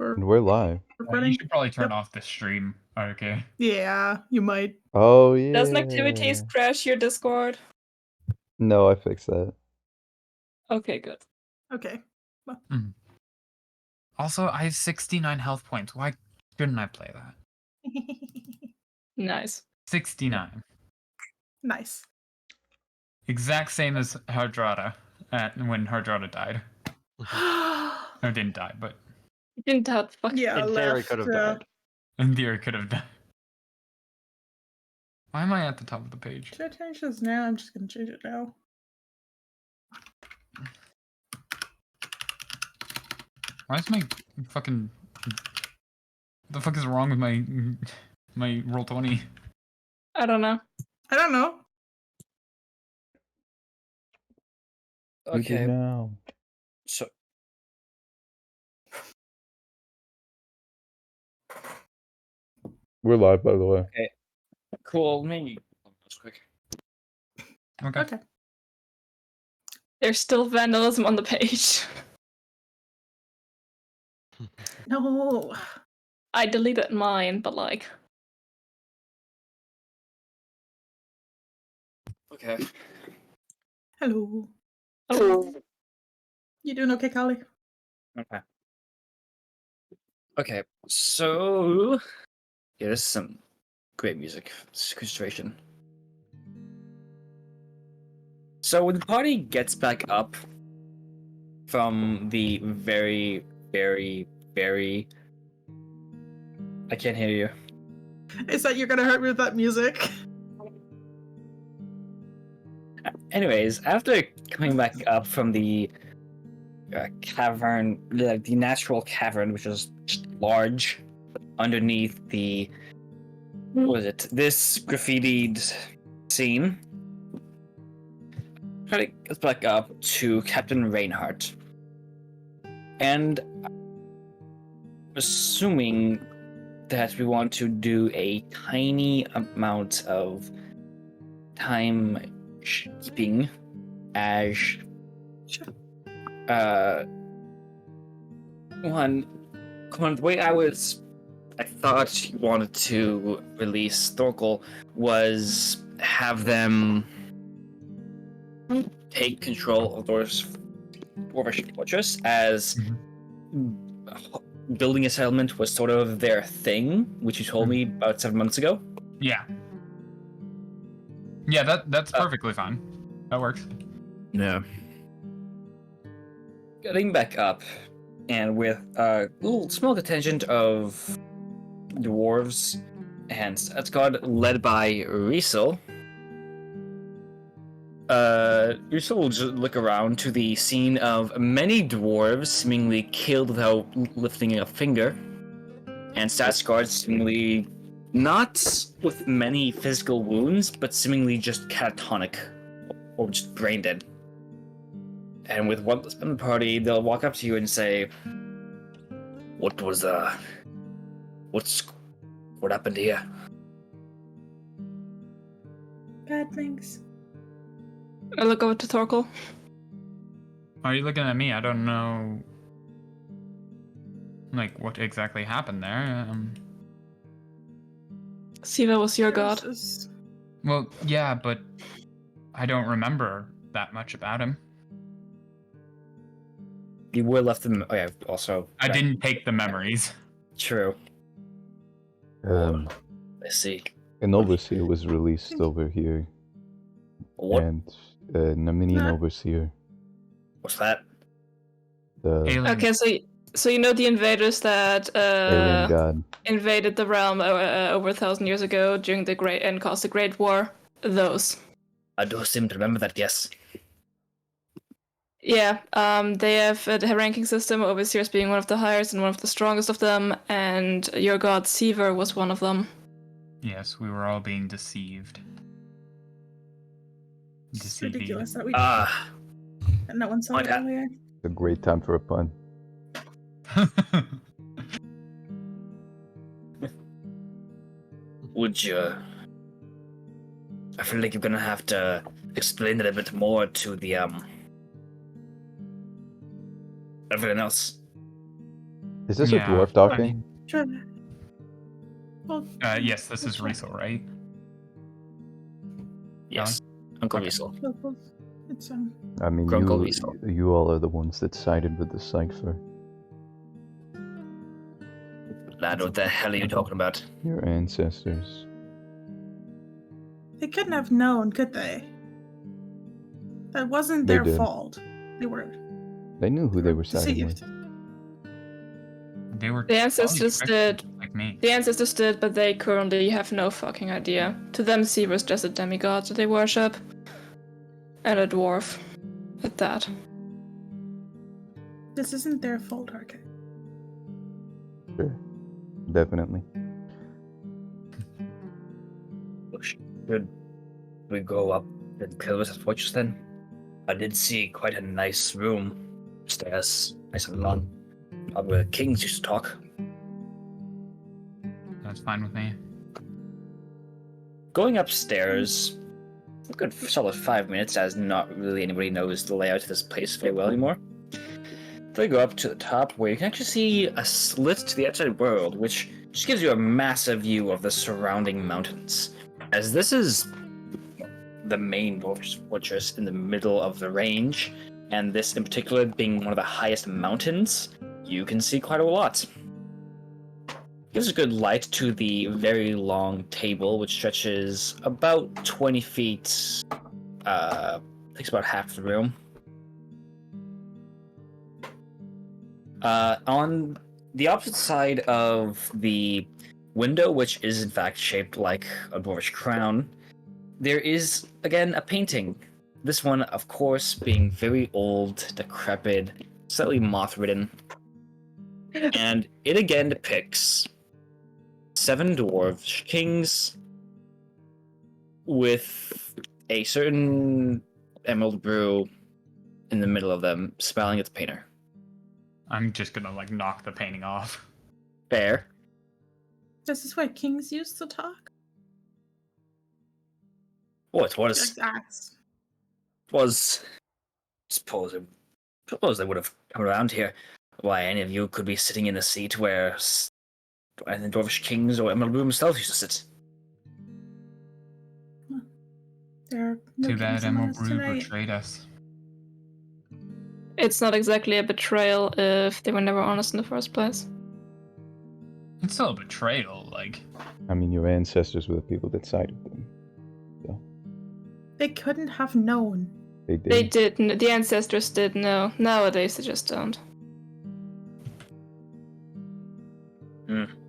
for And we're live. You recording. should probably turn off the stream. Okay. Yeah, you might. Oh yeah. Doesn't activities crash your Discord? No, I fixed that. Okay, good. Okay. Also, I have 69 health points. Why shouldn't I play that? Nice. 69. Nice. Exact same as Hardrada when Hardrada died. Or didn't die, but Didn't have fuck. Yeah, In theory, could have died. in theory could have died. Why am I at the top of the page? Should I change this now? I'm just gonna change it now. Why is my fucking... What the fuck is wrong with my roll 20? I don't know. I don't know. You do Okay, now. so We're live, by the way. cool. Maybe just quick. Okay. Okay. There's still vandalism on the page. No. I deleted mine, but like... Okay. Hello. Oh, You doing okay, Kali? Okay. Okay. So here's some great music. Sequestration. So when the party gets back up from the very, very, very... I can't hear you. Is that you're gonna hurt me with that music? Anyways, after coming back up from the cavern, the natural cavern, which was large, underneath the... What was it? This graffitied scene. Try to get back up to Captain Reinhardt. And assuming that we want to do a tiny amount of time keeping as Sure. the way I thought you wanted to release Thorkel was have them take control of Dwarvish Fortress, as building a settlement was sort of their thing, which you told me about 7 months ago. Yeah. Yeah, that's perfectly fine. That works. Yeah. Getting back up, and with a little small contingent of dwarves and Statsguard led by Riesel, Riesel will just look around to the scene of many dwarves seemingly killed without lifting a finger, and Statsguard seemingly not with many physical wounds, but seemingly just catatonic or just brain dead. And with one in the party, they'll walk up to you and say, what happened here? Bad things. I look over to Thorkel. Why are you looking at me? I don't know, like, what exactly happened there. Siva was your god. Well, yeah, but I don't remember that much about him. You were left in... Oh yeah, also... I didn't take the memories. True. I see. An overseer was released over here. What? And an Armenian Huh? overseer. What's that? The Alien. Okay, so you know the invaders that alien god. invaded the realm over 1,000 years ago during the Great and caused the Great War? Those. I do seem to remember that, yes. Yeah, they have a ranking system, overseers being one of the highest and one of the strongest of them, and your god Seaver was one of them. Yes, we were all being deceived. It's ridiculous that we and no one saw my it bad. earlier. A great time for a pun. Would you... I feel like you're gonna have to explain it a bit more to the, everyone else. Is this Yeah, a dwarf talking? Sure. Well, Yes, this is sure. Riesel, right? Yes, Uncle Okay. Weasel. Well, it's I mean, Grunkle Weasel. you all are the ones that sided with the cipher. Lad, what the hell are you talking about? Your ancestors. they couldn't have known, could they? That wasn't They their did. fault. They knew who they were siding with. deceived. They were The ancestors probably tricked did. like me. The ancestors did, but they currently have no fucking idea. To them, Seaver's just a demigod that they worship. And a dwarf. At that. This isn't their fault, Arca. Sure. Definitely. Should we go up and Pillar's fortress then? I did see quite a nice room. Stairs, nice and long. Probably where the kings used to talk. That's fine with me. Going upstairs, a good solid 5 minutes, as not really anybody knows the layout of this place very well anymore. They go up to the top where you can actually see a slit to the outside world, which just gives you a massive view of the surrounding mountains. As this is the main fortress in the middle of the range, and this in particular being one of the highest mountains, you can see quite a lot. Gives a good light to the very long table, which stretches about 20 feet, takes about half the room. On the opposite side of the window, which is in fact shaped like a dwarvish crown, there is, again, a painting. This one, of course, being very old, decrepit, slightly moth-ridden. And it again depicts 7 dwarves kings with a certain emerald brew in the middle of them, smiling at the painter. I'm just gonna like knock the painting off. Fair. This is why kings used to talk? What was Like acts. suppose they would have come around here. Why any of you could be sitting in a seat where the dwarvish kings or Emerald Brew himself used to sit. There are no Too bad kings among Emerald us Brew tonight. betrayed us. It's not exactly a betrayal if they were never honest in the first place. It's still a betrayal, like. I mean, your ancestors were the people that sided with them. They couldn't have known. They did. They did. The ancestors did know. Nowadays, they just don't.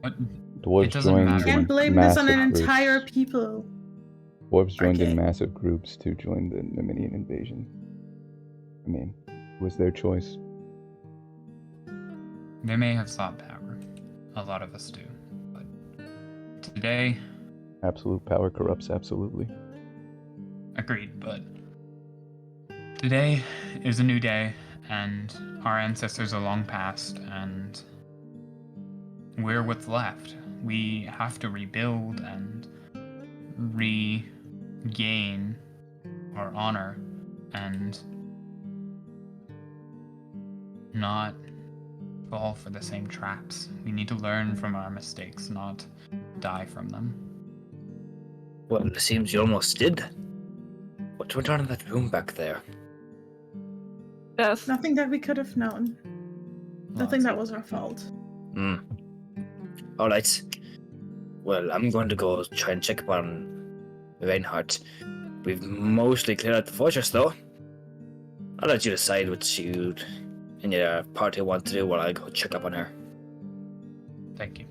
But Dwarves it doesn't joined matter. Can't in blame this on an massive entire groups. people. Dwarves joined in Okay. massive groups to join the Nemenian invasion. I mean, it was their choice. they may have sought power. A lot of us do. But today, Absolute power corrupts absolutely. agreed, but today is a new day, and our ancestors are long past, and we're what's left. We have to rebuild and regain our honor and not fall for the same traps. We need to learn from our mistakes, not die from them. Well, it seems you almost did. What went on in that room back there? Death. Nothing that we could have known. Well, Nothing that was our fault. Hmm. Alright. Well, I'm going to go try and check up on Reinhardt. We've mostly cleared out the fortress, though. I'll let you decide what you and your party want to do while I go check up on her. thank you.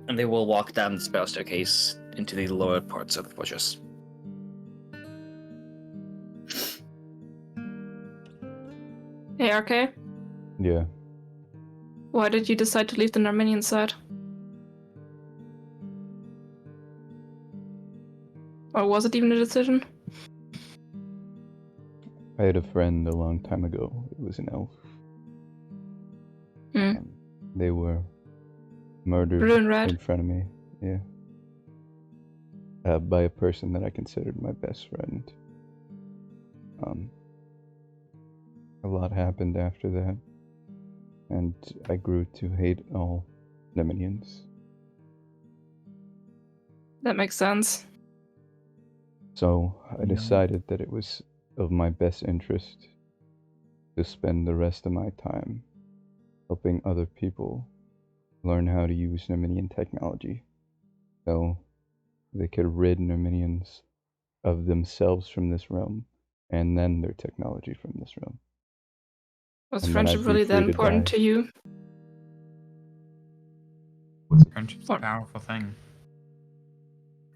And they will walk down the spell staircase into the lower parts of the fortress. Hey, RK. Yeah. Why did you decide to leave the Armenian side? Or was it even a decision? I had a friend a long time ago. It was an elf. Hmm. They were murdered Ruin Red? in front of me. Yeah. By a person that I considered my best friend. A lot happened after that. and I grew to hate all Nemenians. That makes sense. So I No. decided that it was of my best interest to spend the rest of my time helping other people learn how to use Nemenian technology, so they could rid Nemenians of themselves from this realm, and then their technology from this realm. Was And then friendship I'd be really that free to important die. to you? Friendship's a What? powerful thing.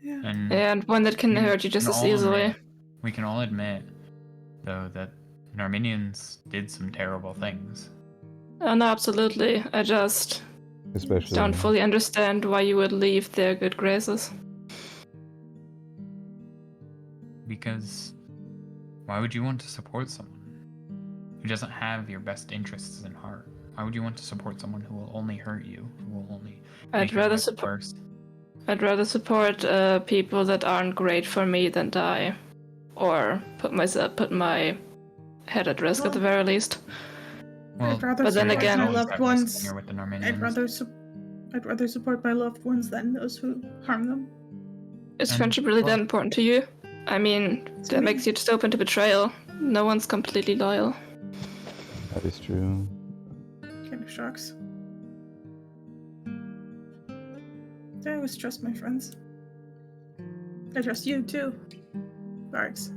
Yeah. And one that can hurt you just as easily. We can all admit, though, that Armenians did some terrible things. Oh, no, absolutely. I just Especially don't fully understand why you would leave their good graces. Because why would you want to support someone who doesn't have your best interests in heart? Why would you want to support someone who will only hurt you, who will only make your life worse? I'd rather support people that aren't great for me than die, or put my head at risk at the very least. Well, I'd rather but then support again- my always loved at risk when ones. you're with the I'd Armenians. rather support my loved ones than those who harm them. Is And, friendship really that well- important to you? I mean, that makes you just open to betrayal. No one's completely loyal. That is true. Kind of shocks. I always trust my friends. I trust you too, Barks.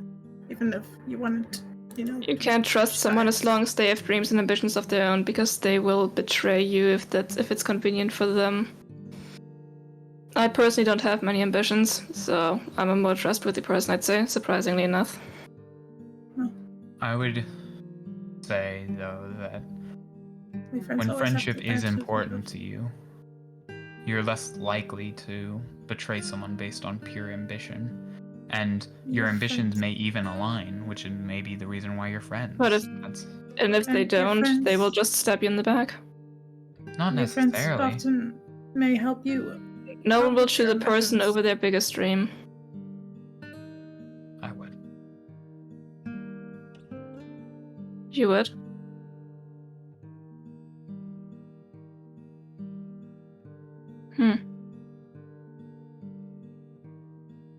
Even if you wanted, You can't trust someone as long as they have dreams and ambitions of their own, because they will betray you if it's convenient for them. I personally don't have many ambitions, so I'm a more trustworthy person, I'd say, surprisingly enough. I would say, though, that My friends when always have friendship the is attitude important of- to you, you're less likely to betray someone based on pure ambition. And your Your ambitions friends. may even align, which may be the reason why you're friends. But if they And your don't, they will friends- just stab you in the back. Not Your friends necessarily. often may help you. No one will choose a Your person ambitions. over their biggest dream. I would. You would?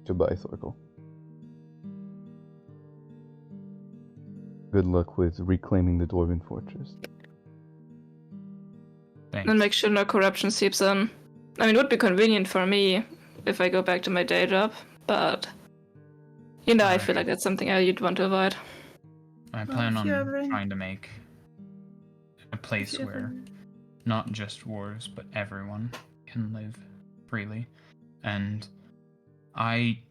Goodbye, Thorkel. Good luck with reclaiming the Dwarven Fortress. Thanks. And make sure no corruption seeps in. I mean, it would be convenient for me if I go back to my day job, but I feel like that's something you'd want to avoid. I plan if you on ever- trying to make a place If you where ever- not just dwarves, but everyone can live freely. And I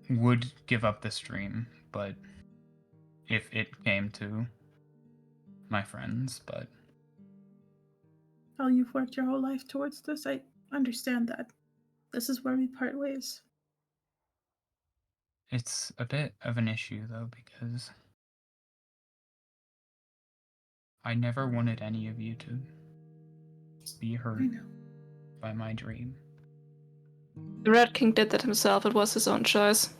would give up this dream, but if it came to my friends, but Oh, you've worked your whole life towards this. I understand that. This is where we part ways. it's a bit of an issue, though, because I never wanted any of you to be hurt I know. by my dream. The Red King did that himself, it was his own choice.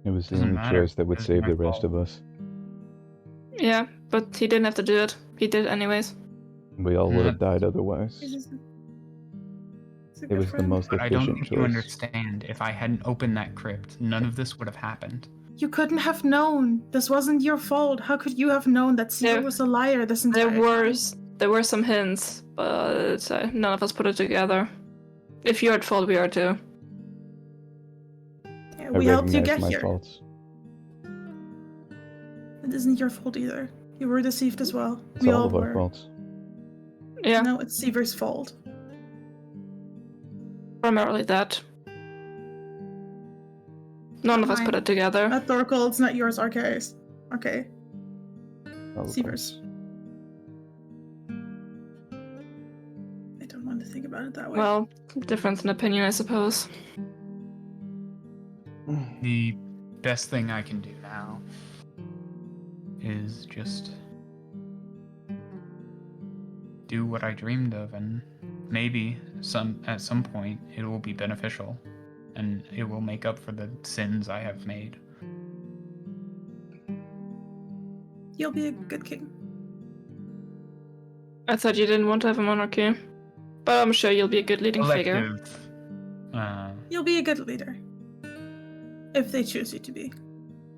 It was the Doesn't only matter. choice that would It was save my the rest fault. of us. Yeah, but he didn't have to do it. He did anyways. We all would have Not- died otherwise. He's a It good was the friend. most But I don't efficient think you choice. understand. If I hadn't opened that crypt, none of this would have happened. You couldn't have known. This wasn't your fault. How could you have known that Caesar There- was a liar this entire There were some hints, but none of us put it together. If you're at fault, we are too. time? Yeah, I we helped you recognize get my here. faults. It isn't your fault either. You were deceived as well. It's We all all of were. our faults. Yeah, No, it's Seaver's fault. primarily that. None of us put Mine. it together. Not Thorkel, it's not yours, Arceus. Okay. All of Seaver's. I don't want to think about it that way. Well, difference in opinion, I suppose. ours. The best thing I can do now is just do what I dreamed of, and maybe at some point it will be beneficial, and it will make up for the sins I have made. You'll be a good king. I thought you didn't want to have a monarchy. But I'm sure you'll be a good leading figure. Collective. You'll be a good leader. If they choose you to be.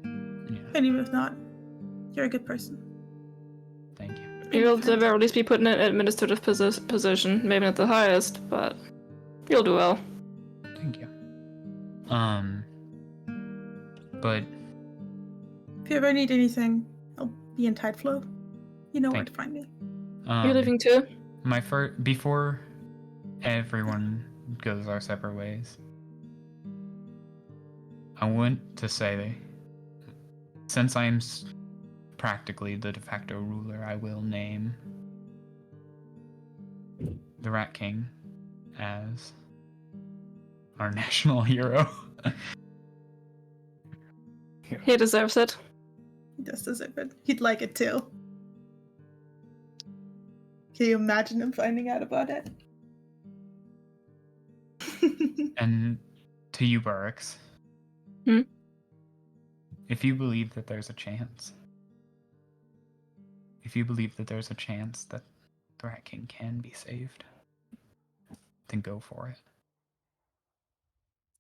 Yeah, And even if not, you're a good person. thank you. You will at the very least be put in an administrative position. Maybe not the highest, but you'll do well. Thank you. But If you ever need anything, I'll be in Tideflow. You know where Thank to find me. You're leaving too? my before everyone goes our separate ways, I want to say, since I'm practically the de facto ruler, I will name the Rat King as our national hero. He deserves it. He does deserve it. He'd like it too. Can you imagine him finding out about it? And to you, Barracks, Hmm? if you believe that there's a chance, that the Rat King can be saved, then go for it.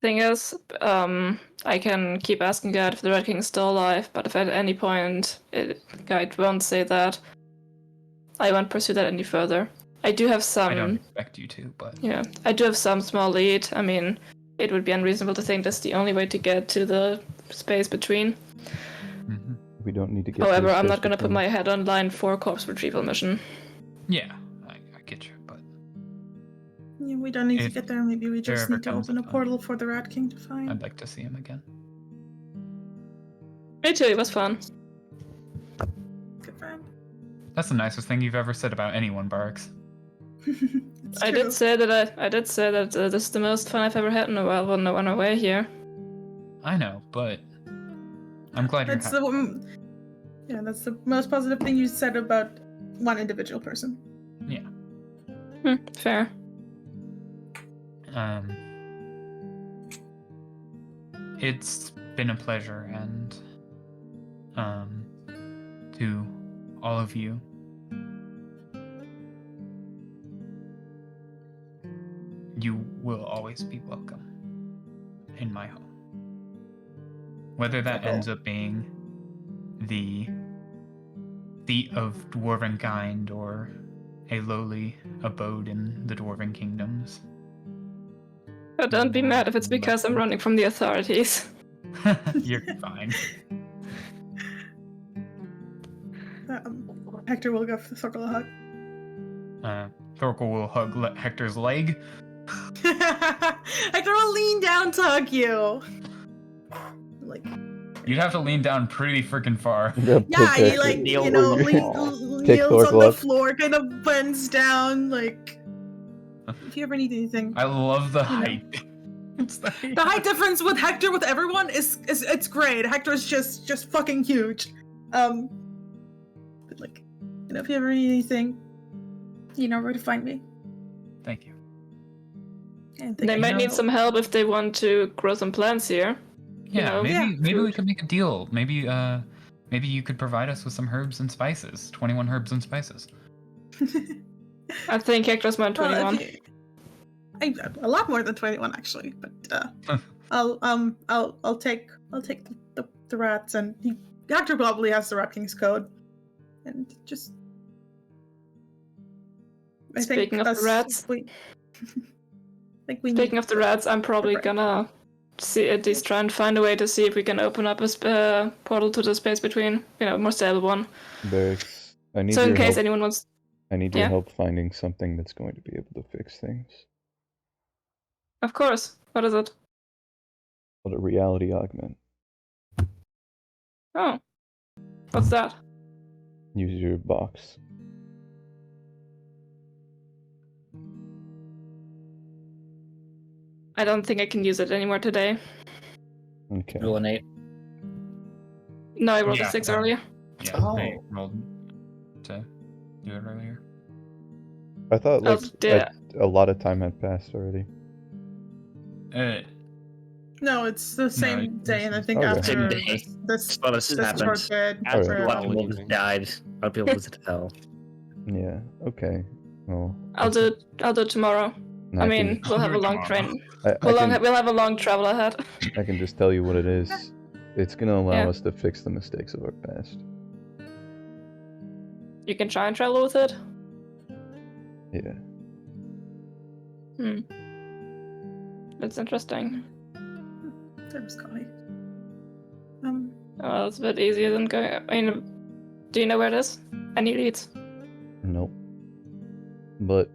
Thing is, I can keep asking God if the Red King's still alive, but if at any point God won't say that, I won't pursue that any further. I do have some. I don't expect you to, but Yeah, I do have some small lead. I mean, it would be unreasonable to think that's the only way to get to the space between. Mhm. We don't need to get. However, to the I'm space not gonna put between. my head on line for a corpse retrieval mission. yeah, I get you. But Yeah, we don't need to If get there. Maybe we there just ever need to comes open a a time. portal for the Rat King to find. I'd like to see him again. Me too. It was fun. Good for him. That's the nicest thing you've ever said about anyone, Barracks. It's I true. did say that this is the most fun I've ever had in a while when on our way here. I know, but I'm glad you're That's happy. that's the most positive thing you said about one individual person. Fair. It's been a pleasure, and to all of you, you will always be welcome in my home. Whether that Cool. ends up being the seat of dwarven kind or a lowly abode in the dwarven kingdoms. But don't be mad if it's because I'm running from the authorities. You're fine. Hector will go for the circle of hug. Thorkel will hug Hector's leg. Hector will lean down to hug you. Like, You'd have to lean down pretty freaking far. yeah, he like Kneel kneels Thorkel on the up. floor, kind of bends down. Like, if you ever need anything, I love the You know. height. It's the height. the height difference with Hector with everyone is it's great. Hector's just fucking huge. But like, if you ever need anything, you know where to find me. Thank you. And They might need some help if they want to grow some plants here. Yeah, know, maybe we food. could make a deal. Maybe you could provide us with some herbs and spices. 21 herbs and spices. I think Hector's more than 21. A lot more than 21 actually, but I'll take the rats, and Hector probably has the Rat King's code, and just Speaking of the rats. Speaking of the rats, I'm probably Right. gonna at least try and find a way to see if we can open up a portal to the space between, more stable one. Barracks, I need So in your case help. anyone wants, I need your Yeah. help finding something that's going to be able to fix things. of course. What is it? Called a reality augment. Oh, what's that? Use your box. I don't think I can use it anymore today. Okay. Roll an 8. No, I rolled Yeah, a 6 no. earlier. Yeah, Oh. they rolled to do it earlier. I thought Oh, like dear. a lot of time had passed already. No, it's the same day, and I think Okay. after Same day. this Well, this has short happened. bed, Alright. A lot of for, wolves died. A lot of people visit hell. Yeah. Okay. Well, I'll do it tomorrow. I mean, we'll I'll have do a it long tomorrow. train. I We'll can have a long travel ahead. I can just tell you what it is. It's gonna allow Yeah. us to fix the mistakes of our past. You can try and travel with it. Yeah. That's interesting. There's Connie. Well, it's a bit easier than going. I mean, do you know where it is? Any leads? Nope. But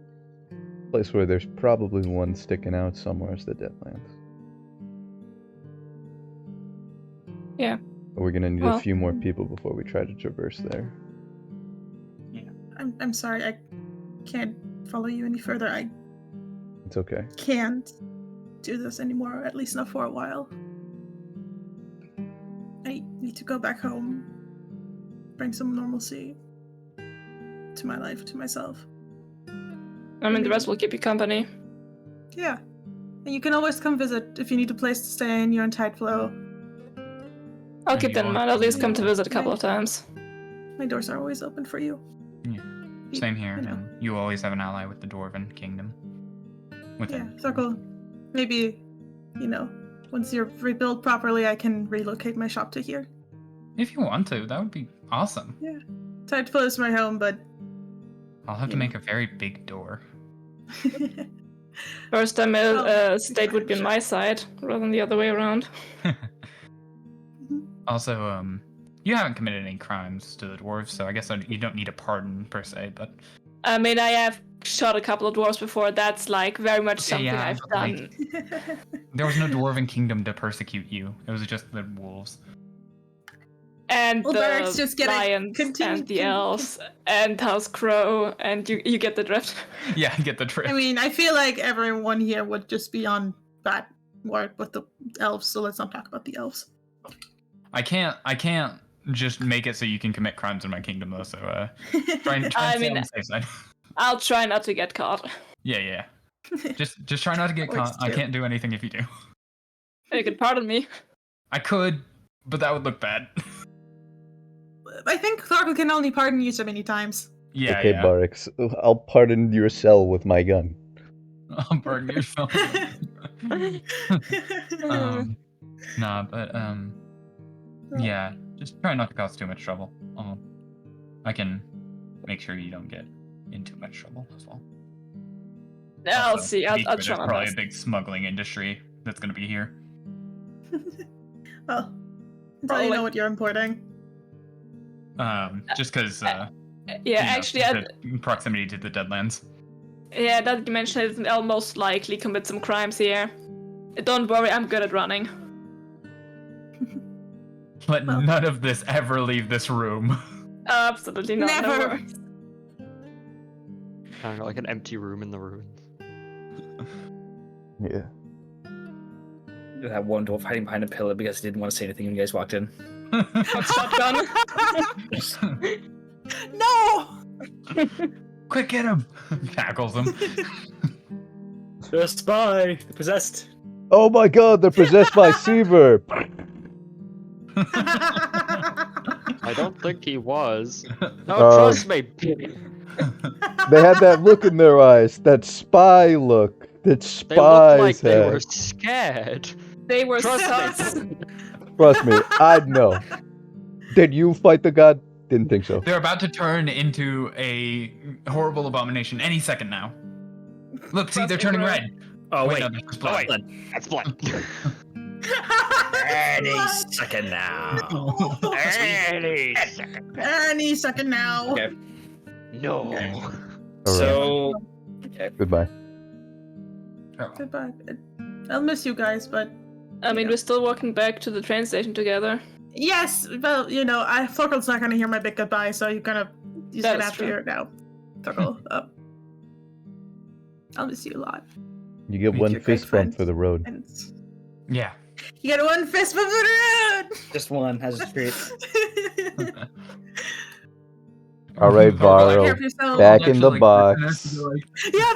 place where there's probably one sticking out somewhere is the Deadlands. Yeah. But we're gonna need Well- a few more people before we try to traverse there. I'm sorry, I can't follow you any further. I It's okay. can't do this anymore, at least not for a while. I need to go back home, bring some normalcy to my life, to myself. I mean, the rest will keep you company. Yeah. And you can always come visit if you need a place to stay and you're in tight flow. I'll And keep that in you're- mind. I'll at least come to visit a couple of times. My doors are always open for you. Yeah. Same here. You know. And you always have an ally with the Dwarven Kingdom. Yeah, Circle. Maybe, once you're rebuilt properly, I can relocate my shop to here. If you want to, that would be awesome. Tight flow is my home, but I'll have to Yeah. make a very big door. First time Oh, state would be on sure. my side rather than the other way around. Also, you haven't committed any crimes to the dwarves, so I guess you don't need a pardon per se. But I mean, I have shot a couple of dwarves before. That's like very much something yeah, I've but, like, done. there was no Dwarven Kingdom to persecute you. It was just the wolves. And Well, Derek's the just gonna lions continue and the to- elves and House Crow, and you get the drift. Yeah, I get the trick. I mean, I feel like everyone here would just be on bad word with the elves, so let's not talk about the elves. I can't just make it so you can commit crimes in my kingdom though. So try and I stay mean- on the safe side. I'll try not to get caught. Yeah. Just try not to get Works caught. I too. can't do anything if you do. You can pardon me. I could, but that would look bad. I think Thorkel can only pardon you so many times. Yeah, okay, yeah. Barracks. I'll pardon your cell with my gun. I'll burn yourself. Nah, but yeah. Just try not to cause too much trouble. I can make sure you don't get in too much trouble as well. I'll Also, see. to I'll be fair, try there's my probably best. a big smuggling industry that's gonna be here. Well, until you know what you're importing. Just because Yeah, actually, the proximity to the Deadlands. yeah, that you mentioned it, I'll most likely commit some crimes here. Don't worry, I'm good at running. Let Well. none of this ever leave this room. Absolutely not. No Never. worries. I don't know, like an empty room in the ruins. Yeah. You had one dwarf hiding behind a pillar because he didn't want to say anything when you guys walked in. Shotgun. No! Quick, get him! Tackles him. The spy! They're possessed! Oh my god, they're possessed by Seaver! I don't think he was. No, Uh, trust me. They had that look in their eyes, that spy look that They looked spies like they have. were scared. They were Trust sus. me. Trust me, I'd know. Did you fight the god? Didn't think so. They're about to turn into a horrible abomination any second now. Look, see, they're turning red. Oh, wait. no, there's Oh, blood. wait. That's blood. Any second now. Any second. Any second now. Okay. No. Alright, So, goodbye. Goodbye. I'll miss you guys, but I mean, we're still walking back to the train station together. yes, well, Thorkel's not gonna hear my big goodbye, so he's That gonna is have to true. hear it now. Thorkel, I'll miss you a lot. You get Make one your great fist bump friends. for the road. And Yeah. you get one fist bump for just one has a treat. the road. Alright, Thorkel, Take care Varro. of yourself. Back in the Actually, box. Yeah.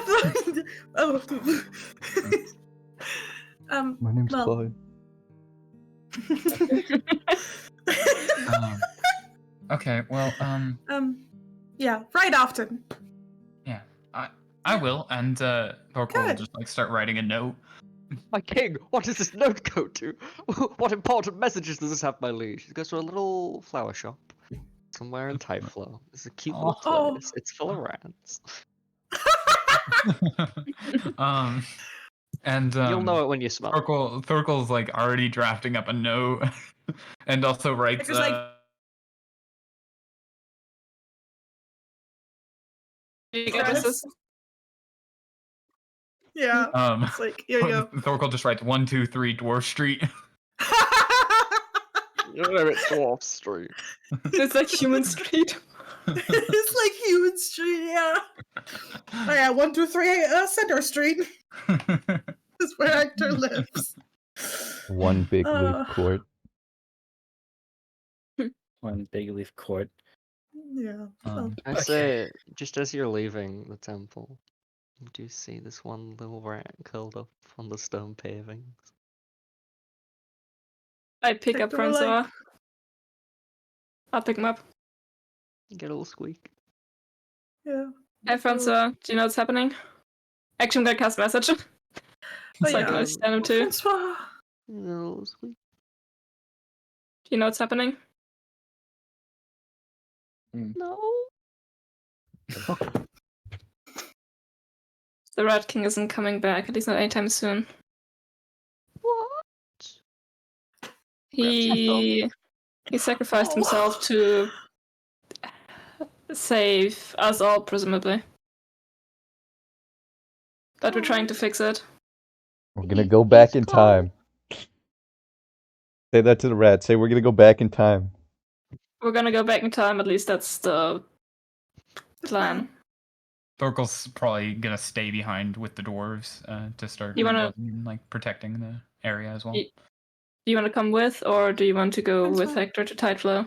Oh. My name's well. Clyde. Okay, well, Yeah, right often. Yeah, I will, and Thorkel will Good. just like start writing a note. My king, what does this note go to? What important messages does this have, my liege? It goes to a little flower shop somewhere in Typhlo. It's a cute little Oh. place. It's full of rats. And You'll know it when you smell it. Thorkel's like already drafting up a note, and also writes. It's just like- addresses. Yeah. It's like, here you go. Thorkel just writes 123 Dwarf Street. It's Dwarf Street. It's like Human Street. It's like Human Street, yeah. Oh yeah, 123 Center Street is where Hector lives. One big leaf court. One big leaf court. Yeah. I say, just as you're leaving the temple, you do see this one little rat curled up on the stone pavings. I pick up Hector will, like- Francois. I'll pick him up. You get a little squeak. Yeah. Hey Francois, do you know what's happening? Actually, I'm gonna cast message. So I can yeah. understand him too. Francois. You get a little squeak. Do you know what's happening? No. The Rat King isn't coming back, at least not anytime soon. What? He sacrificed himself to save us all, presumably. But we're trying to fix it. We're gonna go back in time. Say that to the rat. Say we're gonna go back in time. We're gonna go back in time, at least that's the plan. Thorkel's probably gonna stay behind with the dwarves to start You wanna- like protecting the area as well. Do you want to come with, or do you want to go That's with fine. Hector to Tideflow?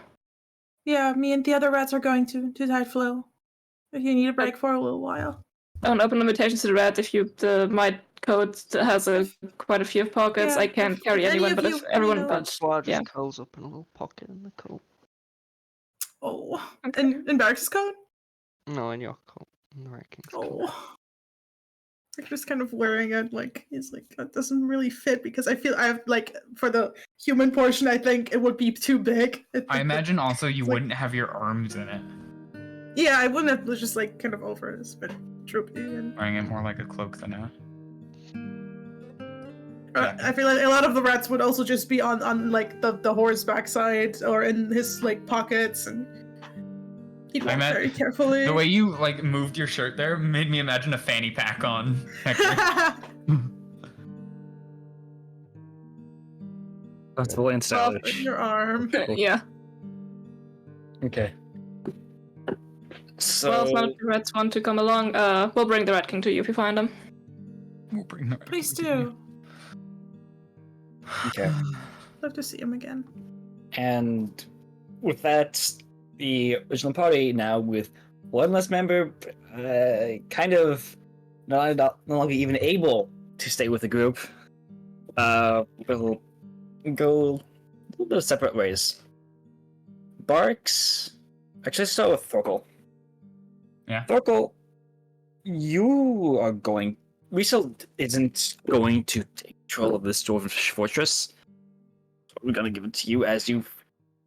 Yeah, me and the other rats are going to Tideflow. If you need a break for a little while. On open limitations to the rat, if my code has quite a few pockets, Yeah, I can't if carry any anyone, of but you, if everyone you know- but Francois just yeah. curls up in a little pocket in the coat. Oh. Okay. In Barrick's code? No, in your coat. In the Rat King's coat. Oh. Like just kind of wearing it, like he's like that doesn't really fit because I feel I have like for the human portion I think it would be too big. I imagine also you it's like- wouldn't have your arms in it, Yeah, I wouldn't have just like kind of over it. It's a bit droopy and wearing it more like a cloak than a. I feel like a lot of the rats would also just be on like the horseback side or in his like pockets and he'd walk very carefully. The way you like moved your shirt there made me imagine a fanny pack on Hector. That's the land Off stylish. in your arm. Yeah. Okay. So Well, if none of the rats want to come along, we'll bring the Rat King to you if you find him. We'll bring the Please do. okay. Love to see him again. And with that, the original party now with one less member, kind of no longer even able to stay with the group, will go a little bit of separate ways. Barks, actually, start with Thorkel. Yeah. Thorkel, you are going. Riesel isn't going to take control of this dwarvish fortress. So we're gonna give it to you as you've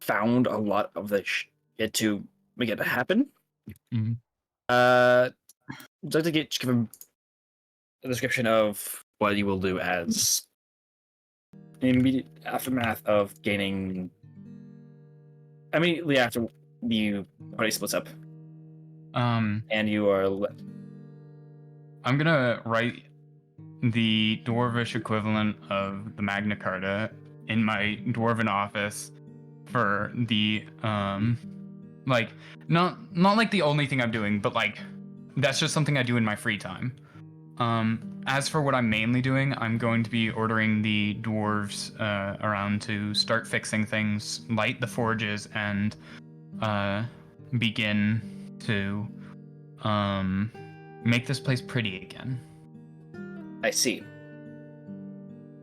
found a lot of the shit to make it happen. Mhm. I'd like to give a description of what you will do as immediate aftermath of gaining. Immediately after the party splits up, and you are. I'm gonna write the dwarvish equivalent of the Magna Carta in my dwarven office for the like not like the only thing I'm doing, but like that's just something I do in my free time. As for what I'm mainly doing, I'm going to be ordering the dwarves around to start fixing things, light the forges, and begin to make this place pretty again. I see.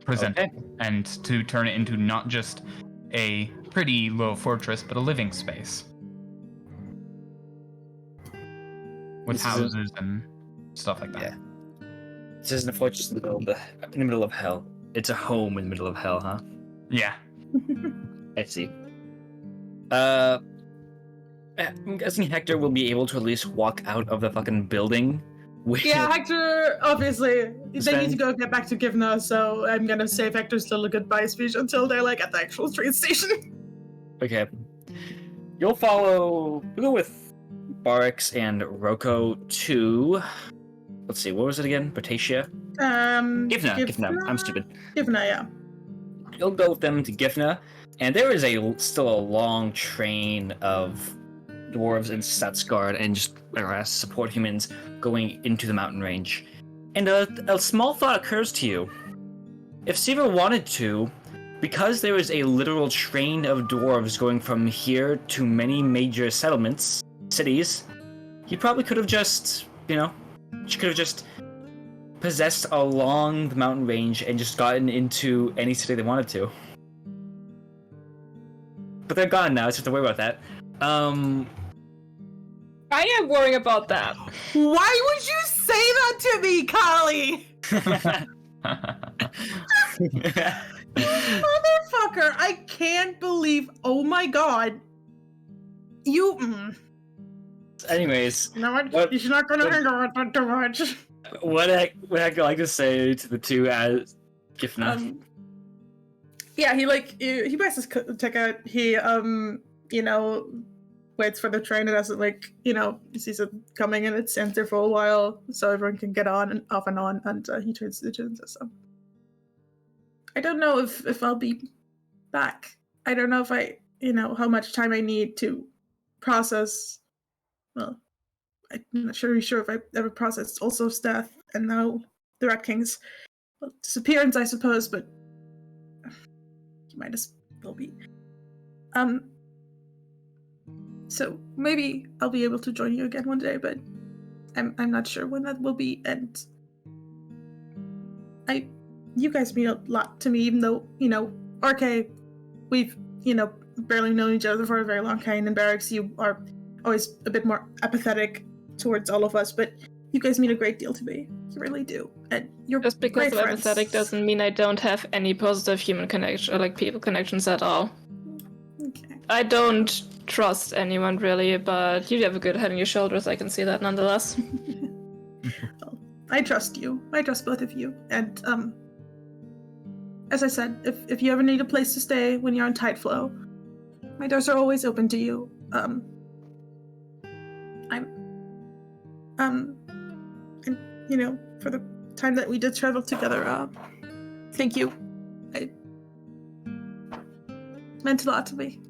Present Okay. it, and to turn it into not just a pretty little fortress, but a living space. with This is a- houses and stuff like that. Yeah. This isn't a fortress in the middle of hell. It's a home in the middle of hell, huh? Yeah. I see. I'm guessing Hector will be able to at least walk out of the fucking building. With... Yeah, Hector, obviously, they Sven? need to go get back to Givna, so I'm gonna save Hector's little goodbye speech until they're, like, at the actual train station. Okay. You'll go with Barix and Roko to... Let's see, what was it again? Potatia? Gifna. I'm stupid. Givna, yeah. You'll go with them to Gifna, and there is still a long train of dwarves and Statsguard and just support humans going into the mountain range. And a small thought occurs to you. If Seaver wanted to, because there is a literal train of dwarves going from here to many major cities, he probably could have just, possessed along the mountain range and just gotten into any city they wanted to. But they're gone now, so you have to worry about that. I am worrying about that. Why would you say that to me, Kali? Motherfucker, I can't believe. Oh my god. You. Anyways, No, you're not gonna hang on that too much. what heck would I like to say to the two as Gifna? Yeah, he buys his ticket. He waits for the train. It doesn't he sees it coming and it stands there for a while so everyone can get on and off and on, and he turns to the train system. I don't know if I'll be back. I don't know if how much time I need to process. Well, I'm not sure if I ever processed Ulso's death and now the Rat King's disappearance, I suppose, but he might as well be. So maybe I'll be able to join you again one day, but I'm not sure when that will be. And you guys mean a lot to me, even though RK, we've barely known each other for a very long time. And Barracks, you are always a bit more apathetic towards all of us, but you guys mean a great deal to me. You really do. And you're Just because great I'm friends. empathetic doesn't mean I don't have any positive human connection or people connections at all. Okay. I don't trust anyone really, but you have a good head on your shoulders. I can see that nonetheless. Well, I trust you. I trust both of you. And as I said, if you ever need a place to stay when you're on Tideflow, my doors are always open to you. And for the time that we did travel together, thank you. It meant a lot to me.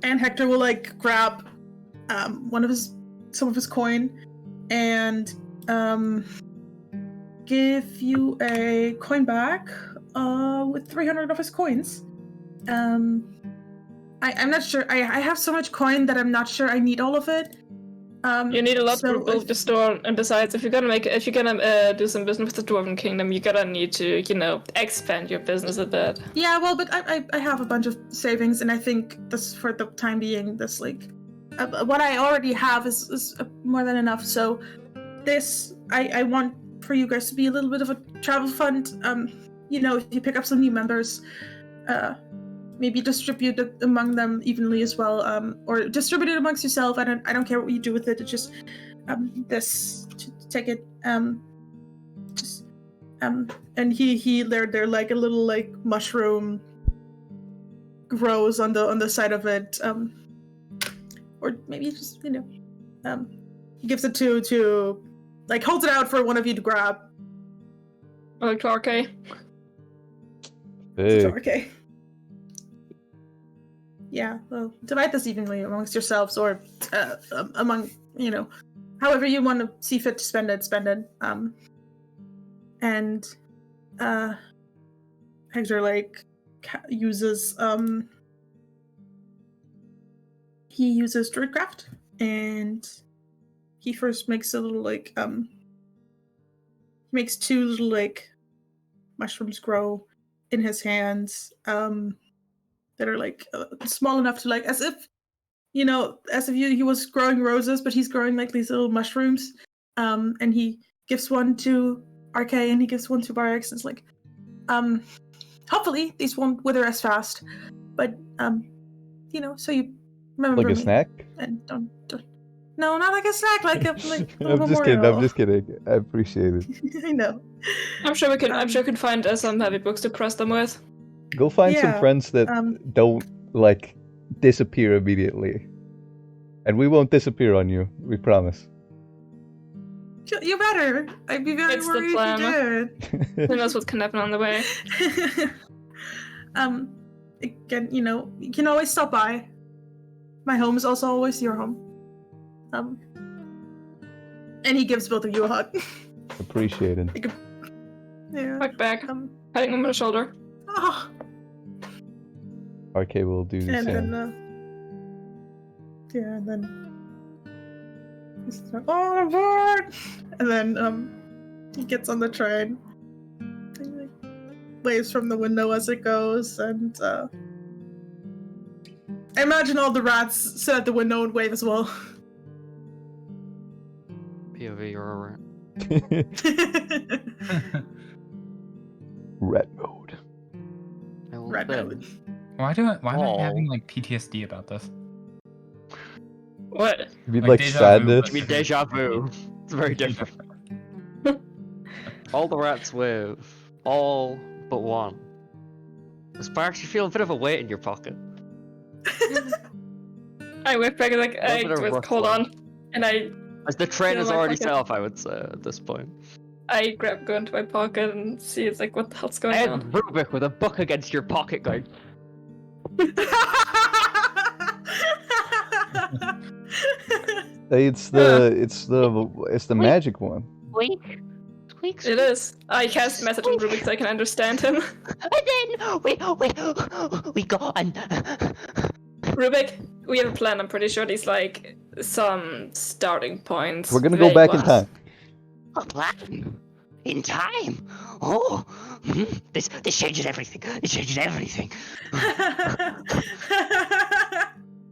And Hector will grab some of his coin and give you a coin back with 300 of his coins. I'm not sure. I have so much coin that I'm not sure I need all of it. You need a lot to build the store, and besides, if you're gonna do some business with the Dwarven Kingdom, you're gonna need to, expand your business a bit. Yeah, well, but I have a bunch of savings, and I think this, for the time being, this what I already have is more than enough. So this, I want for you guys to be a little bit of a travel fund. If you pick up some new members, maybe distribute it among them evenly as well, or distribute it amongst yourself. I don't care what you do with it. It's just this to take it. And they're like a little mushroom grows on the side of it, or maybe just he gives it to holds it out for one of you to grab. Okay. Big. Okay. Yeah, well, divide this evenly amongst yourselves, or among, however you want to see fit to spend it. And Hector uses he uses Druidcraft, and he first makes a little he makes two little mushrooms grow in his hands, that are small enough to as if you know, as if he was growing roses, but he's growing like these little mushrooms. And he gives one to RK and he gives one to Barracks. And it's like, hopefully these won't wither as fast, but you know, so you remember Like a me snack? and don't. No, not like a snack, like a I'm just kidding. memorial. I'm just kidding. I appreciate it. I know. I'm sure we can find some heavy books to press them with. Go find some Yeah, friends that don't like disappear immediately, and we won't disappear on you. We promise. You better. I'd be very It's the worried plan. if you Who knows what can happen on the way? did. Again, you know, you can always stop by. My home is also always your home. And he gives both of you a hug. Appreciated. Yeah. Back, patting him on the shoulder. Oh. RK will do the And same. then, and then he's like, "Oh, aboard!" And then he gets on the train. And he, like, waves from the window as it goes, and I imagine all the rats sit at the window and wave as well. POV, you're a rat. Rat mode. I will Rat then- mode. Why am I Oh. having like PTSD about this? What? You mean Like like deja vu, sadness? but- I mean, deja vu. It's very different. All the rats wave. All but one. Sparks, you feel a bit of a weight in your pocket. I whip back like A little bit of rough hold one. on, and I As the train Feel is my already pocket. set off, I would say, at this point. go into my pocket and see it's like what the hell's going Ed on. Rubik with a book against your pocket going, It's the magic one. Squeak. Squeak, It is. I cast message on Rubik so I can understand him. And then we go on. Rubik, we have a plan. I'm pretty sure these like some starting points. We're gonna go vague back in ones. time. A plan? In time? Oh, this changes everything. It changes everything.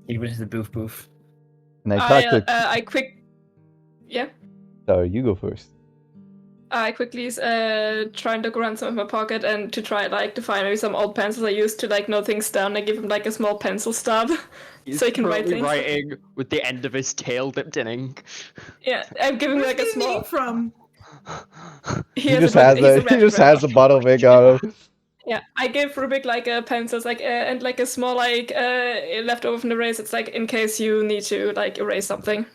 He went to the boof boof. And I talked to. I quick. Yeah. Sorry, you go first. I quickly try and look around some of my pocket and to try like to find maybe some old pencils I used to like note things down. I give him like a small pencil stub, he's so he can write currently things. writing with the end of his tail dipped in ink. Yeah, I'm giving him Where's like a his name small. from? He just has a bottle of ink on him. Yeah, I give Rubik like a pencils like and like a small like leftover from the erase. It's like in case you need to like erase something.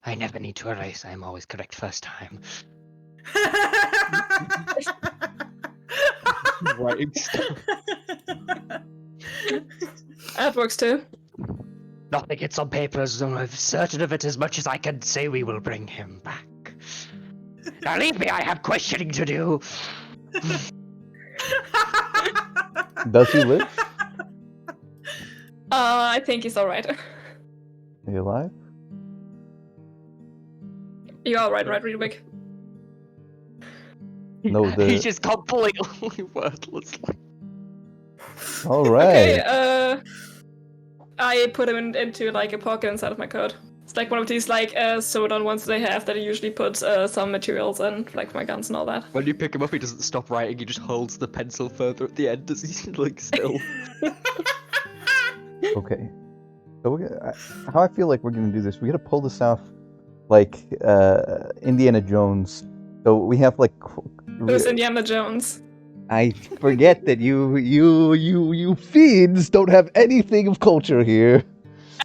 I never need to erase. I'm always correct first time. Writing stuff. That works too. Nothing gets on paper as though I'm certain of it as much as I can say we will bring him back. Now leave me, I have questioning to do. Does he live? I think he's alright. Are you alive? You're alright, right, Rubik? No, He's just completely worthless. All right. Okay, I put him into like a pocket inside of my coat. It's like one of these like sewed-on ones they have that I usually put some materials in, like my guns and all that. When you pick him up, he doesn't stop writing. He just holds the pencil further at the end as he's like still. Okay. So how I feel like we're gonna do this? We gotta pull this off, like Indiana Jones. So we have like. Who's Indiana Jones? I forget that you fiends don't have anything of culture here.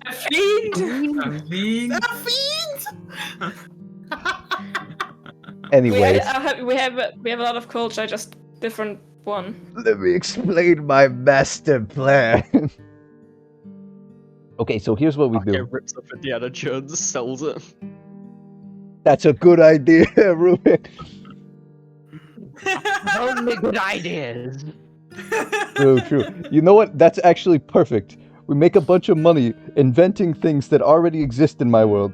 A fiend? A fiend! Anyways, We have a lot of culture, just different one. let me explain my master plan. Okay, so here's what we Okay, do. rips up Indiana Jones, sells it. That's a good idea, Ruben. Only good ideas. True. You know what? That's actually perfect. We make a bunch of money inventing things that already exist in my world.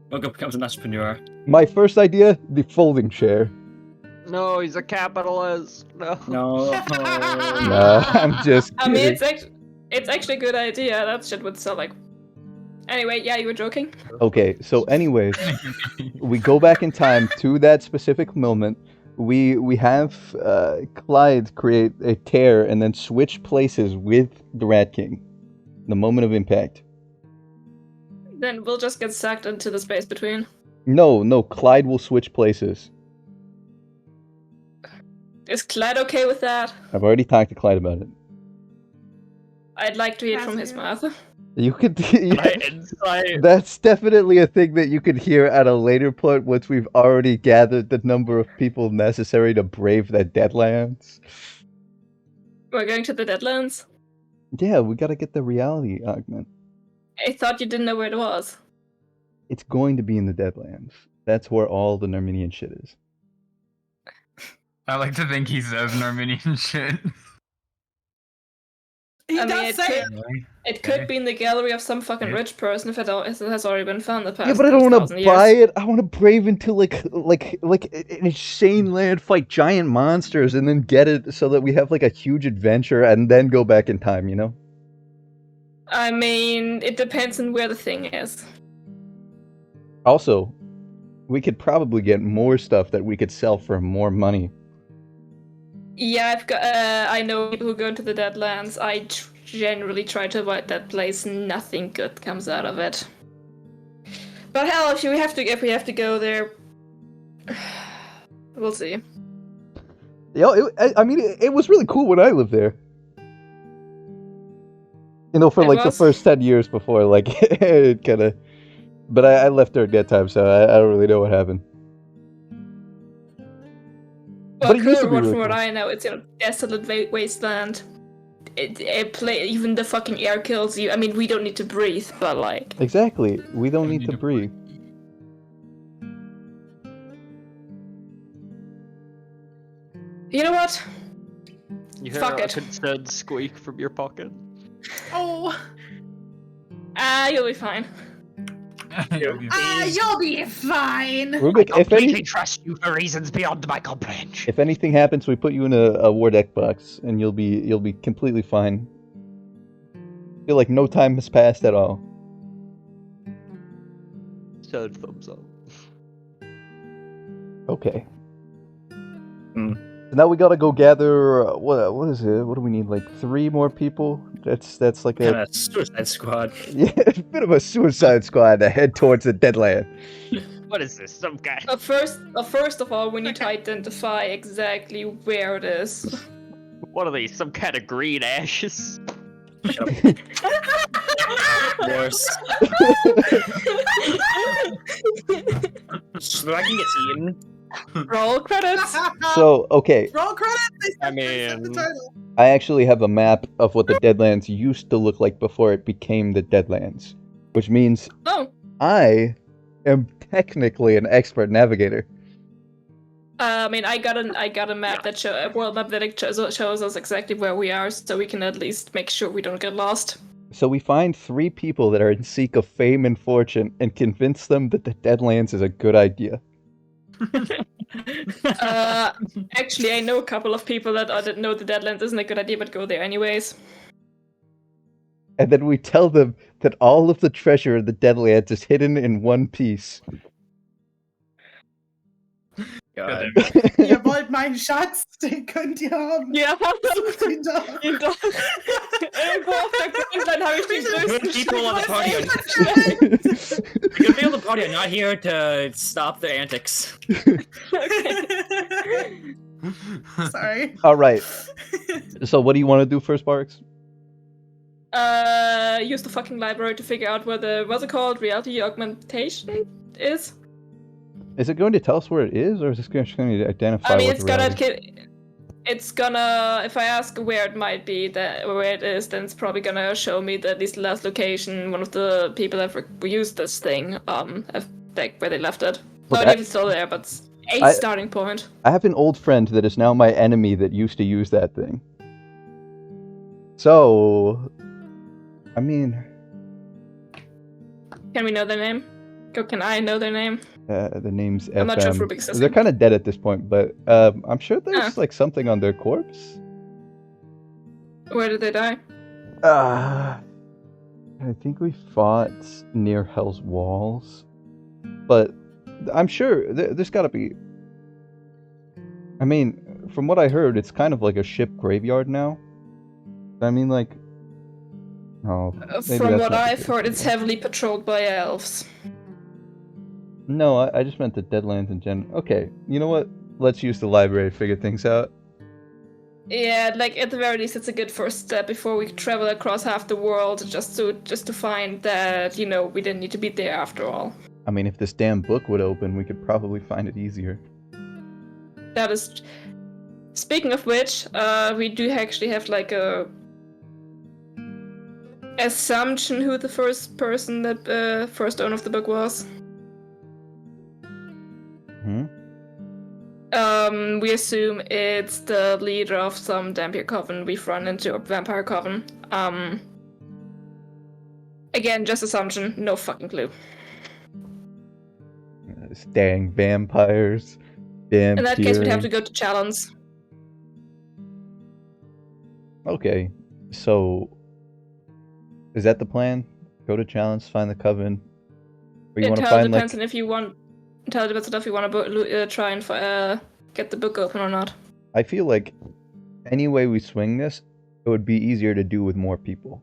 Bogo becomes an entrepreneur. My first idea, the folding chair. No, he's a capitalist. No. No. Nah, I'm just I mean, kidding. it's actually It's actually a good idea. That shit would sell like. Anyway, yeah, you were joking. Okay, so anyways, we go back in time to that specific moment. We have Clyde create a tear and then switch places with the Rat King. The moment of impact. Then we'll just get sucked into the space between. No, Clyde will switch places. Is Clyde okay with that? I've already talked to Clyde about it. I'd like to hear from his mouth. You could. My insight. That's definitely a thing that you could hear at a later point once we've already gathered the number of people necessary to brave the Deadlands. We're going to the Deadlands? Yeah, we gotta get the reality augment. I thought you didn't know where it was. It's going to be in the Deadlands. That's where all the Nerminian shit is. I like to think he says Armenian shit. He I mean, does say it. It could be in the gallery of some fucking Yeah. rich person if it has already been found the past. Yeah, but I don't want 1,000 to years. buy it. I want to brave into like an insane land, fight giant monsters, and then get it so that we have like a huge adventure, and then go back in time. You know. I mean, it depends on where the thing is. Also, we could probably get more stuff that we could sell for more money. Yeah, I've got. I know people who go to the Deadlands. I generally try to avoid that place. Nothing good comes out of it. But hell, if we have to go there, we'll see. I mean, it was really cool when I lived there. You know, for It like the was? first 10 years before, like, it kind of... But I left during that time, so I don't really know what happened. Well, But it used to be from really what cool. I know, it's desolate wasteland. Even the fucking air kills you. I mean, we don't need to breathe, but like... Exactly. We don't Don't need need to to breathe. You know what? You hear Fuck a it. concerned squeak from your pocket. Oh, You'll be fine. You'll be- you'll be fine. Rubik, Completely trust you for reasons beyond my comprehension. if anything happens, we put you in a war deck box, and you'll be completely fine. Feel like no time has passed at all. Third thumbs up. Okay. Hmm. So now we gotta go gather. What is it? What do we need? Like 3 more people? That's like Kind a of Suicide Squad. yeah, a bit of a suicide squad to head towards the Deadland. What is this? Some guy. First of all, we need to identify exactly where it is. What are these? Some kind of green ashes? Worse. So that I can get eaten. Roll credits. So okay, Roll credits. I They said the mean- title. I actually have a map of what the Deadlands used to look like before it became the Deadlands, which means Oh, I am technically an expert navigator. I mean, I got a map that a world map that shows us exactly where we are, so we can at least make sure we don't get lost. So we find 3 people that are in seek of fame and fortune and convince them that the Deadlands is a good idea. Actually, I know a couple of people that know the Deadlands isn't a good idea, but go there anyways. And then we tell them that all of the treasure in the Deadlands is hidden in one piece. God. Ihr wollt meinen Schatz, den könnt ihr haben. Ja, Sucht ihn doch. Irgendwo auf der Grundline habe ich die Good größten people on the party are Schatz. the good people on the party are not here to stop their antics. Sorry. All right. So what do you want to do first, Barks? Use the fucking library to figure out where the what's it called reality augmentation is. Is it going to tell us where it is, or is it just going to identify? I mean, what it's the gonna reality- it's gonna. If I ask where it might be, where it is, then it's probably gonna show me at least the last location. One of the people that used this thing, like where they left it. Look, Not even still there, but a starting point. I have an old friend that is now my enemy that used to use that thing. So, I mean, Can we know their name? Can I know their name? the name's FM. I'm not sure if Rubik says They're it. kind of dead at this point, but I'm sure there's like something on their corpse. Where did they die? I think we fought near Hell's Walls, but I'm sure there's got to be. I mean, from what I heard, it's kind of like a ship graveyard now. I mean, like, oh, maybe From that's what not the I've case, heard, it's yeah. heavily patrolled by elves. No, I just meant the Deadlands in general. Okay, you know what? Let's use the library to figure things out. Yeah, like at the very least, it's a good first step before we travel across half the world, just to find that we didn't need to be there after all. I mean, if this damn book would open, we could probably find it easier. That is. Speaking of which, we do actually have like a assumption who the first person that first owner of the book was. Hmm. We assume it's the leader of some vampire coven we've run into, or vampire coven. Again, just assumption, no fucking clue. Dang vampires. Damn. In that case, we'd have to go to challenge. Okay, so is that the plan? Go to challenge, find the coven. Or you want to find Depends like? on if you want. Entirely depends on if you want to try and get the book open or not. I feel like any way we swing this, it would be easier to do with more people.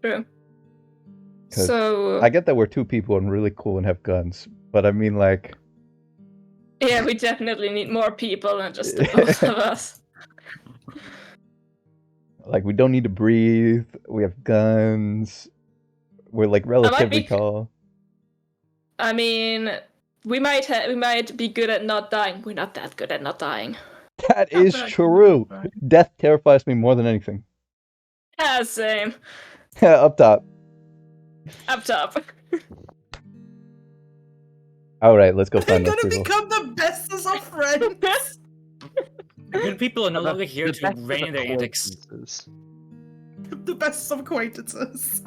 True. 'Cause So I get that we're 2 people and really cool and have guns, but I mean like. yeah, we definitely need more people than just the both of us. Like, we don't need to breathe. We have guns. We're like relatively tall. I mean, we might be good at not dying. We're not that good at not dying. That is true. Death terrifies me more than anything. Yeah, same. Up top. Up top. All right, let's go They're find those gonna people. become the bestest of friends. The good people are no longer here The to best of rein in their antics. acquaintances. The best of acquaintances.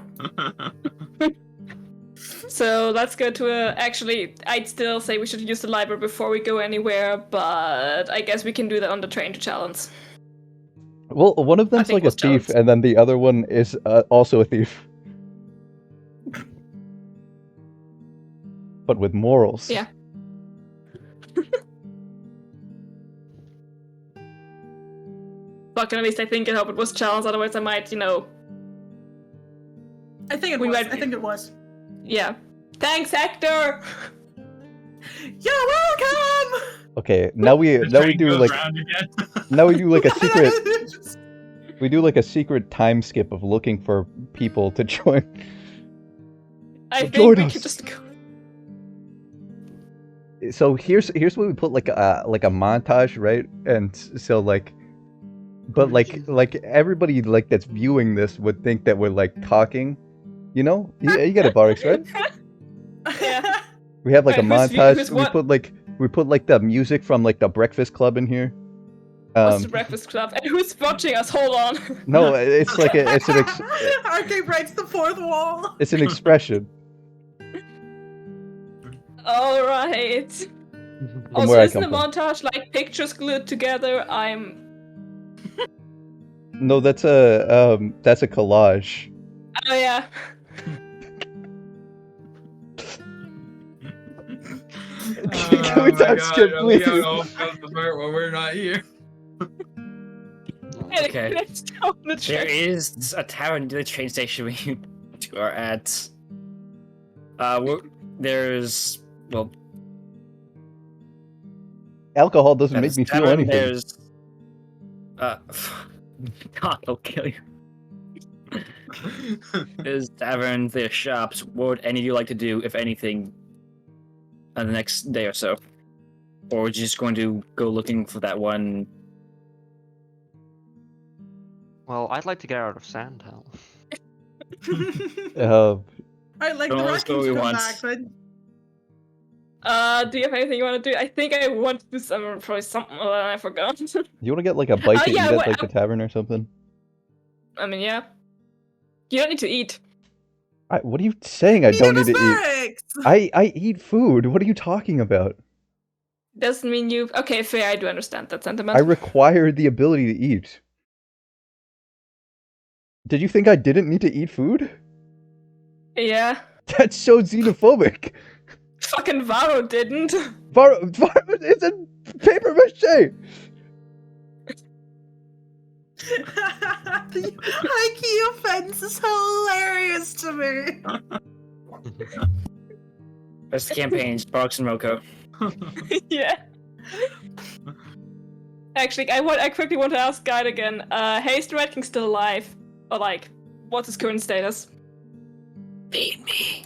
So let's go to actually, I'd still say we should use the library before we go anywhere, but I guess we can do that on the train to challenge. Well, one of them's think like a we'll thief, challenge. and then the other one is also a thief. But with morals. Yeah. But at least I hope it was challenged, otherwise I might, I think it We was. might- I think it was. yeah. Thanks, Hector! You're welcome. Okay, now we The do train goes like round again. now we do like a secret we do like a secret time skip of looking for people to join. I think Join we us. could just go. So here's what we put like a montage, right? And so like, but like everybody like that's viewing this would think that we're like talking, you know? You get it, Barix, right? Yeah. We have like a Alright, who's montage. what? We put like the music from like the Breakfast Club in here. What's the Breakfast Club? And who's watching us? Hold on. No, it's like it's an RK breaks the fourth wall. it's an expression. Alright. From Also, where I isn't come the from. montage like pictures glued together? No, that's a collage. Oh yeah. Can we talk skip, We please? gotta go past the part where we're not here. Okay. Let's go on the There train. is a tavern near the train station we are at. There's Alcohol doesn't make there's me a feel tavern, anything. There's God, I'll kill you. There's taverns, there's shops. What would any of you like to do, if anything, on the next day or so? Or are you just going to go looking for that one? Well, I'd like to get out of Sandhell. I like Don't the let us go Rockies we come want. back, but Do you have anything you want to do? I think I want to do probably something that I forgot. You want to get like a bite to yeah, eat at wait, like the tavern or something? I mean, yeah. You don't need to eat. What are you saying? I Eat don't in need the to eat. snacks! I eat food. What are you talking about? Doesn't mean you. Okay, fair. I do understand that sentiment. I require the ability to eat. Did you think I didn't need to eat food? Yeah. That's so xenophobic. Fucking Varo didn't. Varo, it's a paper mache. The IKEA offense is hilarious to me. Best campaigns, Barks and Roko. Yeah. Actually, I quickly want to ask Guide again. Hey, is the Red King still alive? Or like, what's his current status? Feed me.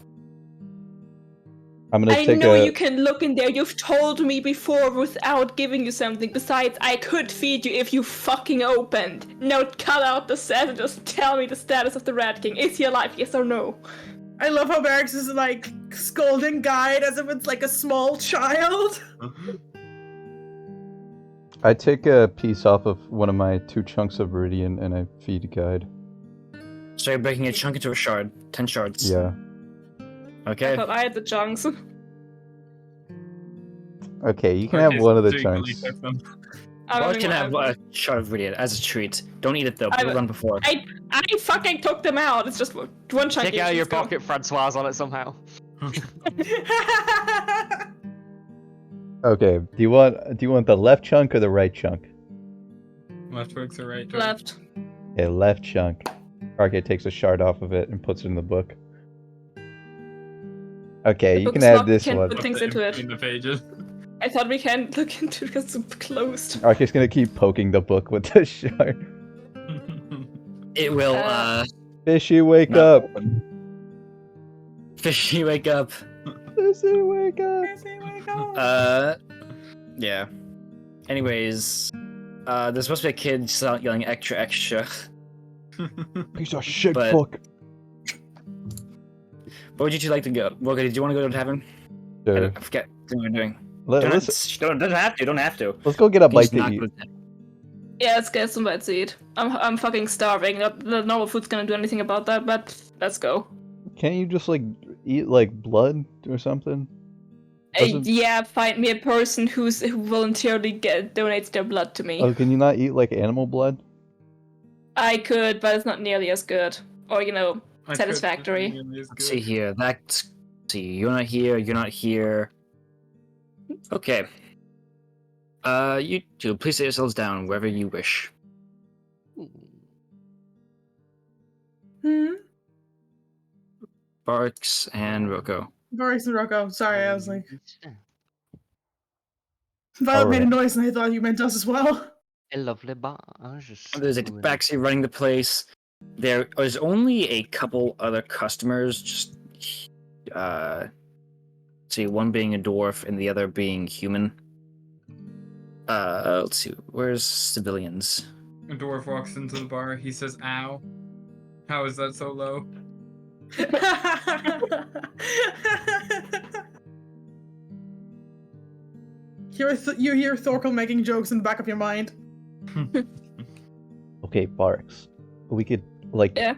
I'm gonna I take know a. you can look in there. You've told me before without giving you something. Besides, I could feed you if you fucking opened. Now cut out the set and just tell me the status of the Red King. Is he alive? Yes or no? I love how Barracks is like scolding Guide as if it's like a small child. I take a piece off of one of my 2 chunks of Viridian and I feed Guide. So you're breaking a chunk into a shard. 10 shards. Yeah. Okay. I thought I had the chunks. Okay, you can have one of the chunks. I Well, don't can think have a shard of Viridian as a treat. Don't eat it though. Put it on before. I fucking took them out. It's just one chunk. Take each, out your let's go. pocket, Francois, on it somehow. Okay, do you want the left chunk or the right chunk? Left works or right? Left. Okay, left chunk. RK takes a shard off of it and puts it in the book. Okay, The you book can is have locked, this can't one. put things into it. In the pages. I thought we can't look into it because it's closed. RK's gonna keep poking the book with the shard. It will, Fishy, wake not up! open. Fishy, wake up. Fishy, wake up! Yeah. Anyways, there's supposed to be a kid yelling extra, extra. Piece of shit But- book! Where would you two like to go? Roka, did you want to go to the tavern? Sure. I forget what we're doing. Let's Don't have to. Don't have to. go get a You bite just to not eat. go to the- Yeah, let's get some bite to eat. I'm fucking starving. The normal food's gonna do anything about that, but let's go. Can't you just like eat like blood or something? Doesn't- Yeah, find me a person who voluntarily donates their blood to me. Oh, can you not eat like animal blood? I could, but it's not nearly as good. Or, I satisfactory. could- Let's see here. Let's see. You're not here. You're not here. Okay. You two, please sit yourselves down wherever you wish. Barks and Roko. Barracks and Rocco. Sorry, I was like. Violet made a Alright. noise and I thought you meant us as well. A lovely barge. There's a backseat running the place. There is only a couple other customers. Just see, one being a dwarf and the other being human. Let's see. Where's civilians? A dwarf walks into the bar. He says, "Ow." How is that so low? You hear Thorkel making jokes in the back of your mind. Okay, Barks. We could like. Yeah.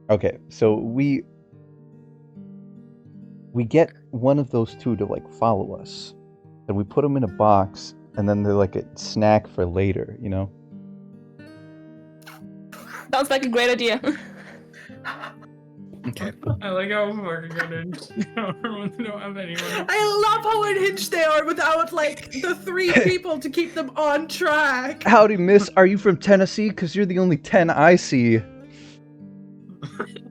Okay, so we get one of those 2 to like follow us, and we put them in a box, and then they're like a snack for later. Sounds like a great idea. Okay. I like how fucking unhinged they don't have anyone. I love how unhinged they are without like the 3 people to keep them on track. Howdy, miss. Are you from Tennessee? Cause you're the only 10 I see.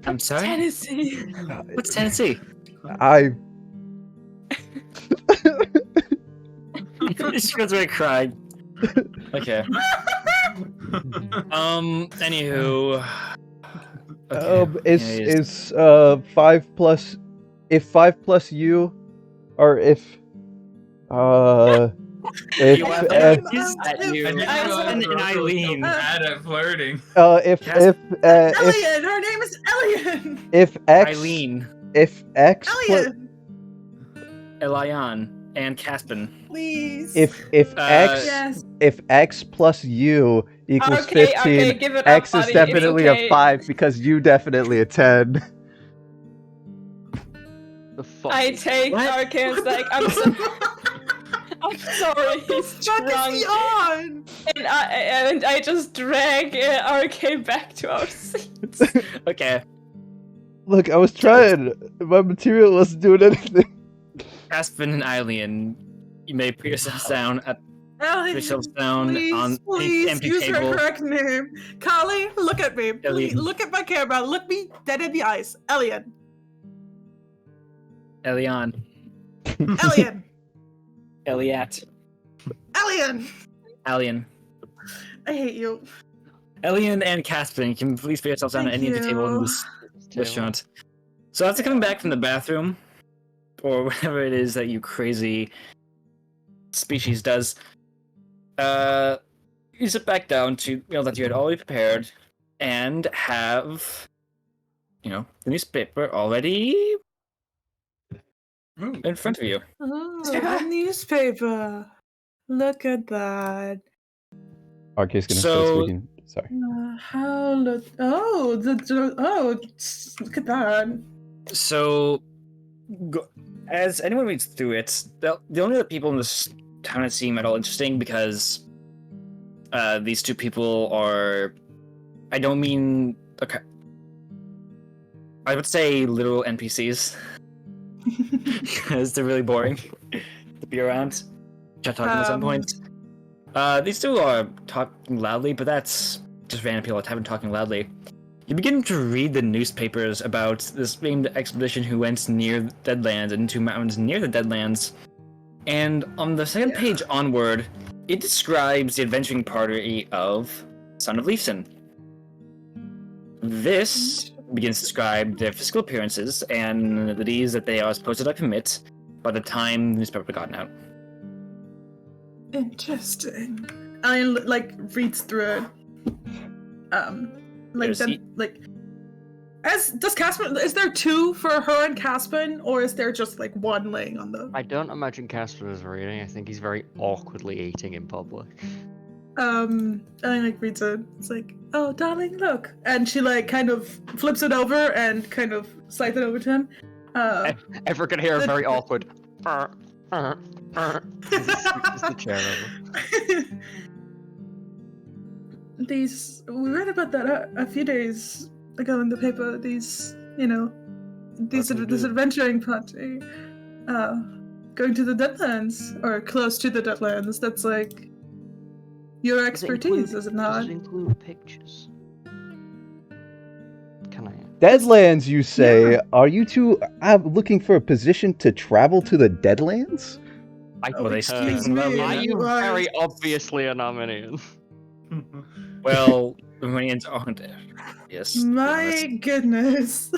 I'm sorry. Tennessee. What's Tennessee? I. She goes away crying. Okay. Anywho. Okay. Is 5 plus, if 5 plus you, or if You have if- and Eileen. Bad at flirting. Elian, her name is Elian. if X Eileen, if X pl- Elian, Elian, and Caspin. please. if X Yes. if X plus U equals Okay, 15, okay, give it up, X is buddy, it's definitely okay. a 5 because you definitely a 10. The fuck? I take What? Arcane's like, I'm so I'm sorry, he's What the fuck is he drunk. on? And I just drag RK back to our seats. Okay. Look, I was trying. My material wasn't doing anything. Aspen and Eileen, you may put yourselves down at Ellie, yourselves down please, on please empty use table. her correct name. Kali, look at me. Please, Ellie. look at my camera. Look me dead in the eyes. Elian. Elion. Elian. Eliat. Elian. Alien. I hate you. Elian and Caspian, you can please put yourselves down at Thank any of the table in you. this restaurant. So after coming back from the bathroom, or whatever it is that you crazy species does, you sit back down to that you had already prepared and have, the newspaper already in front of you. Oh, the newspaper. Look at that. RK's gonna So- start speaking. Sorry. Look at that. So, as anyone reads through it, the only other people in this town that seem at all interesting because these two people are. I don't mean. Okay. I would say literal NPCs. Because they're really boring to be around. Try talking at some point. These two are talking loudly, but that's just random people that haven't talking loudly. You begin to read the newspapers about this famed expedition who went near Deadlands and into mountains near the Deadlands. And on the second page onward, it describes the adventuring party of Son of Leafson. This begins to describe their physical appearances and the deeds that they are supposed to commit by the time the newspaper got out. Interesting. I reads through it. Does Caspian? Is there two for her and Caspian, or is there just one laying on the? I don't imagine Casper is reading. I think he's very awkwardly eating in public. Ellie reads it. It's like, oh, darling, look, and she kind of flips it over and kind of slides it over to him. Everyone can hear a very awkward. It's the chair over. We read about that a few days ago in the paper. This adventuring party, going to the Deadlands or close to the Deadlands. That's your expertise, is it not? Does it include pictures? Can I? Deadlands, you say? Yeah. Are you two looking for a position to travel to the Deadlands? Well, they excuse speak me. loudly Are enough. you are- very obviously an Armenian? Well, Armenians aren't there. Yes. My goodness.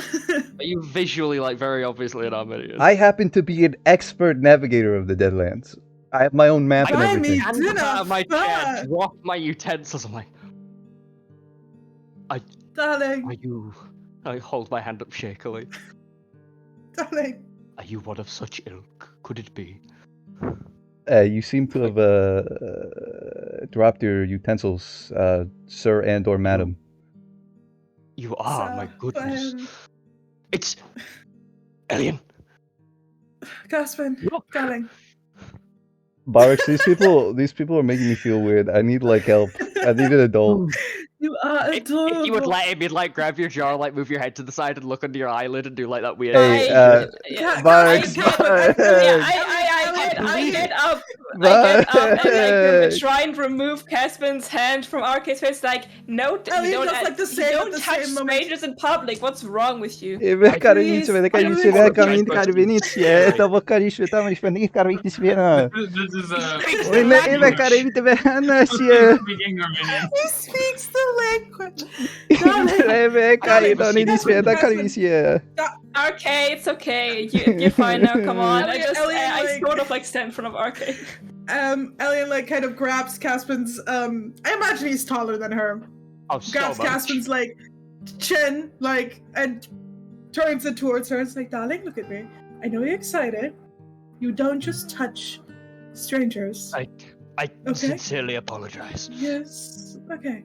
Are you visually very obviously an Armenian? I happen to be an expert navigator of the Deadlands. I have my own map and Buy me everything. stand dinner, up out of my chair, fuck. drop my utensils. I'm like, Darling, are you? I hold my hand up shakily. darling. Are you one of such ilk? Could it be? You seem to have dropped your utensils, sir and or madam. You are, So, my goodness. It's Alien. Caspian, Look. darling. Barracks, these people are making me feel weird. I need help. I need an adult. You are If adorable. you would let him, you'd grab your jar, move your head to the side and look under your eyelid and do that weird. Hey, Yeah, Barracks, Caspian, Barracks. I get up and try and remove Caspian's hand from RK's face. No, Ellie you don't, does the same you at don't the touch same moment. strangers in public. What's wrong with you? This is Speaking Armenian. He speaks the language. Darling. RK, it's okay. You're fine now. Come on. Ellie, I sort of stand in front of RK. Ellie kind of grabs Caspian's I imagine he's taller than her. Oh, so Grabs much. Caspian's chin and turns it towards her. It's like, darling, look at me. I know you're excited. You don't just touch strangers. I Okay. sincerely apologize. Yes. Okay.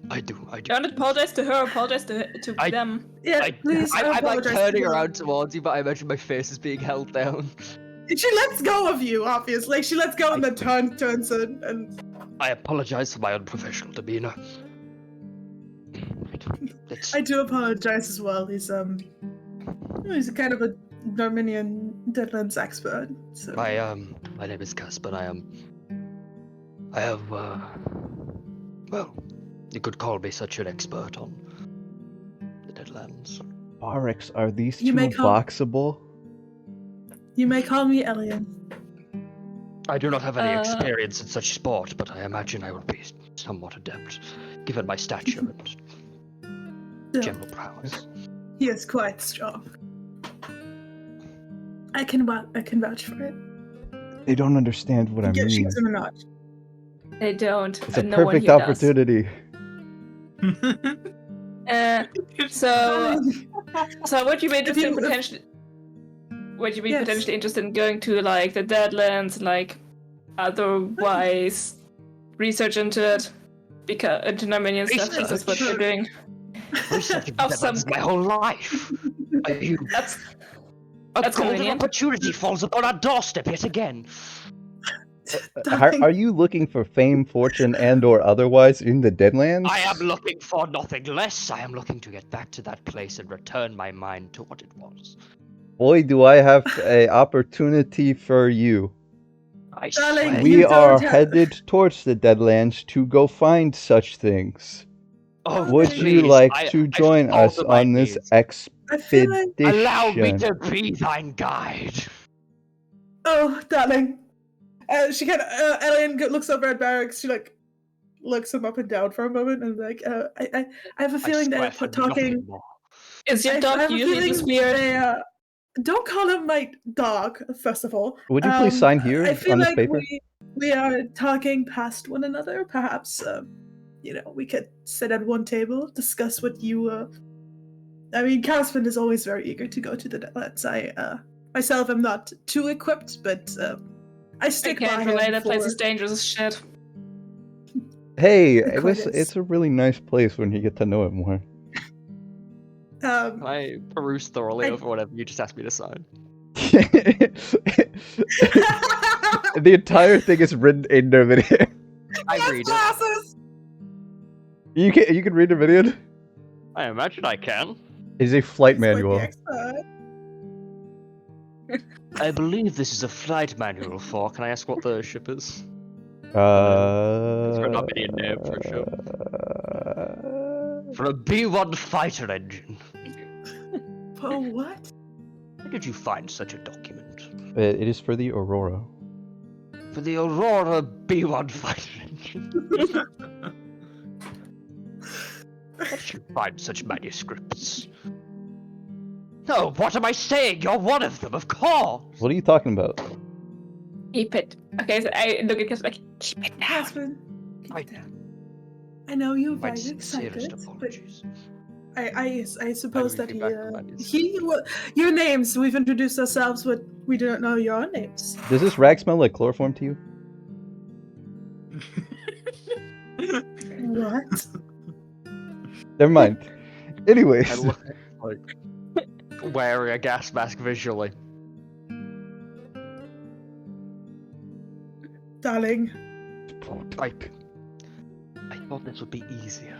I do. Don't apologize to her. Apologize to them. Yeah, please. I I'm apologize. turning around towards you, but I imagine my face is being held down. She lets go of you, obviously. She lets go and then turns and I apologize for my unprofessional demeanor. I do apologize as well. He's a kind of a Dominion Deadlands expert. So. My name is Casper. I have well, you could call me such an expert on the Deadlands. Barracks, are these You two may call- boxable? You may call me Elian. I do not have any experience in such sport, but I imagine I would be somewhat adept, given my stature and So, general prowess. he is quite strong. I can vouch for it. They don't understand what I mean. Shoots him a notch. They don't. It's a and no one perfect here does. opportunity. So would you be interested in you- potentially? Would you be Yes. potentially interested in going to like the Deadlands, like otherwise research into it, because into Dominion stuff, because that's what you're doing. Researching Of the Deadlands some- my whole life. Are you? That's A That's golden convenient. opportunity falls upon our doorstep yet again. Are you looking for fame, fortune, and/or otherwise in the Deadlands? I am looking for nothing less. I am looking to get back to that place and return my mind to what it was. Boy, do I have a opportunity for you. I Darling, swear. We You don't are have- headed towards the Deadlands to go find such things. Oh, Would you please, like I- to I join fall us to my on this knees. I feel like, expedition? Allow me to be thine guide. oh, darling. She kind of, Elian looks over at Barracks. She like looks him up and down for a moment and like, I have a feeling I swear that for talking. nothing more. is your I dog have a usually feeling this weird? they, don't call him my dog, first of all. Would you please sign here I feel on this like paper? we are talking past one another. Perhaps, we could sit at one table, discuss what you. I mean, Caspin is always very eager to go to the Deadlands. I myself am not too equipped, but I I stick by can't him relate. That place for- is dangerous as shit. Hey, It quite is. it's a really nice place when you get to know it more. Can I peruse thoroughly I- over whatever you just asked me to sign? The entire thing is written in the video. I Yes, read it. glasses! You can read the video. I imagine I can. It's a flight He's quite the manual. expert. I believe this is a flight manual for. Can I ask what the ship is? It's got an Armenian name for sure. For a B-1 fighter engine. For what? Where did you find such a document? It is for the Aurora. For the Aurora B-1 fighter engine. Where did you find such manuscripts? No, what am I saying? You're one of them, of course! What are you talking about? Keep it. Okay, so I look at Caspin like, keep it down. Caspin, keep I- it down. I know you're My very sincerest excited, but apologies. I suppose we that feedback from Andy's? your names. We've introduced ourselves, but we don't know your names. Does this rag smell like chloroform to you? What? Never mind. Anyways, I look like wearing a gas mask visually. Darling, I thought this would be easier.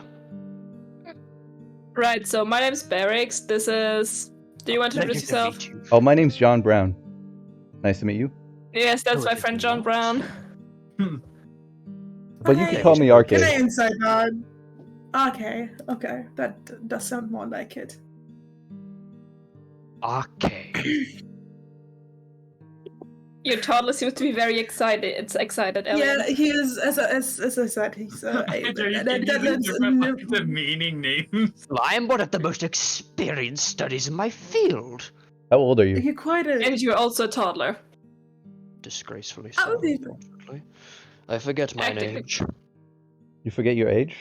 Right. So my name's Barracks. This is. Do you want to introduce yourself? meet you. oh, my name's John Brown. Nice to meet you. Yes, that's my Hello, friend John everyone. Brown. But you Okay. can call me Can I Arcade. inside nod? Okay, that does sound more like it. Okay. Your toddler seems to be very excited. It's excited, Yeah, Elliot. he is. As I said, he's Demeaning names. Well, I am one of the most experienced studies in my field. How old are you? You're quite a. And you're also a toddler. Disgracefully How so, old are you? unfortunately. I forget my Actively. age. You forget your age?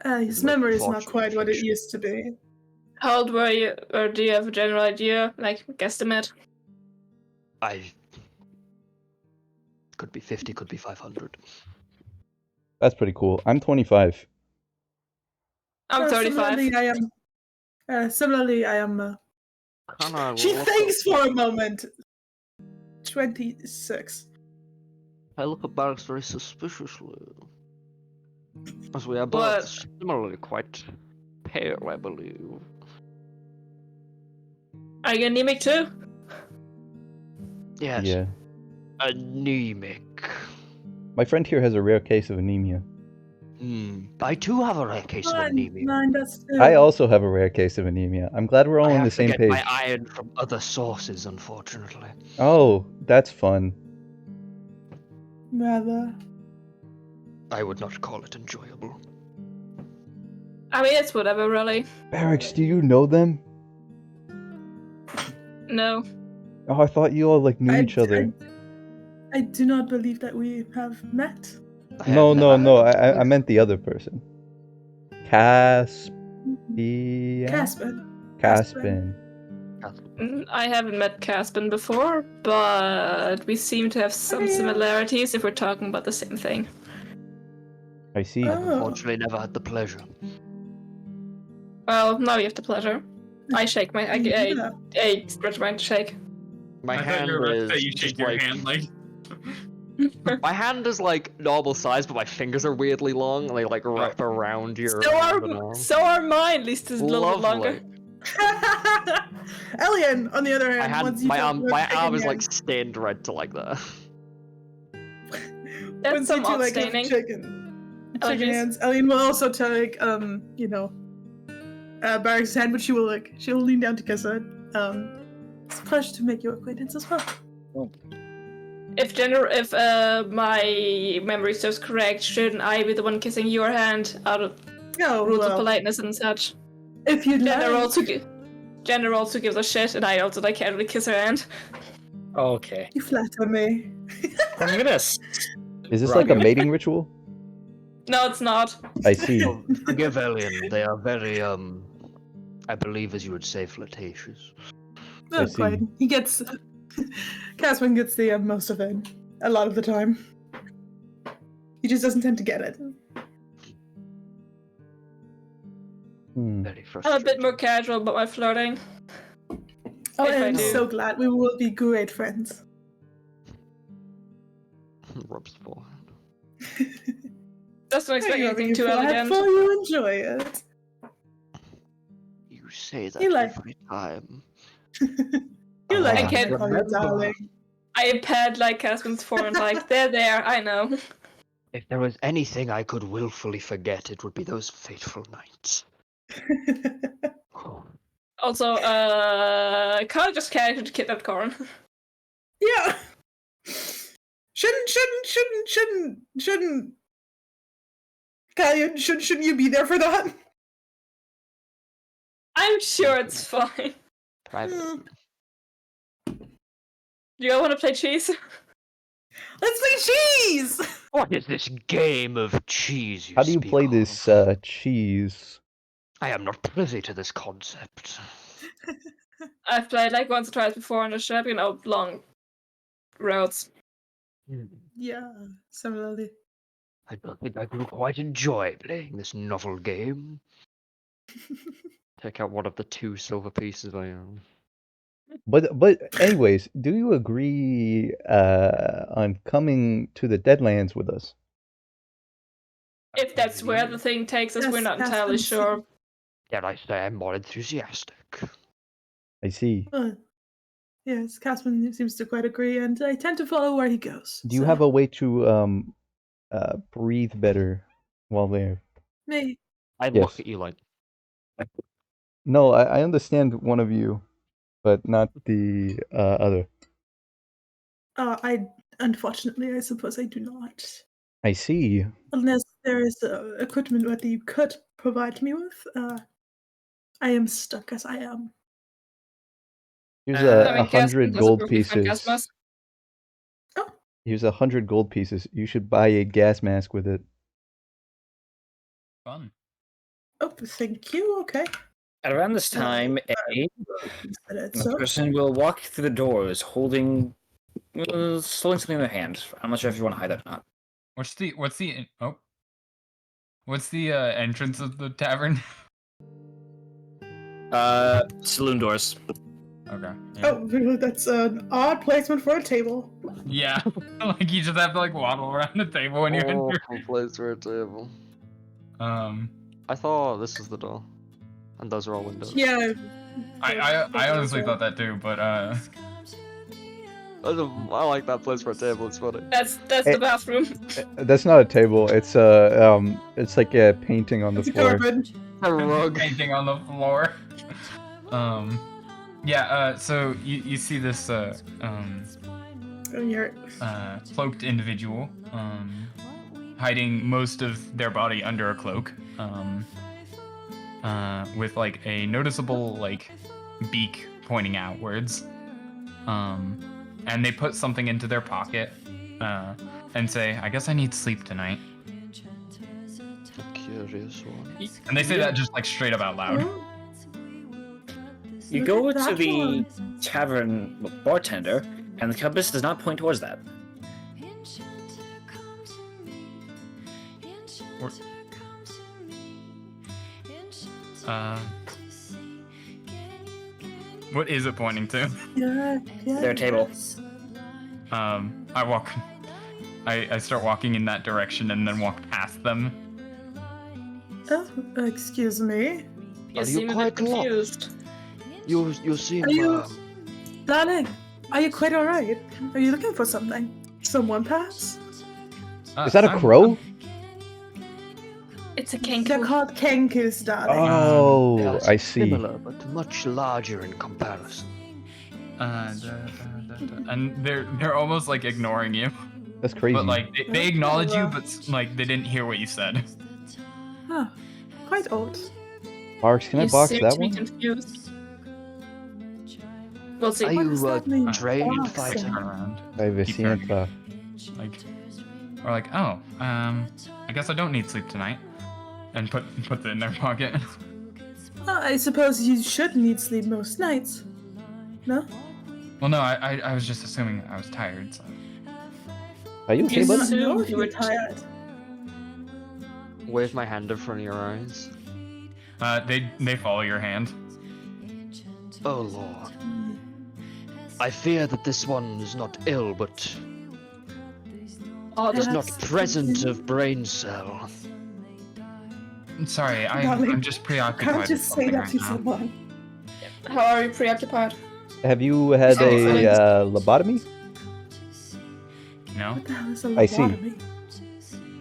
His memory is not Unfortunate quite what it affliction. used to be. How old were you, or do you have a general idea, like guesstimate? I could be 50, could be 500. That's pretty cool. I'm 25. I'm 35. Similarly, I am Kinda She look thinks up- for a moment. 26. I look at Barracks very suspiciously. As we are both What? similarly quite pale, I believe. Are you anemic too? Yes. Yeah. Anemic. My friend here has a rare case of anemia. I too have a rare case of anemia. Mine does too. I also have a rare case of anemia. I'm glad we're all I on have the to same get page. my iron from other sources, unfortunately. Oh, that's fun. Rather. I would not call it enjoyable. I mean, it's whatever, really. Barracks, do you know them? No. Oh, I thought you all like knew each other. I do not believe that we have met. I No, have no, never no. heard of I meant the other person. Caspian. Caspin. I haven't met Caspin before, but we seem to have some yeah. similarities if we're talking about the same thing. I see. I've Oh. unfortunately never had the pleasure. Well, now you have the pleasure. I shake my. Yeah. I stretch mine to shake. My I thought hand you were about to is say you just shake your like hand like. my hand is like normal size, but my fingers are weirdly long, and they like wrap around your hand and arm. So are mine, at least it's a little bit Lovely. longer. Alien, on the other hand, My hand, once you my talk arm, about my shaking arm is like hands, stained red to like that. That's once some you two, odd like, have staining. chicken Allergies. hands, Alien will also take, Barrick's hand, but she'll lean down to kiss it. It's a pleasure to make your acquaintance as well. If my memory serves correct, shouldn't I be the one kissing your hand out of Oh, rules of well, politeness and such? if you'd like. Jenna also gives a shit, and I also can't really kiss her hand. Okay. You flatter me. I'm gonna. Is this like a mating ritual? No, it's not. I see. Oh, forgive Alien. They are very I believe, as you would say, flirtatious. Oh, see. quite. He gets... Caspin gets the most of it. A lot of the time. He just doesn't tend to get it. Very I'm a frustrating. bit more casual about my flirting. Oh, If I I'm do. so glad. We will be great friends. Rubs the forehead. Just don't expect You're anything being too flat elegant. for you enjoy it. You say that You like- every time. You like I when can't I call you darling. I pet like Caspin's forehead, like, there, I know. If there was anything I could willfully forget, it would be those fateful nights. Oh. Also, Carl just casually kidnapped Corin. Yeah. Shouldn't Callion, shouldn't you be there for that? I'm sure it's fine. Private. Hmm. Do you all want to play cheese? Let's play cheese! What is this game of cheese you How do you speak play of? this cheese? I am not privy to this concept. I've played like once or twice before on the ship, long roads. Yeah, similarly. I don't think I could quite enjoy playing this novel game. Take out one of the 2 silver pieces I own. But anyways, do you agree on coming to the Deadlands with us? If that's where the thing takes us, we're Yes, not that's entirely been sure. Dare I say I'm more enthusiastic. I see. Yes, Caspin seems to quite agree, and I tend to follow where he goes. Do you so have a way to breathe better while there? me? I Yes. look at you like, No, I understand one of you, but not the other. Unfortunately, I suppose I do not. I see. Unless there is equipment that you could provide me with, I am stuck as I am. Here's I mean, 100 Caspin does a gold perfectly fine gas pieces. mask. Oh, Here's 100 gold pieces. You should buy a gas mask with it. Fun. oh, thank you. Okay. At around this time, a So, person will walk through the doors holding something in their hand. I'm not sure if you want to hide that or not. What's the entrance of the tavern? Saloon doors. Okay. Yeah. Oh, really? That's an odd placement for a table. Yeah. Like you just have to like waddle around the table when you Oh, enter. place for a table. I thought this was the door, and those are all windows. Yeah. I honestly thought that too, but I like that place for a table. It's funny. That's Hey. the bathroom. That's not a table. It's it's like a painting on the It's a floor. carpet. A rug. painting on the floor. Yeah. So you see this Oh, you're... cloaked individual hiding most of their body under a cloak, with like a noticeable like beak pointing outwards, and they put something into their pocket and say, I guess I need sleep tonight. A curious one. And they say that just like straight up out loud. Oh, You Look go at to that the one. tavern bartender, and the compass does not point towards that. What is it pointing to? yeah, yeah. Their table. I start walking in that direction and then walk past them. Oh, excuse me. You Are you seem a bit quite lost? confused. You seem. Are you- Darling, are you quite alright? Are you looking for something? Someone pass? Is that a crow? It's a They're kangaroo. called kenkus, darling. Oh, Yes, I see. Similar, but much larger in comparison. And they're almost like ignoring you, That's crazy. but like they Okay, acknowledge you, well. but like they didn't hear what you said. Huh. Quite odd. Barks, can I You box seem that to be one? confused. We'll see. Are What you does that mean? trained Box. fighter? Turn around, I Keep turning. Vicenta. like, or like, oh, I guess I don't need sleep tonight, and puts it in their pocket. Well, I suppose you should need sleep most nights. No? Well, no, I was just assuming I was tired. So. Are you okay, You bud? I assumed know if you you're were tired. Wave my hand in front of your eyes. They follow your hand. Oh lord. I fear that this one is not ill, but Oh, is Perhaps not something- present of brain cell. Sorry, Darling, I'm just preoccupied. Can't with just say something that right to now. someone. how are you preoccupied? Have you had Oh, a lobotomy? No. What the hell is a I see. lobotomy?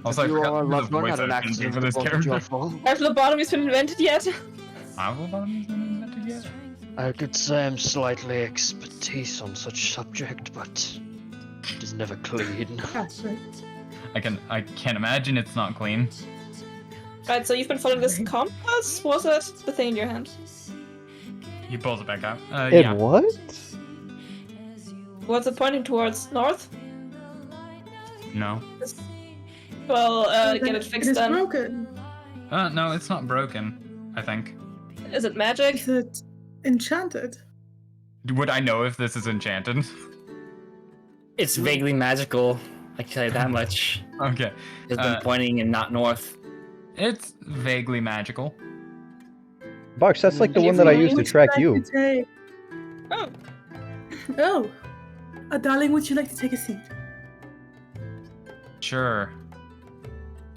Also, I If you forgot or a the loved one voice had an I've been doing accident for this that wasn't your character. fault, Have lobotomies been invented yet? Have lobotomies been invented yet? I could say I'm slightly expertise on such subject, but it is never clean. That's right. I can't imagine it's not clean. Right, so you've been following this compass? Was it the thing in your hand? He pulls it back out. It Yeah. what? What's it pointing towards? North? No. Well, Then get it fixed It is then. broken. No, it's not broken. I think. Is it magic? Is it enchanted? Would I know if this is enchanted? It's vaguely magical. I can tell you that much. Okay. It's been pointing and not north. It's vaguely magical. Barks, that's like the You one that I feel used to Would track like you. to take- Oh, Oh. Darling, would you like to take a seat? Sure.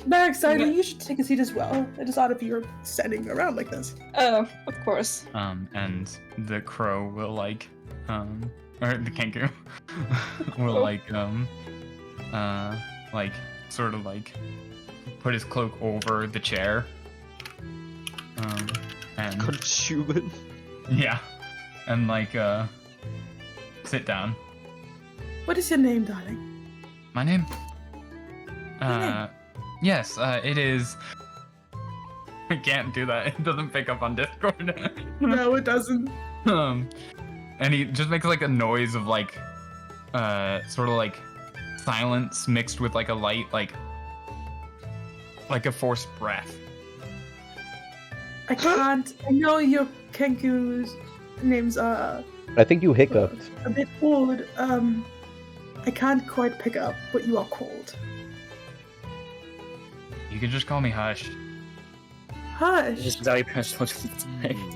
Very excited. Yeah. You should take a seat as well. It is odd if you're standing around like this. oh, of course. And the crow will like, or the kangaroo will Oh. like sort of like put his cloak over the chair. And Consume yeah, and like sit down. What is your name, darling? My name? name? Yes, it is. I can't do that. It doesn't pick up on Discord. No, it doesn't. And he just makes like a noise of like, sort of like silence mixed with like a light, like a forced breath. I can't. I know your Kenku's names are I think you hiccuped. a bit old. I can't quite pick up what you are called. You can just call me Hush. It's Hush. just how you pronounce most of the time.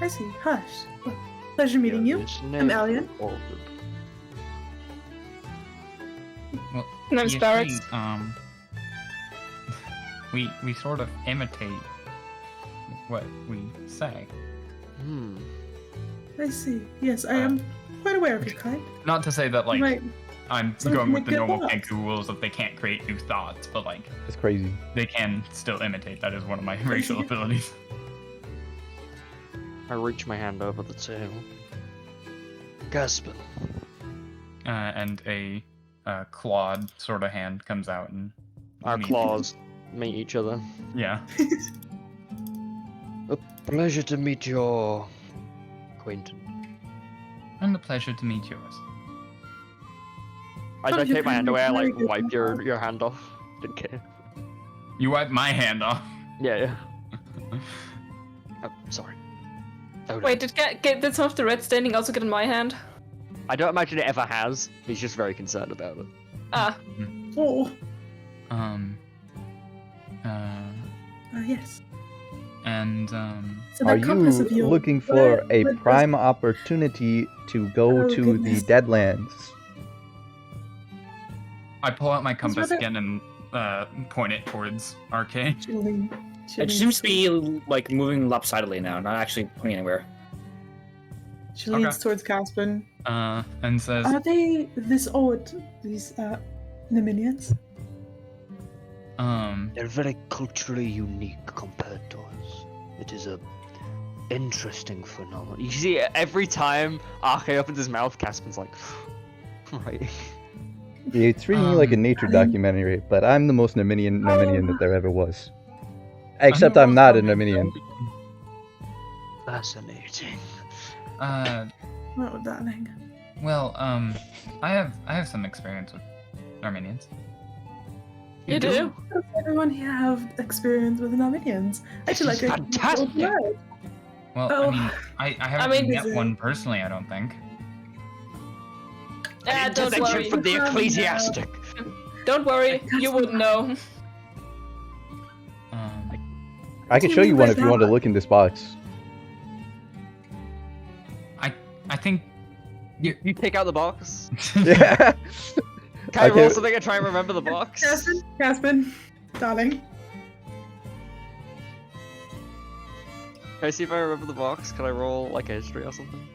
I see. Hush. Well, pleasure meeting you. I'm Alien. Well, Name's you Barrett. see, we sort of imitate what we say. Hmm. I see. Yes, I am quite aware of your kind. Not to say that, like, Right. I'm So going you with the get normal lost. Kenku rules of they can't create new thoughts, but, like, It's crazy. they can still imitate. That is one of my racial abilities. I reach my hand over the table. Casper. And a clawed sort of hand comes out and Our meets- claws meet each other. Yeah. A pleasure to meet your acquaintance. And a pleasure to meet yours. I Oh, you take my hand can away, I make like very good wipe contact. your hand off. Didn't care. You wipe my hand off. Yeah, yeah. Oh, sorry. Oh, no. Wait, did some of the red staining also get in my hand? I don't imagine it ever has. He's just very concerned about it. Ah, Oh. Yes. And So Are that compass you of yours, looking for a what- prime opportunity to go Oh, to goodness. the Deadlands? I pull out my compass rather- again and point it towards Arcane. Chilling. It seems to be like moving lopsidedly now, not actually pointing anywhere. She leans Okay. towards Caspin. And says, Are they this odd? These Neminians? They're very culturally unique compared to us. It is a interesting phenomenon. You see, every time Arche opens his mouth, Caspin's like, right. Yeah, it's treating me like a nature I'm- documentary, but I'm the most Neminian that there ever was. Except the I'm most not a Armenian. Neminian. Fascinating. Oh, darling. Well, I have some experience with Armenians. you do? Does everyone here have experience with Neminians? I feel like This is I fantastic. Well, Oh. I mean, I haven't mean- met one personally, I don't think. Don't Intervention worry. from the ecclesiastic. Don't worry, you wouldn't know. I can show you one if you want to look in this box. I think You take out the box. Yeah. Can I roll Okay. something and try and remember the box? Caspin, darling. Can I see if I remember the box? Can I roll like a history or something?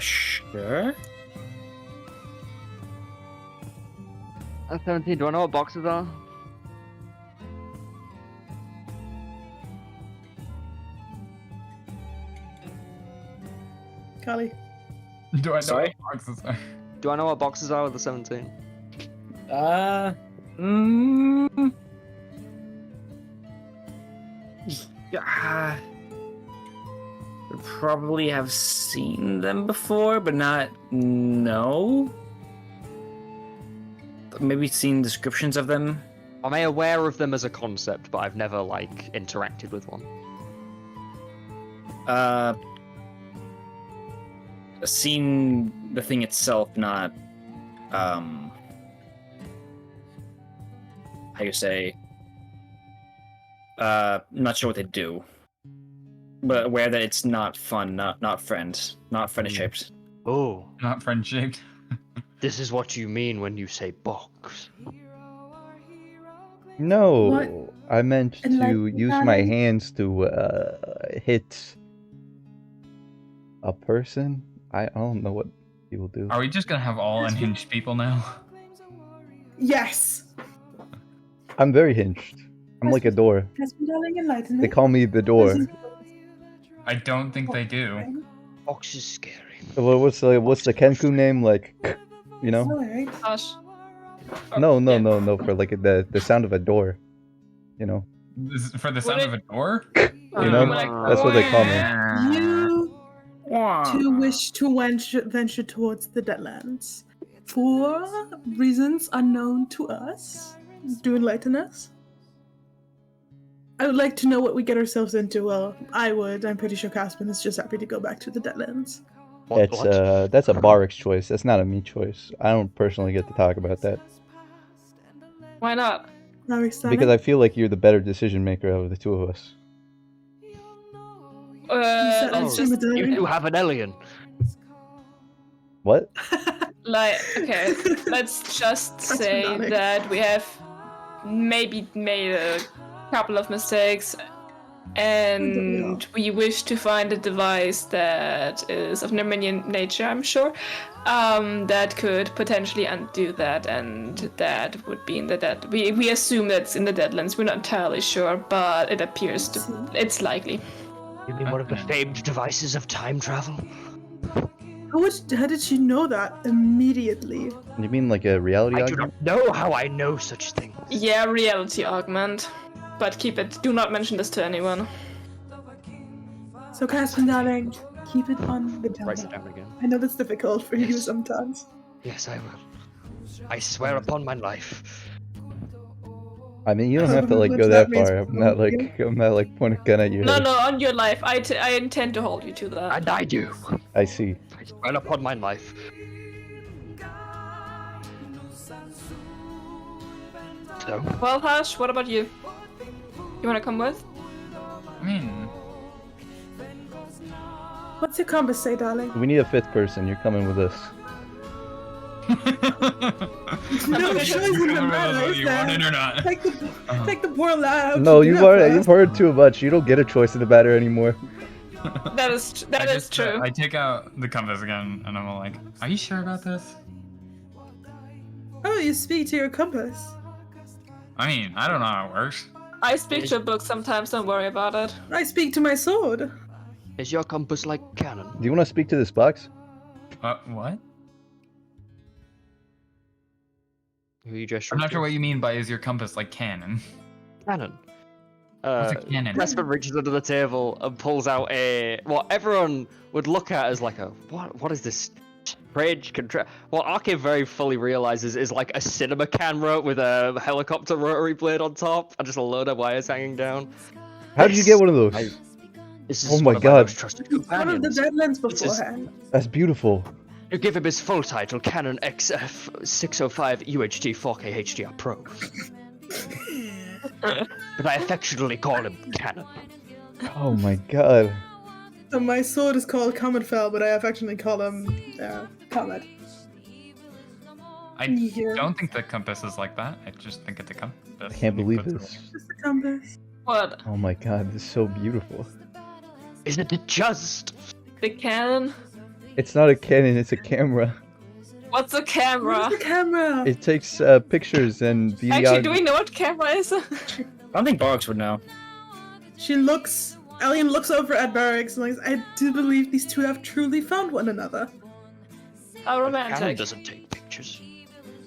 Sure. That's 17. Do I know what boxes are? Kali. do I know Sorry? what boxes are? Do I know what boxes are with the 17? Yeah. Would probably have seen them before, but not know. Maybe seen descriptions of them. Am I aware of them as a concept, but I've never like interacted with one? Seen the thing itself, not how you say. Not sure what they do, but aware that it's not fun, not friends, not friendly shaped. Oh, Not friend shaped. this is what you mean when you say box. No, What? I meant And, like, to use my darling- hands to hit a person. I don't know what people do. Are we just gonna have all unhinged people now? Yes. I'm very hinged. I'm like a door. Caspin, darling, enlighten me. They call me the door. I don't think they do. Box is scary. What's the Kenku name? Like, you know? Alright. Hush. No, yeah. no. For like the sound of a door. You know? For the sound of a door? You know? That's what they call me. You two wish to venture towards the Deadlands for reasons unknown to us. Do enlighten us. I would like to know what we get ourselves into. Well, I would. I'm pretty sure Caspin is just happy to go back to the Deadlands. That's a Barak's choice. That's not a me choice. I don't personally get to talk about that Why not? Barak's because I feel like you're the better decision maker out of the two of us. said let's it's just Medallion. You do have an alien. What? okay. Let's just That's say ironic. that we have maybe made a couple of mistakes, and we wish to find a device that is of Nemenian nature, I'm sure, that could potentially undo that, and that would be in the dead. We assume that's in the Deadlands. We're not entirely sure, but it appears to. It's likely. You mean one of the famed devices of time travel? How did she know that immediately? You mean like a reality I do augment? not know how I know such things. Yeah, reality augment. But keep it. Do not mention this to anyone. So, Caspian, darling, keep it on the Write it down. down again. I know that's difficult for you Yes. sometimes. Yes, I will. I swear upon my life. I mean, you don't So have to like which go that that means far. I'm not like pointing a gun at your No, head. no, on your life. I intend to hold you to that. And I do. I see. I swear upon my life. So, Well, Hush, what about you? You wanna come with? I mean, What's your compass say, darling? We need a fifth person. You're coming with us. No choice choice in the matter, whether is you want it there? or not. Take the poor lad out. No, to you've dinner first. heard too much. You don't get a choice in the matter anymore. That is true. I take out the compass again, and I'm all like, "Are you sure about this?" Oh, you speak to your compass. I mean, I don't know how it works. I speak to a book sometimes. Don't worry about it. I speak to my sword. is your compass like cannon? Do you want to speak to this box? What? Who you just I'm not sure what you mean by "is your compass like cannon." Cannon. What's a cannon? Casper reaches under the table and pulls out what everyone would look at as like a what is this strange what Arcade very fully realizes is like a cinema camera with a helicopter rotary blade on top and just a load of wires hanging down. How did you get one of those? This is Oh my one of my God. most trusted One of the companions. Deadlands This is- beforehand. That's beautiful. You give him his full title, Canon XF 605 UHD 4K HDR Pro. But I affectionately call him Canon. Oh my god. So my sword is called Cometfell, but I affectionately call him Comet. I Yeah. don't think the compass is like that. I just think it's a compass. I can't believe But- this. Just the compass. What? Oh my god, this is so beautiful. Isn't it just? The cannon? It's not a cannon, it's a camera. What's a camera? Where's the camera? It takes pictures and Actually, video. do we know what camera is? I don't think Box would know. Alien looks over at Barracks and like, I do believe these two have truly found one another. How Canon romantic. doesn't take pictures.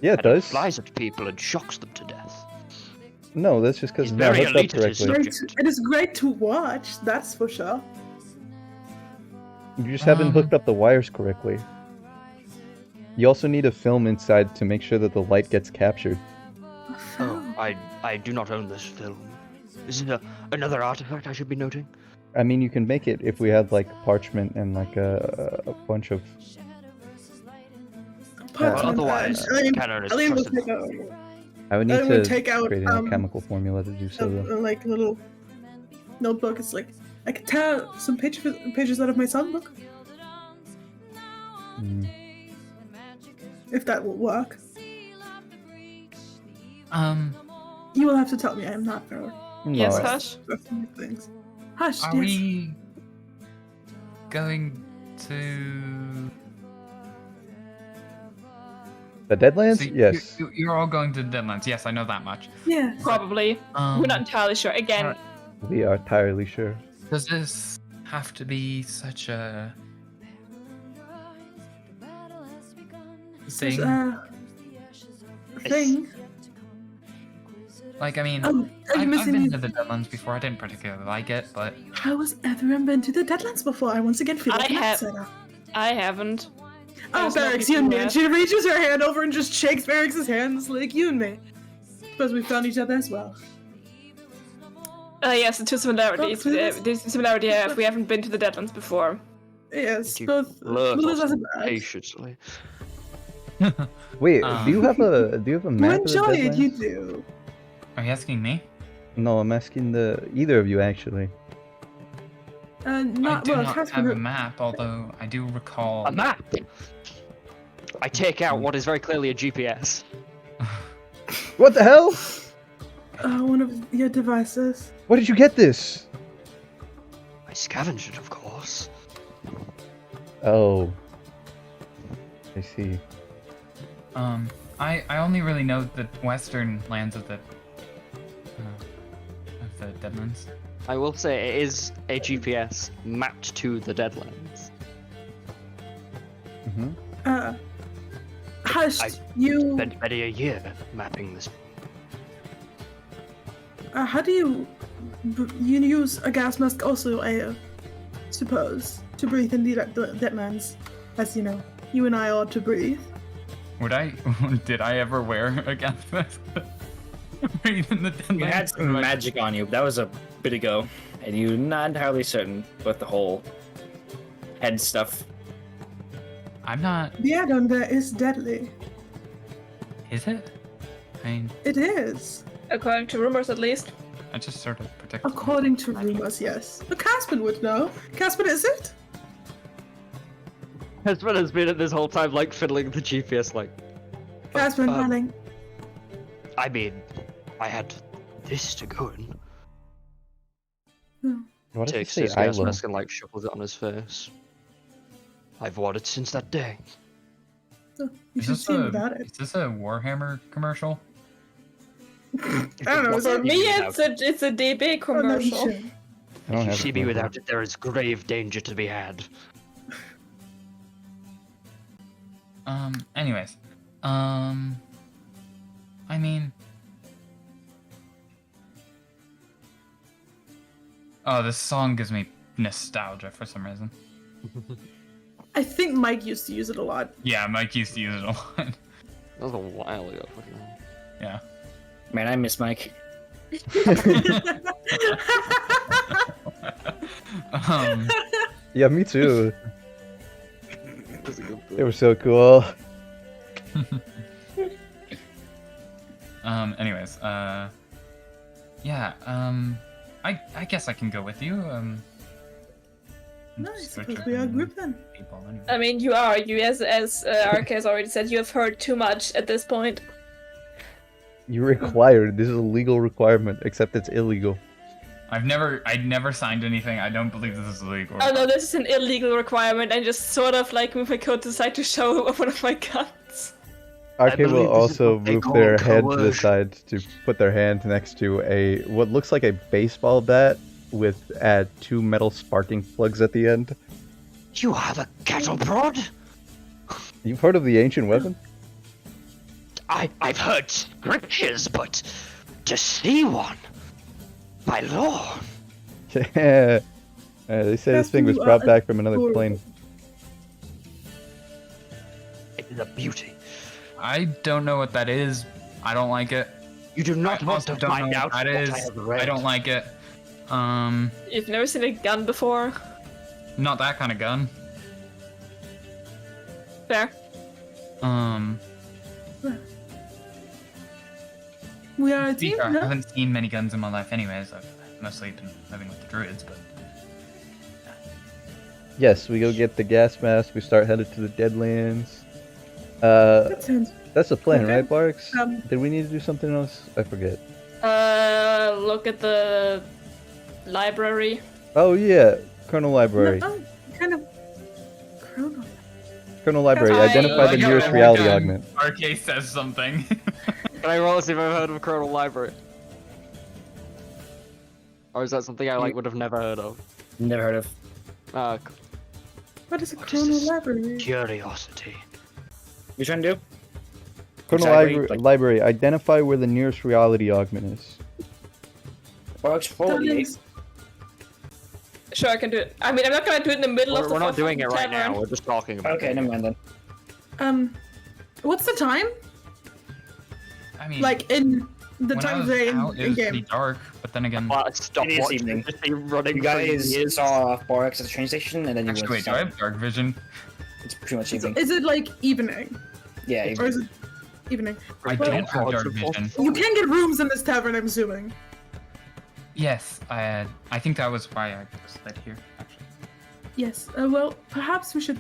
Yeah, it Canon does. flies at people and shocks them to death. No, that's just because He's it's not very hooked up elite at his correctly. subject. It is great to watch, that's for sure. You just haven't hooked up the wires correctly. You also need a film inside to make sure that the light gets captured. Oh, I do not own this film. Is it another artifact I should be noting? I mean, you can make it if we had like parchment and like a bunch of. Parchment, otherwise, Canon is Alien will trusted. take out, I would need Alien would to take out create a chemical formula to do so. Though. like little notebook. It's like I could tear some pages out of my songbook Mm. if that will work. Um, You will have to tell me. I am not for Yes, No, Hush? things. Hush, are yes. we going to? The Deadlands? So Yes. you're all going to Deadlands. Yes, I know that much. Yeah. Probably. We're not entirely sure. Again, We are entirely sure. Does this have to be such a There's thing? a thing. Like, I mean, Oh, are you I've missing been me? to the Deadlands before. I didn't particularly like it, but How has everyone been to the Deadlands before? I once again feel like I an have- outsider. I haven't. Oh, There's no Barracks, you people and me. there. And she reaches her hand over and just shakes Barracks' hands like you and me. Suppose we found each other as well. Yes, the two similarities. please. The similarity have we haven't been to the Deadlands before. Yes, You both. flirt both off us them are bad. patiently. Wait, Um, do you have a You map of the enjoy it, Deadlands? you do. are you asking me? No, I'm asking either of you actually. Not I do well. not Casper. have a map, although I do recall. A map. I take out what is very clearly a GPS. What the hell? One of your devices. Where did you get this? I scavenged it, of course. Oh. I see. I only really know the western lands of the Deadlands. I will say it is a GPS mapped to the Deadlands. Mm-hmm. Hush, I you. Spent many a year mapping this. How do you use a gas mask also, I suppose, to breathe in the Deadlands, as you know, you and I ought to breathe. Did I ever wear a gas mask? Breathe in the Deadlands? You had some magic on you. That was a bit ago, and you're not entirely certain with the whole head stuff. I'm not. The add-on there is deadly. Is it? I mean, It is. According to rumors, at least. I just sort of protect. According to rumors, yes. But Caspin would know. Caspin, is it? Hesper has been at this whole time, like fiddling the GPS, like. Caspin, darling. I mean, I had this to go in. What did you Takes say, his gas Isla? mask and like shuffles it on his face. I've worn it since that day. So you should see without it. Is this a Warhammer commercial? I don't know. Is For it me, it's a DB commercial. I don't If you have see it. me without it, there is grave danger to be had. Anyways. I mean. Oh, this song gives me nostalgia for some reason. I think Mike used to use it a lot. Yeah, Mike used to use it a lot. That was a while ago. Fucking hell. Yeah. Man, I miss Mike. Yeah, me too. That's a good They point. were so cool. Anyways, yeah, I guess I can go with you. Nice, switch because we are a between group then. people anyway. I mean, you are. You, as RK has already said, you have heard too much at this point. You're required. This is a legal requirement, except it's illegal. I'd never signed anything. I don't believe this is illegal. Oh no, this is an illegal requirement. I just sort of like move my coat to the side to show one of my guns. RK believe will this is also what they move call their head to the coercion. side to put their hand next to a what looks like a baseball bat with 2 metal sparking plugs at the end. You have a cattle prod? You've heard of the ancient weapon? I've heard scriptures, but to see one, my lord. Yeah. They say this thing was brought back from another plane. It is a beauty. I don't know what that is. I don't like it. You do not I want also to don't know find out what what that is. I have read. I don't like it. You've never seen a gun before? Not that kind of gun. Fair. We are a team, I no? haven't seen many guns in my life anyways. I've mostly been living with the druids, but Yes, we go get the gas mask. We start headed to the Deadlands. That sounds. That's the plan, Okay. right, Barks? Um, Did we need to do something else? I forget. Look at the library. Oh yeah, Colonel Library. No, kind of. Chrono. Colonel Library. I- Identify the Like how nearest every reality time augment. RK says something. Can I roll to see if I've heard of Colonel Library? Or is that something I like would have never heard of? Never heard of. What is a What is chrono this? library? Curiosity. You trying to do? Colonel Exactly, like- Library. Identify where the nearest reality augment is. Barks, That 48. is- Sure, I can do it. I mean, I'm not gonna do it in the middle of the We're not doing it fucking right now. tavern. We're just talking about Okay, it. never mind then. What's the time? I mean, Like in the when I time of was day out, in it was pretty game. dark, but then again, Well, stop It is watching. evening. Just be running. You through guys the years. saw Barks at the train station, and then you actually, went wait, do I have dark vision? It's pretty much Is, evening. is it like evening? Yeah, Or evening. is it evening? I Well, don't have dark vision. You can get rooms in this tavern, I'm assuming. Yes, I think that was why I slid here, actually. Yes. Well, perhaps we should,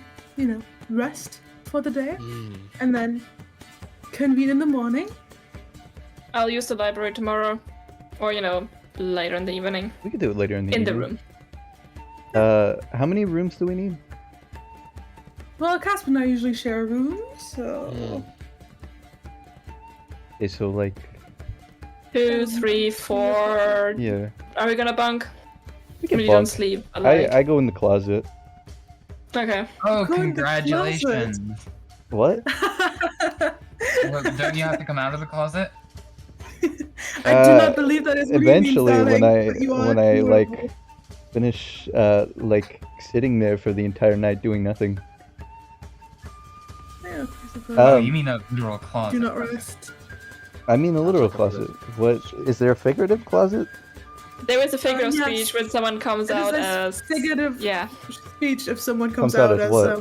rest for the day Hmm. and then convene in the morning. I'll use the library tomorrow, or later in the evening. We could do it later in the In the evening. room. How many rooms do we need? Well, Casper and I usually share a room, so Hmm. Okay, so like, 2, 3, 4. yeah. Are we gonna bunk? We We can don't bunk. sleep. I go in the closet. Okay. Oh, Go in the congratulations! What? Well, don't you have to come out of the closet? I do not believe that is what you mean, Eventually, when darling, but you are I adorable. finish sitting there for the entire night doing nothing. Yeah, I suppose. Oh, Um, you mean a literal closet. do not okay. rest. I mean a literal talk about closet. What is there a figurative closet? There is a figure of yes. speech when someone comes It is out a as figurative yeah, speech if someone comes Comes out out as as what?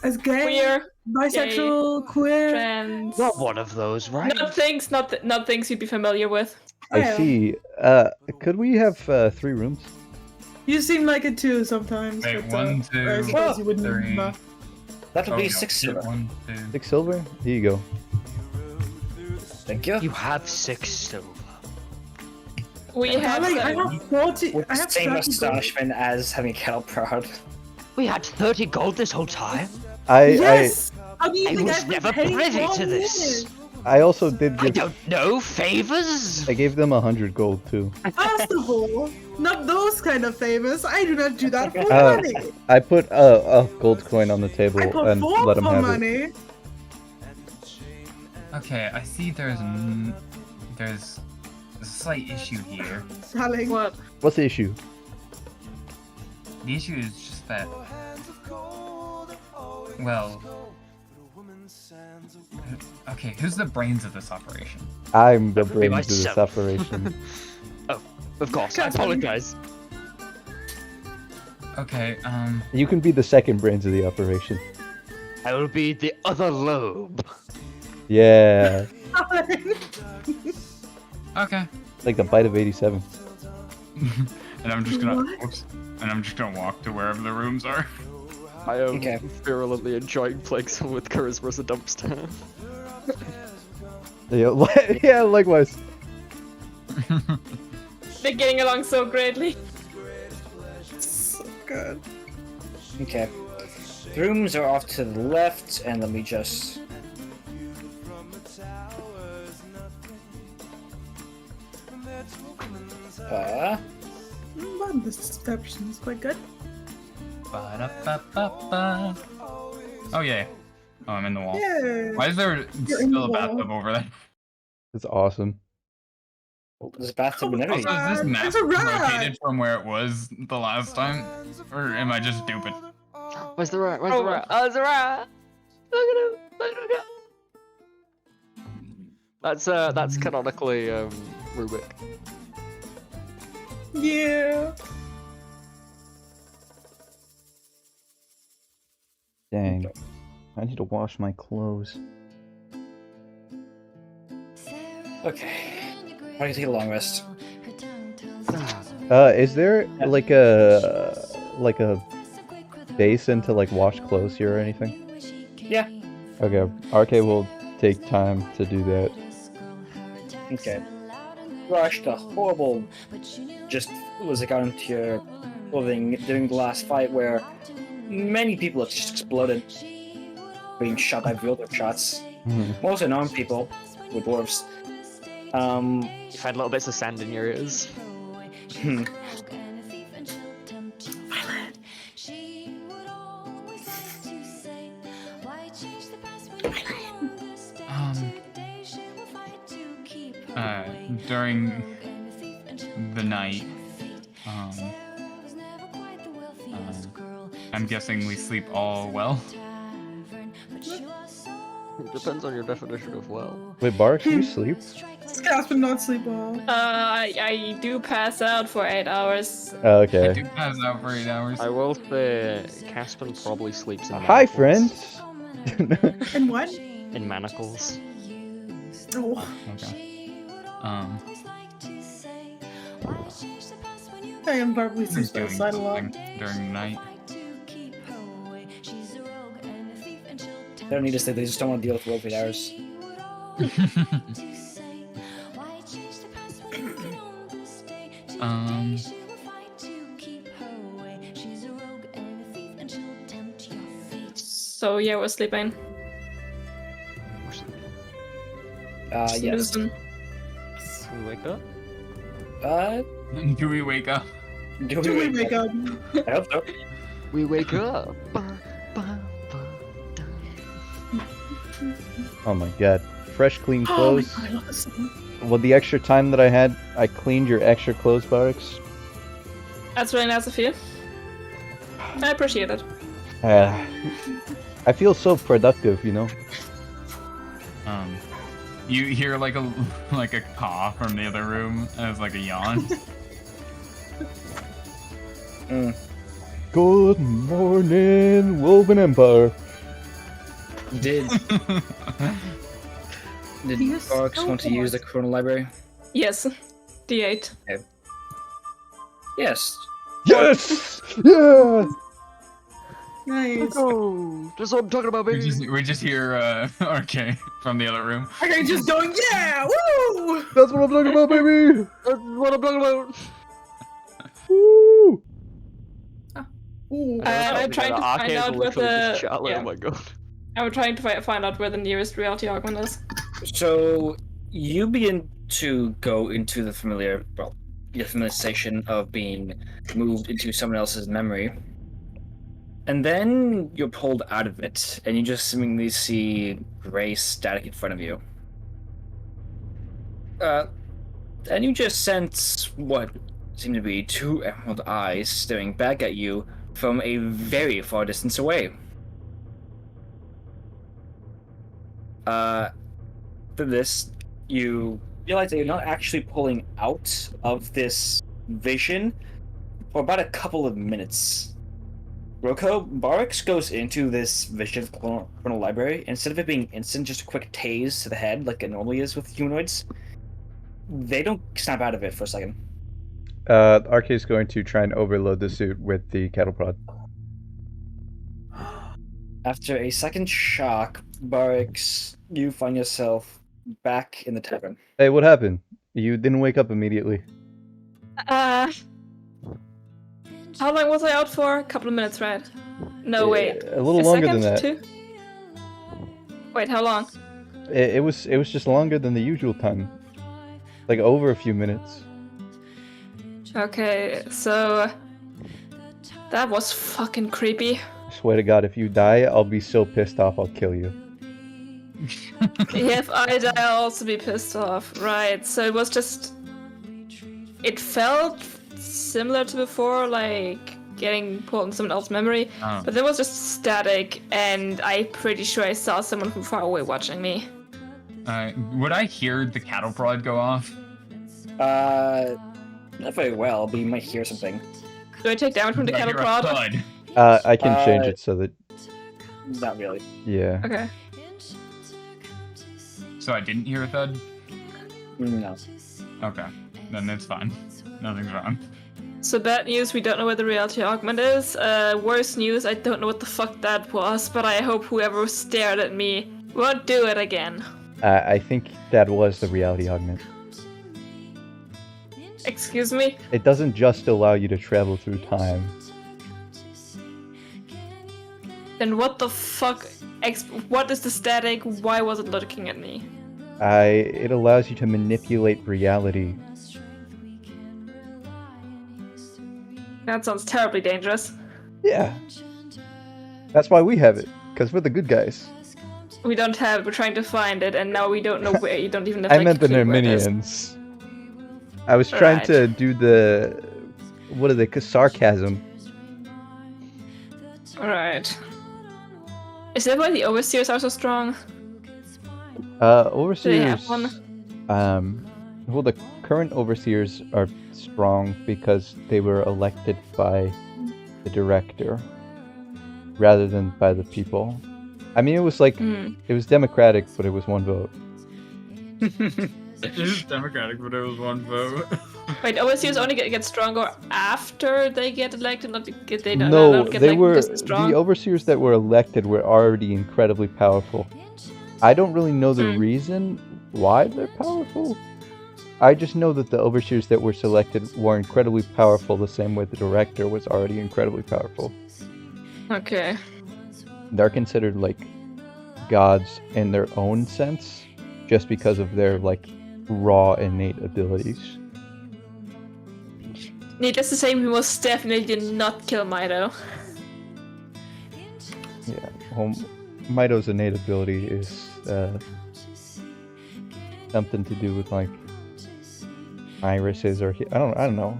as gay, queer, bisexual, queer. trans. Not one of those, right? Not things you'd be familiar with. I Yeah. see. Could we have 3 rooms? You seem like it too sometimes. Wait, but, 1, I 2, suppose you wouldn't 3. remember. That'll Oh, be no, 6 silver. 1, 2. 6 silver? Here you go. Thank you. You have 6 silver. We have Darling, I some- have 40. With I the have same 30 gold. astonishment as having kettle proud. We had 30 gold this whole time. Yes. How do you I think was I've been never paying privy for to all this. years? I also did I give. don't know. Favors? I gave them 100 gold too. First of all, not those kind of favors. I do not do that for Uh, money. I put a gold coin on the table I and perform let them for have it. money. Okay, I see there's a slight issue here. Darling, what? What's the issue? The issue is just that, well, okay, who's the brains of this operation? I'm the That would be brains of this myself. operation. Of course, I Catherine. apologize. Okay, You can be the second brains of the operation. I will be the other lobe. Yeah, darling. okay. like the bite of 87. And I'm just gonna, What? oops, and I'm just gonna walk to wherever the rooms are. I am Okay. virulently enjoying playing someone with charisma as a dumpster. Yeah, yeah, likewise. They're getting along so greatly. So good. Okay. The rooms are off to the left, and let me just. Well, this description is quite good. Ba-da-ba-ba-ba. Oh yeah. Oh, I'm in the wall. Yeah. Why is there You're in still the a bathtub wall. over there? It's awesome. There's a bathtub and everything. Also, is this map It's a rat. rotated from where it was the last time? Or am I just stupid? Where's the rat? Where's the rat? Oh, there's a rat! Look at him! Look at him! That's canonically Rubik. Yeah. Dang. I need to wash my clothes. Okay. I'm gonna take a long rest. Is there like a basin to like wash clothes here or anything? Yeah. Okay, RK will take time to do that. Okay. Rush the horrible. Just was it got into your clothing during the last fight where many people have just exploded, being shot by wielder shots. Most unarmed people with dwarves. You've had little bits of sand in your ears. During the night, I'm guessing we sleep all well. It depends on your definition of well. Wait, Barks, you sleep? Casper not sleep well. I do pass out for 8 hours. Oh, I okay. do pass out for 8 hours. I will say Caspin probably sleeps in Hi, manacles. friends. And what? In manacles. Oh. Okay. I am probably Who's sleeps by doing the side a lot. something during the night? They don't need to sleep, they just don't want to deal with work 8 hours. um, So yeah, we're sleeping. Yes. Snoozing. We wake up. do we wake up? Do Do we we wake up? I hope so. We wake up. Oh my god. Fresh, clean Oh my clothes. god, I love this song. Well, the extra time that I had, I cleaned your extra clothes, Barks. That's really nice of you. I appreciate it. I feel so productive, you know? You hear like a caw from the other room as like a yawn. Good morning, Woven Empire. Did You're Barks so want to use the Chrono Library? Yes. D8. Yes. Yes! Yeah! Nice. Oh, that's what I'm talking about, baby. we just hear RK from the other room. Okay, just going, yeah, woo! That's what I'm talking about, baby! That's what I'm talking about. Woo! Ooh. I'm trying to find out where the Oh yeah. my god. I'm trying to find out where the nearest reality augment is. So you begin to go into the familiar, well, your familiar station of being moved into someone else's memory. And then you're pulled out of it, and you just seemingly see gray static in front of you. And you just sense what seem to be two emerald eyes staring back at you from a very far distance away. For this, you realize that you're not actually pulling out of this vision for about a couple of minutes. Roko, Barracks goes into this vision of the Chrono Library. Instead of it being instant, just a quick tase to the head like it normally is with humanoids, they don't snap out of it for a second. RK is going to try and overload the suit with the cattle prod. After a second shock, Barracks, you find yourself back in the tavern. Hey, what happened? You didn't wake up immediately. How long was I out for? A couple of minutes, right? No, wait. A little longer second? than that. 2? Wait, how long? It was just longer than the usual time. Like over a few minutes. Okay, so that was fucking creepy. I swear to God, if you die, I'll be so pissed off I'll kill you. If I die, I'll also be pissed off. Right, so it was just... It felt similar to before, like getting pulled in someone else's memory, but there was just static, and I'm pretty sure I saw someone from far away watching me. Would I hear the cattle prod go off? Not very well, but you might hear something. Do I take damage from the Would I cattle hear a prod? thud? I can change it so that... Not really. Yeah. Okay. So I didn't hear a thud? No. Okay, then it's fine. Nothing's wrong. So bad news, we don't know where the reality augment is. Worse news, I don't know what the fuck that was, but I hope whoever stared at me won't do it again. I think that was the reality augment. Excuse me? It doesn't just allow you to travel through time. Then what the fuck? What is the static? Why was it looking at me? It allows you to manipulate reality. That sounds terribly dangerous. Yeah. That's why we have it, because we're the good guys. We don't have it, we're trying to find it, and now we don't know where. You don't even have I like, meant the clue where it is. Nerminians. I was trying to do the... What are they? Sarcasm. Alright. Is that why the overseers are so strong? Overseers... Do they have one? Well, the current overseers are strong because they were elected by the director rather than by the people. I mean, it was like, it was democratic, but it was one vote. It is democratic, but it was one vote. Wait, overseers only get stronger after they get elected, not because they No, don't get they elected were because they're strong. the overseers that were elected were already incredibly powerful. I don't really know the Hmm. reason why they're powerful. I just know that the overseers that were selected were incredibly powerful the same way the director was already incredibly powerful. Okay. They're considered like gods in their own sense just because of their like raw innate abilities. Needless to say, we most definitely did not kill Mido. Yeah, well, Mido's innate ability is something to do with like irises or I don't know.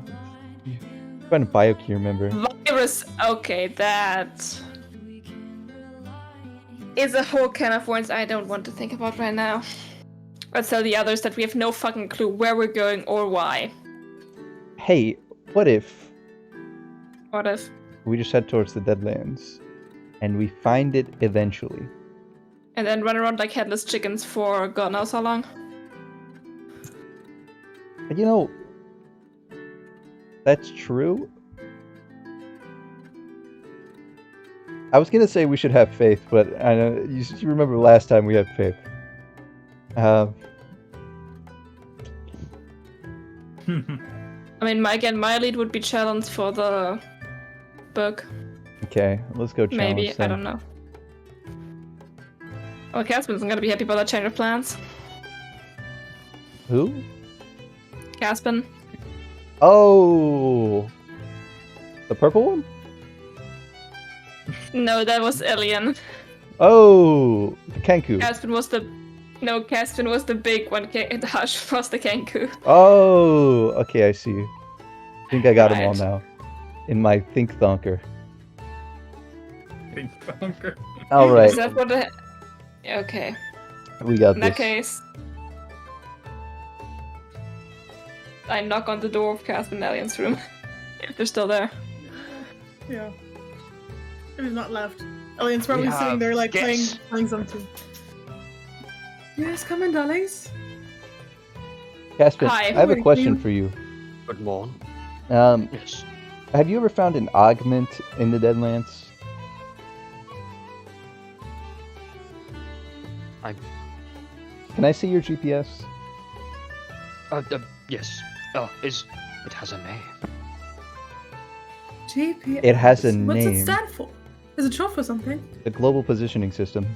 Find a biokey, remember? Virus. Okay, that is a whole can of worms I don't want to think about right now. Let's tell the others that we have no fucking clue where we're going or why. Hey, what if What if? we just head towards the Deadlands and we find it eventually? And then run around like headless chickens for God knows how long? You know, that's true. I was gonna say we should have faith, but I know you remember last time we had faith. I mean, my lead would be challenged for the book. Okay, let's go challenge Maybe, them. I don't know. Oh, Caspin's gonna be happy about that change of plans. Who? Caspin. Oh, the purple one. No, that was Elian. Oh, the Kenku. Caspin was the... No, Caspin was the big one. Hush was the Kenku. Oh, okay, I see. I think I got them all Right. now. In my think thonker. Big bunker. All right, Is that what the... Okay. we got In that this. case... I knock on the door of Caspin and Elian's room. If they're still there. Yeah. If he's not left. Elian's probably We sitting have there like guests. playing something. Yes, come in, darlings. Caspin, Hi. I have a How are question you? for you. Good morning. Um, Yes. have you ever found an augment in the Deadlands? I- Can I see your GPS? Yes. Oh, it has a name. GPS. It has a What's name. it stand for? Is it short for something? The Global Positioning System.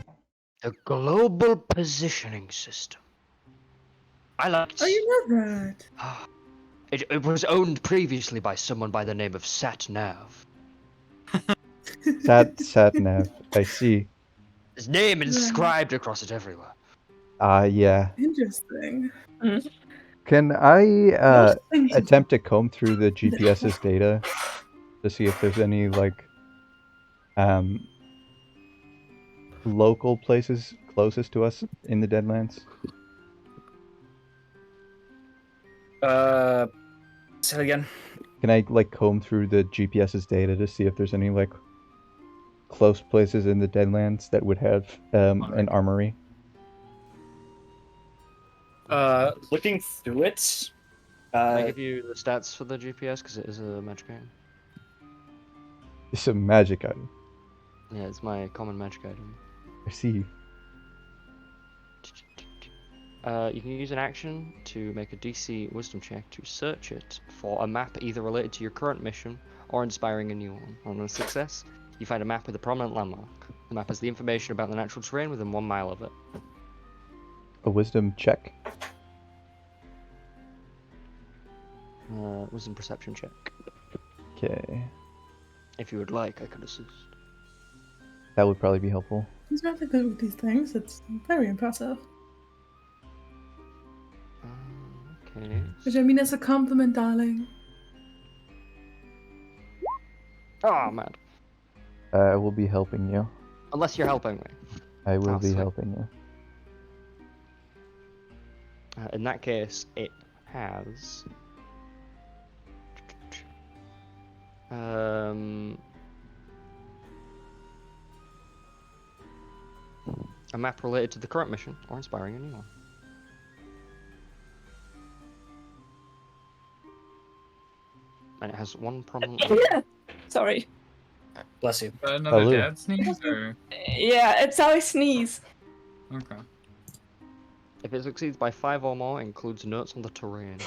The Global Positioning System. I liked. Oh, you know that. It was owned previously by someone by the name of Satnav. Satnav. I see. His name inscribed across it everywhere. Yeah. Interesting. Can I Most things- attempt to comb through the GPS's data to see if there's any like local places closest to us in the Deadlands? Say it again. Can I like comb through the GPS's data to see if there's any like close places in the Deadlands that would have an armory? Looking through it. Can I give you the stats for the GPS because it is a magic item? It's a magic item. Yeah, it's my common magic item. I see. You can use an action to make a DC Wisdom check to search it for a map either related to your current mission or inspiring a new one. On a success, you find a map with a prominent landmark. The map has the information about the natural terrain within 1 mile of it. A wisdom check. Wisdom perception check. Okay. If you would like, I could assist. That would probably be helpful. He's rather good with these things. It's very impressive. Okay. Which I mean as a compliment, darling. Oh, man. I will be helping you. Unless you're helping me. I will Oh, be sweet. helping you. In that case, it has... a map related to the current mission or inspiring a new one. has one prominent. Sorry. Bless you. Another Hello. dad sneeze, or Yeah, it's how I sneeze. okay. If it succeeds by 5 or more, it includes notes on the terrain.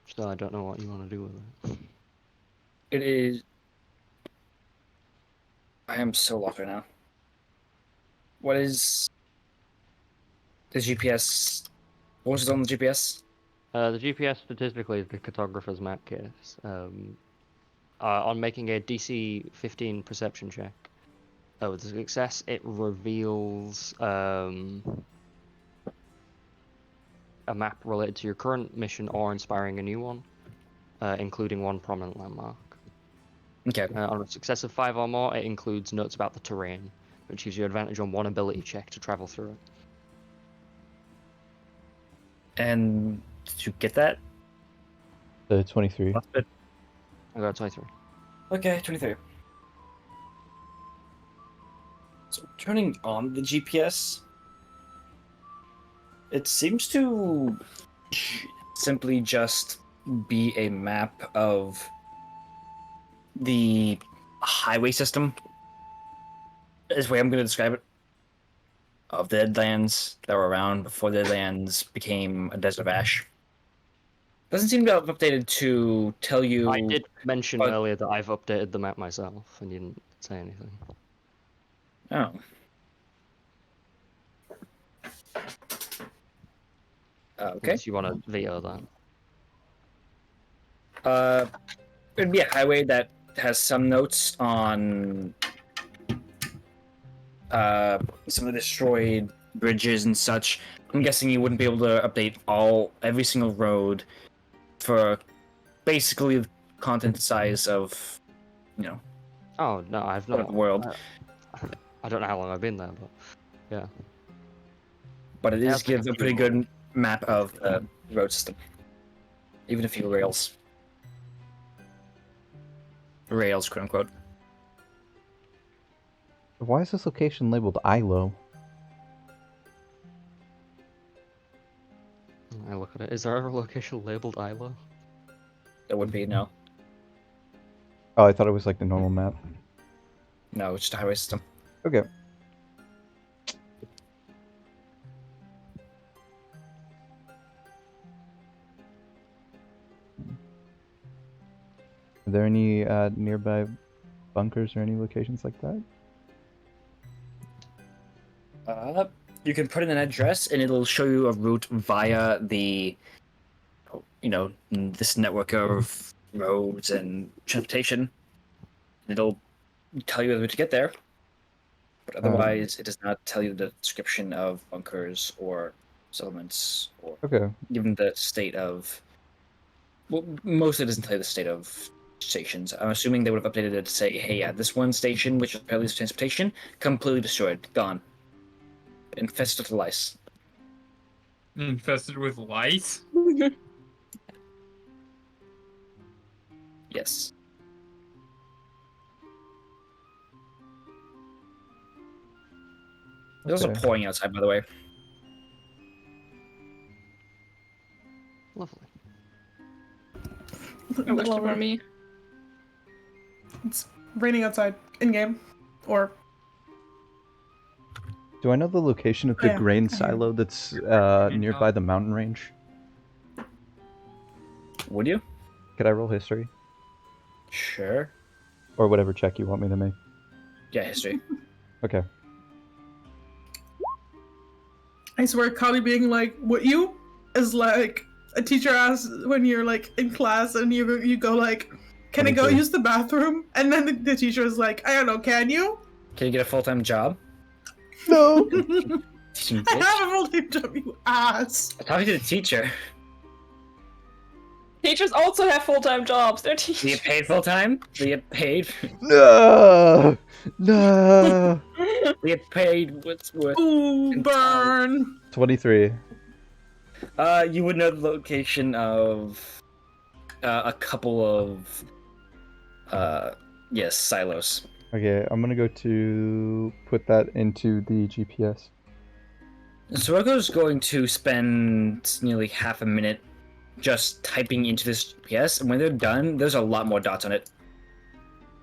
Still, I don't know what you want to do with it. It is. I am so lost right now. What is the GPS? What was it on the GPS? The GPS statistically is the cartographer's map case. On making a DC 15 perception check, with a success, it reveals a map related to your current mission or inspiring a new one, including one prominent landmark. Okay. On a success of 5 or more, it includes notes about the terrain, which gives you advantage on one ability check to travel through it. And did you get that? 23. I got 23. Okay, 23. So turning on the GPS, it seems to simply just be a map of the highway system, is the way I'm going to describe it, of the Deadlands that were around before the Deadlands became a desert of ash. Doesn't seem to have updated to tell you. I did mention but- earlier that I've updated the map myself, and you didn't say anything. Oh. Okay. Unless you want to veto that. It'd be a highway that has some notes on some of the destroyed bridges and such. I'm guessing you wouldn't be able to update every single road for basically the content size of, Oh no, I've of not. the world. I don't know how long I've been there, but yeah. But it Yeah, is it's like gives a a pretty few good map of the road system. Even a few rails. Rails, quote unquote. Why is this location labeled ILO? I look at it. Is there ever a location labeled Isla? That would be no. Oh, I thought it was like the normal map. No, it's just a highway system. Okay. Are there any nearby bunkers or any locations like that? You can put in an address and it'll show you a route via the, this network of roads and transportation. It'll tell you the route to get there. But otherwise, it does not tell you the description of bunkers or settlements or Okay. even the state of. Well, mostly it doesn't tell you the state of stations. I'm assuming they would have updated it to say, hey, yeah, this one station, which is apparently transportation, completely destroyed, gone. Infested with lice. Infested with lice? Yes. There's also Okay. pouring outside, by the way. Lovely. I wish it were me. It's raining outside in game, or Do I know the location of the Yeah, grain I hear. silo that's nearby the mountain range? Would you? Could I roll history? Sure. Or whatever check you want me to make. Yeah, history. Okay. I swear, Cody being like, "What you?" is like a teacher asks when you're like in class and you go like, "Can I go 22. use the bathroom?" And then the teacher is like, "I don't know, can you?" Can you get a full-time job? No! Teaching I bitch. have a full-time job, you ass. I'm talking to the teacher. Teachers also have full-time jobs. They're Do you teachers. get paid full-time? Do you get paid? No! No! Do you get paid what's worth? Ooh, burn. 23. You would know the location of a couple of yes, silos. Okay, I'm gonna go to put that into the GPS. Soroko's going to spend nearly half a minute just typing into this GPS, and when they're done, there's a lot more dots on it.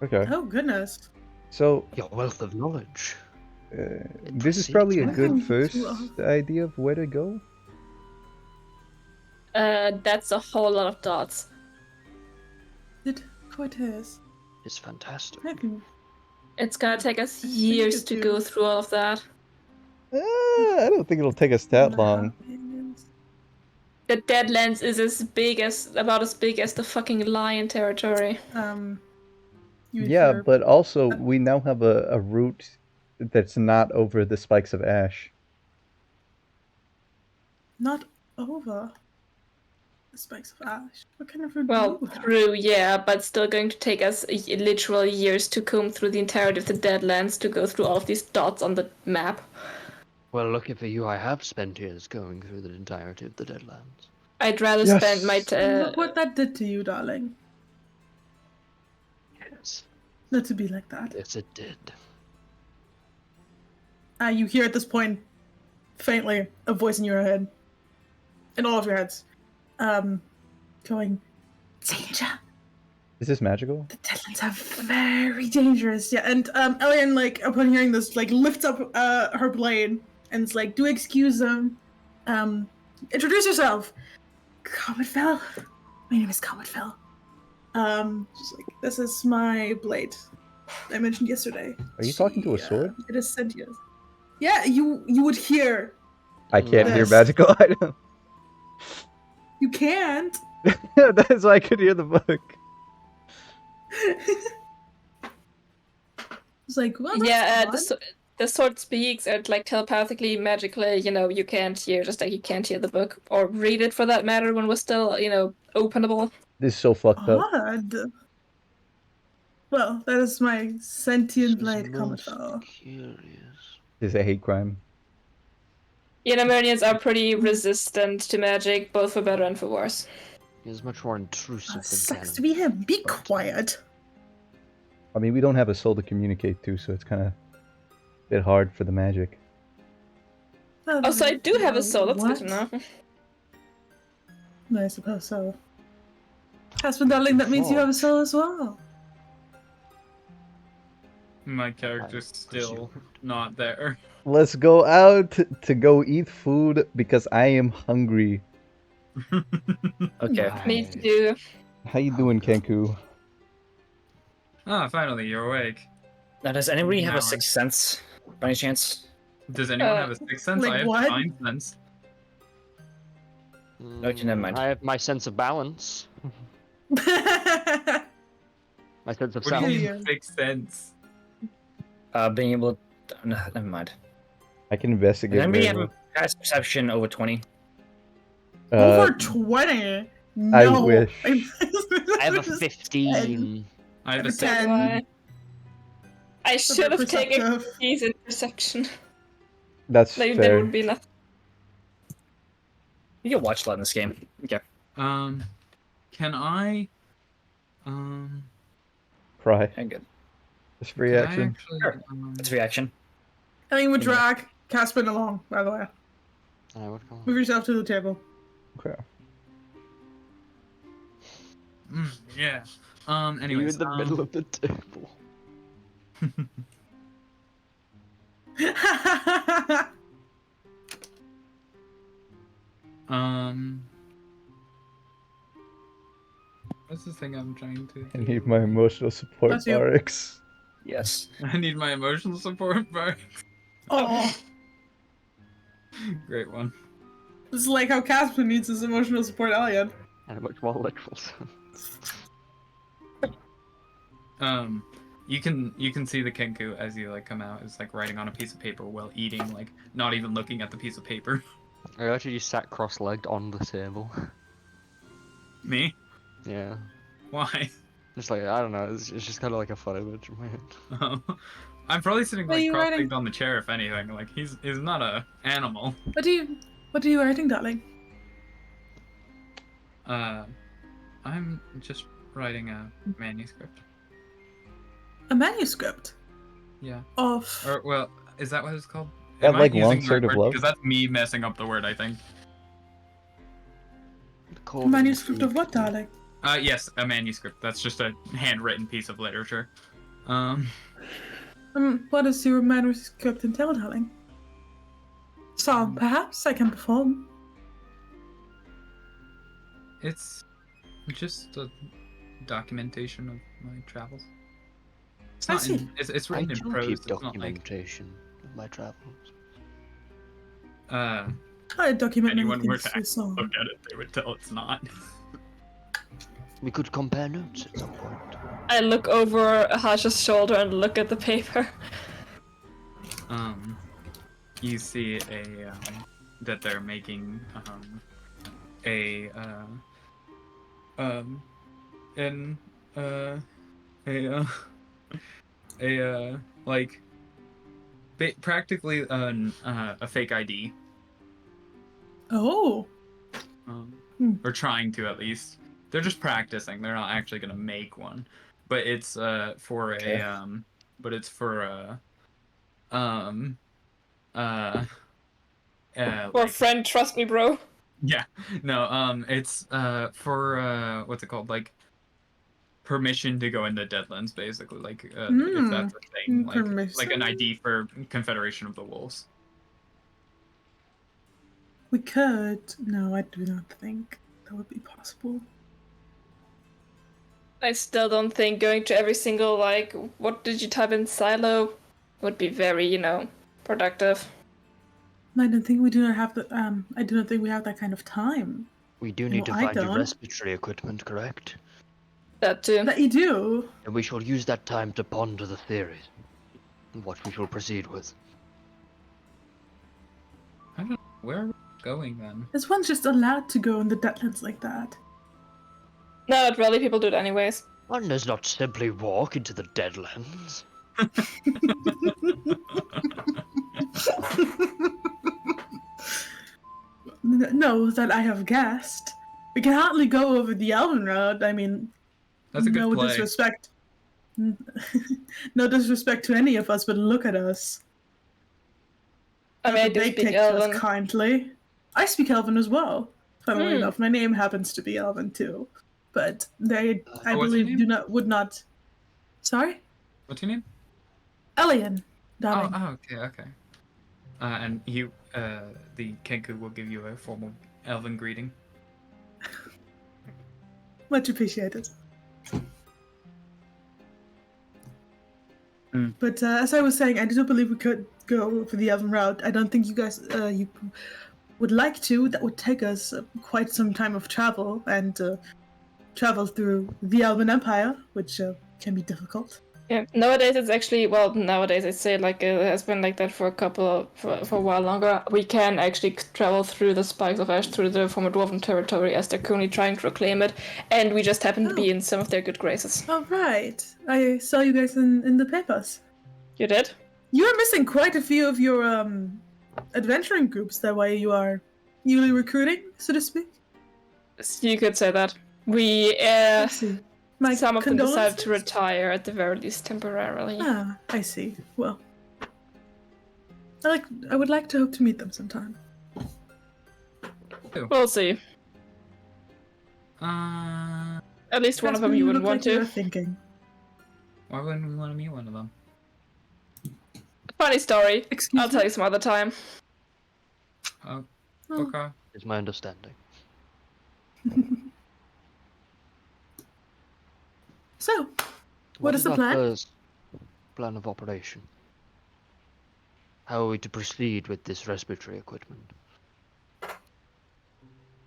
Okay. Oh goodness. So Your wealth of knowledge. this is probably a proceeds good well. first idea of where to go. That's a whole lot of dots. It quite is. It's fantastic. I can. It's gonna take us think years it to do. go through all of that. I don't think it'll take us that long. The Deadlands is about as big as the fucking Lion territory. You Yeah, hear- but also we now have a route that's not over the spikes of ash. not over the spikes of ash. What kind of route Well, do you have? through, yeah, but still going to take us literal years to comb through the entirety of the Deadlands to go through all of these dots on the map. Well, lucky for you, I have spent years going through the entirety of the Deadlands. I'd rather Yes. spend my Look what that did to you, darling. Yes. Not to be like that. Yes, it did. You hear at this point, faintly, a voice in your head, in all of your heads, going, danger. Is this magical? The Deadlands are very dangerous. Yeah, and Elian, like, upon hearing this, like, lifts up her blade and is like, do excuse them. Introduce yourself. Cometfell. My name is Cometfell. Just like, this is my blade I mentioned yesterday. Are you talking to a sword? It is sentient. Yeah, you would hear. I can't hear Yes. magical items. You can't. That's why I could hear the book. It's like, well, that's Yeah, odd. the sword speaks and like telepathically, magically, you can't hear, just like you can't hear the book or read it for that matter when we're still, openable. This is so fucked up. Odd. Well, that is my sentient This is blade, most Cometfell. curious. This is a hate crime. Marinians are pretty resistant to magic, both for better and for worse. He's much more intrusive than Sucks canon. to be him. Be But- quiet. I mean, we don't have a soul to communicate to, so it's kind of a bit hard for the magic. Also, I do have a soul, that's good to know. I suppose so. Casper, darling, that means you have a soul as well. My character's still not there. Let's go out to go eat food because I am hungry. Okay. Me too. How you doing, Kenku? Ah, finally, you're awake. Now, does anybody have Now. a sixth sense, by any chance? Does anyone have a sixth sense? like I have what? divine sense. Okay, never mind. I have my sense of balance. My sense of What do self. you Yeah. mean sixth sense? Being able to... No, never mind. I can Does investigate. anybody very have a past perception over 20? well. Over 20? No. I wish. I have a 15. I have Have a a 10. Why? I should have taken Perceptive. keys in perception. That's Like, fair. there would be nothing. You can watch a lot in this game. Okay. Can I Cry. I'm good. It's free can I action. actually, Sure. That's reaction. I would drag Caspin along, by the way. I would call Move yourself to the table. Okay. yeah. you Anyways, in the middle of the table. what's this thing I'm trying to? I need my emotional support, Bless you. RX. Yes. I need my emotional support bar. Oh, Great one. this is like how Caspin needs his emotional support, Elliot. And a much more literal sense. You can see the Kenku as you like come out is like writing on a piece of paper while eating, like not even looking at the piece of paper. I actually just sat cross-legged on the table. Me? Yeah. Why? Just like, I don't know, it's just kind of like a fun image in my head. I'm probably sitting What are like you cross-legged writing? on the chair if anything. Like he's not a animal. What are you writing, darling? I'm just writing a manuscript. A manuscript. Yeah. of Or well, is that what it's called? That, Am I like, using long the sword right of word? love? Because that's me messing up the word, I think. a manuscript of what, darling? Yes, a manuscript. That's just a handwritten piece of literature. What does your manuscript entail, darling? Song, perhaps I can perform. It's just a documentation of my travels. It's I not see. in. It's I written in do prose. keep It's not like. documentation of my travels. I document many Anyone were things to through actually song. look at it, they would tell it's not. We could compare notes at some point. I look over Hash's shoulder and look at the paper. You see that they're making like practically a fake ID. Oh. Or trying to, at least. They're just practicing. They're not actually gonna make one, but it's for a but it's for a Poor like friend, trust me, bro. yeah, no, it's for what's it called, like permission to go into Deadlands, basically, like if that's a thing, like Permission? an ID for Confederation of the Wolves. We could. No, I do not think that would be possible. I still don't think going to every single, like, what did you type in silo would be very, productive. I don't think we do not have the. I do not think we have that kind of time. We do Well, need to I find your don't. respiratory equipment, correct? That too. That you do. And we shall use that time to ponder the theories. And what we shall proceed with. I don't know, where are we going then? Is one just allowed to go in the Deadlands like that? No, not really. People do it anyways. One does not simply walk into the Deadlands. No, that I have guessed. We can hardly go over the Elven Road. I mean, That's a good no play. disrespect. No disrespect to any of us, but look at us. I mean, I Not that do they speak take to us Elven. kindly. I speak Elven as well. Funnily Hmm. enough, my name happens to be Elven too, but they, I what's your believe, name? would not. Sorry, What's your name? Elian, darling. Oh, okay. And the Kenku will give you a formal Elven greeting. Much appreciated. But as I was saying, I don't believe we could go for the Elven route. I don't think you guys you would like to. That would take us quite some time of travel and travel through the Elven Empire, which can be difficult. Yeah. Nowadays, it's actually nowadays I'd say like it has been like that for a while longer. We can actually travel through the Spikes of Ash through the former Dwarven territory as they're currently trying to reclaim it, and we just happen to be in some of their good graces. All right, I saw you guys in the papers. You did? You are missing quite a few of your adventuring groups. That way, you are newly recruiting, so to speak. You could say that. We I see. My some of them decided to condolences? retire at the very least temporarily. Ah, I see. Well, I would like to hope to meet them sometime. We'll see. Why At least one of them Jasper, you wouldn't look want like you to. are thinking. wouldn't we want to meet one of them? Funny story. Excuse I'll me? tell you some other time. Oh, Oh. okay. Is my understanding. So, what is the our plan? first plan of operation? How are we to proceed with this respiratory equipment?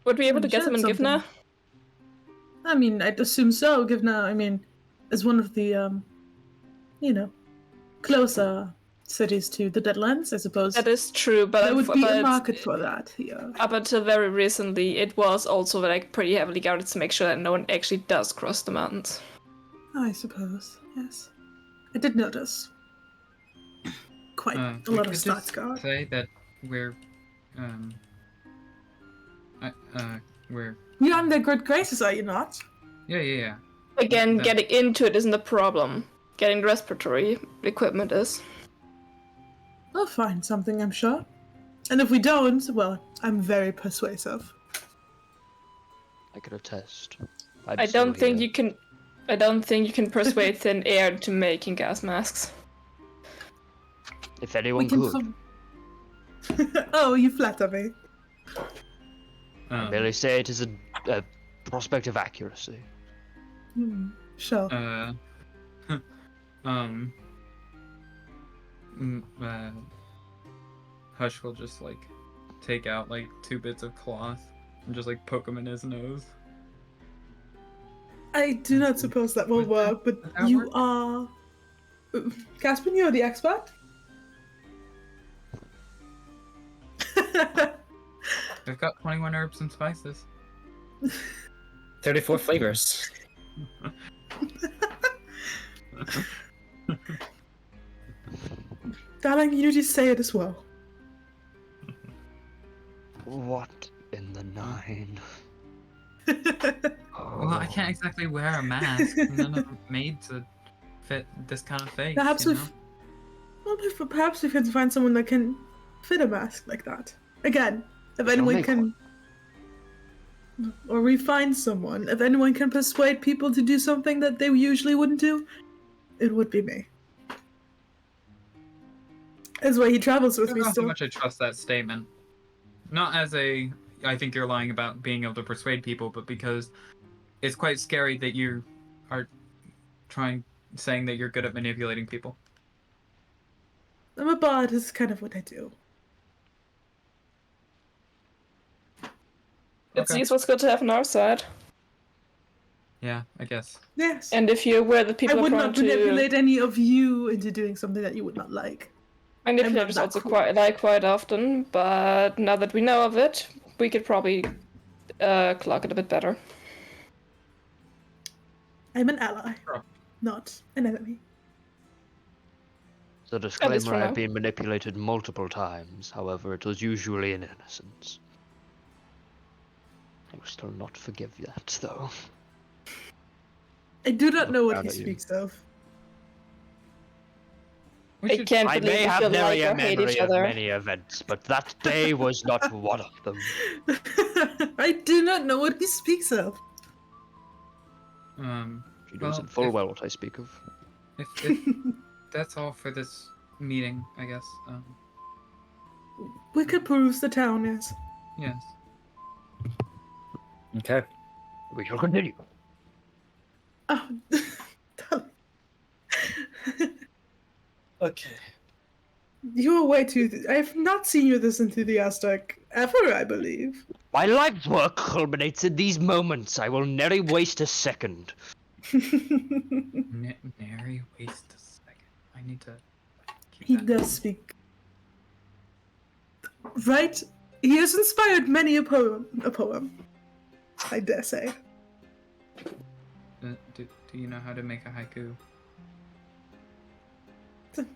Would we be able to I'm get sure them in it's Givna? something. I mean, I'd assume so. Givna, is one of the closer cities to the Deadlands, I suppose. That is true, but There would be a but market for that here. up until very recently, it was also like pretty heavily guarded to make sure that no one actually does cross the mountains. I suppose, yes. I did notice. Quite a We lot of could stats just guard. say that we're we're You're on their good graces, are you not? yeah. Again, That- getting into it isn't a problem. Getting the respiratory equipment is. We'll find something, I'm sure. And if we don't, well, I'm very persuasive. I could attest. I don't think you can. I don't think you can persuade thin air to making gas masks. If anyone could. Oh, you flatter me. I merely say it is a prospect of accuracy. Sure. Hush will just like take out like 2 bits of cloth and just like poke him in his nose. I do not suppose that will work, but that you work? are... Caspian, you're the expert? I've got 21 herbs and spices. 34 flavors. Darling, you just say it as well. What in the nine? Well, I can't exactly wear a mask. None of them made to fit this kind of face. Perhaps you if... Well, perhaps we can find someone that can fit a mask like that. Again, if anyone make can... Or we find someone. If anyone can persuade people to do something that they usually wouldn't do, it would be me. That's why he travels with I me don't know how still. much I trust that statement. Not as a, I think you're lying about being able to persuade people, but because it's quite scary that you are saying that you're good at manipulating people. I'm a bard, is kind of what I do. It's Okay. what's good to have on our side. Yeah, I guess. Yes. And if you're aware that I people would are not trying to manipulate any of you into doing something that you would not like. manipulators I'm not also that quite often, but now that we know of it, we could probably clock it a bit better. I'm an ally, Sure. not an enemy. The least disclaimer: for I've now. been manipulated multiple times. However, it was usually in innocence. I will still not forgive that, though. I do not know what proud he of you. speaks of. We I should- can't I believe may we have feel never like a or hate memory each of other. many events, but that day was not one of them. I do not know what he speaks of. She knows in full well what I speak of. If that's all for this meeting, I guess. We could peruse the town, yes. Yes. Okay. We shall continue. Oh, darling. Okay. You are way too... I have not seen you this enthusiastic ever, I believe. My life's work culminates in these moments. I will never waste a second. Nary waste a second. I need to keep He that. does speak. Right? He has inspired many a poem. I dare say. Do you know how to make a haiku?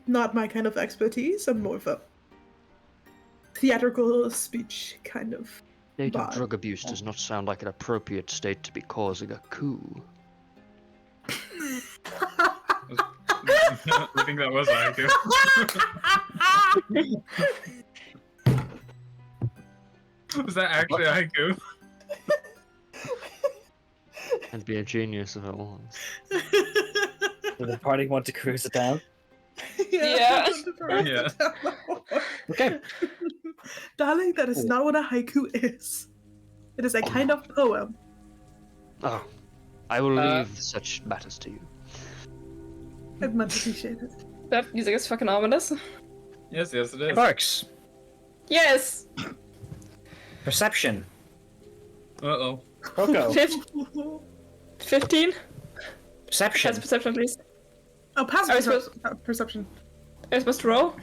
Not my kind of expertise. I'm more of a theatrical speech kind of State of bard. drug abuse does not sound like an appropriate state to be causing a coup. I think that was a haiku. Was that actually a haiku? And be a genius if it was. Does the party want to cruise it down? Yeah. Yeah. Okay. Darling, that is not what a haiku is. It is a kind of poem. Oh, I will leave such matters to you. I'd much appreciate it. That music is fucking ominous. Yes, it is. Barks. Yes! Perception. Uh-oh. Coco. 15? Perception. That's perception, please. Oh, passive Are we supposed- perception. Are you supposed to roll?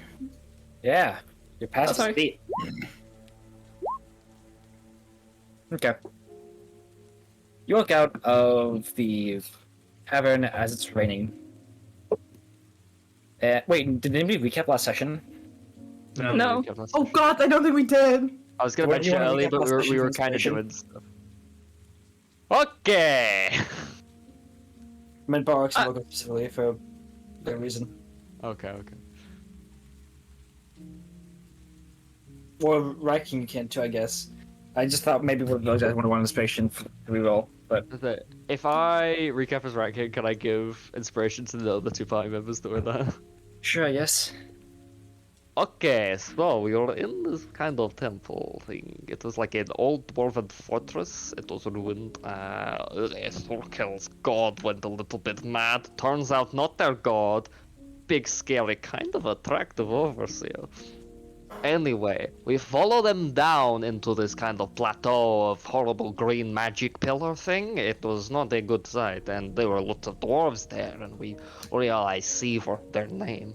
Yeah. You're past sorry. speed. Okay. You walk out of the cavern as it's raining. Wait, did anybody recap last session? No. Oh god, I don't think we did. I was gonna What do you mention it wanna earlier, get but last we were session's kind of inspiration? doing stuff. Okay. I meant Barks woke up specifically for no reason. Okay. Or Riking can too, I guess. I just thought maybe one of those guys would want inspiration for the reroll, but If I recap his ranking, can I give inspiration to the other two party members that were there? sure, yes. Okay, so we were in this kind of temple thing. It was like an old dwarven fortress. It was ruined. Thorkel's god went a little bit mad. Turns out not their god. Big, scary, kind of attractive overseer. Anyway, we follow them down into this kind of plateau of horrible green magic pillar thing. It was not a good sight, and there were lots of dwarves there, and we realized Seaver, their name,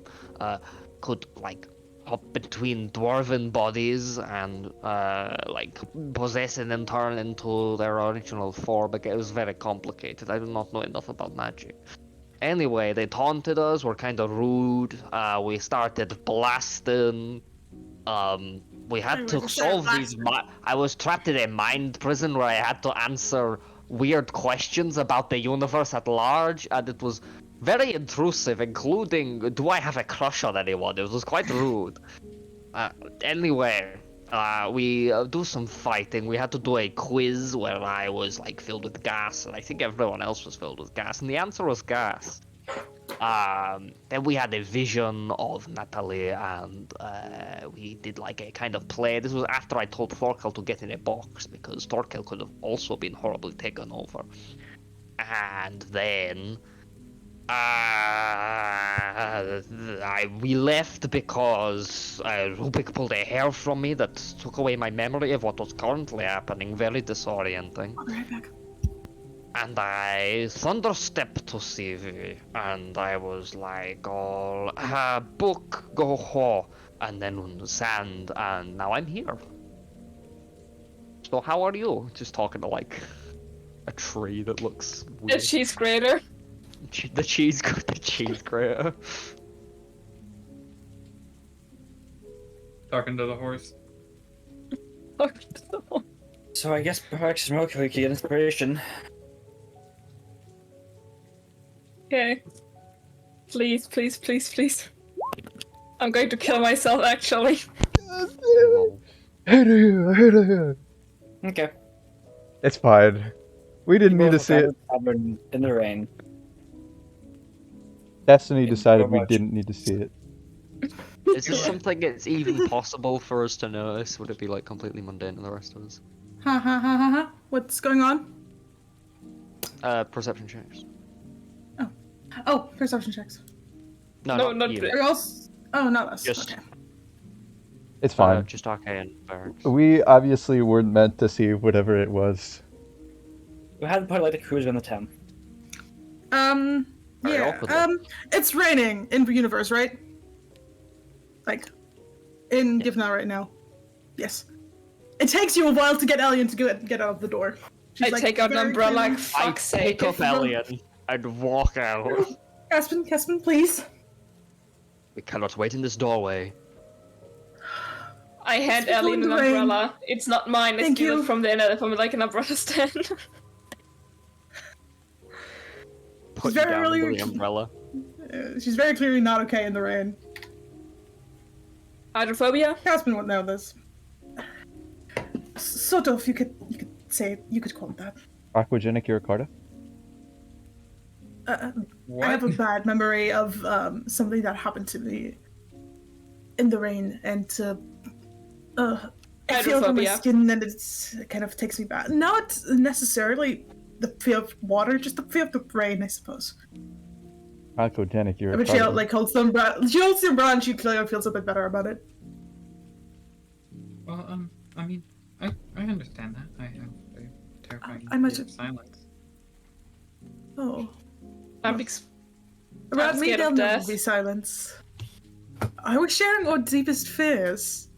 could, like, hop between dwarven bodies and, like, possess and then turn into their original form. But it was very complicated. I do not know enough about magic. Anyway, they taunted us, were kind of rude. We started blasting. We had to solve these. I was trapped in a mind prison where I had to answer weird questions about the universe at large, and it was very intrusive, including, do I have a crush on anyone? It was quite rude. Anyway, we do some fighting. We had to do a quiz where I was like filled with gas, and I think everyone else was filled with gas, and the answer was gas. Then we had a vision of Natalie, and we did like a kind of play. This was after I told Thorkel to get in a box, because Thorkel could have also been horribly taken over. And then we left because Rubik pulled a hair from me that took away my memory of what was currently happening. Very disorienting. I'll be right back. And I thunderstepped to CV, and I was like, oh, book, go ho, and then on the sand, and now I'm here. So how are you? Just talking to like a tree that looks weird. The cheese grater. The cheese grater. Talking to the horse. So I guess perhaps Smoke we can get inspiration. Okay. Please, please, please, please. I'm going to kill myself, actually. Okay. It's fine. We didn't need to see it. In the rain. Destiny decided we didn't need to see it. Is this something that's even possible for us to notice? Would it be like completely mundane to the rest of us? Ha ha ha ha ha. What's going on? Perception checks. Oh, perception checks. No, not you. the- Are else? Oh, not us. Just- Okay. It's fine. Just arcane barracks. We obviously weren't meant to see whatever it was. We had put like the cruise on the town. Very Yeah. awkwardly. It's raining in the universe, right? Like, in Yeah. Gifna right now. Yes. It takes you a while to get Elian to get out of the door. She's, I like, take out an very umbrella like clearly- fuck's sake. Pick up Elliot and walk out. Caspin, please. We cannot wait in this doorway. I hand It's Ellie an going to rain. umbrella. It's not mine. I Thank steal you. it from like an umbrella stand. Put She's you very down under really- the umbrella. She's very clearly not okay in the rain. Hydrophobia? Caspin would know this. Sort of, you could say it, you could call it that. Aquagenic Iracarta? What? I have a bad memory of something that happened to me in the rain, and I feel it on my Hydrophobia. skin, and it kind of takes me back. Not necessarily the fear of water, just the fear of the rain, I suppose. Aquagenic But she Iracarta. like holds the umbrella. She holds the umbrella, and she clearly feels a bit better about it. Well, I mean, I understand that. I have a terrifying I might fear of have- silence. Oh, I'm around me scared there'll of never death. be silence. I was sharing our deepest fears.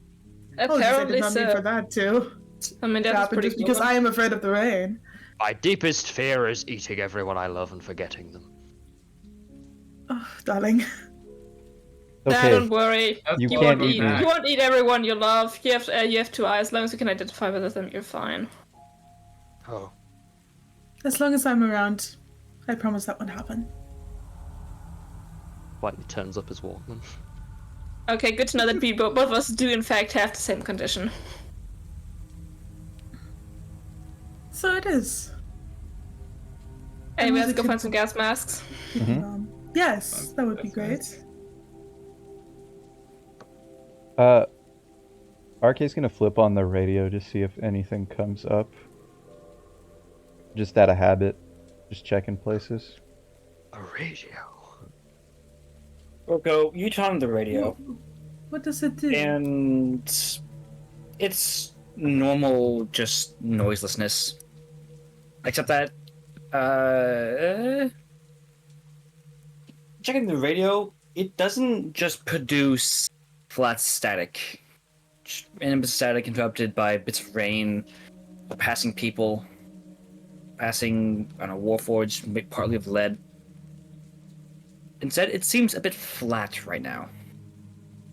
apparently I did not mean for so. that too. I mean, that's Happen pretty just because cool. I am afraid of the rain. My deepest fear is eating everyone I love and forgetting them. Oh, darling. Nah, Okay, don't worry. That's You You can't won't eat eat. me. You won't eat everyone you love. You have two eyes. As long as you can identify with them, you're fine. Oh. As long as I'm around, I promise that won't happen. quietly turns up his Walkman. Okay, good to know that we both of us do in fact have the same condition. So it is. Anyway, was let's it go find to- some gas masks. Yes, that would be That's great. RK's gonna flip on the radio to see if anything comes up. Just out of habit. Just checking places. A radio. Roko, you turn on the radio, What does it do? and it's normal, just noiselessness. Except that, checking the radio, it doesn't just produce flat static. Random static interrupted by bits of rain, or passing people, passing on a warforged, partly of lead. Instead, it seems a bit flat right now.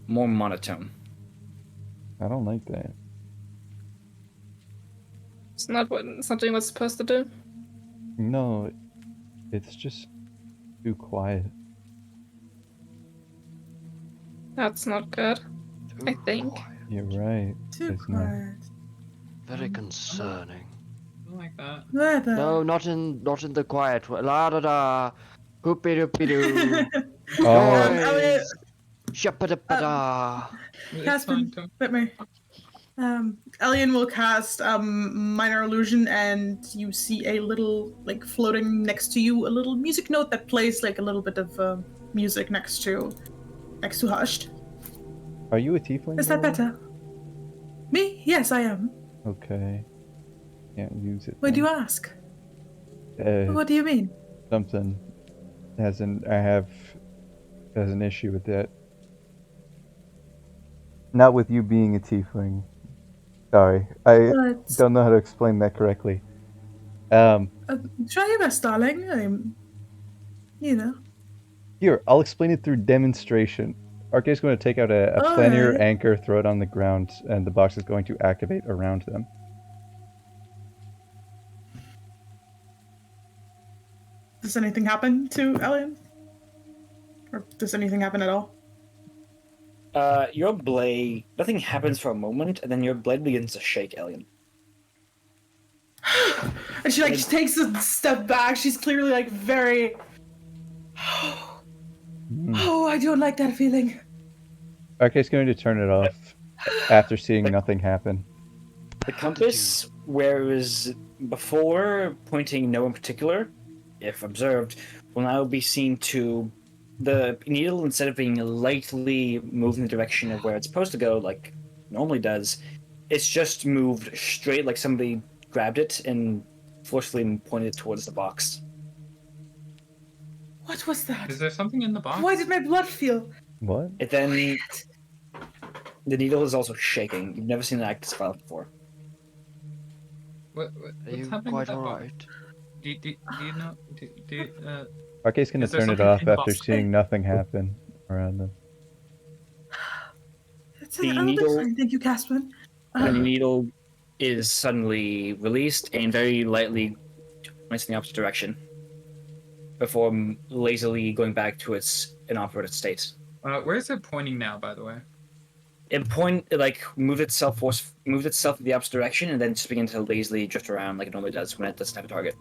More monotone. I don't like that. It's not doing what it's supposed to do. No, it's just too quiet. That's not good. I think. Quiet. You're right. Too It's not. quiet. Very concerning. Something like that. Rather. No, not in the quiet way. La da da. Hoopy doopy doo. Oh, Elliot, Shappa-da-pa-da. It's Casper, fine, don't- let me. Elian will cast minor illusion, and you see a little, like, floating next to you, a little music note that plays like a little bit of music next to Hushed. are you a tiefling? Is that by the way? better? Me? Yes, I am. Okay. Can't use it. Why do you then. ask? Uh, What do you mean? something has an issue with that. Not with you being a tiefling. Sorry, I But don't know how to explain that correctly. try your best, darling. You know. Here, I'll explain it through demonstration. RK's going to take out a All planar right. anchor, throw it on the ground, and the box is going to activate around them. Does anything happen to Elian? Or does anything happen at all? Your blade, nothing happens for a moment, and then your blade begins to shake, Alien. And she she takes a step back. She's clearly like very. Oh, I don't like that feeling. RK's going to turn it off after seeing nothing happen. The compass, where it was before pointing no in particular, if observed, will now be seen to the needle, instead of being lightly moved in the direction of where it's supposed to go, like it normally does, it's just moved straight, like somebody grabbed it and forcefully pointed it towards the box. What was that? Is there something in the box? Why did my blood feel? What? It then the needle is also shaking. You've never seen an act this violent before. What's Are you happening with quite that box? alright? Do you know? RK's going to Is there turn it something off in the after box? seeing nothing happen around them. The I'll be needle- fine. Thank you, Caspin. And the needle is suddenly released and very lightly points in the opposite direction before lazily going back to its inoperative state. Where is it pointing now, by the way? It moved itself in the opposite direction and then just began to lazily drift around like it normally does when it doesn't have a target.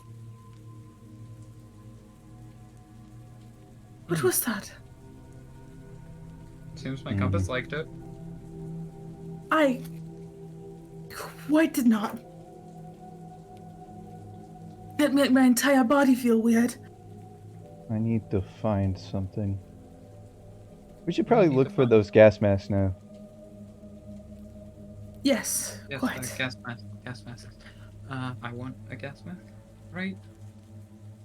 What was that? Seems my compass liked it. I quite did not. It made my entire body feel weird. I need to find something. We should probably need look to for find- those gas masks now. Yes, Yes, quite. gas mask. Gas mask. I want a gas mask, right?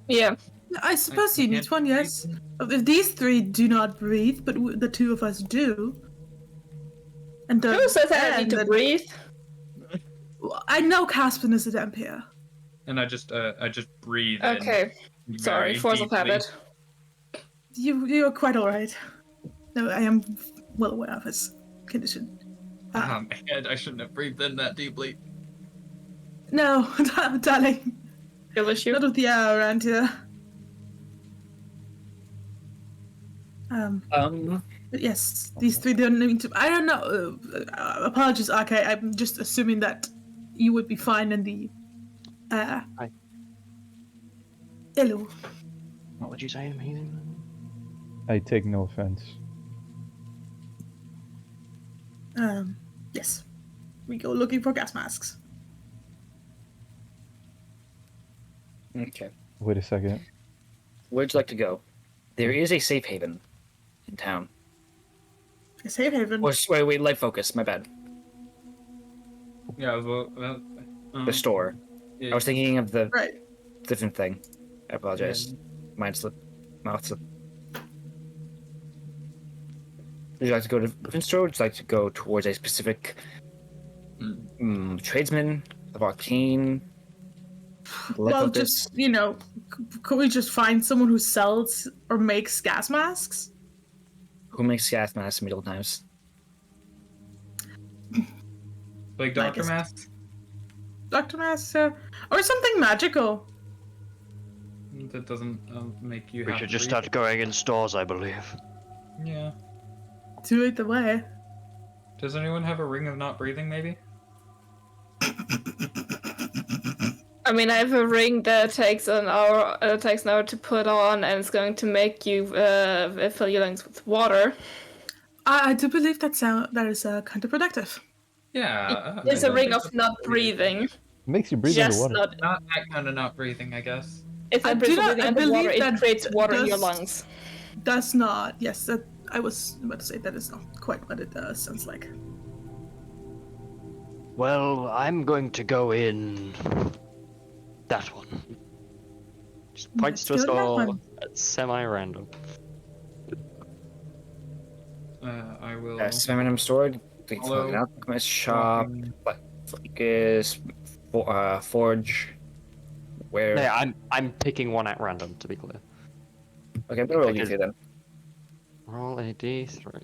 Yeah. I suppose I you need can't one, yes. If these three do not breathe, but the two of us do. And the Who says I need to and breathe? I know Caspin is a Dampier. And I just breathe. in Okay. Sorry, very force of deeply. habit. You're quite alright. No, I am well aware of his condition. Man, I shouldn't have breathed in that deeply. No, darling. Kill issue. Not with the air around here. But yes, these three don't need to. I don't know. Apologies, okay. I'm just assuming that you would be fine in the. Hi. Hello. What would you say, Heathen? I take no offense. Yes. We go looking for gas masks. Okay. Wait a second. Where'd you like to go? There is a safe haven in town. A safe haven. Or wait, light focus. My bad. Yeah, The store. Yeah. I was thinking of the Right. different thing. I apologize. Mind slip. Mouth slip. Would you like to go to a different store? Would you like to go towards a specific tradesman of arcane? Light Well, focus? just could we just find someone who sells or makes gas masks? Who makes gas masks in medieval times? Like Like doctor a- masks? Doctor masks, or something magical. That doesn't make you We have should to just breathe. start going in stores, I believe. Yeah. Do it the way. Does anyone have a ring of not breathing, maybe? I mean, I have a ring that takes an hour to put on, and it's going to make you fill your lungs with water. I do believe that is counterproductive. Yeah. It's I a don't ring think of that's not really- breathing. It makes you breathe Just underwater. not. Not that kind of not breathing, I guess. It's I not do not- breathing I underwater. believe It that creates water in your does- lungs. Does not. Yes, I was about to say that is not quite what it sounds like. Well, I'm going to go in that one. Just points to a Let's go to that store one. at semi-random. I will. Seminim store. Hello. An alchemist shop. Light focus. Forge. Where? Yeah, I'm picking one at random, to be clear. Okay, I'm gonna roll Okay. you then. Roll a d3.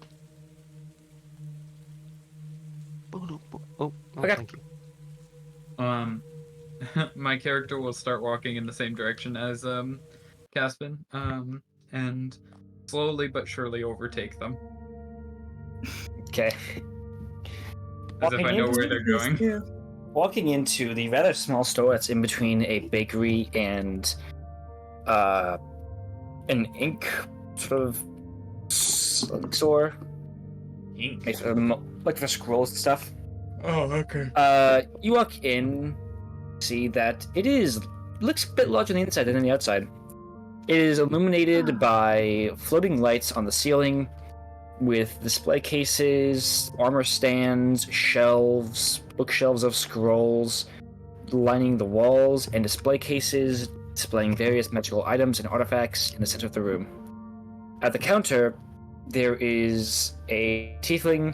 Oh, Okay. thank you. My character will start walking in the same direction as Caspin, and slowly but surely overtake them, Okay. as if I know where they're going. Yeah. Walking into the rather small store that's in between a bakery and an ink sort of store, Ink. it's, like for scrolls and stuff. Oh, okay. You walk in, see that it looks a bit larger on the inside than on the outside. It is illuminated by floating lights on the ceiling, with display cases, armor stands, shelves, bookshelves of scrolls lining the walls, and display cases displaying various magical items and artifacts in the center of the room. At the counter, there is a tiefling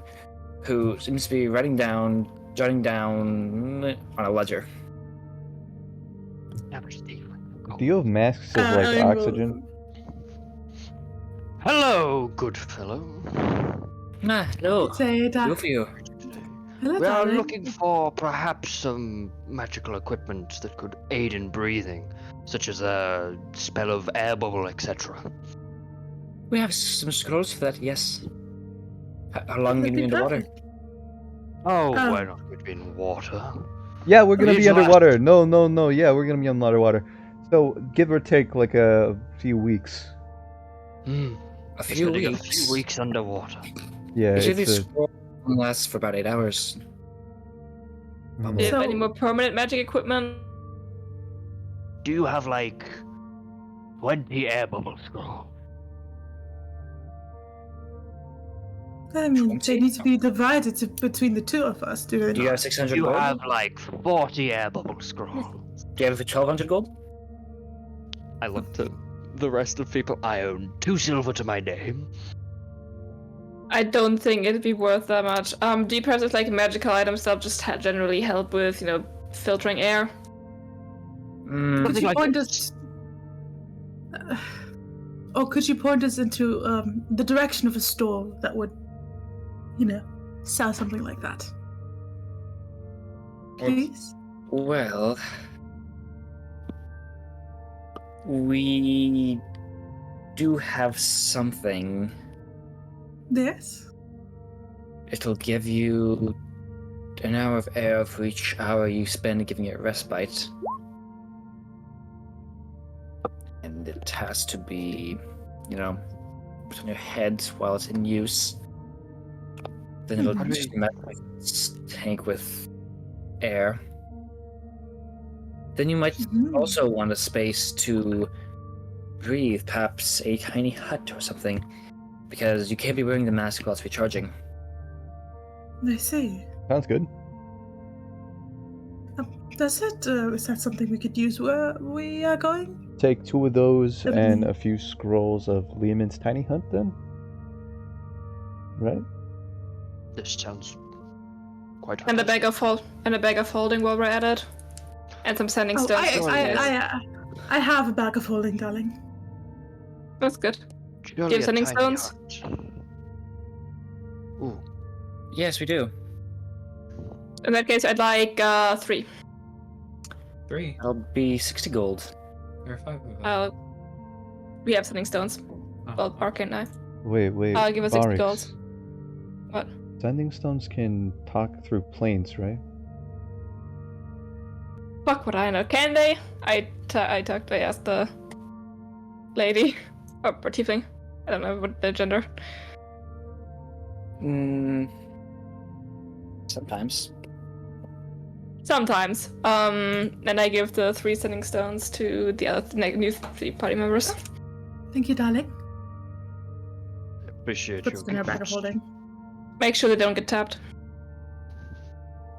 who seems to be jotting down on a ledger. Do you have masks of like I will- oxygen? Hello, good fellow. Hello. Say that. Good for you. Hello, We are darling. looking for perhaps some magical equipment that could aid in breathing, such as a spell of air bubble, etc. We have some scrolls for that, yes. How long That'd can you be be underwater? perfect. Oh, Um, we're not going to be in water. Yeah, we're gonna be Vigilante. underwater. No. Yeah, we're gonna be underwater. So give or take like a few weeks. Hmm. A few Spending weeks. a few weeks underwater. Yeah, Usually it's these a, scrolls last for about 8 hours. mm. Do you have So- any more permanent magic equipment? Do you have like 20 air bubble scrolls? I mean, 20? they need to be divided between the two of us, do they Do you not? have 600 You gold? have like 40 air bubble scrolls. Do you have 1200 gold? I looked at the rest of people. I own 2 silver to my name. I don't think it'd be worth that much. Do you perhaps have like magical items that just generally help with, filtering air? Mm, Could you like point this. us? Could you point us into the direction of a store that would, sell something like that? Please. well, we do have something Yes. It'll give you an hour of air for each hour you spend giving it respite. And it has to be, put on your head while it's in use. Then it'll Mhm. just magically tank with air. Then you might Mhm. also want a space to breathe, perhaps a tiny hut or something, because you can't be wearing the mask while it's recharging. I see. Sounds good. Is that something we could use where we are going? Take 2 of those It'll and be- a few scrolls of Lehman's Tiny Hunt then? Right? This sounds quite And a fantastic. bag of holding while we're at it. And some sanding Oh, stones. I have a bag of holding, darling. That's good. Surely have a sending tiny stones? hut. Ooh, Yes, we do. In that case, I'd like 3. 3. That'll be 60 gold. There are 5 of us. We have sending stones. Oh, Well, Arcane knife. Wait. I'll give us 60 Barracks. gold. What? Sending stones can talk through planes, right? Fuck what I know. Can they? I asked the lady. Or tiefling. I don't know what their gender. Sometimes. Sometimes. And I give the 3 sending stones to the other new 3 party members. Thank you, darling. appreciate Puts your it in her bag of gifts. holding. Make sure they don't get tapped.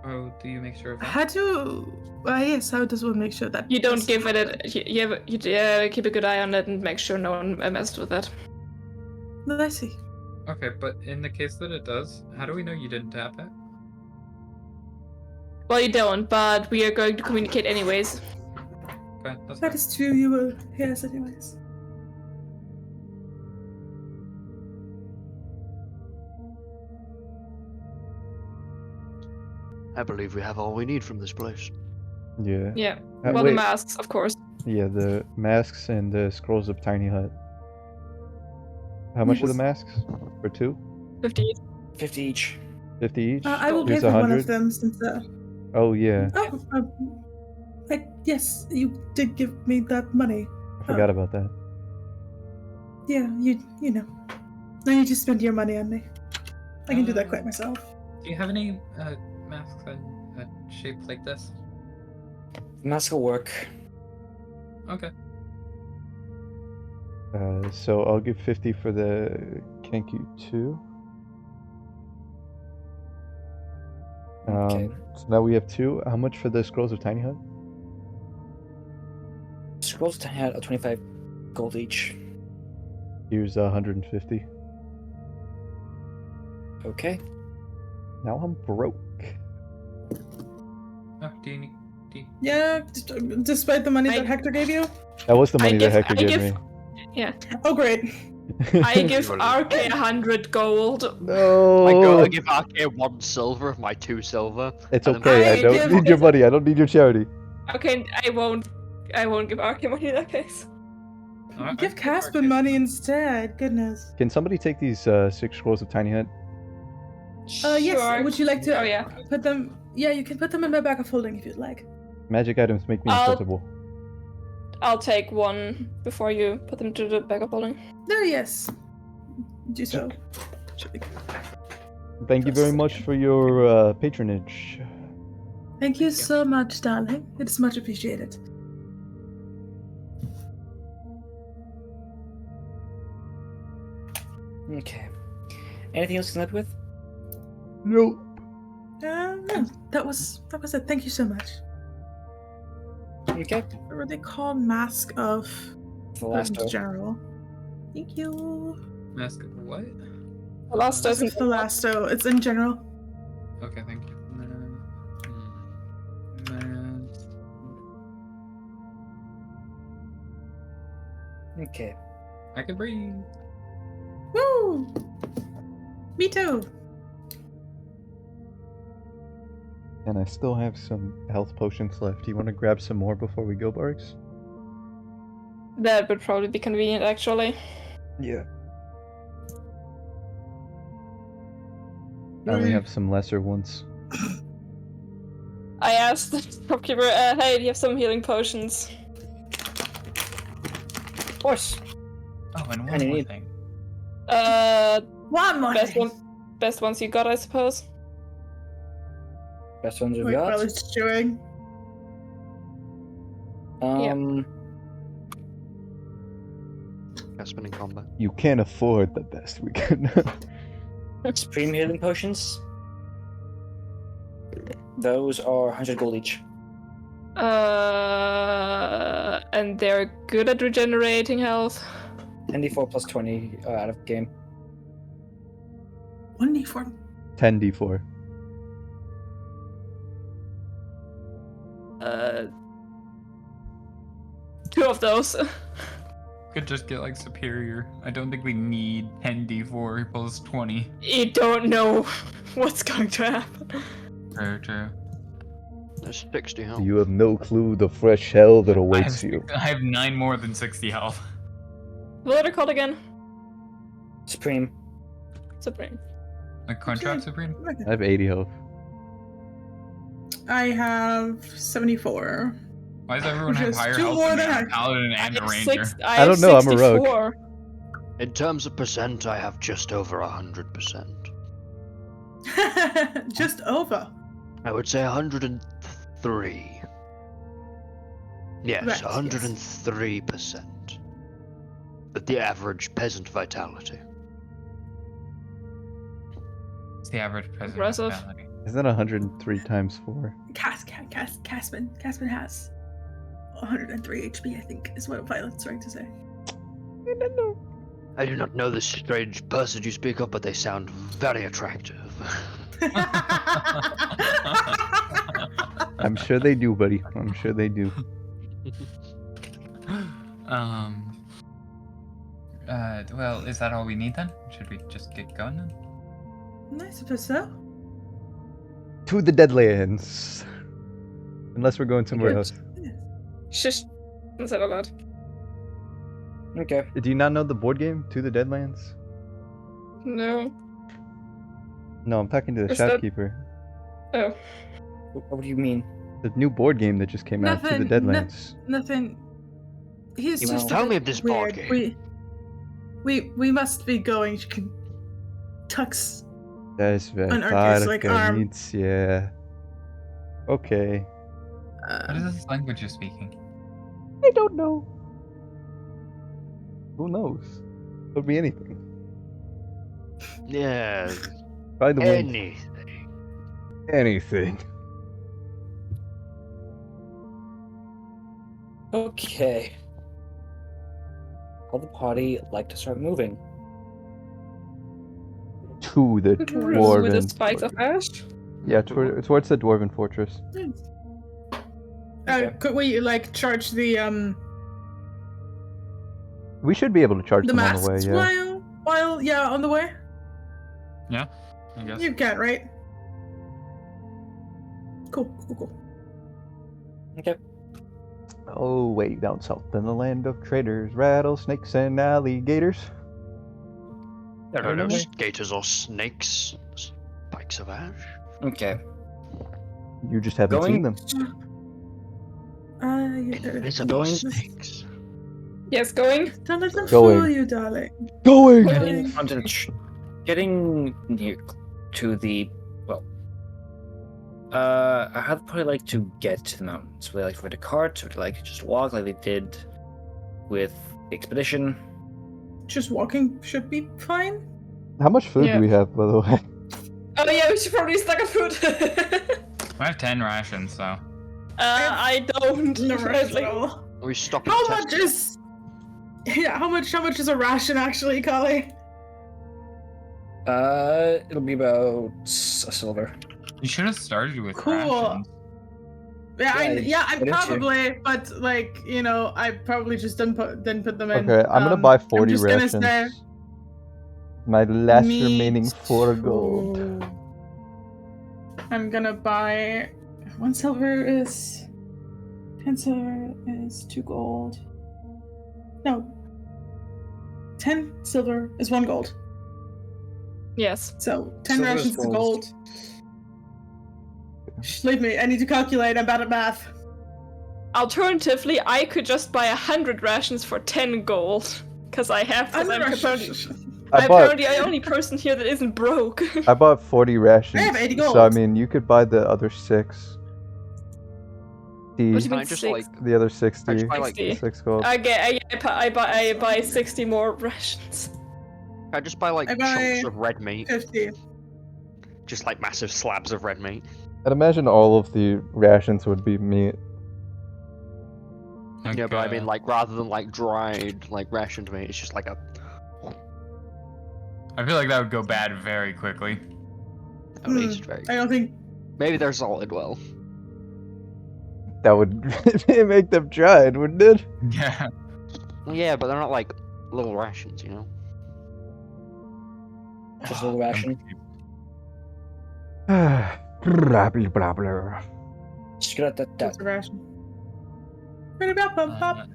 Oh, do you make sure of that? How do? Yes. How does one make sure that You don't doesn't give it. happen? You keep a good eye on it and make sure no one messed with it. I see. Okay, but in the case that it does, how do we know you didn't tap it? Well, you don't, but we are going to communicate anyways. Okay, that's That fine. is true. You will hear us anyways. I believe we have all we need from this place. Yeah. Yeah. Uh, Well, the wait. masks, of course. Yeah, the masks and the scrolls of Tiny Hut. How much are the Yes. masks? For 2? 50. 50 each. 50 each? I will pay Here's for one 100. of them since. Oh, yeah. Yes, you did give me that money. I forgot about that. Yeah, you know. I need to spend your money on me. I can do that quite Um, myself. Do you have any masks shaped like this? The mask will work. Okay. So I'll give 50 for the Kenku 2. Okay. So now we have 2. How much for the scrolls of Tiny Hut? Scrolls to hand are 25 gold each. Here's 150. Okay. Now I'm broke. Oh, do you need? Yeah, despite the money I- that Hector gave you. That was the money that give- Hector I gave give- me. Yeah. Oh, great. I give Really? RK 100 gold. No. I give RK 1 silver of my 2 silver. It's and then okay. I I don't give- need your money. I don't need your charity. Okay, I won't give RK money in that case. I Give can Caspin RK money some. instead. Goodness. Can somebody take these 6 scrolls of Tiny Hut? Yes. Sure. Would you like to? Oh yeah. Put them. Yeah, you can put them in my bag of holding if you'd like. Magic items make me I'll- insultable. I'll take 1 before you put them to the bag of holding. No, yes. Do so. Should be good. Thank you very much for your patronage. Thank you so much, darling. It is much appreciated. Okay. Anything else you can help with? Nope. No, that was it. Thank you so much. Okay. What were they called? Mask of The last Potent General. Thank you. Mask of what? The last Mask doesn't. of the last, so it's in general. Okay, thank you. Mask. Okay. I can breathe. Woo! Me too. And I still have some health potions left. Do you want to grab some more before we go, Barks? That would probably be convenient, actually. Yeah. I only have some lesser ones. I asked the shopkeeper, hey, do you have some healing potions? Of course. Oh, and one Kinda more neat. thing. One more. Best ones you got, I suppose. Best ones we've Wait, got. while it's chewing. Casper in combat. You can't afford the best we can. Supreme healing potions. Those are 100 gold each. And they're good at regenerating health. 10d4 plus 20 out of game. 1d4. 10d4. Two of those. Could just get like superior. I don't think we need 10d4 plus 20. You don't know what's going to happen. True. There's 60 health. You have no clue the fresh hell that awaits you. I have 9 more than 60 health. What are they called again? Supreme. Supreme. Like Contract Supreme? I have 80 health. I have 74. Why does everyone Which have is higher 2 health more than than me? I- I'm a paladin and a ranger? I don't know, I'm a rogue. 64. In terms of percent, I have just over 100%. Just over. I would say 103. Yes, Right, yes. 103%. At the average peasant vitality. It's the average present Impressive. vitality. Isn't that 103 times 4? Caspin has 103 HP, I think, is what Violet's trying to say. I do not know this strange person you speak of, but they sound very attractive. I'm sure they do, buddy. I'm sure they do. Well, is that all we need then? Should we just get going then? I suppose so. To the Deadlands. Unless we're going somewhere Okay. else. Shush. Don't say that loud. Okay. Do you not know the board game, To the Deadlands? No. No, I'm talking to the Is that- shopkeeper. Oh. What do you mean? The new board game that just came out, To the Nothing- no- Deadlands. Nothing. He's You just know- a Tell bit me of this board weird. game. We must be going. You can tux. Das An artist, like, arm. nichts, yeah. Okay. What is this language you're speaking? I don't know. Who knows? Could be anything. Yeah, Probably the wind. anything. Anything. Okay. All the party like to start moving. To the With the dwarven. spikes of fortress. ash? Yeah, towards the dwarven fortress. Okay. Could we like charge the We should be able to charge them on masts the way, yeah. while on the way? Yeah, I guess. You can, right? Cool. Okay. Oh, way down south in the land of traders, rattlesnakes and alligators. There are no Okay. skaters or snakes. Spikes of ash. Okay. You just haven't Going- seen them. Invisible Going- snakes. Yes, going. Don't let them Going. fool you, darling. Going! Getting front and getting near to the I'd probably like to get to the mountains. Would they like to ride a cart? Would they like to just walk like they did with the expedition? Just walking should be fine. How much food Yeah. do we have, by the way? Oh yeah, we should probably stack up food. I have 10 rations, so. I don't. No rush Like, at all. We stop at How the much test. is? Yeah, how much is a ration actually, Kali? It'll be about a silver. You should have started with Cool. rations. I didn't you? probably, but like I probably just didn't put them in. Okay, I'm gonna buy 40 just gonna rations. say- My last Me remaining 4 gold. too. I'm gonna buy 1 silver is 10 silver is 2 gold. No. 10 silver is 1 gold. Yes. So 10 Silver is rations of gold. gold. Shh, leave me. I need to calculate. I'm bad at math. Alternatively, I could just buy 100 rations for 10 gold. Because I have them. I'm apparently the only person here that isn't broke. I bought 40 rations. I have 80 So I gold. mean, you could buy the other 6. What do you Can mean I just 6? like The other I 60. just buy like 60. 6 gold. I buy 60 more rations. I just buy like I buy chunks of red meat, 50. just like massive slabs of red meat. I'd imagine all of the rations would be meat. Like, Yeah, but I mean like rather than like dried like rationed meat, it's just like a. I feel like that would go bad very quickly. That would taste very. I don't think. Maybe they're salted well. That would make them dried, wouldn't it? Yeah. Yeah, but they're not like little rations, you know. Just a little ration. Blah, blah, blah, blah. Scrap that. What's a ration?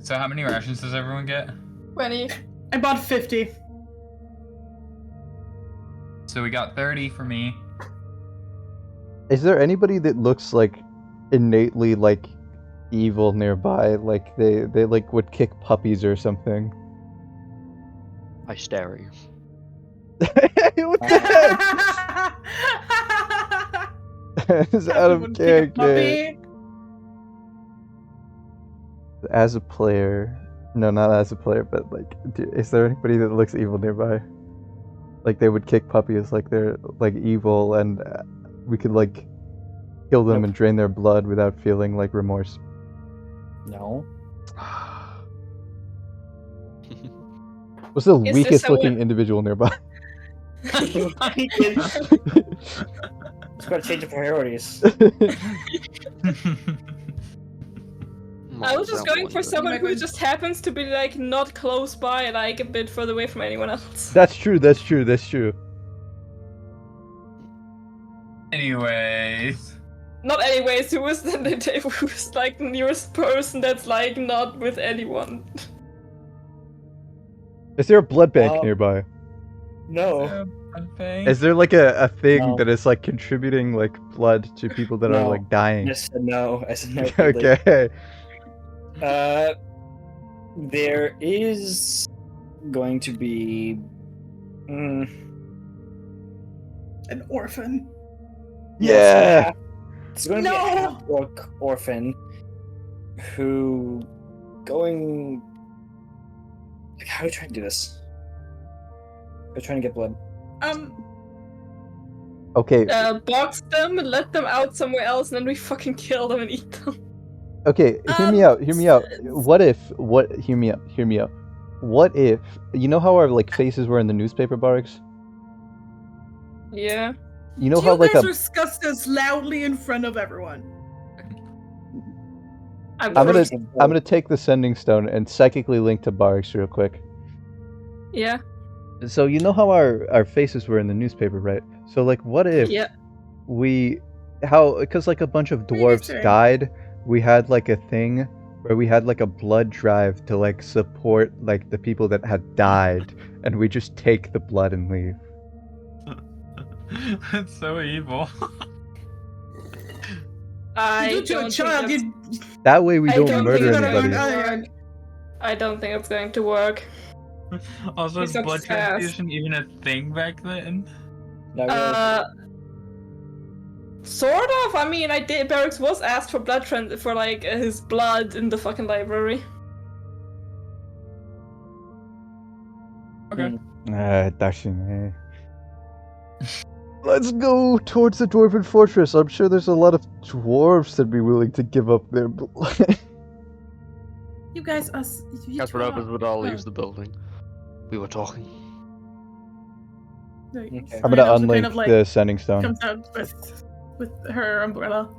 So how many rations does everyone get? 20. I bought 50. So we got 30 for me. Is there anybody that looks like innately like evil nearby? Like they like would kick puppies or something? I stare at you. What the heck? It's out of character. As a player, no, not as a player, but like, is there anybody that looks evil nearby? Like they would kick puppies, like they're like evil, and we could like kill them and drain their blood without feeling like remorse. No. What's the Is there weakest looking someone- individual nearby? Just gotta change the priorities. I was just going for Wonder. someone who just happens to be like not close by, like a bit further away from anyone else. That's true. That's true. That's true. Anyways. Not anyways, who's like the nearest person that's like not with anyone? Is there a blood bank Well, nearby? No. Is there like a thing No. that is like contributing like blood to people that are No. like dying? I said no. I said no. Okay. There is going to be. An orphan. Yeah. It's going to be a No! half-orc orphan who going. Like, how are we trying to do this? We're trying to get blood. Okay. Box them, let them out somewhere else, and then we fucking kill them and eat them. Okay. Hear me out. Hear me out. Hear me out. Hear me out. What if you know how our like faces were in the newspaper barracks? Yeah. You know Do how you like guys a discuss this loudly in front of everyone? I'm gonna take the sending stone and psychically link to barracks real quick. Yeah. So you know how our faces were in the newspaper, right? So like, what if Yeah. because like a bunch of dwarves Interesting. died, we had like a thing where we had like a blood drive to like support like the people that had died, and we just take the blood and leave. That's so evil. I You do it to a don't child. think You That way we I don't don't murder think anybody. that's anybody. going to work. I don't think it's going to work. Also, is He's blood obsessed. transfusion even a thing back then? Sort of. I mean, Barracks was asked for blood for like his blood in the fucking library. Okay. Dashing. Let's go towards the dwarven fortress. I'm sure there's a lot of dwarves that'd be willing to give up their blood. You guys, That's what happens when all leaves the building. We were talking. I'm gonna unlink the sending stone. Comes out with her umbrella.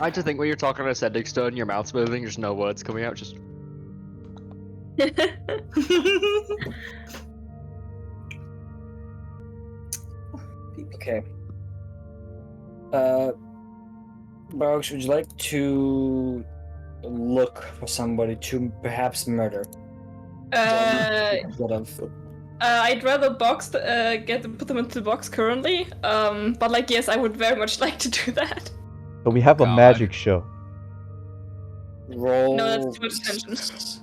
I just think when you're talking on a sending stone, your mouth's moving, there's no words coming out, just. Okay. Barracks, would you like to look for somebody to perhaps murder? What of? I'd rather put them into the box currently. But like, yes, I would very much like to do that. But we have a God. magic show. Roll. No, that's too much attention.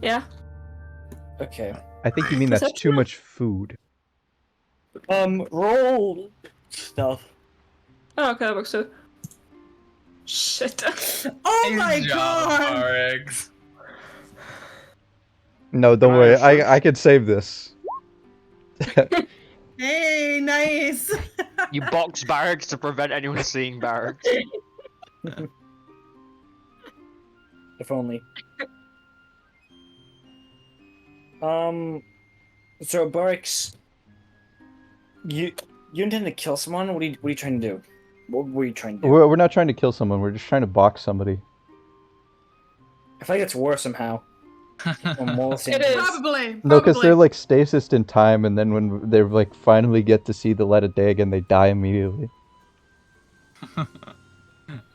Yeah. Okay. I think you mean that's too Perception? much food. Roll stealth. Oh, okay, that works too. Shit. Oh Nice my job, god! RX. No, don't worry. I can save this. Hey, nice. You box barracks to prevent anyone seeing barracks. If only. So Barracks, you intend to kill someone? What are you trying to do? What were you trying to do? We're not trying to kill someone. We're just trying to box somebody. I feel like it's worse somehow. Or more It is. Probably. No, because they're probably. like stasis in time, and then when they like finally get to see the light of day again, they die immediately.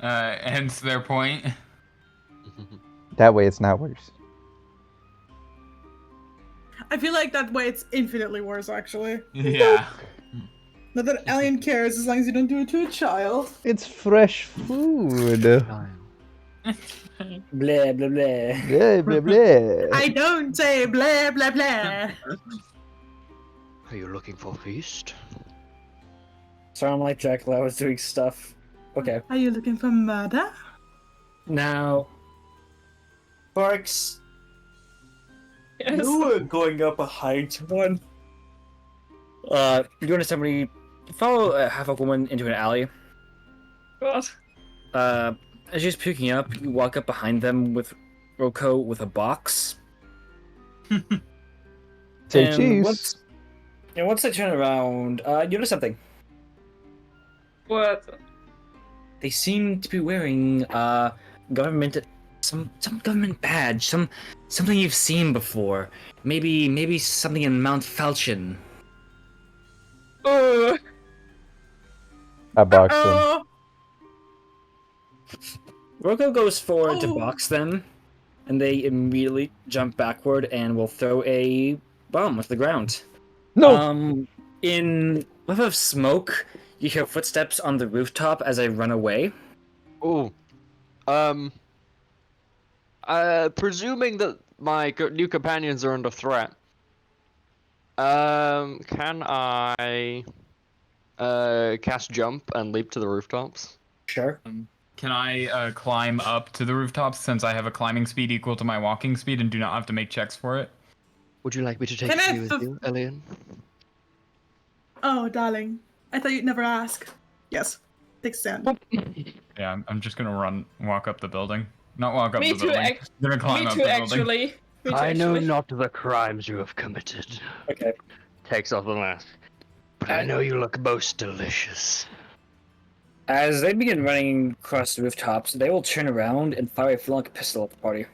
Hence their point. That way, it's not worse. I feel like that way it's infinitely worse, actually. Yeah. Not that Alien cares as long as you don't do it to a child. It's fresh food. Blah blah blah. Blah blah blah. I don't say blah blah blah. Are you looking for feast? Sorry, I'm like Jackal. I was doing stuff. Okay. Are you looking for murder? Now, Barks, Yes. you were going up behind someone. You're going to somebody. Follow half a woman into an alley. What? As she's puking up, you walk up behind them with Roko with a box. Say And cheese. once they turn around, you notice something. What? They seem to be wearing government some government badge, something you've seen before. Maybe something in Mount Falchion. Oh. I boxed them. Oh, Roko goes forward to Oh. box them, and they immediately jump backward and will throw a bomb onto the ground. No. In a whiff of smoke, you hear footsteps on the rooftop as I run away. Ooh. Presuming that my new companions are under threat, can I cast jump and leap to the rooftops? Sure. Can I climb up to the rooftops since I have a climbing speed equal to my walking speed and do not have to make checks for it? Would you like me to take Can I you with you, Elian? oh, darling. I thought you'd never ask. Yes. Take stand. Yeah, I'm just gonna walk up the building. Not walk up Me the too, building. I'm gonna climb Me up too, the building. actually. Me too, I know actually. not the crimes you have committed. Okay. Takes off the mask. But I know you look most delicious. As they begin running across the rooftops, they will turn around and fire a flunk pistol at the party.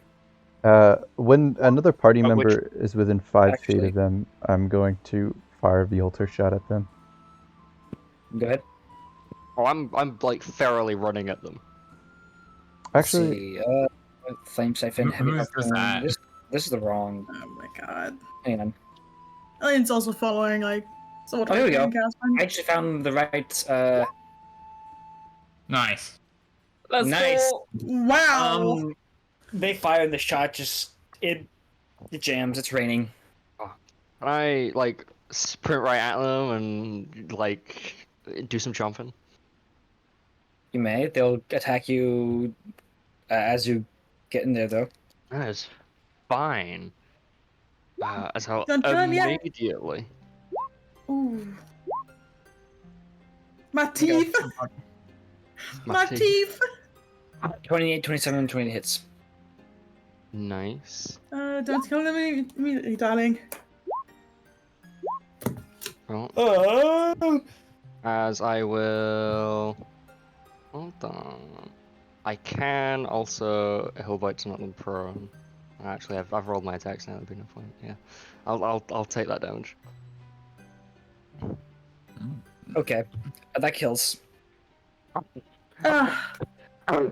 When another party Which- member is within 5 feet actually- of them, I'm going to fire the altar shot at them. Go ahead. Oh, I'm like thoroughly running at them. Actually, Let's see. Flame siphon, heavy Who is this harpoon. at? This is the wrong. Oh my god. Hang on. Alien's also following, like, sword Oh, here we go. Casper. I actually found the right. Nice. Let's Nice. go. Wow. They fire the shot. It jams. It's raining. Can I like sprint right at them and like do some chomping? You may. They'll attack you as you get in there, though. That is fine. As I'll Don't kill him yet. immediately. Ooh. My teeth. My teeth. 28, 27, 20 hits. Nice. Don't kill them immediately, darling. Well, Oh! as I will. Hold on. I can also Hillbite to knock them prone. Actually, I've rolled my attacks now. There'd be no point. Yeah, I'll take that damage. Okay. That kills. Ah, Dear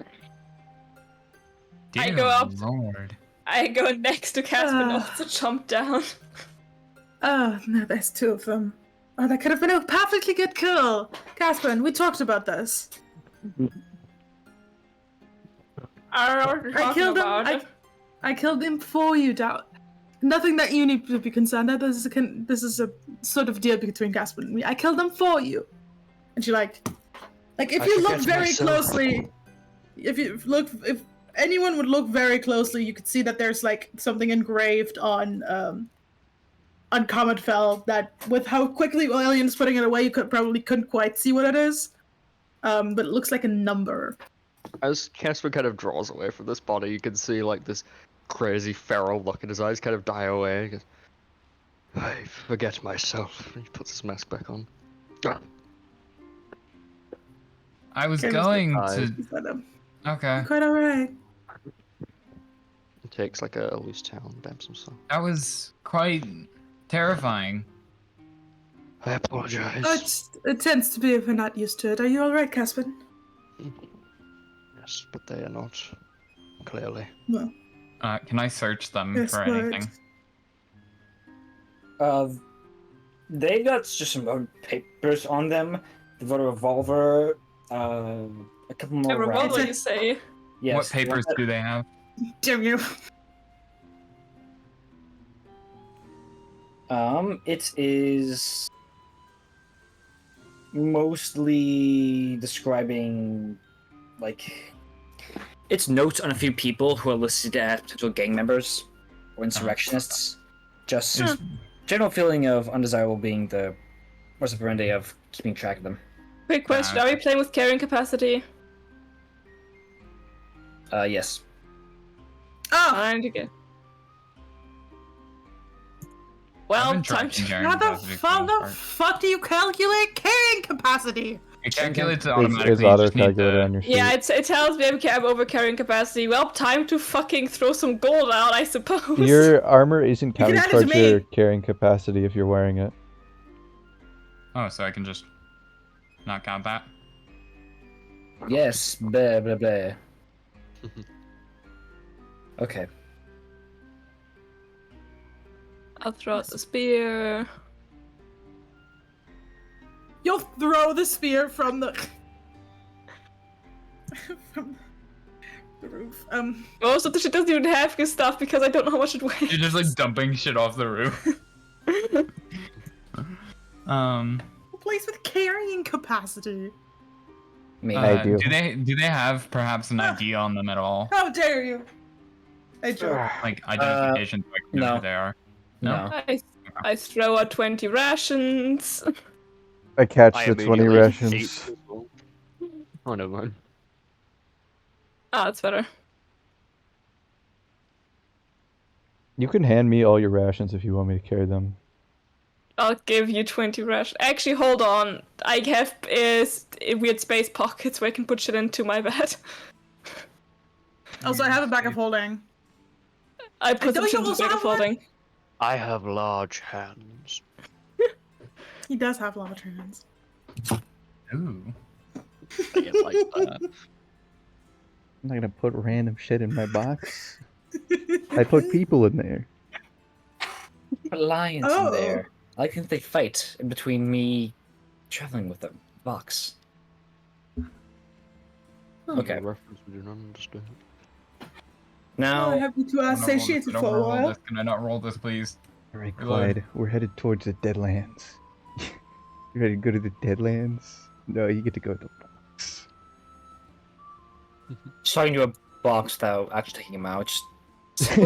I go up. Lord. I go next to Casper and Ah. also jump down. Oh, no, there's two of them. Oh, that could have been a perfectly good kill. Caspian, we talked about this. I don't know what you're I talking killed him. about. I killed him for you, Doubt. Nothing that you need to be concerned of. This is a sort of deal between Caspian and me. I killed them for you. And she like if I you look forget very myself. closely, if anyone would look very closely, you could see that there's like something engraved on Comet Fell that with how quickly Alien's putting it away, you couldn't quite see what it is. But it looks like a number. As Casper kind of draws away from this body, you can see like this crazy feral look in his eyes kind of die away. He goes, I forget myself. He puts his mask back on. I was Okay, going Mr. to. He said, Okay. quite alright. He takes like a loose towel and dabs himself. That was quite terrifying. I apologize. It tends to be if we're not used to it. Are you alright, Caspian? Yes, but they are not. Clearly. Well, Can I search them yes, for but- anything? They got just some papers on them. They've got a revolver, a couple more A revolver, rounds. you say? Yes, What papers do they have? damn you. It is mostly describing, like, it's notes on a few people who are listed as potential gang members or insurrectionists. Just Is- general feeling of undesirable being the modus operandi of keeping track of them. Quick question: Are we playing with carrying capacity? Yes. Oh, Fine, you get. I've Well, been time tracking to. carrying how capacity for the the most part. fuck do you calculate carrying capacity? It calculates it It's automatically. auto You just need calculated to- on your sheet. Yeah, it tells me I'm over carrying capacity. Well, time to fucking throw some gold out, I suppose. Your armor isn't can counting add it to towards your me. carrying capacity if you're wearing it. Oh, so I can just not count that? Yes. Blah blah blah. Okay. I'll throw out the spear. You'll throw the spear from the from the roof. Most of the shit doesn't even have good stuff because I don't know how much it weighs. You're just like dumping shit off the roof. A place with carrying capacity. Me. I do. Do they have perhaps an ID on them at all? How dare you? I joke. Like identification so I can know no. who they are? No. I throw out 20 rations. I catch I the 20 immediately rations. hate people. Oh, never mind. Ah, that's better. You can hand me all your rations if you want me to carry them. I'll give you 20 rations. Actually, hold on. I have weird space pockets where I can put shit into my bed. Also, I have a bag of holding. I put don't some shit you into the also bag of have one? holding. I have large hands. He does have large hands. Ooh. I get like that. I'm not gonna put random shit in my box. I put people in there. Put lions Oh. in there. I think they fight in between me traveling with the box. Okay. A reference we do not understand. Now, I have you two I don't wanna roll this. satiated I don't for a wanna roll while. this. Can I not roll this, please? Alright, Reload. Clyde, we're headed towards the Deadlands. You ready to go to the Deadlands? No, you get to go to the box. just talking to a box without actually taking him out. Just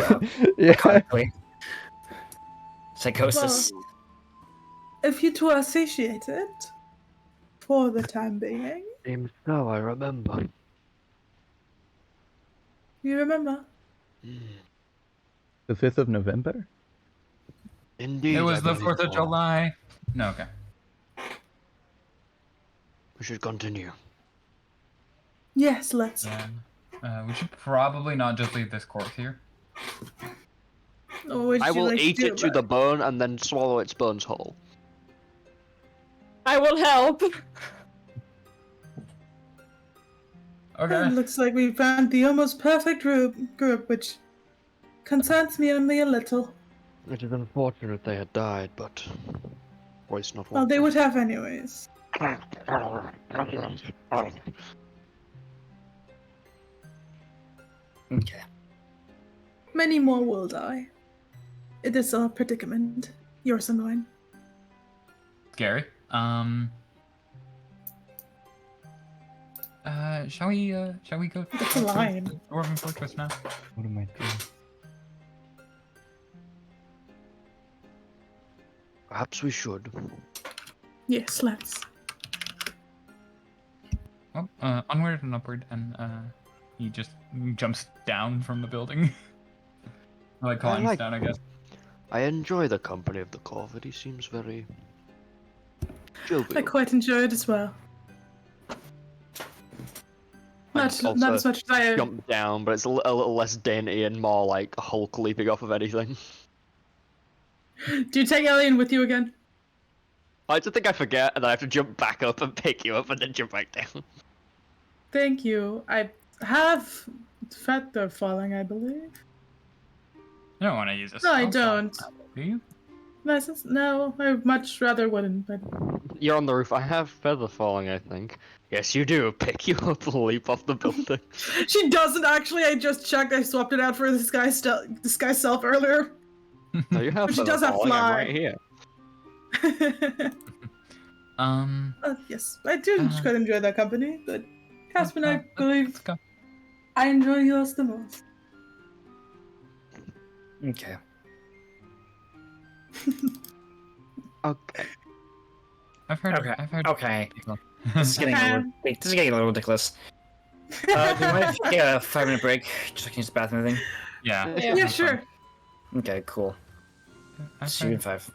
Yeah. chronically. Psychosis. If you two are satiated, for the time being, Seems so, I remember. you remember? The 5th of November? Indeed. It was I the believe 4th of so. July. No, okay. We should continue. Yes, let's. We should probably not just leave this corpse here. Or would I you will like eat do it to about the bone and then swallow its bones whole. I will help. Okay. It looks like we found the almost perfect group, which concerns me only a little. It is unfortunate they had died, but voice not Well, they would have anyways. Okay. Many more will die. It is a predicament. Yours and mine. Scary. Shall we go That's a line. to Dwarven Fortress now? What am I doing? Perhaps we should. Yes, let's. Well, onward and upward, and he just jumps down from the building. Or, like, climbs down, I guess. I enjoy the company of the Corvid. He seems very jovial. I quite enjoy it as well. Not as much as I. Jump down, but it's a little less dainty and more like Hulk leaping off of anything. Do you take Alien with you again? I just think I forget, and then I have to jump back up and pick you up, and then jump back down. Thank you. I have feather falling, I believe. You don't want to use a No, I spell don't. slot, do you? No, I much rather wouldn't. But You're on the roof. I have feather falling, I think. Yes, you do. Pick you up and leap off the building. she doesn't actually. I just checked. I swapped it out for this guy's self earlier. No, you have But she feather does have falling. I'm fly. right here. Yes, I do quite enjoy that company, but Caspian, I believe Let's go. I enjoy yours the most. Okay. Okay. I've heard. Okay. I've heard. Okay. people. This is getting a little. Wait, this is getting a little ridiculous. Do you mind if we get a 5-minute break? Just so I can use the bathroom and everything. Yeah. Yeah, sure. Okay, cool. I've See you in heard. 5.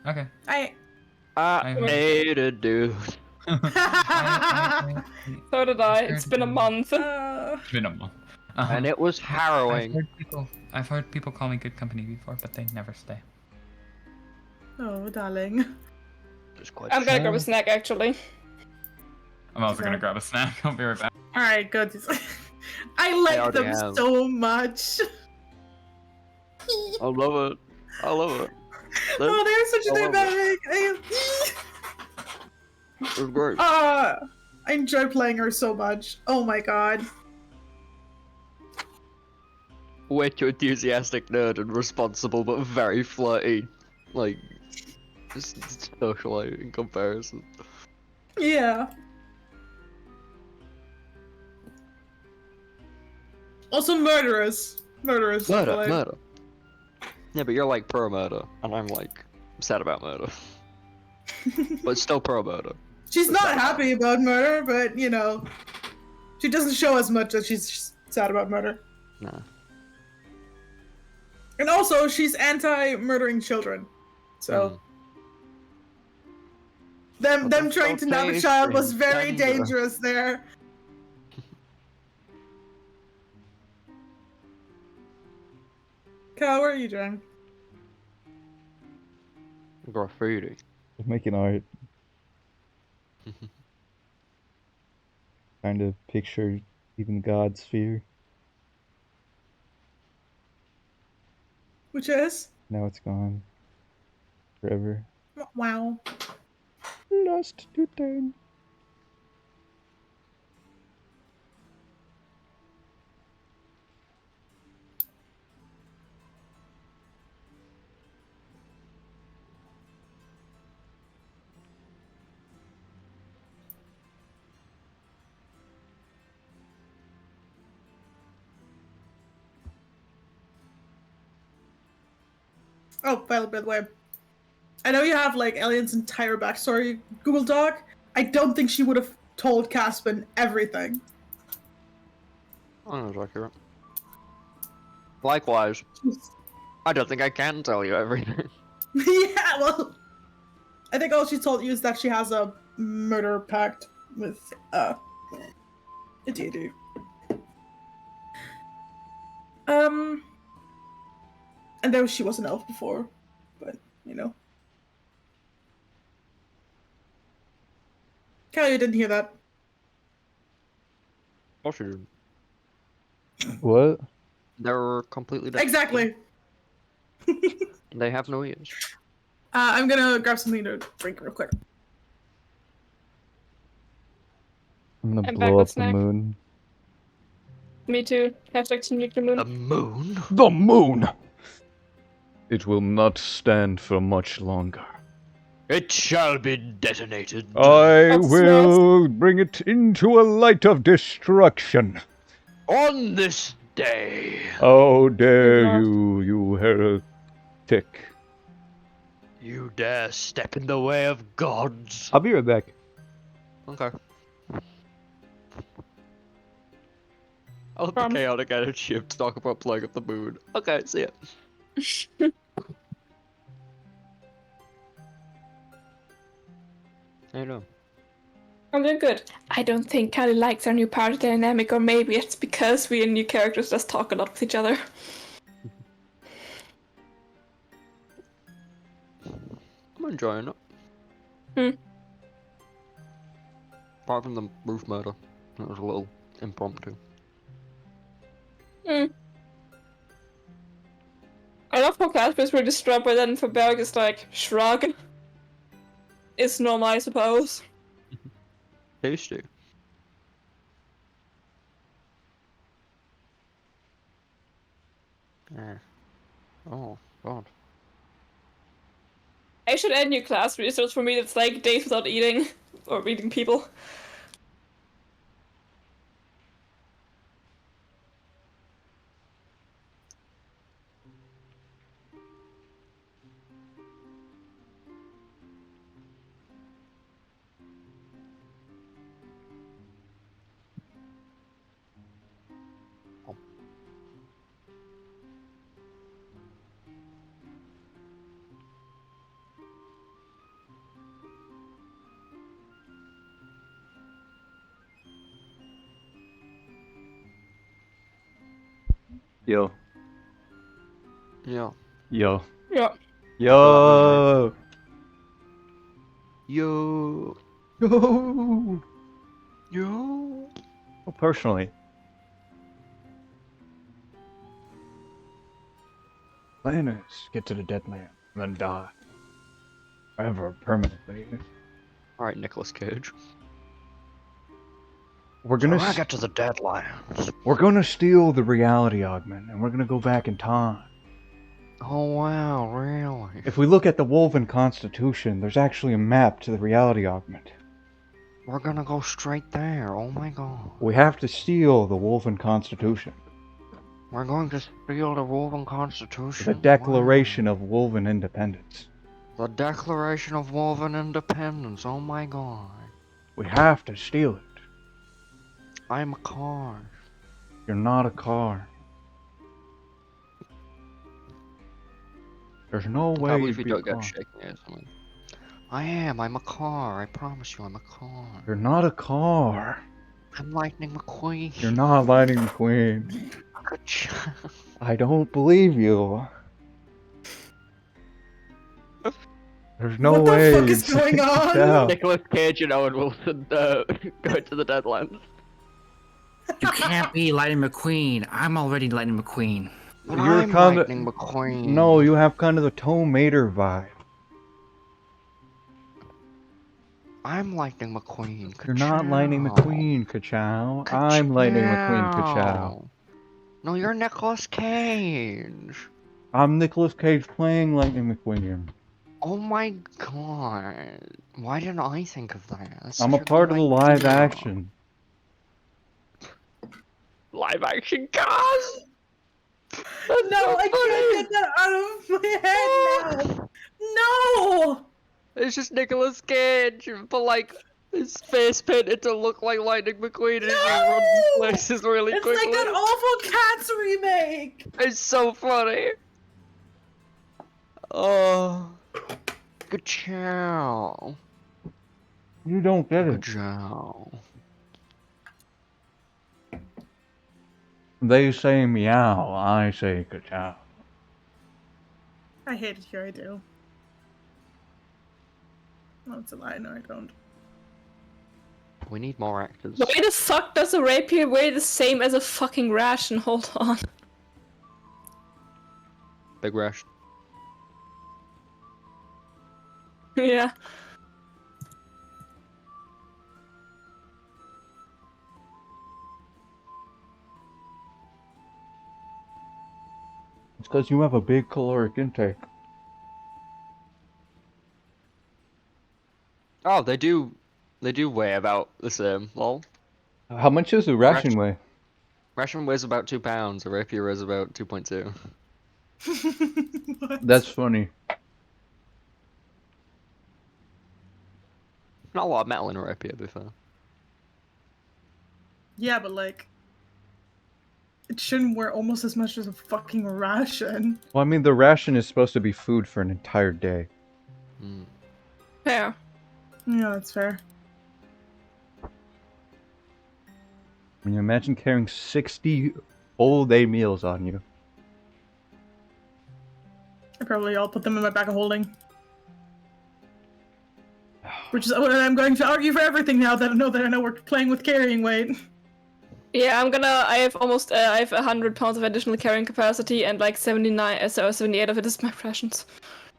Okay. I. I heard- hate it, dude. So did I. It's been a month. It's been a month. And it was harrowing. I've heard people call me good company before, but they never stay. Oh, darling. It was quite I'm gonna grab a snack actually. I'm also gonna Okay. grab a snack. I'll be right back. All right, good. I like already them have. so much. I love it. I love it. Oh, they're such a I love dynamic. It was great. I enjoy playing her so much. Oh my god. Way too enthusiastic nerd and responsible, but very flirty. Like, just socialite in comparison. Yeah. Also murderous. Murderous. Murder, like- murder. Yeah, but you're like pro murder, and I'm like sad about murder. But still pro murder. She's not happy about murder, but you know, she doesn't show as much that she's sad about murder. Nah. And also, she's anti-murdering children. So them that's trying to nab a okay, child was Spring very Tender. dangerous there. Kyle, what are you doing? Graffiti. I'm making art. Trying to picture even God's sphere. Which is? Now it's gone. Forever. Wow. Lost to time. Oh, by the way, I know you have like Alien's entire backstory Google Doc. I don't think she would have told Caspian everything. Oh, that's accurate. Likewise, I don't think I can tell you everything. Yeah, well, I think all she told you is that she has a murder pact with a deity. And though she was an elf before, but you know. Kelly, you didn't hear that. Oh, she didn't. What? They're completely different. Exactly. They have no ears. I'm gonna grab something to drink real quick. I'm gonna I'm blow back up with the snack. moon. Me too. Hashtag Team Nuclear Moon. A moon? The moon! It will not stand for much longer. It shall be detonated. I That's will bring it into a light of destruction. On this day. How dare Lord. you heretic. You dare step in the way of gods. I'll be right back. Okay. I love the chaotic energy of talk about blowing up the moon. Okay, see ya. How you doing? I'm doing good. I don't think Callie likes our new party dynamic, or maybe it's because we are new characters just talk a lot with each other. I'm enjoying it. Hmm. Apart from the roof murder. It was a little impromptu. Hmm. I love how Casper's really distraught by that, and for Berg is like, shrug. It's normal, I suppose. Tasty. Yeah. Oh, God. I should add new class research for me that's like days without eating, or reading people. Yo. Yeah. Yo. Yeah. Yo. Yo. Yo. Yo. Well, personally, plan is get to the Deadland and then die. Forever, permanently. Alright, Nicolas Cage. We're So gonna when I get to the Deadlands. we're gonna steal the reality augment and we're gonna go back in time. Oh wow, really? If we look at the Woven Constitution, there's actually a map to the reality augment. We're gonna go straight there, oh my god. We have to steal the Woven Constitution. We're going to steal the Woven Constitution. The Declaration of Woven Independence. Wow. The Declaration of Woven Independence, oh my god. We have to steal it. I'm a car. You're not a car. There's no I way can't believe you'd you be a don't car. get shaking or something. I'm a car, I promise you I'm a car. You're not a car. I'm Lightning McQueen. You're not Lightning McQueen. Good job. I don't believe you. There's no What the way. fuck is you'd going figure it on? out. Nicolas Cage and Owen Wilson go to the Deadlands. You can't be Lightning McQueen. I'm already Lightning McQueen. But You're I'm kinda- Lightning McQueen. No, you have kind of the Tom Mater vibe. I'm Lightning McQueen. You're not Lightning Ka-chow. McQueen, Ka-chow. I'm Lightning McQueen, Ka-chow. No, you're Nicolas Cage. I'm Nicolas Cage playing Lightning McQueen. Oh my god. Why didn't I think of that? That's I'm a such a part of good the live idea. action. Live action cars! No, I can't get that out of my head now. No. It's just Nicolas Cage, but like his face painted to look like Lightning McQueen and he runs places really It's quickly. like that awful Cats remake. It's so funny. Oh, Good chow. You don't get Good it. chow. They say meow, I say ka-chow. I hate it here. I do. No, it's a lie. No, I don't. We need more actors. Why the fuck does a rapier weigh the same as a fucking ration? Hold on. Big Rush. Yeah. It's because you have a big caloric intake. Oh, they do weigh about the same. Lol. How much does a ration weigh? Ration weighs about 2 pounds. A rapier weighs about 2.2. What? That's funny. Not a lot of metal in a rapier, to be fair. Yeah, but like, it shouldn't weigh almost as much as a fucking ration. Well, I mean, the ration is supposed to be food for an entire day. Hmm. Fair. Yeah, that's fair. I mean, imagine carrying 60 full day meals on you. I'll put them in my bag of holding. Which is what I'm going to argue for everything now that I know we're playing with carrying weight. Yeah, I have 100 pounds of additional carrying capacity, and like 78 of it is my rations.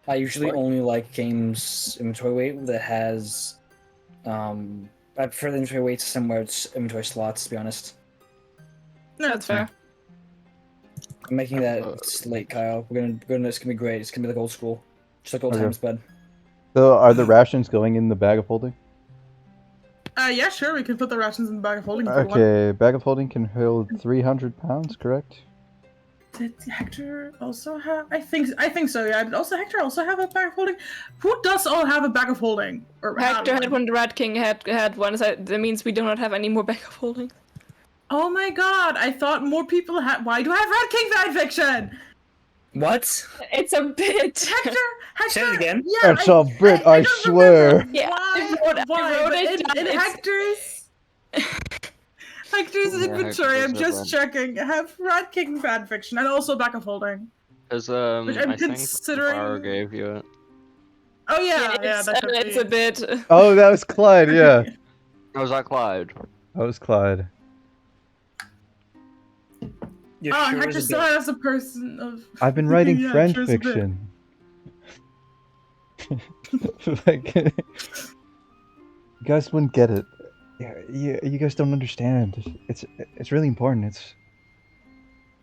I usually only like games inventory weight that has. I prefer the inventory weights somewhere it's inventory slots, to be honest. No, That's fair. I'm making that slate, Kyle. It's gonna be great. It's gonna be like old school, just like old Okay. times, bud. So, are the rations going in the bag of holding? Yeah, sure, we can put the rations in the bag of holding if you want. Okay, bag of holding can hold 300 pounds, correct? Did Hector also have? I think so. Yeah. Did Hector also have a bag of holding? Who does all have a bag of holding? Or Hector had one, the Rat King had one, so that means we do not have any more back of holding. Oh my god! I thought more people had. Why do I have Rat King fanfiction? What? It's a bit. Hector. Say it again. Yeah, It's a bit, I don't swear. remember Yeah, Why? I wrote But it down, in it's- Hector's Yeah, inventory. I'm Hector's just checking. I have Rat King fanfiction and also back of holding. Because Which I'm I think considering- Barrow gave you it. Oh yeah, it's a bit. Oh, that was Clyde, yeah. Oh, was that Clyde? That was Clyde. You're Oh, sure Hector it's a still bit. has a person of. I've been writing Yeah, friend sure it's a bit. fiction. Like, you guys wouldn't get it. Yeah, you guys don't understand. It's really important.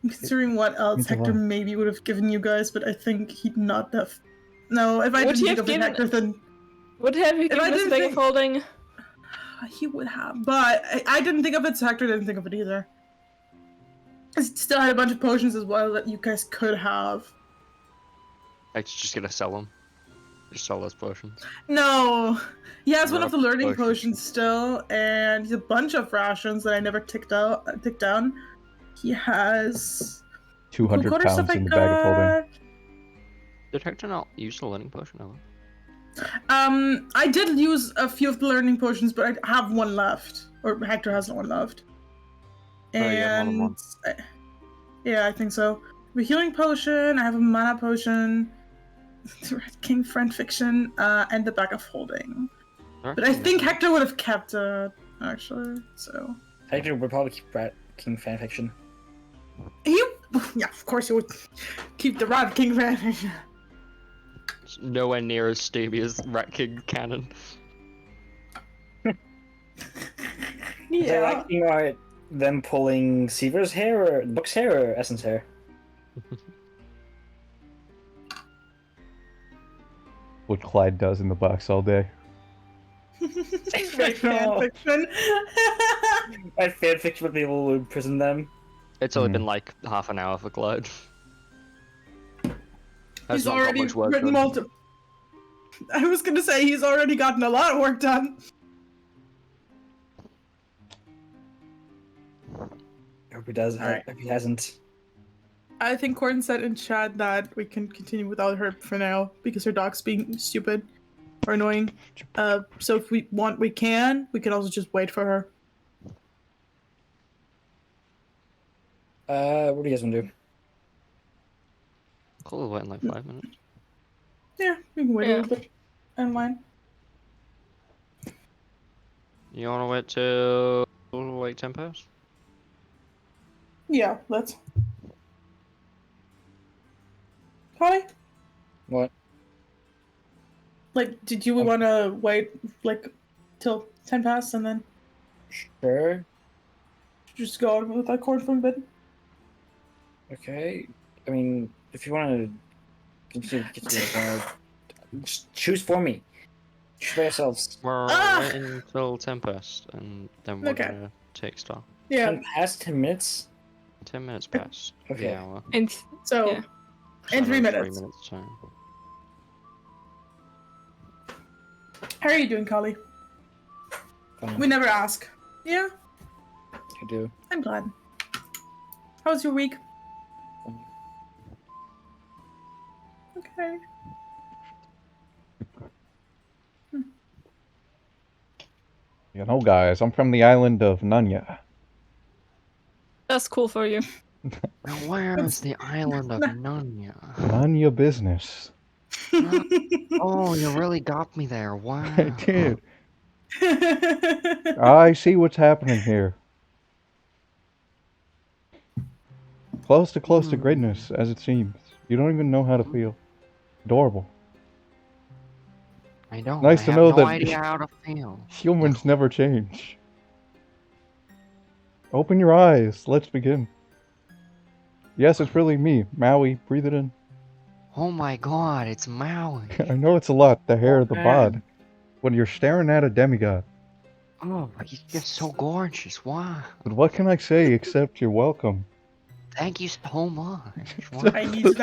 Considering what else means a Hector lot. maybe would have given you guys, but I think he'd not have. No, if I Would didn't he think have of it, given- Hector, then Would have you If I given us didn't back of think- holding? he would have. But I didn't think of it, so Hector didn't think of it either. I still had a bunch of potions as well that you guys could have. Hector's just gonna sell them. Just sell those potions. No, he has one of the Rock learning potions. potions still, and he's a bunch of rations that I never ticked down. He has 200 quarter stuff pounds I in the bag of holding. got. Did Hector not use the learning potion ever? I did use a few of the learning potions, but I have one left, or Hector has one left. Oh, you have more than one. Yeah, I think so. A healing potion. I have a mana potion. The Red King friend fiction, and the bag of holding. But I think Hector would have kept it actually. So Hector would probably keep Rat King fanfiction. yeah, of course he would keep the Red King fan fiction. It's nowhere near as steamy as Rat King canon. Is that like, you know, them pulling Seaver's hair, or Book's hair, or Essence hair? What Clyde does in the box all day. Right, fan fiction. My fanfiction would be able to imprison them. It's only been like half an hour for Clyde. He's Has not got already much work written done. multiple. I was gonna say he's already gotten a lot of work done. I hope he does. Alright. If he hasn't. I think Corin said in chat that we can continue without her for now because her dog's being stupid or annoying. So if we want, we can. We can also just wait for her. What do you guys want to do? Cool, wait in like 5 minutes. Yeah, we can wait a Yeah. little bit. I don't mind. You wanna wait till like 10 past? Yeah, let's. Holly? What? Like, did you want to wait like till 10 past and then Sure. just go on with that corn from bed? Okay. I mean, if you want to continue to get to the corner, just choose for me. Choose by yourselves. We're Ah! waiting until 10 past, and then we're Okay. gonna take stock. Yeah. 10 past 10 minutes? 10 minutes past the Okay. hour. And So Yeah. in 3 Another minutes. 3 minutes time. How are you doing, Kali? Fine. We never ask. Yeah, I do. I'm glad. How was your week? Fine. Okay. You know, guys, I'm from the island of Nanya. that's cool for you. Now, where is the island of Nanya? None your business. Oh, you really got me there. Wow. I did. I see what's happening here. Close to greatness, as it seems. You don't even know how to feel. Adorable. I don't. Nice I to have know no that idea how to feel. humans never change. Open your eyes. Let's begin. Yes, it's really me. Maui, breathe it in. Oh my god, it's Maui. I know it's a lot. The hair, the man. bod. When you're staring at a demigod. Oh, he's just so gorgeous. Wow. But what can I say except you're welcome? Thank you so much. Wow. I need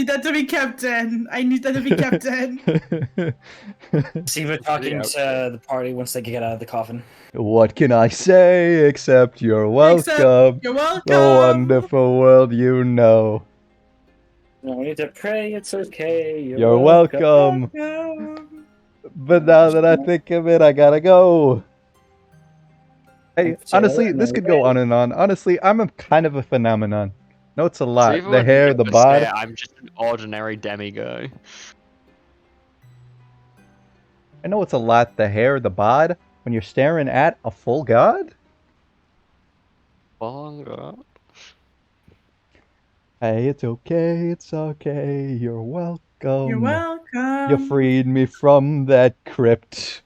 that to be kept in. I need that to be kept in. See, we're talking to the party once they get out of the coffin. What can I say except you're welcome? Except you're welcome. The wonderful world you know. No need to pray, it's okay. You're welcome. But now that I think of it, I gotta go. Hey, Thanks, Taylor, honestly, and this could go on and on. Honestly, I'm a kind of a phenomenon. No, it's a So lot. even The when hair, the people say bod. I'm just an ordinary demiguy. I know it's a lot. The hair, the bod. When you're staring at a full god. Oh god. Hey, it's okay. It's okay. You're welcome. You're welcome. You freed me from that crypt.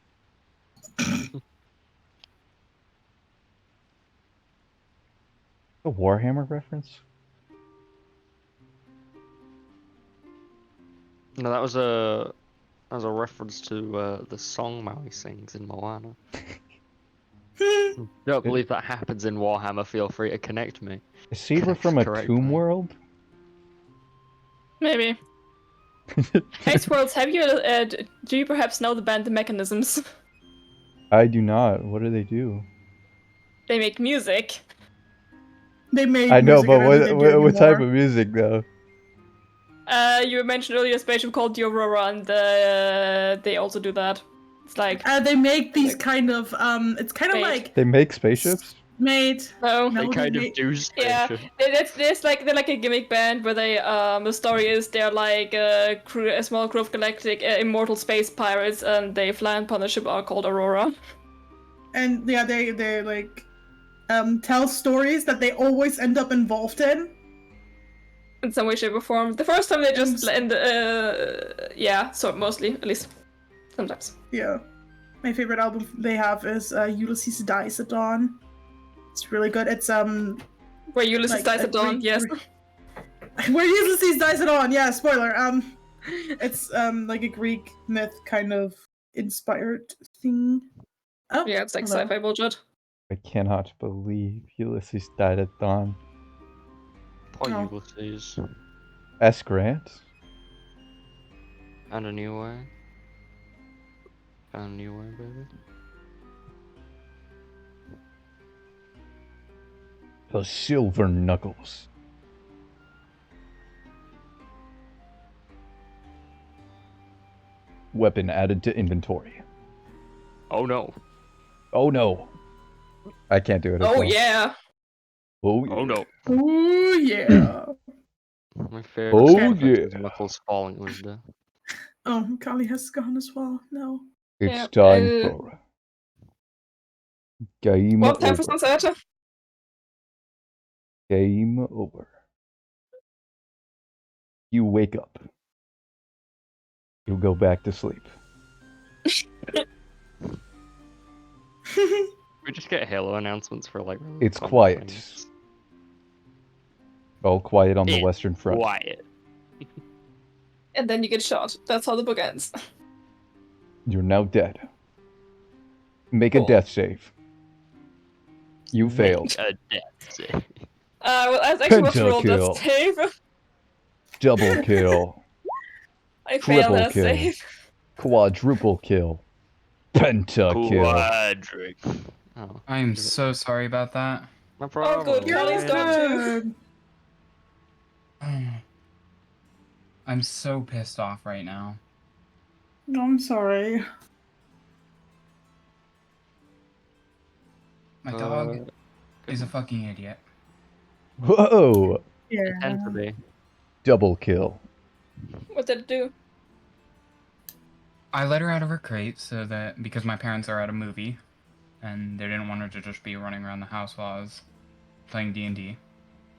A Warhammer reference? No, that was a reference to the song Maui sings in Moana. Don't believe that happens in Warhammer. Feel free to connect me. Is Seaver from a Correct tomb me. world? Maybe. Hex Worlds, do you perhaps know the band The Mechanisms? I do not. What do they do? They make music. They made I know, music, but I don't think they do what type anymore. of music though? You mentioned earlier a spaceship called the Aurora, and they also do that. It's like They make these kind of it's kind of Wait. like They make spaceships? made. no, No, They kind of made- do yeah, spaceship. they're like a gimmick band where they the story is they're like a small crew of galactic immortal space pirates, and they fly upon a ship called Aurora. And yeah, they like tell stories that they always end up involved in. In some way, shape, or form. The first time they just yeah, so mostly at least sometimes. Yeah. My favorite album they have is Ulysses Dies at Dawn. It's really good. It's Where Ulysses like dies a at dawn. Greek- Yes. Where Ulysses dies at dawn, yeah, spoiler. It's like a Greek myth kind of inspired thing. Oh, Yeah, it's like hello. sci-fi bullshit. I cannot believe Ulysses died at dawn. Poor Oh. Ulysses. S. Grant? And a new way. And a new way, baby. The Silver Knuckles. Weapon added to inventory. Oh no. Oh no. I can't do it. as Oh well. yeah. Oh, yeah. Oh no. Ooh yeah. My favorite Oh, sound effect is yeah. Knuckles falling with the. Oh, Kali has gone as well. No. It's Yeah, time for game Well, time for over. sunset. Game over. You wake up. You go back to sleep. We just get Halo announcements for like. It's fun quiet. things. All quiet on the It's Western Front. Quiet. And then you get shot. That's how the book ends. You're now dead. Make a Cool. death save. You failed. A death save. Well, I actually was rolled Pentakill. that save. Double kill. I failed Triple that kill. save. Quadruple kill. Pentakill. Quadric. Oh, I am so sorry about that. no Oh, problem. good. Carly's gone too. Good. I'm so pissed off right now. No, I'm sorry. My dog is a fucking idiot. Whoa. Yeah. Tend to be. Double kill. What did it do? I let her out of her crate so that because my parents are at a movie, and they didn't want her to just be running around the house while I was playing D&D.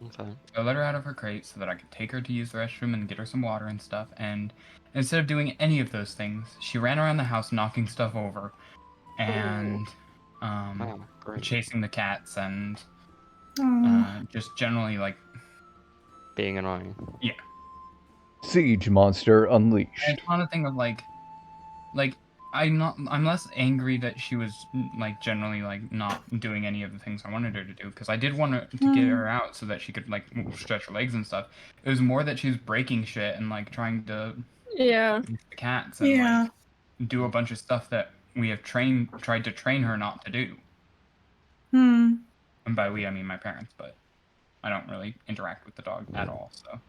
Okay. I let her out of her crate so that I could take her to use the restroom and get her some water and stuff. And instead of doing any of those things, she ran around the house knocking stuff over, and Oh, great. chasing the cats and Oh. just generally like. Being annoying. Siege monster unleashed. I'm trying to think of like I'm less angry that she was like generally like not doing any of the things I wanted her to do, because I did want to get her out so that she could like stretch her legs and stuff. It was more that she was breaking shit and like trying to Yeah. use the cats and Yeah. like do a bunch of stuff that we have tried to train her not to do. Hmm. And by we I mean my parents, but I don't really interact with the dog at all, so.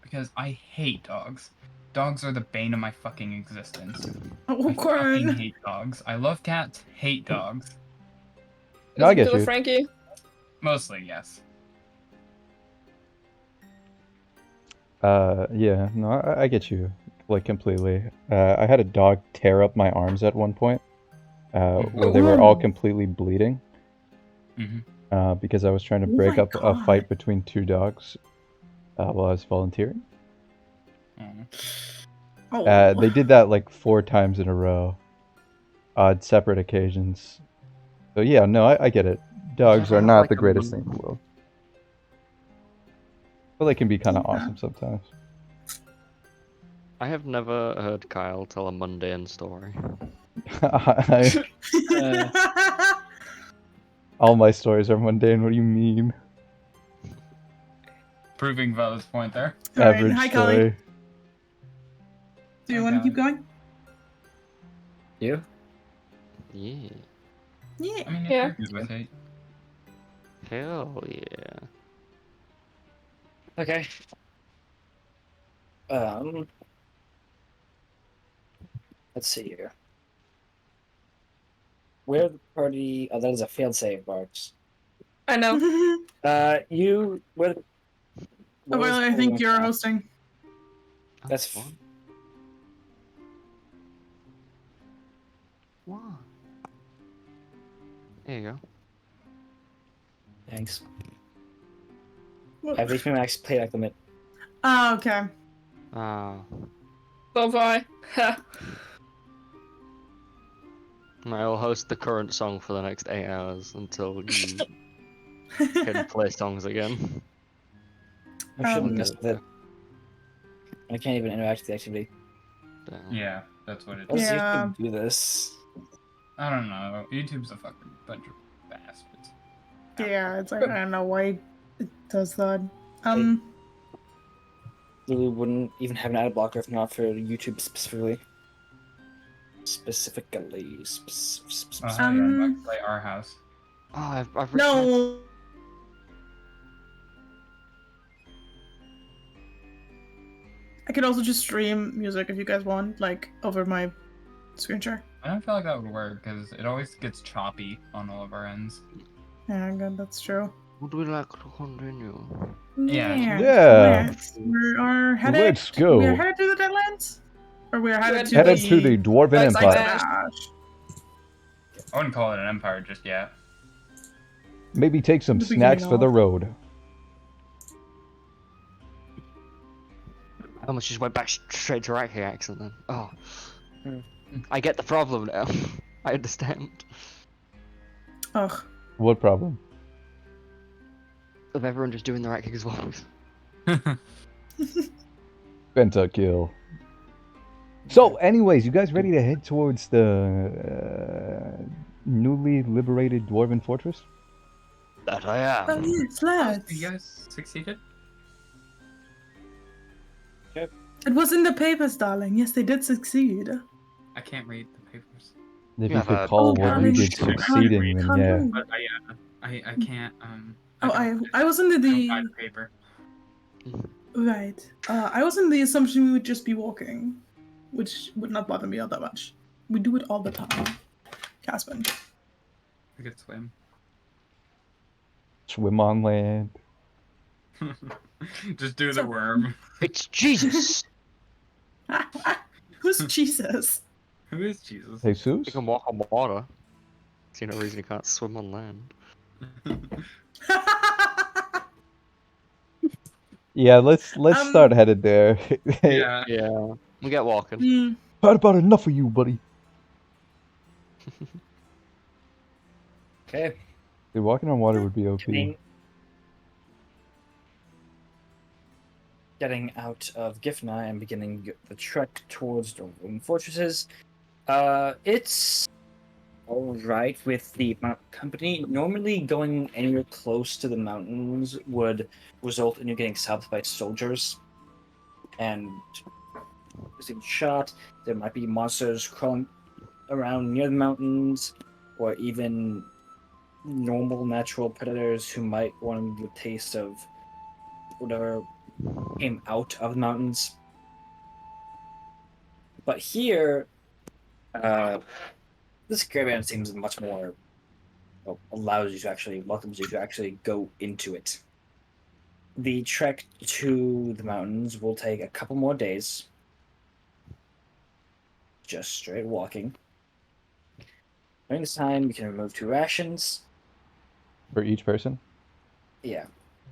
Because I hate dogs. Dogs are the bane of my fucking existence. Oh, I fucking Corin. hate dogs. I love cats, hate dogs. No, I Listen get to the you. Frankie. Mostly, yes. Yeah, no, I get you, like, completely. I had a dog tear up my arms at one point, where they were all Ooh. completely bleeding, Mm-hmm. because I was trying to Oh break my up a God. fight between two dogs, while I was volunteering. Oh. They did that like 4 times in a row, on separate occasions. So yeah, no, I get it. Dogs ever are have, not like, the a greatest thing in the world. But they can be kind of Yeah. awesome sometimes. I have never heard Kyle tell a mundane story. All my stories are mundane, what do you mean? Proving Vela's point there. All right, Average hi, Kelly. story. Do you Hi, want to Kelly. keep going? You? Yeah. Yeah. I mean, if Yeah. you're good with it. Hell yeah. Okay. Let's see here. Where the party? Oh, that is a failed save, Barks. I know. You where? Oh, where by was the way, I the think one you're from? hosting. That's fun. What? There you go. Thanks. I've reached my max playback limit. Oh, okay. Oh. So bye. I'll host the current song for the next 8 hours until you can play songs again. I shouldn't mess Okay. with it. I can't even interact with the activity. Damn. Yeah, that's what it How is. does Yeah. YouTube do this? I don't know. YouTube's a fucking bunch of bastards. Yeah, it's like I don't know why it does that. Lulu wouldn't even have an ad blocker if not for YouTube specifically. Specifically. Oh, hell yeah, I'm about to play Our House. Oh, I've reached No. I could also just stream music if you guys want, like over my screen share. I don't feel like that would work because it always gets choppy on all of our ends. Yeah, good, that's true. Would we like to continue? Yeah. Yeah. We're headed. Let's go. We're headed to the Deadlands, or we're headed to Headed to the Dwarven That's like Empire. that. I wouldn't call it an empire just yet. Maybe take some The snacks beginning for the of- road. I almost just went back straight to Iraqi accent then. Oh. I get the problem now. I understand. Ugh. What problem? Of everyone just doing the right thing as well. Pentakill. So, anyways, you guys ready to head towards the newly liberated Dwarven Fortress? That I am. Oh yes, You lads. guys succeeded? It was in the papers, darling. Yes, they did succeed. I can't read the papers. If You you have could a- call Oh, what you darling, did can't succeeding, then can't yeah. read. But I can't Oh, don't- I was under I don't the buy the paper. right. I was under the assumption we would just be walking, which would not bother me all that much. We do it all the time, Caspin. I could swim. Swim on land. Just do the worm. It's Jesus. Who's Jesus? Who is Jesus? Jesus? He can walk on water. See no reason he can't swim on land. Yeah, let's start Um, headed there. Yeah. Yeah, we get walking. Had about enough of you, buddy. Okay. Dude, walking on water would be OP. Getting out of Gifna and beginning the trek towards the Dwarven fortresses. It's alright with the mountain company. Normally, going anywhere close to the mountains would result in you getting stopped by soldiers and receiving shot. There might be monsters crawling around near the mountains, or even normal natural predators who might want the taste of whatever came out of the mountains. But here, this caravan seems much more allows you to actually welcomes you to actually go into it. The trek to the mountains will take a couple more days. Just straight walking. During this time, you can remove 2 rations. For each person? Yeah.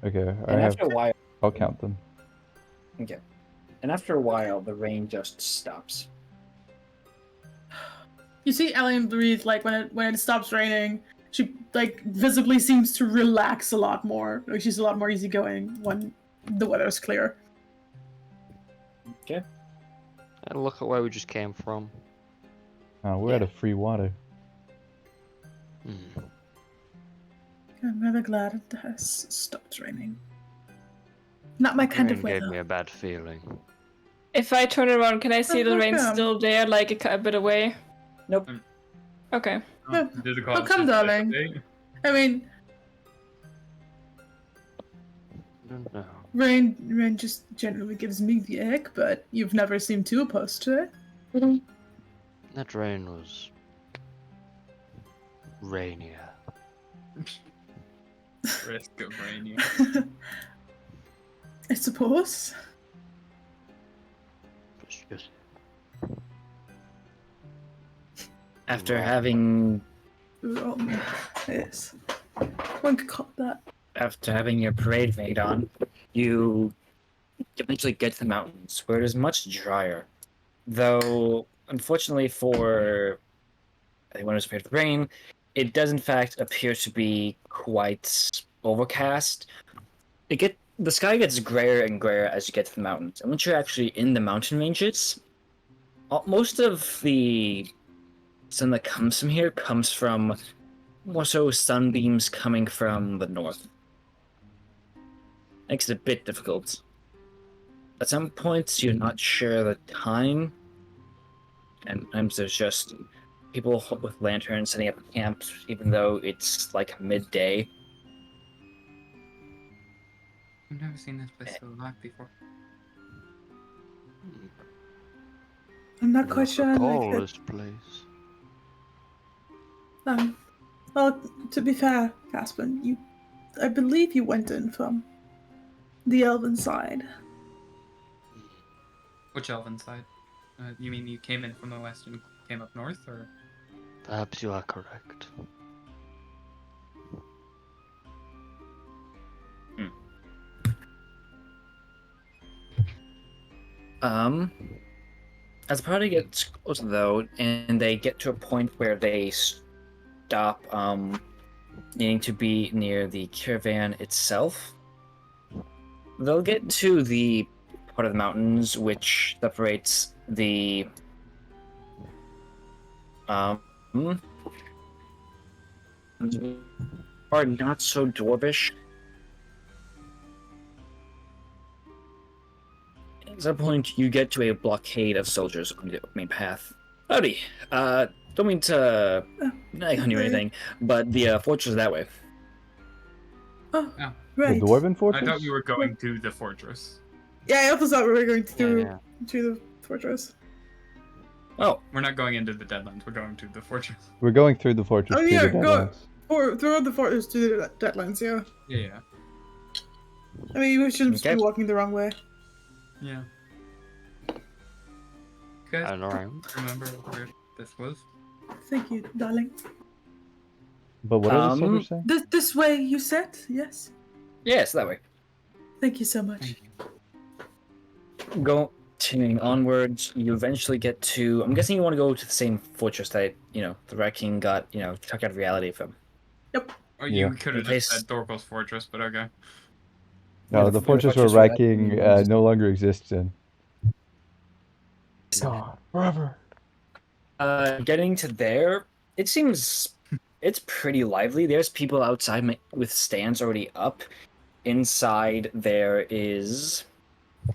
Okay, And after a while, I'll count them. okay. And after a while, the rain just stops. You see Ellen breathe like when it stops raining. She like visibly seems to relax a lot more. Like she's a lot more easygoing when the weather's clear. Okay. And look at where we just came from. We're out of free water. Hmm. I'm rather glad it has stopped raining. Not my kind of Rain gave weather. me a bad feeling. If I turn around, can I see Oh, the rain welcome. still there, like a bit away? Nope. Okay. Yeah. Did the Oh, come, darling. I mean, I don't know. rain just generally gives me the ick, but you've never seemed too opposed to it. That rain was rainier. Risk of rain. I suppose. It's just After Wow. having Yes. One could call it that. after having your parade made on, you eventually get to the mountains, where it is much drier. Though, unfortunately for anyone who's afraid of the rain, it does in fact appear to be quite overcast. The sky gets grayer and grayer as you get to the mountains. And once you're actually in the mountain ranges, most of the sun that comes from here comes from more so sunbeams coming from the north. Makes it a bit difficult. At some points, you're not sure the time, and sometimes there's just people with lanterns setting up camps, even though it's like midday. I've never seen this place so alive before. I'm not quite sure. I like Recall it. this place. Well, to be fair, Caspin, I believe you went in from the elven side. Which elven side? You mean you came in from the west and came up north, or? Perhaps you are correct. As the party gets closer, though, and they get to a point where they stop needing to be near the caravan itself, they'll get to the part of the mountains which separates the are not so dwarvish. At that point, you get to a blockade of soldiers on the main path. Howdy. Don't mean to nag on you or anything, but the fortress is that way. Oh, Yeah. right. The Dwarven I Fortress? thought you were going to the fortress. Yeah, I also thought we were going through Yeah. to the fortress. Oh, We're not going into the Deadlands. We're going to the fortress. We're going through the fortress Oh, to yeah, the go- Deadlands. Or through the fortress to the Deadlands, yeah. Yeah. I mean, we shouldn't just Okay. be walking the wrong way. Yeah. You guys And around. remember where this was? Thank you, darling. But what are the soldiers saying? This way, you said? Yes. yes, that way. Thank you so much. Continuing onwards, you eventually get to. I'm guessing you want to go to the same fortress that the Rat King got chucked out of reality from. Or you Yeah. could have just said Dorkel's fortress, but okay. No, Yeah, the the fortress where fortress where Rat-King Rat-King no longer exists in. God, forever. Getting to there, it seems it's pretty lively. There's people outside with stands already up. Inside there is a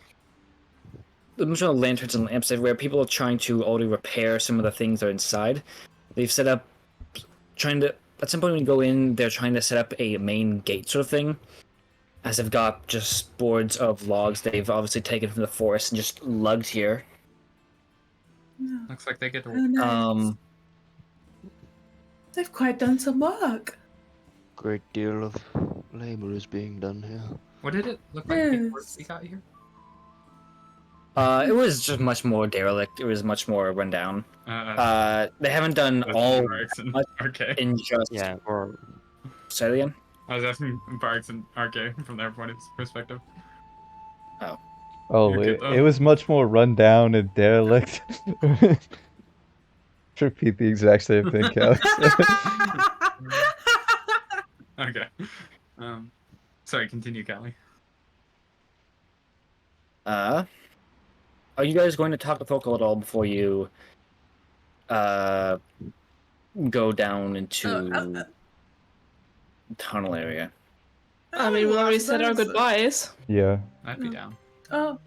bunch of lanterns and lamps everywhere. People are trying to already repair some of the things that are inside. They've set up, at some point when you go in, they're trying to set up a main gate sort of thing. As they've got just boards of logs they've obviously taken from the forest and just lugged here. No. Looks like they get to Oh, work. nice. They've quite done some work. Great deal of labor is being done here. What did it look like before Yes. we got here? It was just much more derelict. It was much more rundown. They haven't done all Barracks and much RK. in just. Yeah, or Say it again. I was asking Barracks and RK from their point of perspective. Oh, Okay, it was much more run down and derelict. Repeat the exact same thing, Alex. Okay. Sorry, continue, Callie. Are you guys going to talk to Focal at all before you go down into tunnel area? I mean, we already said our goodbyes. Yeah. I'd be down. Oh,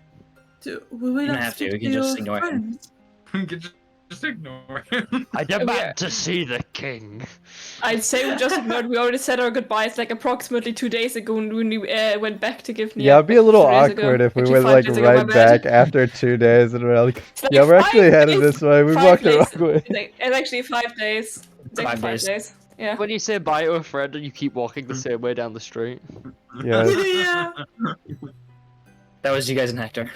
will we You don't not have to, speak you can just your ignore him. friends? You could just ignore him. I Yeah. demand to see the king. I'd say we just ignored. We already said our goodbyes like approximately 2 days ago when we went back to give Nia. Yeah, it'd be a little 2 days ago. awkward if we Actually, went 5 like days ago, my right bad. back after 2 days and we're like, It's like yeah, we're actually 5 headed days, this way. We 5 walked the days. wrong way. It's actually 5 days. It's like 5 5 days. days. Yeah. When you say bye to a friend and you keep walking the same way down the street. Yeah. Yeah. That was you guys and Hector.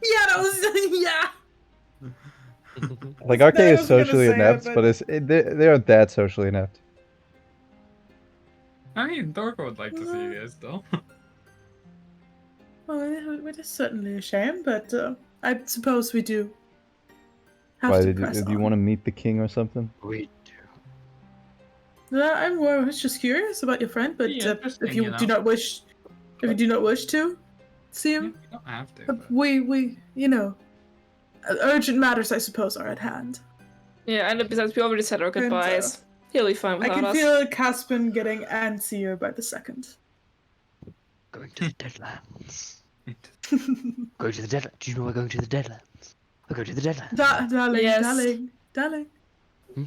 Yeah, that was yeah. Like No, RK I is was gonna socially say it, inept, but- but they aren't that socially inept. I mean, Dorko would like to see you guys still. Well, it is certainly a shame, but I suppose we do have Why to did press you on. want to meet the king or something? We I was just curious about your friend, but Yeah, interesting, if you you know. do not wish, to see You him, don't have to. But... we urgent matters, I suppose, are at hand. Yeah, and besides, we already said our And, goodbyes. He'll be fine I without can us. feel Caspin getting antsier by the second. going to the Deadlands. Going to the Deadlands. Do you know we're going to the Deadlands? We're going to the Deadlands. Darling, Yes. darling. Hmm?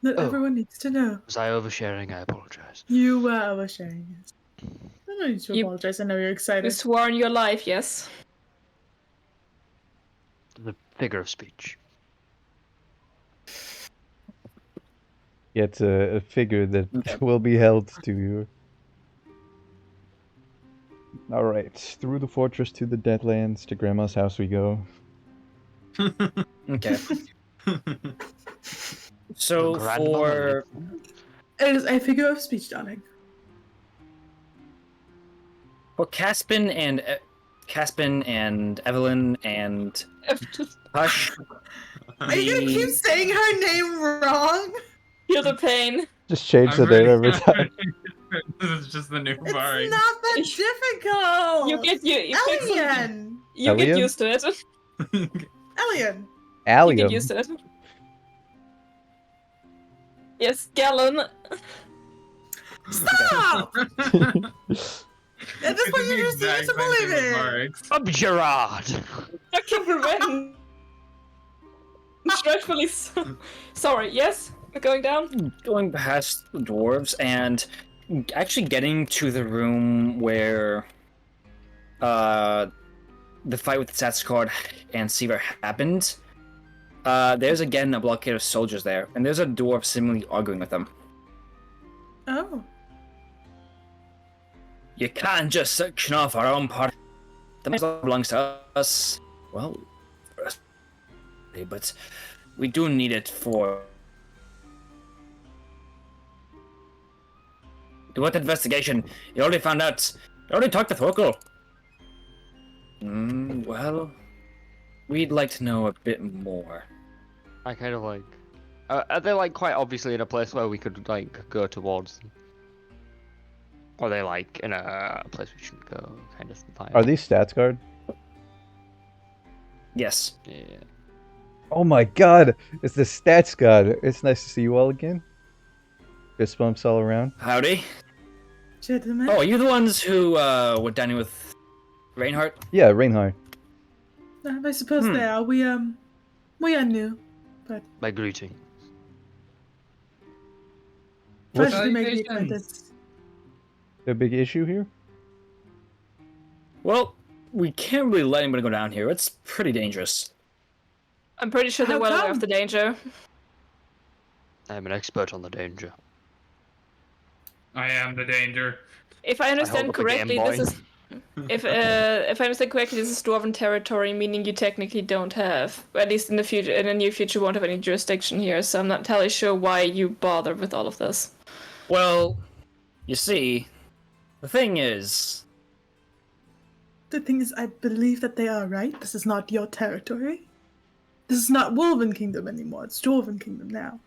Not Oh. everyone needs to know. Was I oversharing? I apologize. You were oversharing it. I don't need to You- apologize. I know you're You excited. swore on your life, yes. The figure of speech. Yeah, it's a figure that will be held to you. Alright, through the fortress to the Deadlands, to Grandma's house we go. Okay. So Your grandmother for lives It is a figure of speech, darling. Caspin and Evelyn and Hush. Are you gonna keep saying her name wrong? Feel the pain. Just change the I'm name ready. every time. This is just the new It's bar. not that difficult. You get Alien. you get Elian? used to it. Alien. You get Allium. used to it. Yes, Gallon. Stop! At this point, you just need to believe it. Gerard. Fucking revenge. Dreadfully sorry. Yes, we're going down. Going past the dwarves and actually getting to the room where the fight with Satscard and Seaver happened. There's again a blockade of soldiers there, and there's a dwarf seemingly arguing with them. Oh. You can't just section off our own part. The money belongs to us. Well, but we do need it for. Do what investigation? You already found out. You already talked to Thorkel. Well, we'd like to know a bit more. I kind of like. Are they like quite obviously in a place where we could like go towards them? Or are they like in a place we should go, kind of vibe? Are these stats guard? Yes. Yeah. Oh my god, it's the stats god. It's nice to see you all again. Fist bumps all around. Howdy. Gentlemen. Oh, are you the ones who were dining with Reinhardt? Yeah, Reinhardt. I suppose they are. We are new, but My greeting. What's pleasure to make the Salutations. acquaintance. the big issue here? Well, we can't really let anybody go down here. It's pretty dangerous. I'm pretty sure they're How well aware come? of the danger. I'm an expert on the danger. I am the danger. If I understand up a Game correctly, this Boy. is if I understand correctly, this is dwarven territory, meaning you technically don't have, at least in the future, in the near future, won't have any jurisdiction here. So I'm not entirely sure why you bother with all of this. Well, you see, the thing is, The thing is, I believe that they are right. This is not your territory. This is not Wolven Kingdom anymore. It's Dwarven Kingdom now.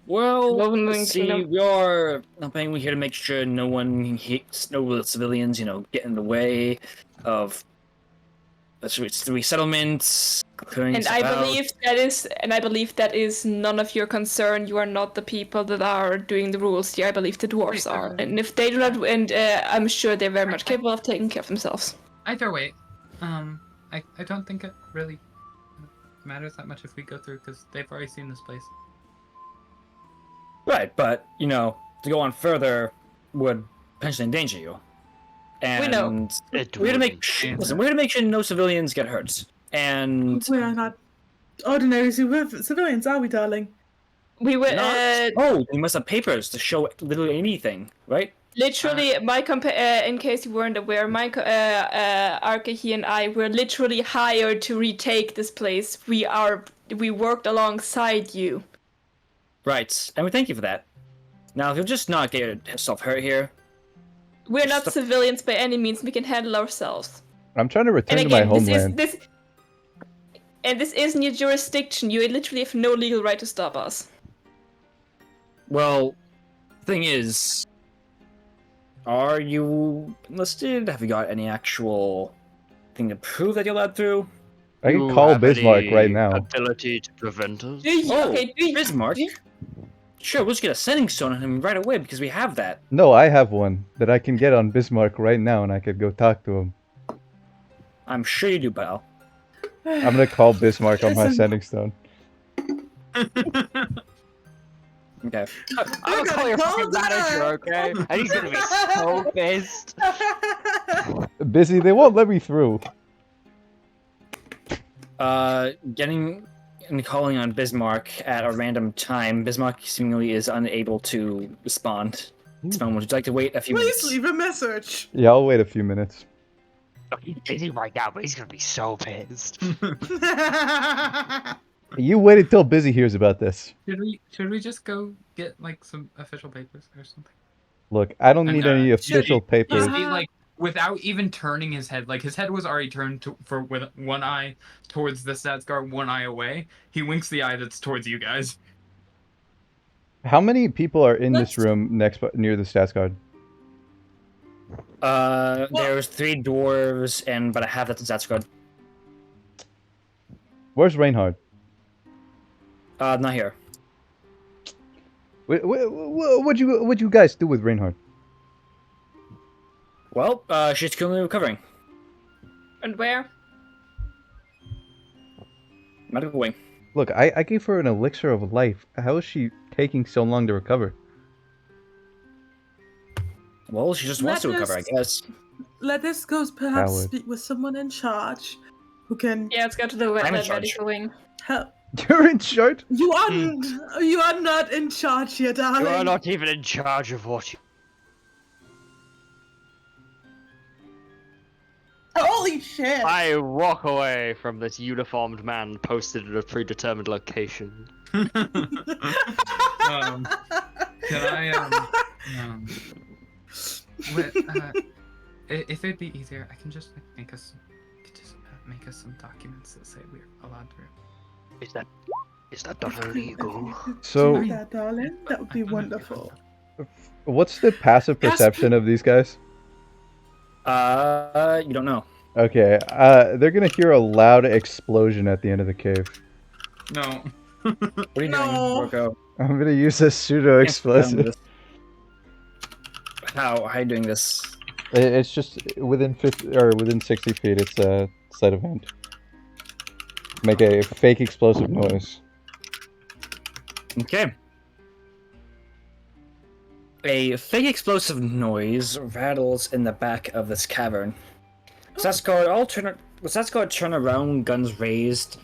well, Woven see, Kingdom. we are helping. We're here to make sure no one hits, no civilians, get in the way of the resettlements. Clearing And stuff I out. believe that is none of your concern. You are not the people that are doing the rules here. I believe the dwarves Wait, are, and if they do not, and I'm sure they're very much capable of taking care of themselves. Either way, I don't think it really matters that much if we go through because they've already seen this place. Right, but to go on further would potentially endanger you. And We know. It we're here to make wouldn't. listen. We're here to make sure no civilians get hurt. And We are not ordinary civilians, are we, darling? We were oh, you must have papers to show literally anything, right? literally in case you weren't aware, Arkahi and I were literally hired to retake this place. We worked alongside you. Right, and we thank you for that. Now, if you'll just not get yourself hurt here. We're not Stop. civilians by any means. We can handle ourselves. I'm trying to return And to my again, homeland. this isn't your jurisdiction. You literally have no legal right to stop us. Well, thing is, are you enlisted? Have you got any actual thing to prove that you're allowed through? I can You call have Bismarck any right now. Ability to prevent us? Bismarck. Sure, we'll just get a sending stone on him right away because we have that. No, I have one that I can get on Bismarck right now, and I could go talk to him. I'm sure you do, pal. I'm gonna call Bismarck on my Listen. sending stone. Okay. I'm gonna call your fucking manager, okay? And he's gonna be so pissed. Busy, they won't let me through. Getting and calling on Bismarck at a random time. Bismarck seemingly is unable to respond. Would you like to wait a few Please minutes? leave a message. Yeah, I'll wait a few minutes. He's busy right now, but he's gonna be so pissed. You wait until Busy hears about this. Should we just go get like some official papers or something? Look, I don't And, need any uh, official papers. Is he like without even turning his head, like his head was already turned with one eye towards the stats guard, one eye away. He winks the eye that's towards you guys. How many people are in this Let's- room near the stats guard? There's 3 dwarves and about a half that's in stats guard. Where's Reinhard? Not here. What'd you guys do with Reinhard? Well, she's currently recovering. And where? Medical wing. Look, I gave her an elixir of life. How is she taking so long to recover? Well, she just wants to recover, I guess. Let us go perhaps Coward. speak with someone in charge who can Yeah, let's go to the I'm in charge. medical wing. help. You're in charge? You are not in charge here, darling. You are not even in charge of what you. Holy shit! I walk away from this uniformed man posted at a predetermined location. Can I if it'd be easier, I can just make us some documents that say we're allowed to. Is that not illegal? So, Do that, darling. That would be wonderful. what's the passive perception of these guys? You don't know. Okay, they're gonna hear a loud explosion at the end of the cave. No. What are you No. doing, Rocco? I'm gonna use a pseudo explosive. How are you doing this? It's just within 50 or within 60 feet. It's a sleight of hand. Make a fake explosive noise. Okay. A fake explosive noise rattles in the back of this cavern. Sasquatch turn around, guns raised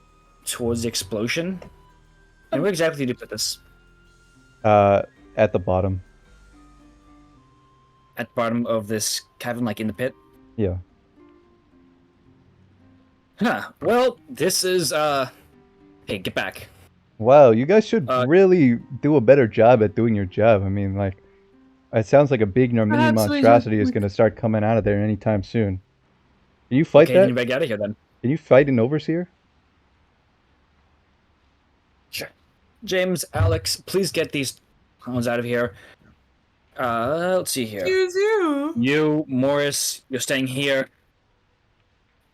towards the explosion. And where exactly did you put this? At the bottom. At the bottom of this cavern, like in the pit? Yeah. Huh. Well, this is, Hey, get back. Wow, you guys should really really do a better job at doing your job. I mean, like, it sounds like a big mini Perhaps we monstrosity is should- gonna start coming out of there anytime soon. Can you fight Okay, that? then you better get out of here then. Can you fight an overseer? Sure. James, Alex, please get these clowns out of here. Let's see here. Excuse you. You, Morris, you're staying here.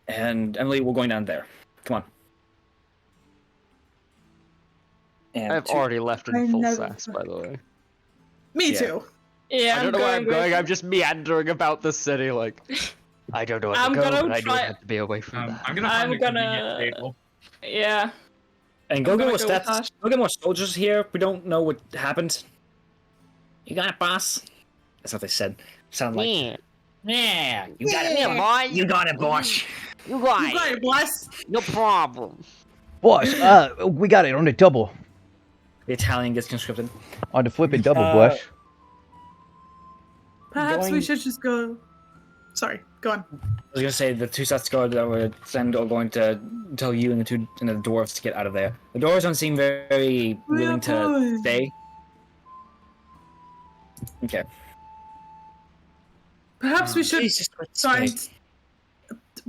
And Emily, we're going down there. Come on. And I've two- already left I in full never- sass, by the way. Me Yeah. too. Yeah, I don't know where I'm going. I'm just meandering about the city, like. I don't know where I'm to go, gonna but I know I try- have to be away from that. I'm gonna I'm find a convenient gonna- table. Yeah. And go I'm get gonna more go with stats. Tosh. Go get more soldiers here. We don't know what happened. You got it, boss. That's what they said. Sound like. Yeah, you got it. Yeah, boy. You got it, boss. You You right. got it, boss. No problem. Boss, we got it on the double. The Italian gets conscripted. On the flipping double, Uh, boss. Perhaps we Going- should just go. Sorry, go on. I was gonna say the two sets guard that would send are going to tell you and the dwarves to get out of there. The dwarves don't seem very willing to boys. stay. Okay. Perhaps we should Jesus, let's find. stay.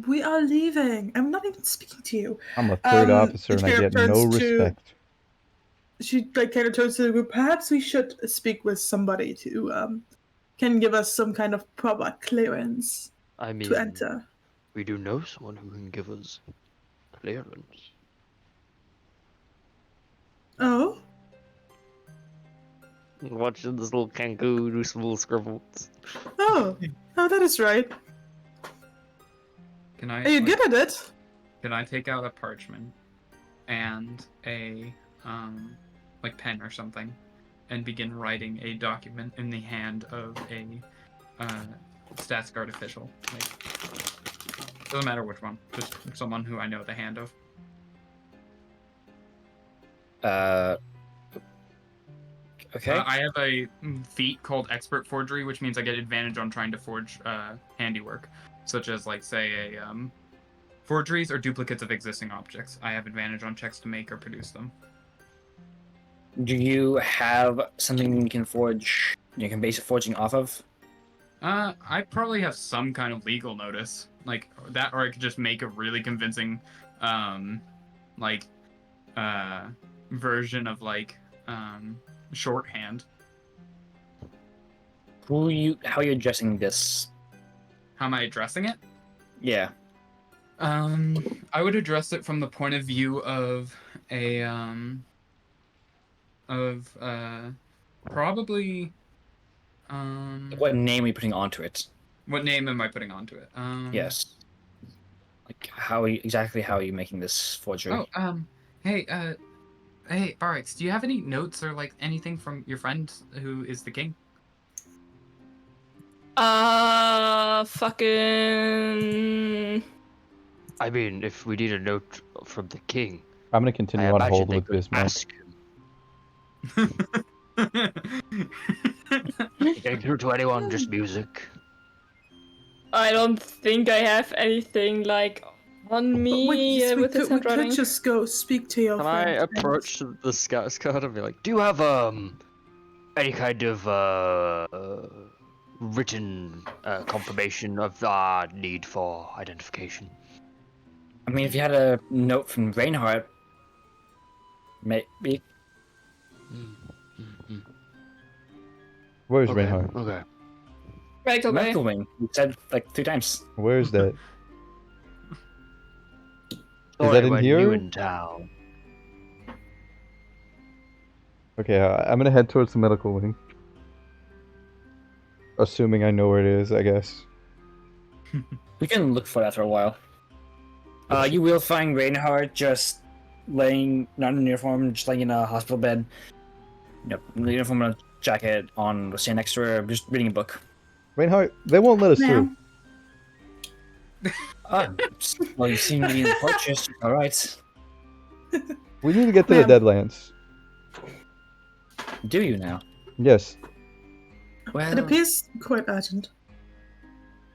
We are leaving. I'm not even speaking to you. I'm a third officer and I Kira get no turns to- respect. She like kind of turns to the group. Perhaps we should speak with somebody to can give us some kind of proper clearance I mean, to enter. we do know someone who can give us clearance. Oh, Watching this little kangaroo do some little scribbles. oh, that is right. Can I? Are you like, good at it? Can I take out a parchment and a like pen or something, and begin writing a document in the hand of a stats guard official? Like, doesn't matter which one, just someone who I know the hand of. Okay. I have a feat called expert forgery, which means I get advantage on trying to forge handiwork, such as like say a forgeries or duplicates of existing objects. I have advantage on checks to make or produce them. Do you have something you can forge? You can base forging off of? I probably have some kind of legal notice, like that, or I could just make a really convincing, like, version of like, shorthand. How are you addressing this? How am I addressing it? Yeah. I would address it from the point of view of a, probably, What name are you putting onto it? what name am I putting onto it? Yes. Like how are you making this forgery? Oh, hey, hey, Barracks, do you have any notes or like anything from your friend who is the king? Fucking. I mean, if we need a note from the king, I'm gonna I continue on imagine hold they with could Bismarck. ask him. Getting through to anyone, just music. I don't think I have anything like on But me yes, with this we could handwriting. just go speak to your Can friend. I and- approach the scout squad and be like, Do you have any kind of written confirmation of our need for identification? I mean, if you had a note from Reinhardt, maybe. Where's Okay, Reinhardt? okay. Right, okay. Medical wing. You said like 2 times. Where is that? Sorry, that in we're here? new in town. Okay, I'm gonna head towards the medical wing. Assuming I know where it is, I guess. We can look for that for a while. You will find Reinhardt just laying, not in uniform, just laying in a hospital bed. Yep, the uniform and a jacket on, stand next to her, just reading a book. Reinhardt, they won't let us through. Ma'am. Well, you've seen me in the purchase. All right. We need to get to the Ma'am. Deadlands. Do you now? Yes. Well, It appears quite urgent.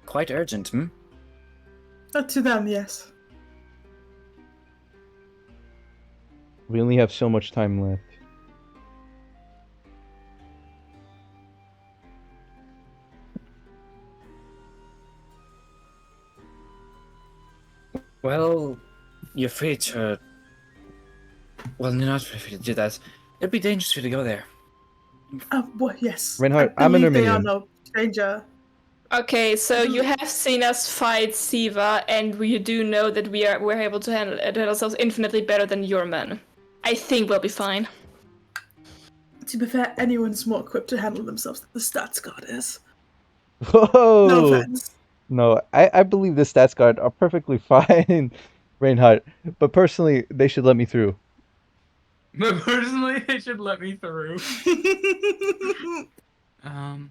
quite urgent, hmm? To them, yes. We only have so much time left. Well, you're free to. Well, you're not free to do that. It'd be dangerous for you to go there. Well, yes. Reinhardt, I I'm an believe they are Armenian. no stranger. Okay, so you have seen us fight Siva, and we do know that we're able to handle ourselves infinitely better than your men. I think we'll be fine. To be fair, anyone's more equipped to handle themselves than the stats god is. Whoa! No offense. No, I believe the stats guard are perfectly fine, Reinhardt. But personally, they should let me through. But personally, they should let me through. I'm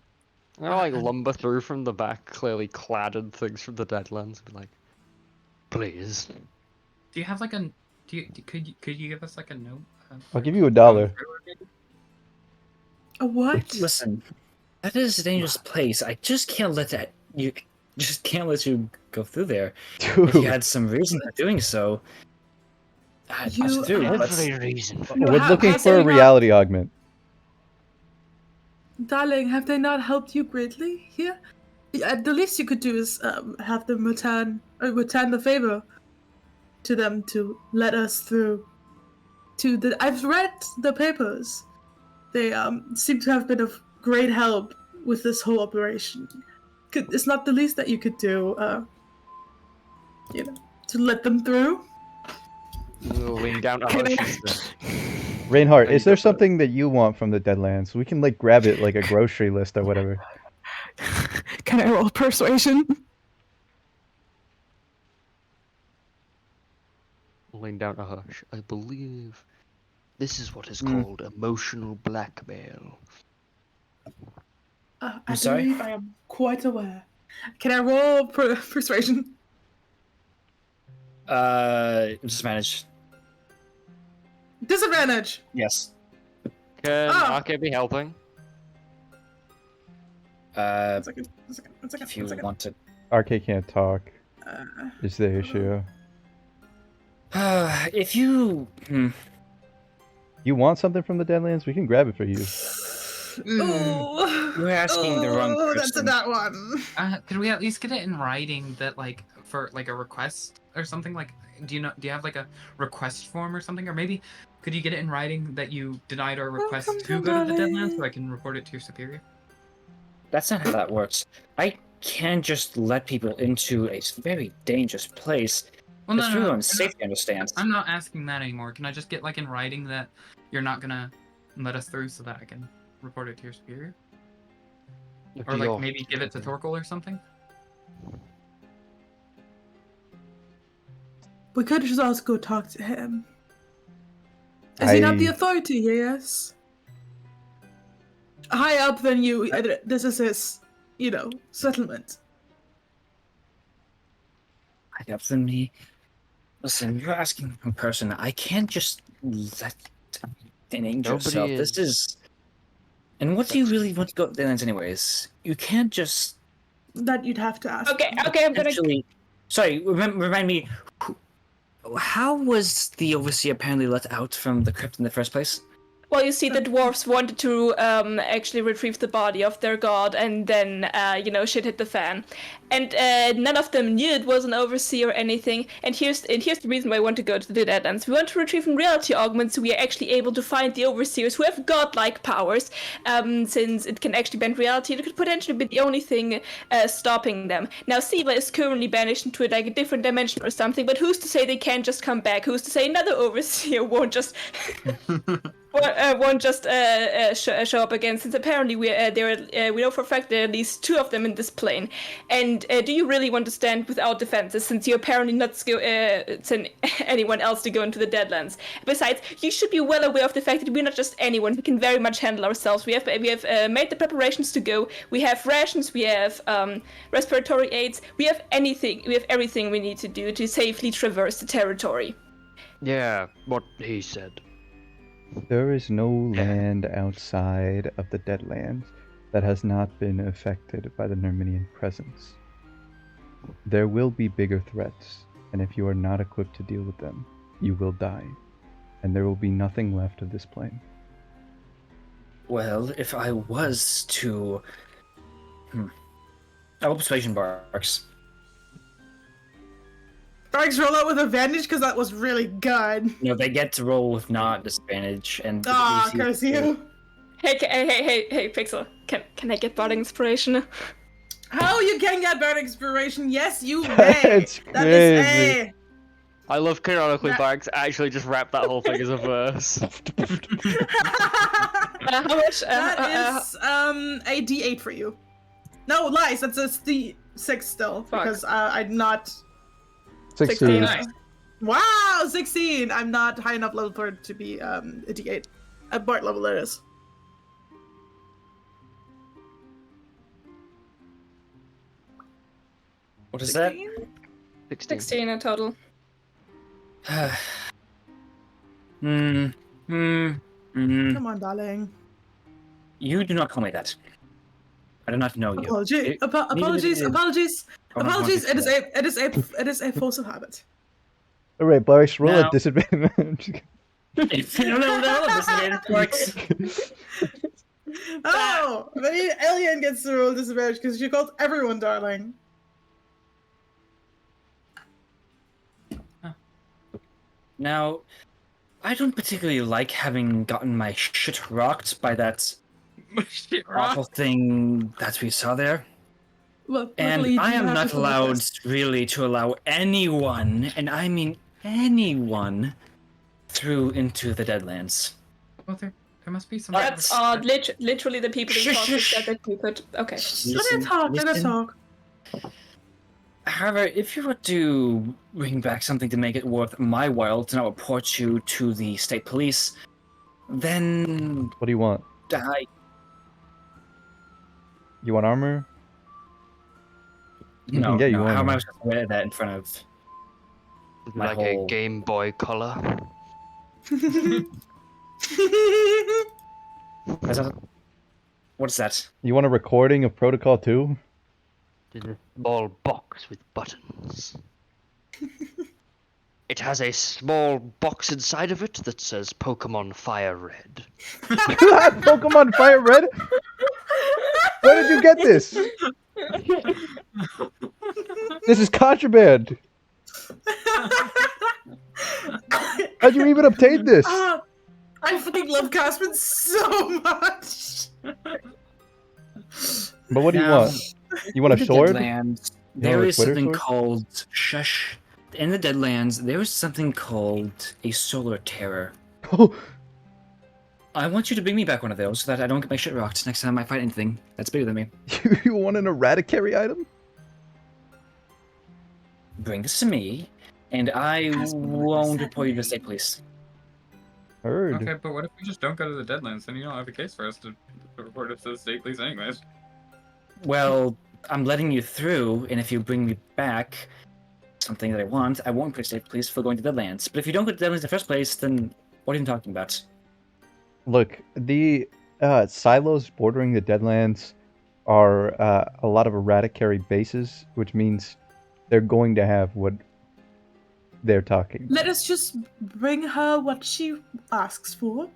gonna like lumber through from the back, clearly clad in things from the Deadlands, and be like, Please. Do you have like a? Could you give us like a note? I'll give you $1. A what? Listen, that is a dangerous place. I just can't let that. You just can't let you go through there. If you Dude, had some reason for doing so, I'd You do. have- But Every reason for No, we're how- looking how's for a it not- reality augment. Darling, have they not helped you greatly here? The least you could do is have them return the favor to them to let us through. I've read the papers. They seem to have been of great help with this whole operation. It's not the least that you could do, to let them through. lean down to Can I- Hush. Reinhardt, How you is there got that? something that you want from the Deadlands? We can like grab it like a grocery list or whatever. Can I roll persuasion? Lean down to Hush. I believe this is what is Hmm. called emotional blackmail. I sorry? believe I am quite aware. Can I roll persuasion? Disadvantage. Disadvantage. Yes. Can Ah! Arcade be helping? Uh, One second. if you want to. RK can't talk. Uh, Is the issue. If you. You want something from the Deadlands? We can grab it for you. Ooh. You're asking the wrong Ooh, that's a person. that one. Could we at least get it in writing that, like, for like a request or something? Like, do you have like a request form or something? Or maybe could you get it in writing that you denied our request Welcome to to go to the Deadlands Bali. so I can report it to your superior? That's not how that works. I can't just let people into a very dangerous place. Well, That's no, no, everyone's no. safety understands. I'm not asking that anymore. Can I just get like in writing that you're not gonna let us through so that I can report it to your superior? Or like maybe give it to Torkel or something? We could just also go talk to him. Is he not the I- authority? Yes. Higher up than you. This is his, settlement. High up than me. Listen, you're asking a person. I can't just let endanger yourself. This is. And what do you really want to go to the Deadlands anyways? You can't just. That you'd have to ask. Okay, I'm gonna. Actually, sorry. Remind me. How was the overseer apparently let out from the crypt in the first place? Well, you see, the dwarves wanted to actually retrieve the body of their god, and then, shit hit the fan. And none of them knew it was an overseer or anything. And here's the reason why I want to go to the Deadlands. We want to retrieve reality augments, so we are actually able to find the overseers who have godlike powers. Since it can actually bend reality, it could potentially be the only thing stopping them. Now, Siva is currently banished into a different dimension or something, but who's to say they can't just come back? Who's to say another overseer won't just... won't just show up again, since apparently we know for a fact there are at least 2 of them in this plane. And do you really want to stand without defenses, since you're apparently not send anyone else to go into the Deadlands? Besides, you should be well aware of the fact that we're not just anyone. We can very much handle ourselves. We have made the preparations to go. We have rations. We have respiratory aids. We have anything. We have everything we need to do to safely traverse the territory. Yeah, what he said. There is no land outside of the Deadlands that has not been affected by the Nerminian presence. There will be bigger threats, and if you are not equipped to deal with them, you will die, and there will be nothing left of this plane. Well, if I was to... Oh, persuasion barks. Barks roll out with advantage because that was really good. No, they get to roll with not disadvantage, and... Curse you. Hey, Pixel. Can I get bardic inspiration? How you can get bardic inspiration? Yes, you may. It's That is crazy. A. I love canonically That- Barks actually just wrapped that whole thing as a verse. How much? That is a D8 for you. No lies. That's a D6 still because I'm not. 16. Nice. Wow, 16. I'm not high enough level for it to be a D8. At Bart level, there is. What is that? 16 in total. Come on, darling. You do not call me that. I do not know you. Apologies. I don't want to It is a force of habit. Alright, Barks, roll Now- at disadvantage. No, disadvantage works. Oh, maybe Alien gets to roll disadvantage because she called everyone darling. Now, I don't particularly like having gotten my shit rocked by that Shit, awful thing that we saw there. Well, And luckily, I you am have not people like allowed this. really to allow anyone, and I mean anyone, through into the Deadlands. Well, there must be some. That's odd. Literally the people who Shush, talked shush. said that you could. Okay. Let her talk. Let her listen. talk. However, if you were to bring back something to make it worth my while to not report you to the state police, then What do you want? I... You want armor? You No, can get you no, how am I armor. supposed to wear that in front of... My Like whole- a Game Boy Color. What's that? You want a recording of Protocol 2? In a small box with buttons. It has a small box inside of it that says Pokemon Fire Red. You have Pokemon Fire Red? Where did you get this? This is contraband. How'd you even obtain this? I fucking love Caspin so much. But what do you Now, want? You want a in the sword? Deadlands, You there want a is Twitter something sword? called shush. In the Deadlands, there is something called a solar terror. Oh, I want you to bring me back one of those so that I don't get my shit rocked next time I fight anything that's bigger than me. you want an Eradicary item? Bring this to me, and I won't report you to the state police. Heard. Okay, but what if we just don't go to the Deadlands? Then you don't have a case for us to report us to the state police anyways. Well, I'm letting you through, and if you bring me back something that I want, I won't put state police for going to Deadlands. But if you don't go to Deadlands in the first place, then what are you talking about? Look, the silos bordering the Deadlands are a lot of Eradicary bases, which means they're going to have what they're talking about. Let us just bring her what she asks for.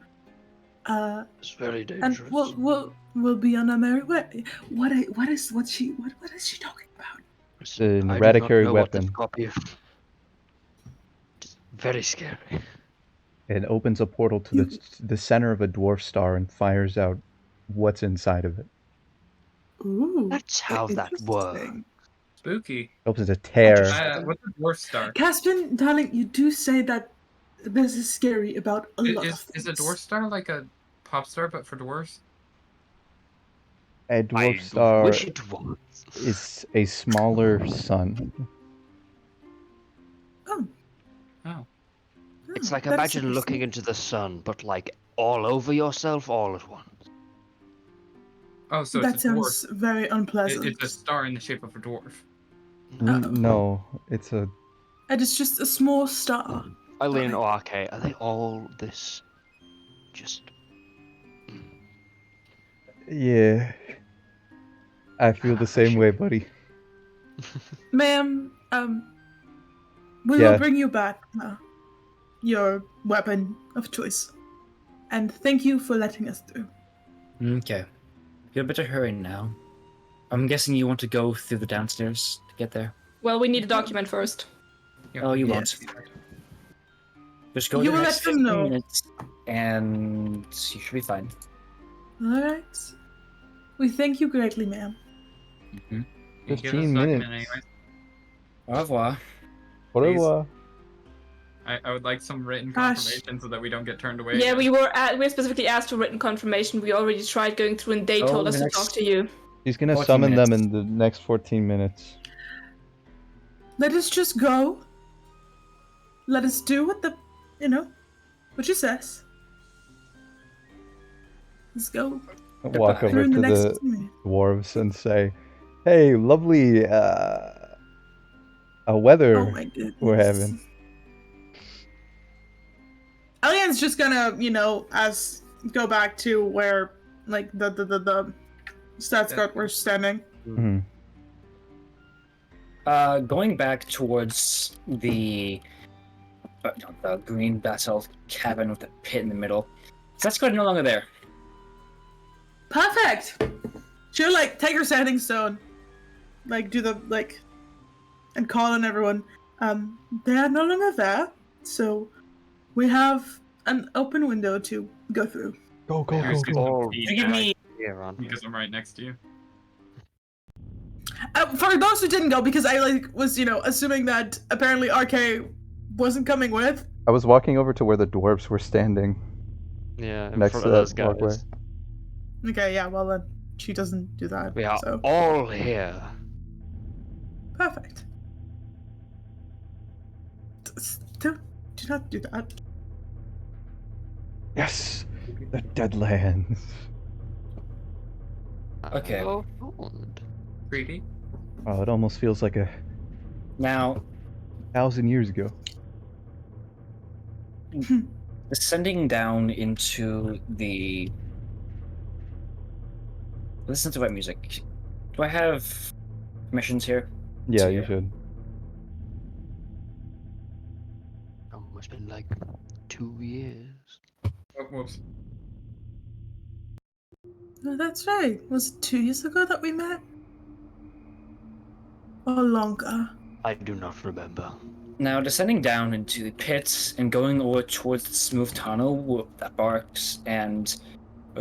It's very And dangerous. we'll be on our merry way. What is she talking about? It's an I do not Eradicary know what this weapon. copy of. It's very scary. It opens a portal to the center of a dwarf star and fires out what's inside of it. Ooh, That's how that works. interesting. Spooky. Opens a tear. What's a dwarf star? Caspin, darling, you do say that this is scary about a lot of Is a things. dwarf star like a pop star but for dwarves? A dwarf I star wish it was. is a smaller sun. Oh, Oh. It's like that's imagine looking interesting. into the sun, but like all over yourself all at once. Oh, so That it's a dwarf. sounds very unpleasant. It's a star in the shape of a dwarf. No, it's a. And it's just a small star. Eileen Darling. or RK, are they all this? Just. Yeah. I feel the same way, buddy. Ma'am, we Yeah. will bring you back your weapon of choice. And thank you for letting us through. Okay. You better hurry now. I'm guessing you want to go through the downstairs to get there. Well, we need a document first. Oh, you Yes. won't. Just go You the will next let them 15 know. minutes, and you should be fine. Alright. We thank you greatly, ma'am. You give us 15 document minutes. anyway. Au revoir. Au revoir. I would like some written Gosh. confirmation so that we don't get turned away. Yeah, again. we were specifically asked for written confirmation. We already tried going through, and they Oh, told us the to next- talk to you. He's gonna 14 summon them minutes. in the next 14 minutes. Let us just go. Let us do what what she says. Let's go. Walk Goodbye. over Through in to the next the minute. dwarves and say, "Hey, lovely weather Oh my goodness. we're having." Elian's just gonna, go back to where like the stats guard were standing. Mhm. Going back towards the green basalt cabin with the pit in the middle. Sasquatch no longer there. Perfect. She'll take her standing stone, do the and call on everyone. They are no longer there, so we have an open window to go through. Go, go, Here's go, just go. some All You give me. here on here. because I'm right next to you. For those who didn't go, because I was assuming that apparently RK wasn't coming with. I was walking over to where the dwarves were standing Yeah, in next front to of those that guys. walkway. Okay, yeah, well then she doesn't do that. We are So all here. perfect. Do not do that. Yes, the Deadlands. Okay. Oh, found. Creepy. Oh, it almost feels like 1,000 years ago. Descending down into the. Listen to what music. Do I have permissions here? Yeah, So, you yeah. should. it's been like 2 years. Oh, whoops. Oh, that's right. Was it 2 years ago that we met? Or longer? I do not remember. Now, descending down into the pits and going over towards the smooth tunnel that Barks and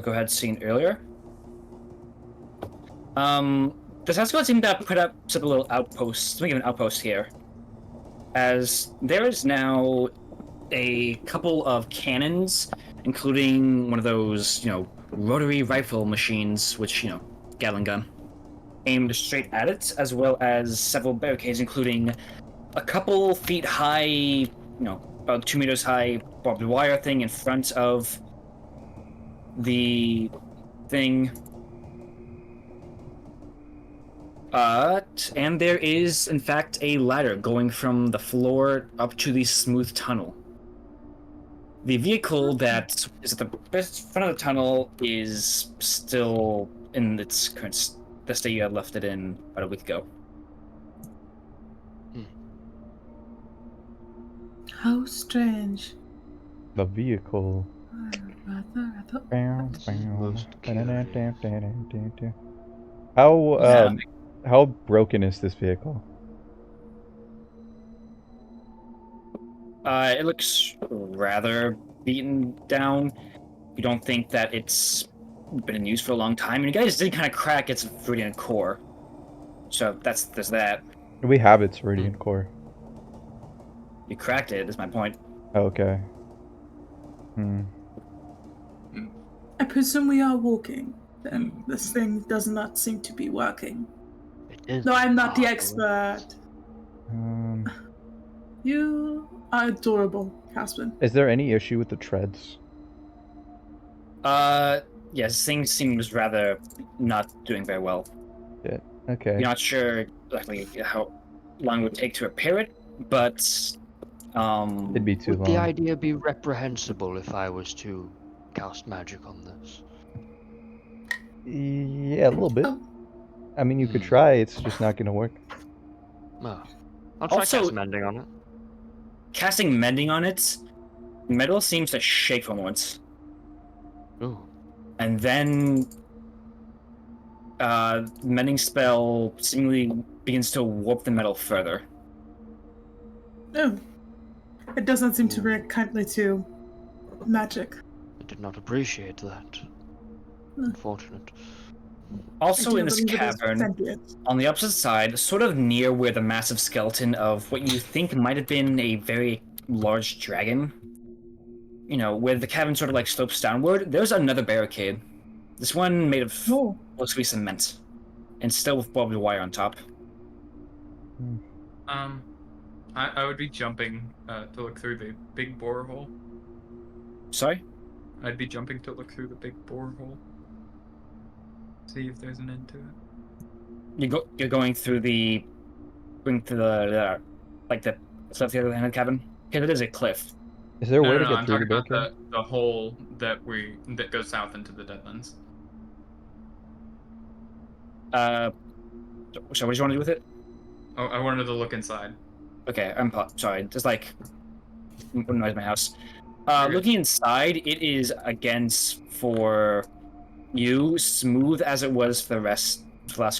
Go had seen earlier. The Sasquatch seem to put up some little outposts, something of an outpost here, as there is now a couple of cannons, including one of those, rotary rifle machines, which, Gatling gun, aimed straight at it, as well as several barricades, including a couple feet high, about 2 meters high barbed wire thing in front of the thing. And there is, in fact, a ladder going from the floor up to the smooth tunnel. The vehicle that is at the front of the tunnel is still in its current the state you had left it in about a week ago. How strange. The vehicle. Most curious. How broken is this vehicle? It looks rather beaten down. You don't think that it's been in use for a long time, and you guys did kind of crack its Viridian core. So there's that. We have its Viridian core. You cracked it, is my point. Okay. I presume we are walking. Then this thing does not seem to be working. It is. No, I'm not the possible. expert. Um, You are adorable, Caspin. is there any issue with the treads? Yes, things seems rather not doing very well. Okay. You're not sure exactly how long it would take to repair it, but It'd be too Would long. the idea be reprehensible if I was to cast magic on this? Yeah, a little bit. Oh. I mean, you could try. It's just not gonna work. No. I'll try Also- cast mending on it. casting mending on it, metal seems to shake for once, Ooh. and then mending spell seemingly begins to warp the metal further. Oh. It doesn't seem to react kindly to magic. I did not appreciate that. Unfortunate. Also I in do this believe it is cavern, sentient. on the opposite side, sort of near where the massive skeleton of what you think might have been a very large dragon, where the cavern sort of like slopes downward, there's another barricade. This one made of Oh. mostly cement, and still with barbed wire on top. I would be jumping to look through the big borehole. Sorry? I'd be jumping to look through the big borehole. See if there's an end to it. You're going through the like the stuff the other end of the cabin? Okay, it is a cliff. Is there a way No, to no, get I'm through the talking about barricade? the hole that goes south into the Deadlands. So what do you want to do with it? Oh, I wanted to look inside. Okay, I'm sorry. Just like noise in my house. Okay. Looking inside, it is against for you smooth as it was for the last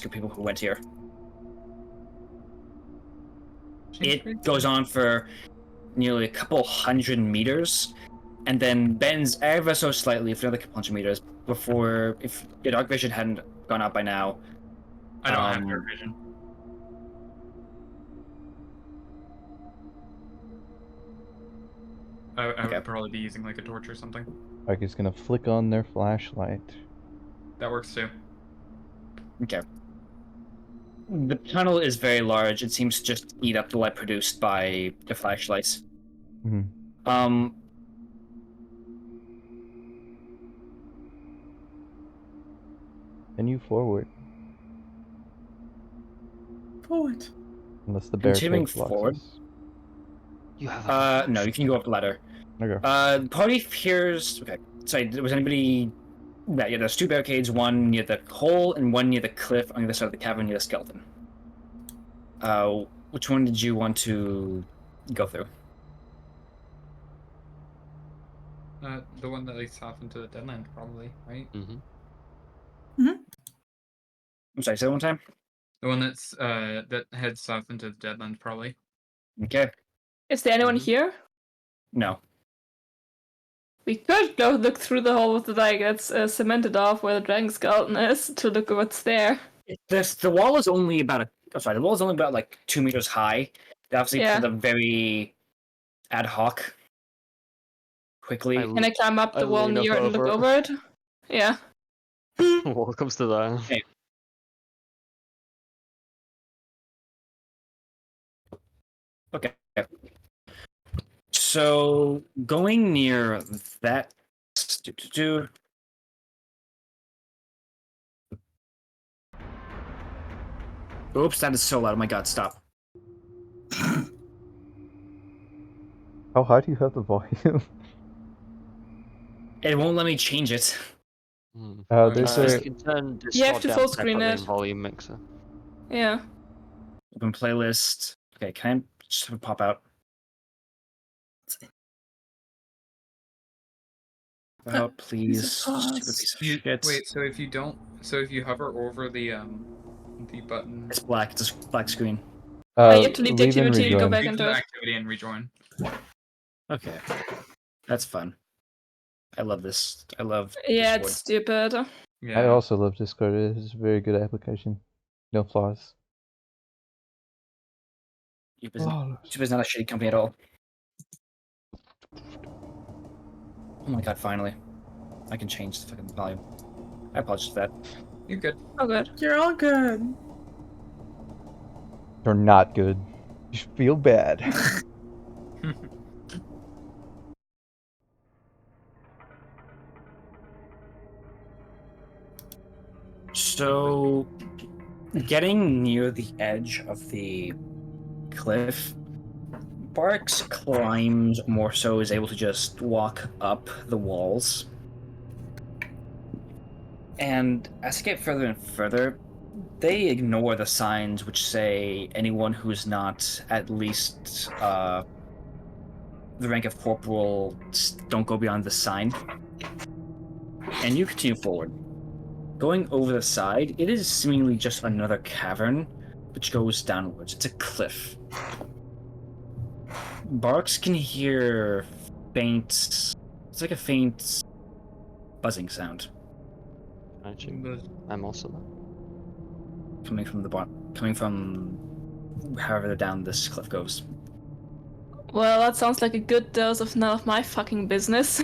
group of people who went here. It goes on for nearly a couple 100 meters, and then bends ever so slightly for another couple 100 meters before, if your dark vision hadn't gone out by now. I don't have dark vision. I Okay. would probably be using like a torch or something. Like it's gonna flick on their flashlight. That works too. Okay. The tunnel is very large. It seems to just eat up the light produced by the flashlights. Mhm. Continue forward. Forward. Unless the Continuing barricade blocks forward? us. You have No, you can go up the ladder. Okay. The party hears. Okay, sorry, was anybody. Yeah, there's two barricades, one near the hole and one near the cliff on the other side of the cavern near the skeleton. Which one did you want to go through? The one that leads off into the Deadland, probably, right? Mm-hmm. I'm sorry, say that one time? The one that's that heads south into the Deadland, probably. Okay. Is there anyone here? No. We could go look through the hole with the like that's cemented off where the dragon skeleton is to look at what's there. The wall is only about the wall is only about like 2 meters high. They obviously Yeah. put them very ad hoc. Quickly. Can I climb up the I wall lean up near it and look over over it? Yeah. What comes to that? Hey. Okay. So going near that. Oops, that is so loud. Oh my god, stop. How high do you have the volume? It won't let me change it. There's You a can turn You have Discord to down full screen separately it. in volume mixer. Yeah. Open playlist. Okay, can I just have it pop out? Out, please. Stupid piece of shit. Wait, so if you hover over the button, It's black. It's a black screen. You have to leave the leave and activity to go rejoin. back leave into the it. activity and rejoin. Okay. That's fun. I love this. I love Yeah, Discord. it's stupid. Yeah. I also love Discord. It is a very good application. No flaws. YouTube is not a shitty company at all. Oh my god, finally. I can change the fucking volume. I apologize for that. You're good. Oh, good. You're all good. You're not good. You should feel bad. So, getting near the edge of the cliff, Barks climbs more so is able to just walk up the walls. And as they get further and further, they ignore the signs which say anyone who's not at least the rank of corporal, don't go beyond this sign. And you continue forward. Going over the side, it is seemingly just another cavern which goes downwards. It's a cliff. Barks can hear faint. It's like a faint buzzing sound I'm also there. coming from the bottom, coming from however down this cliff goes. Well, that sounds like a good dose of none of my fucking business.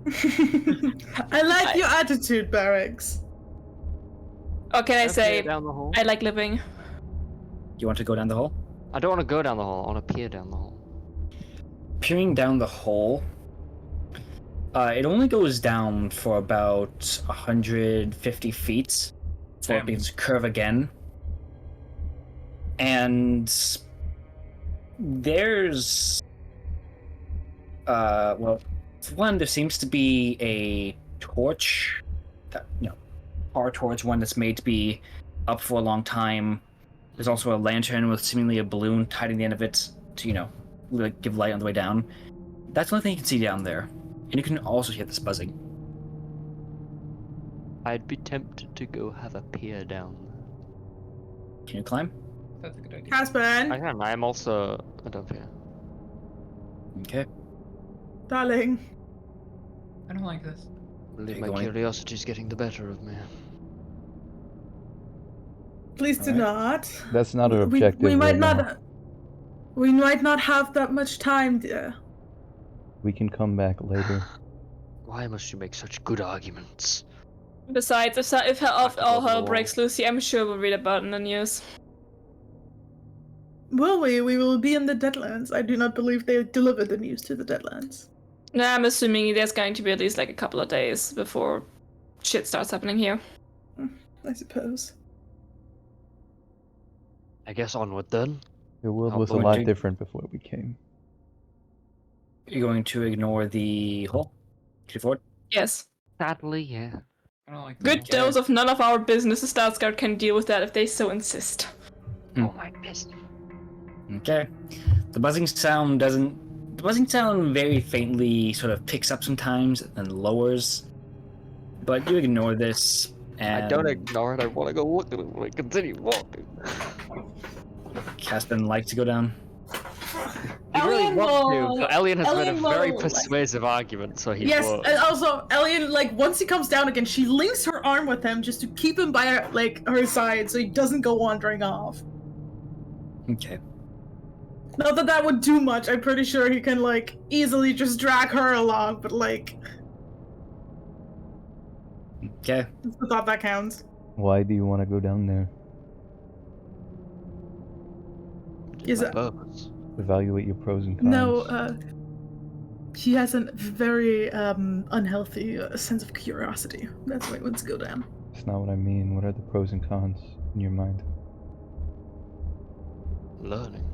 I like your attitude, Barracks. Or can I Can say, peer down the hole? I like living. You want to go down the hole? I don't want to go down the hole. I want to peer down the hole. Peering down the hole, it only goes down for about 150 feet before it begins to curve again. And there's well, for one, there seems to be a torch, power torch, one that's made to be up for a long time. There's also a lantern with seemingly a balloon tied in the end of it to, like, give light on the way down. That's the only thing you can see down there. And you can also hear this buzzing. I'd be tempted to go have a peer down there. Can you climb? That's a good idea. Casper, I can. I am also a dove here. Okay. darling. I don't like this. I believe Okay, my going. curiosity's getting the better of me. Please do Alright. not. That's not our We objective. might right now. not. We might not have that much time, dear. We can come back later. Why must you make such good arguments? Besides, if all the hell wall. breaks loose, I'm sure we'll read about it in the news. Will we? We will be in the Deadlands. I do not believe they deliver the news to the Deadlands. No, I'm assuming there's going to be at least like a couple of days before shit starts happening here. I suppose. I guess onward then. The world I'll was a go lot into- different before we came. You're going to ignore the hole? To forward? Yes. Sadly, yeah. I don't like Good this. dose of none of our business. The Starsguard can deal with that if they so insist. Hmm. Oh my business. Okay. The buzzing sound doesn't the buzzing sound very faintly sort of picks up sometimes and lowers, but you ignore this. And I don't ignore it. I want to go look at it when I continue walking. Caspian like to go down. You really Elian want will- to, but Elian has made a Elian very will- persuasive argument, so he Yes, won't. and also Elian, like once he comes down again, she links her arm with him just to keep him by her, like her side, so he doesn't go wandering off. Okay. Not that that would do much. I'm pretty sure he can like easily just drag her along, but like Okay. it's the thought that counts. Why do you want to go down there? Is My it- purpose. Evaluate your pros and cons. No, she has a very unhealthy sense of curiosity. That's why he wants to go down. That's not what I mean. What are the pros and cons in your mind? Learning.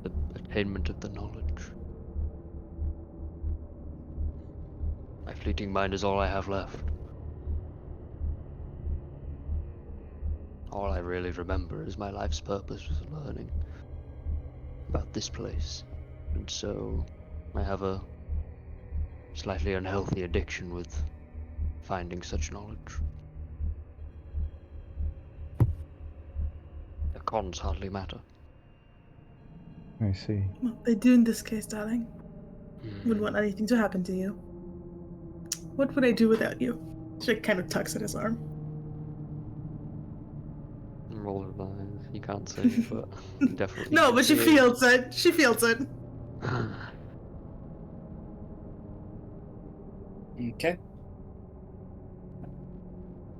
The attainment of the knowledge. My fleeting mind is all I have left. All I really remember is my life's purpose was learning about this place. And so I have a slightly unhealthy addiction with finding such knowledge. The cons hardly matter. I see. Well, they do in this case, darling. Hmm. Wouldn't want anything to happen to you. What would I do without you? She kind of tucks at his arm. Roll of eyes. You can't see, but you definitely. No, can but she see it. feels it. She feels it. Okay.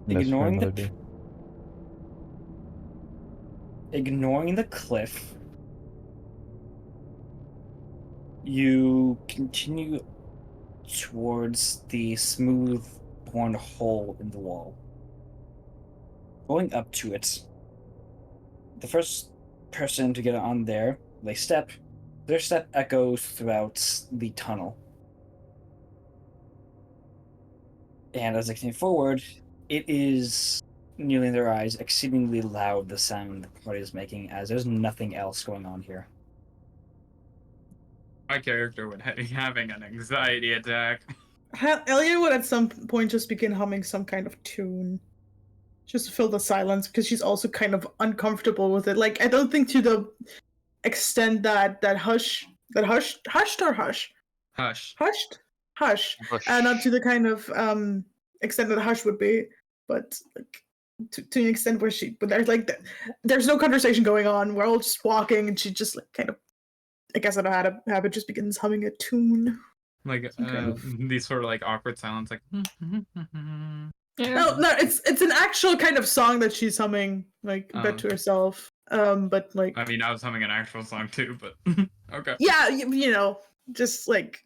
Best Ignoring friend the other day. ignoring the cliff, you continue towards the smooth worn hole in the wall. Going up to it, the first person to get on there, their step echoes throughout the tunnel. And as they continue forward, it is nearly in their eyes, exceedingly loud, the sound the party is making, as there's nothing else going on here. My character would be having an anxiety attack. Elian would at some point just begin humming some kind of tune. Just to fill the silence, because she's also kind of uncomfortable with it. Like, I don't think to the extent that hushed or hush? Hush. Hush. Not to the kind of extent that hush would be, but like to an extent where but there's like there's no conversation going on. We're all just walking, and she just like kind of, I guess I don't know how to have it, just begins humming a tune. Like these sort of like awkward silence, like. Yeah. No, it's an actual kind of song that she's humming, like a bit to Okay. herself. But like, I mean, I was humming an actual song too, but okay. yeah, you know, just like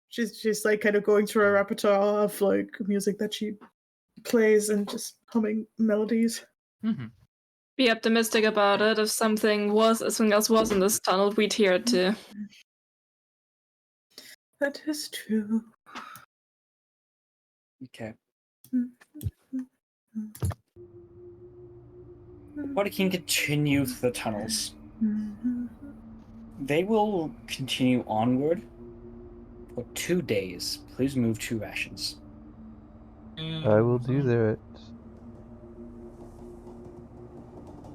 she's like kind of going through a repertoire of like music that she plays and just humming melodies. Mm-hmm. Be optimistic about it. If something else was in this tunnel, we'd hear it too. That is true. Okay. The party can continue through the tunnels. They will continue onward for 2 days. Please move 2 rations. I will do that.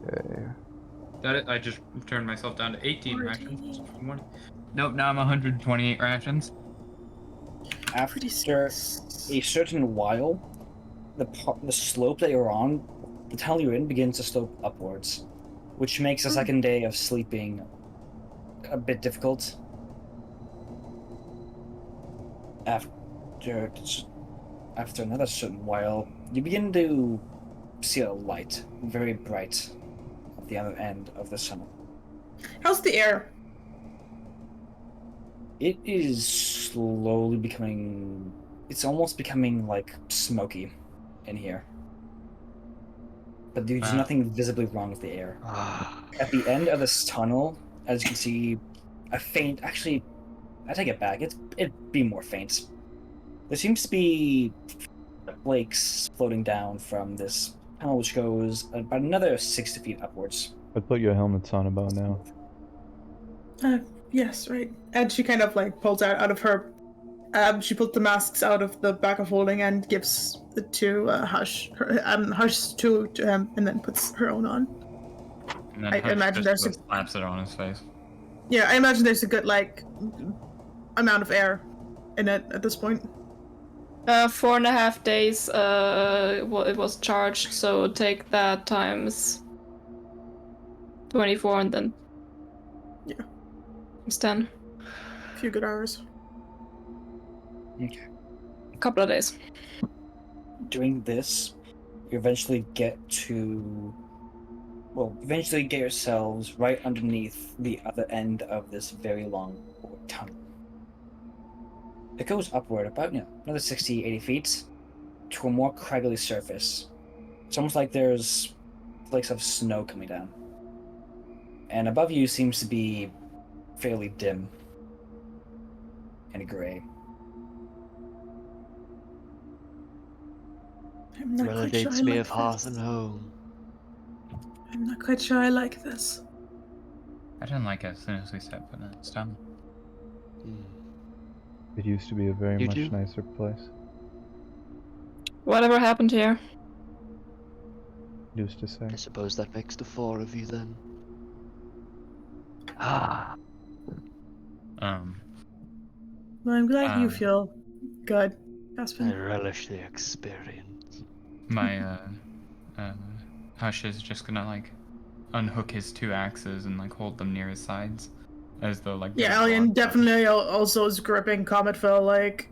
Okay. That it, I just turned myself down to 18 rations. Nope, now I'm 128 rations. After a certain while, the slope that you're on, the tunnel you're in, begins to slope upwards, which makes the second day of sleeping a bit difficult. After another certain while, you begin to see a light, very bright, at the other end of the tunnel. How's the air? It is slowly becoming... It's almost becoming, like, smoky in here. But there's nothing visibly wrong with the air. At the end of this tunnel, as you can see, a faint... Actually, I take it back. It'd be more faint. There seems to be flakes floating down from this tunnel, which goes about another 60 feet upwards. I'd put your helmets on about now. Yes, right. And she kind of like pulls out of her. She pulls the masks out of the bag of holding and gives it to Hush. Hush to him, and then puts her own on. And then I Hush imagine just there's slaps it on his face. Yeah, I imagine there's a good like amount of air in it at this point. 4.5 days. It was charged, so take that times 24, and then it's 10. A few good hours. Okay. A couple of days. Doing this, you eventually get yourselves right underneath the other end of this very long tunnel. It goes upward about, another 60, 80 feet to a more craggly surface. It's almost like there's flakes of snow coming down. And above you seems to be fairly dim and gray. I'm not quite sure I Relegates me like of hearth this. and home. I'm not quite sure I like this. I didn't like it as soon as we set foot in it. It's done. Hmm. It used to be a very You much do? nicer place. Whatever happened here? Used to say. I suppose that makes the four of you then. Ah. Well, I'm glad you Um, feel good, I Aspen. relish the experience. My Hush is just gonna like unhook his two axes and like hold them near his sides, as though like. Yeah, they're Alien locked up. definitely also is gripping Cometfell like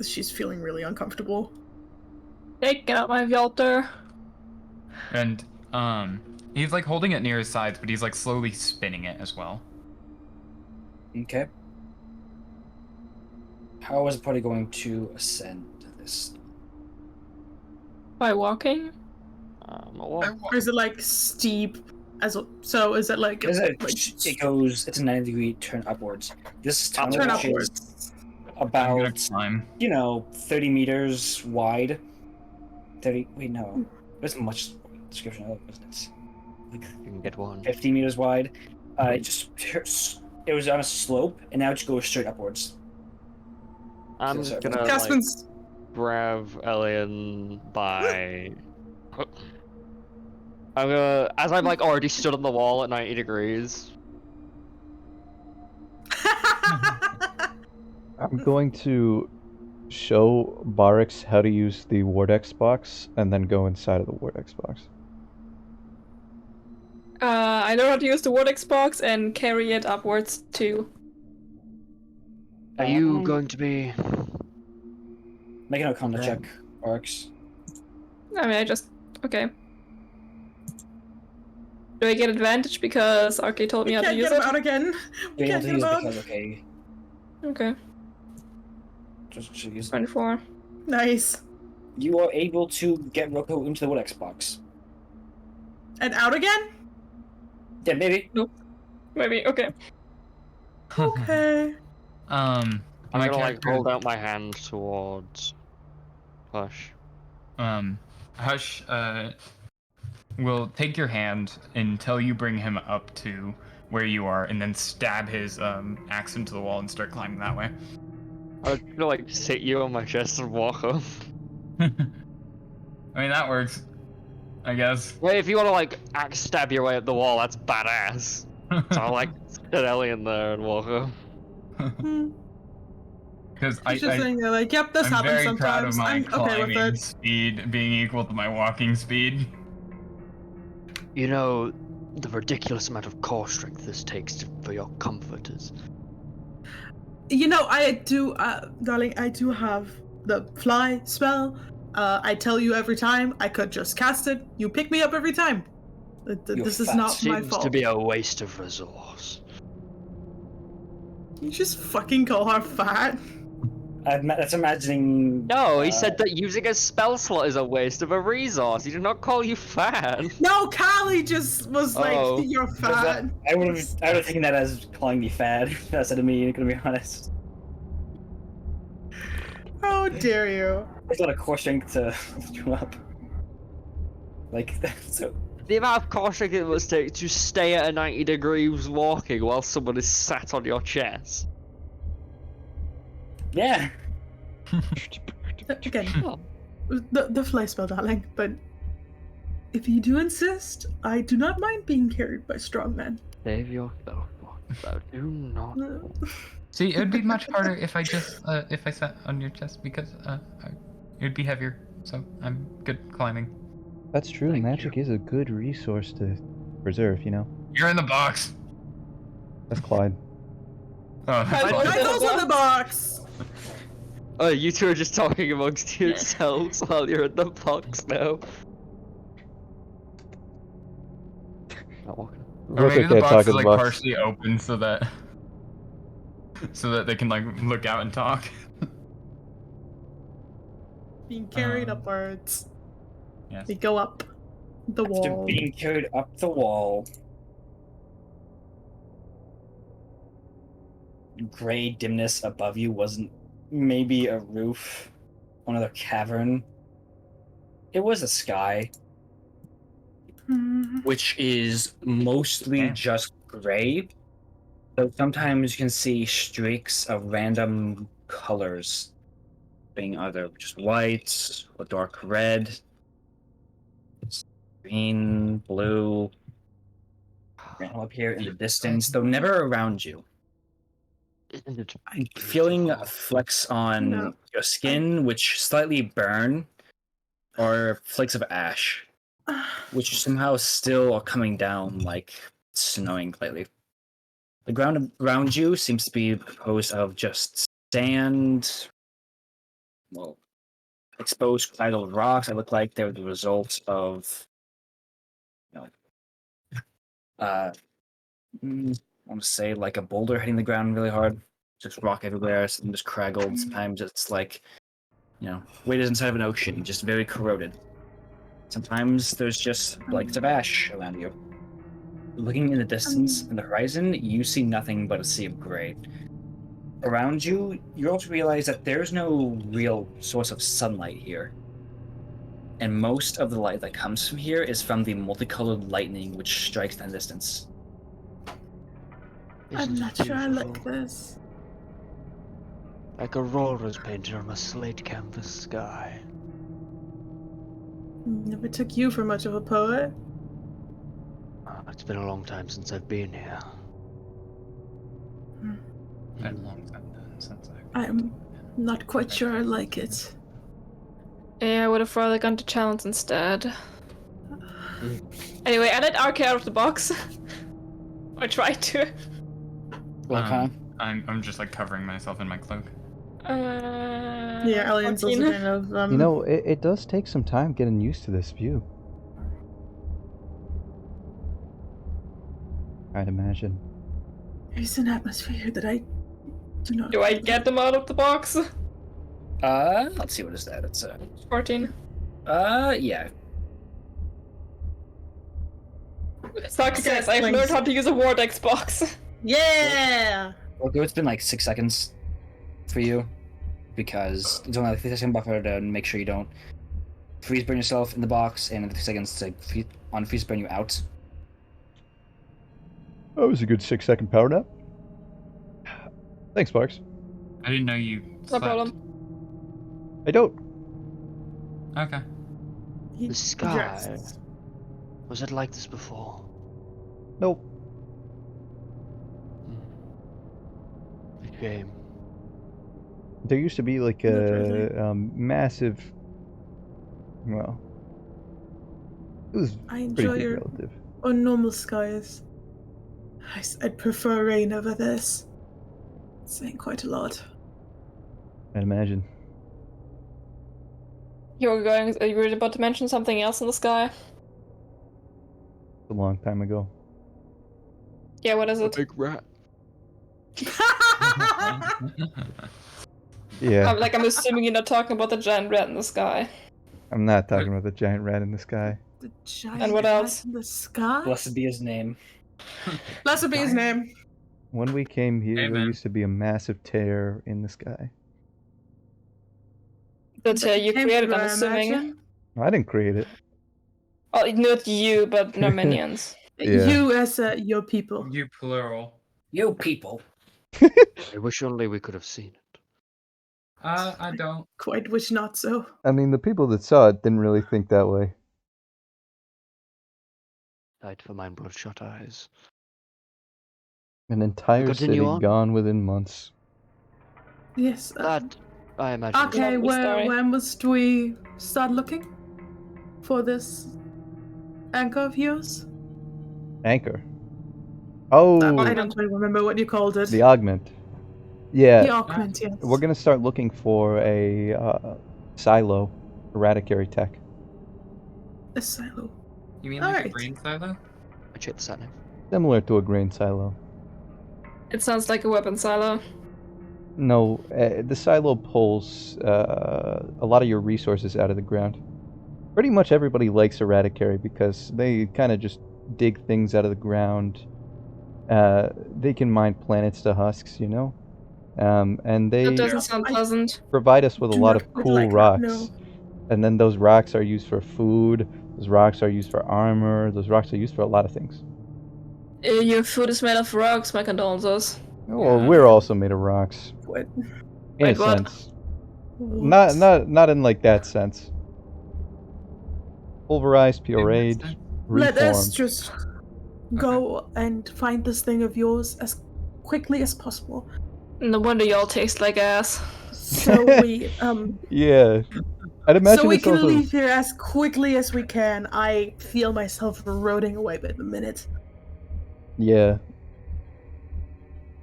she's feeling really uncomfortable. Take out my Vjolter. And he's like holding it near his sides, but he's like slowly spinning it as well. Okay. How is the party going to ascend this? By walking? Well, Or is it like steep as well? So is it like It's a 90-degree turn upwards. This tunnel turn is upwards? I'm gonna about, climb. 30 meters wide. 30, wait, no. There's much description of it, wasn't it? Like you can get one. 50 meters wide. It was on a slope, and now it just goes straight upwards. I'm Sorry. gonna like, Caspin's grab Elian by. I'm gonna, as I'm like already stood on the wall at 90 degrees. I'm going to show Barix how to use the Vortex box and then go inside of the Vortex box. I know how to use the Vortex box and carry it upwards too. Are you going to be? Make an Arcana Okay. check, Arx. I mean, okay. Do I get advantage because Arky told me We how to can't use get him it? out again. We You're able can't to get use him it out. because, okay, Okay, just use it. 24. Nice. You are able to get Roko into the Vortex box. And out again? Yeah, maybe. Maybe, okay. Okay. My I'm gonna like character, hold out my hand towards Hush. Hush, will take your hand until you bring him up to where you are, and then stab his axe into the wall and start climbing that way. I'm gonna like sit you on my chest and walk up. I mean, that works, I guess. Wait, if you want to like axe stab your way up the wall, that's badass. So I'll like sit Elian there and walk up. Because He's just saying that, like, yep, this I'm happens very proud of sometimes. my I'm okay with climbing it. speed being equal to my walking speed. You know, the ridiculous amount of core strength this takes for your comfort is. You know, I do, darling, I do have the fly spell. I tell you every time, I could just cast it. You pick me up every time. This is fat. not my Seems fault. to be a waste of resource. You just fucking call her fat. That's imagining. No, he said that using a spell slot is a waste of a resource. He did not call you fat. No, Callie just was like, Oh. you're fat. I would have taken that as calling me fat. That's to me. Gonna be honest. How dare you? There's a lot of core strength to lift you up. Like so. The amount of caution it must take to stay at a 90 degrees walking while someone is sat on your chest. Yeah. Again, the fly spell, darling, but if you do insist, I do not mind being carried by strong men. Save yourself. Thou do not. See, it would be much harder if I just if I sat on your chest because it'd be heavier. So I'm good climbing. That's true. Thank Magic is a good resource to preserve, you know? You're in the box. That's Clyde. Oh, that's I fine. don't- Michael's in the box! Oh, you two are just talking amongst yourselves while you're in the box now. Not walking. Or maybe the okay, box talk is in the like box. partially open so that they can like look out and talk. Being carried Um, upwards. Yes. We go up the After wall. being carried up the wall, gray dimness above you wasn't maybe a roof, another cavern. It was a sky, Hmm. which is mostly Damn. just gray. So sometimes you can see streaks of random colors, being either just white or dark red, green, blue, all up here in the distance, though never around you. Isn't it Feeling beautiful? flecks on No. your skin, which slightly burn, or flakes of ash, which somehow still are coming down like snowing lately. The ground around you seems to be composed of just sand, well, exposed tidal rocks that look like they're the result of, you know, I want to say like a boulder hitting the ground really hard. Just rock everywhere, some just craggled. Sometimes it's like, weight is inside of an ocean, just very corroded. Sometimes there's just flakes of ash around you. Looking in the distance in the horizon, you see nothing but a sea of gray. Around you, you also realize that there's no real source of sunlight here. And most of the light that comes from here is from the multicolored lightning which strikes in the distance. I'm Isn't not it sure I like beautiful? this. Like auroras painted on a slate canvas sky. Never took you for much of a poet. It's been a long time since I've been here. Been a long time since I'm not quite sure I like it. Yeah, I would have rather gone to challenge instead. Anyway, I let Ark out of the box. I tried to. I'm just like covering myself in my cloak. Yeah, Alien's also 14. kind of You know, it does take some time getting used to this view. I'd imagine. There's an atmosphere that I do not. Do I get them out of the box? Let's see, what is that? It's 14. Yeah. Success! I've learned how to use a Vortex box. Yeah. Well, it's been like 6 seconds for you, because it's only like 50-second buffer to make sure you don't freeze burn yourself in the box, and 50 seconds to unfreeze burn you out. That was a good 6-second power nap. Thanks, Sparks. I didn't know you No slept. problem. I don't. Okay. The sky. Was it like this before? Nope. A shame. There used to be like Not really. a massive. Well, it was I pretty enjoy big your relative. normal skies. I'd prefer rain over this. It's saying quite a lot. I'd imagine. You were about to mention something else in the sky? A long time ago. Yeah, what is A it? big rat. Yeah, I'm assuming you're not talking about the giant rat in the sky. I'm not talking about the giant rat in the sky. The giant And what rat else? in the sky? Blessed be his name. Blessed be his name. When we came here, there Amen. used to be a massive tear in the sky. That But you came created, through, I'm I assuming. imagine. I didn't create it. Oh, not you, but no minions. Yeah. You as your people. You plural. Yo, people. I wish only we could have seen it. I don't. Quite wish not so. I mean, the people that saw it didn't really think that way. Died for mine bloodshot eyes. An entire continue city on? gone within months. Yes. That, I imagine. is- Okay, Lovely story. when must we start looking for this anchor of yours? Anchor. Oh, I don't really remember what you called it. the augment. The Yeah, augment, yes. we're gonna start looking for a silo, eradicator tech. A silo. You mean like a Alright. brain silo? I checked the sat nav. Similar to a grain silo. It sounds like a weapon silo. No, the silo pulls a lot of your resources out of the ground. Pretty much everybody likes eradicator because they kind of just dig things out of the ground. They can mine planets to husks, you know? And That they doesn't sound pleasant. provide us with a Do lot not of quite cool like that, rocks. no. And then those rocks are used for food, those rocks are used for armor, those rocks are used for a lot of things. Your food is made of rocks, my condolences. Well, Yeah. we're also made of rocks. What? In Wait, a what? sense. What? Not in like that sense. Pulverized, pureed, sense. Let us reformed. just go and find this thing of yours as quickly as possible. No wonder y'all taste like ass. So we Yeah. I'd imagine so we it's can also leave here as quickly as we can. I feel myself eroding away by the minute. yeah.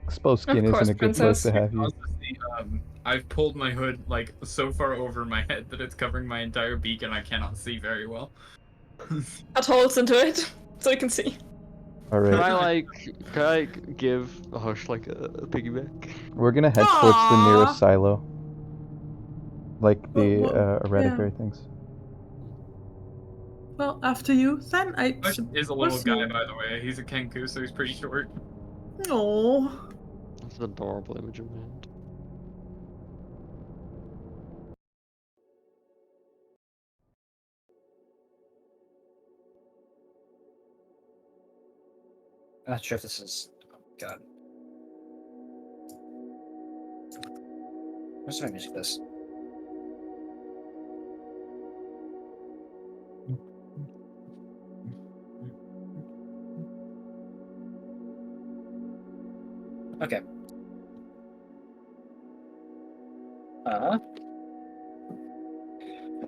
Exposed skin Of course, isn't a good place princess. to have you. Honestly, I've pulled my hood like so far over my head that it's covering my entire beak and I cannot see very well. Cut holes into it so you can see. Can Alright. can I give a hush like a piggyback? We're gonna head towards the nearest Aww. silo. Like the Well, eradicator things. Well, after you, then I Hush is a little suppose guy, you. by the way. He's a Kenku, so he's pretty short. Oh, That's an adorable image of me. Not sure if this is. Oh, God. Where's my music list? Okay.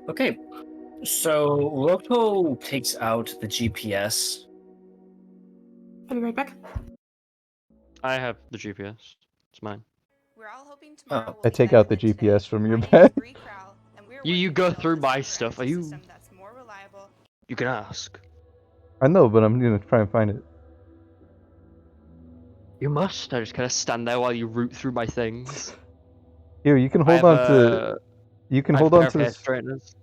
Okay. So Roko takes out the GPS. I'll be right back. I have the GPS. It's mine. We're all hoping tomorrow will I be take better out the than today. GPS from your My name is bed. Bree Crowell, and we're You working go to build through a my cyber stuff. Are you? system that's more reliable. You can ask. I know, but I'm gonna try and find it. You must. I just kind of stand there while you root through my things. Here, you can I hold have on a, to. You can I have hold a on pair of to hair this. straighteners.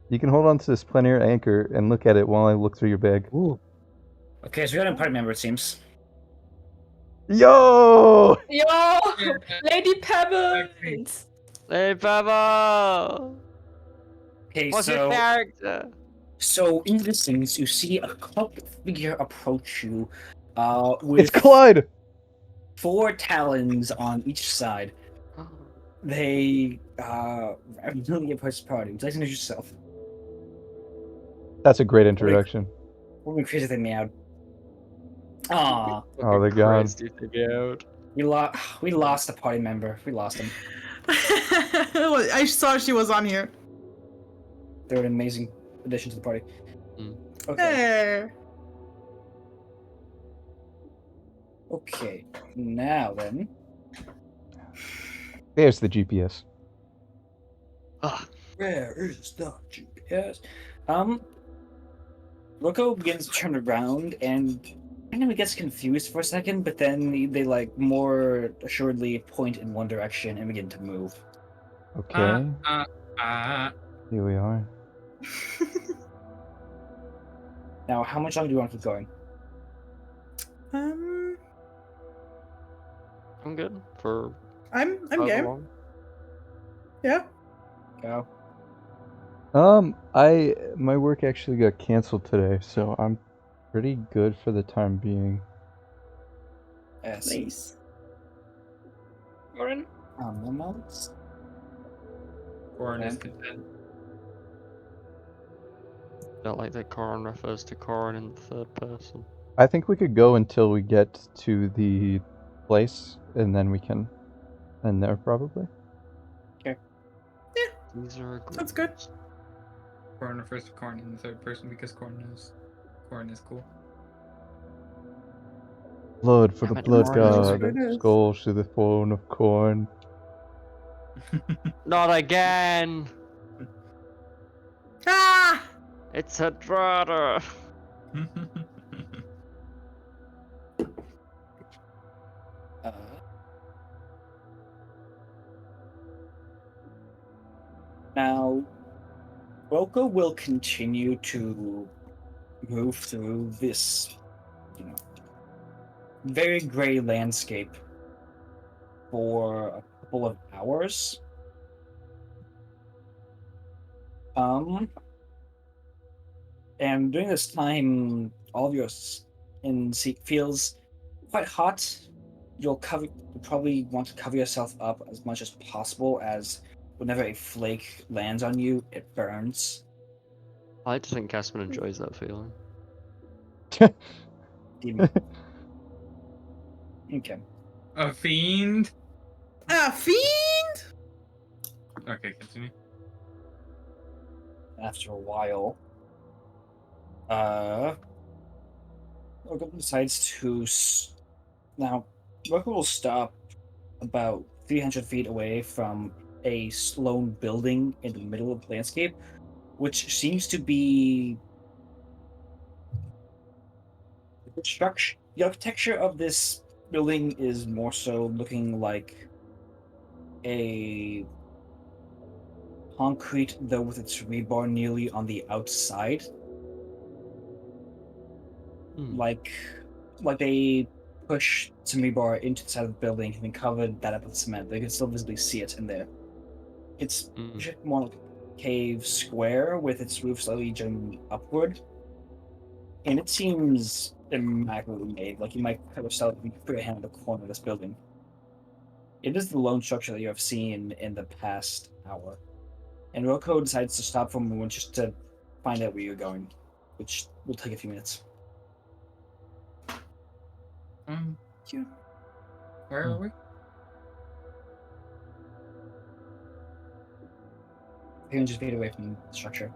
You can hold on to this plein air anchor and look at it while I look through your bag. Ooh. Okay, so we got a party member, it seems. Yo! Yo! Lady Pebbles! Hey, Pebble! Okay, What's your so character? so in the distance you see a cloak figure approach you, It's with Clyde! 4 talons on each side. They really approach the party. Would you like to introduce yourself? That's a great introduction. What would be crazy if they meowed? Aw, Oh, they're gone. Christ, you think out. we lost a party member. We lost him. I saw she was on here. They're an amazing addition to the party. Mm. Okay. Hey. Okay. Now then. There's the GPS. Ah, Where is the GPS? Roko begins to turn around and kind of gets confused for a second, but then they like more assuredly point in one direction and begin to move. Okay, Uh, here we are. Now, how much longer do you want to keep going? um, I'm good for I'm however game. long. Yeah. Go. My work actually got canceled today, so I'm pretty good for the time being. Yes. Nice. Orin? Moments. Corin is Okay. content. Don't like that Corin refers to Corin in the third person. I think we could go until we get to the place, and then we can end there probably. These are Sounds good. agreements. Corin refers to Corin in the third person because Corin knows Corin is cool. Blood for the Damn it, blood Corin is god, It is. skulls to the throne of corn. Not again! Ah! It's a Drada! Uh, now, Roko will continue to move through this, very gray landscape for a couple of hours. And during this time, all of your skin feels quite hot. You'll probably want to cover yourself up as much as possible, as whenever a flake lands on you, it burns. I like to think Casper enjoys that feeling. Okay. A fiend? A fiend? Okay, continue. After a while, Roko decides to now. Roko will stop about 300 feet away from a stone building in the middle of the landscape, which seems to be the structure. The architecture of this building is more so looking like a concrete, though with its rebar nearly on the outside, like they push some rebar into the side of the building and then covered that up with cement. They can still visibly see it in there. It's more like a cave square with its roof slightly jutting upward, and it seems immaculately made. Like you might have yourself put your hand on the corner of this building. It is the lone structure that you have seen in the past hour. And Roko decides to stop for a moment just to find out where you're going, which will take a few minutes. Where are we? 300 feet away from the structure.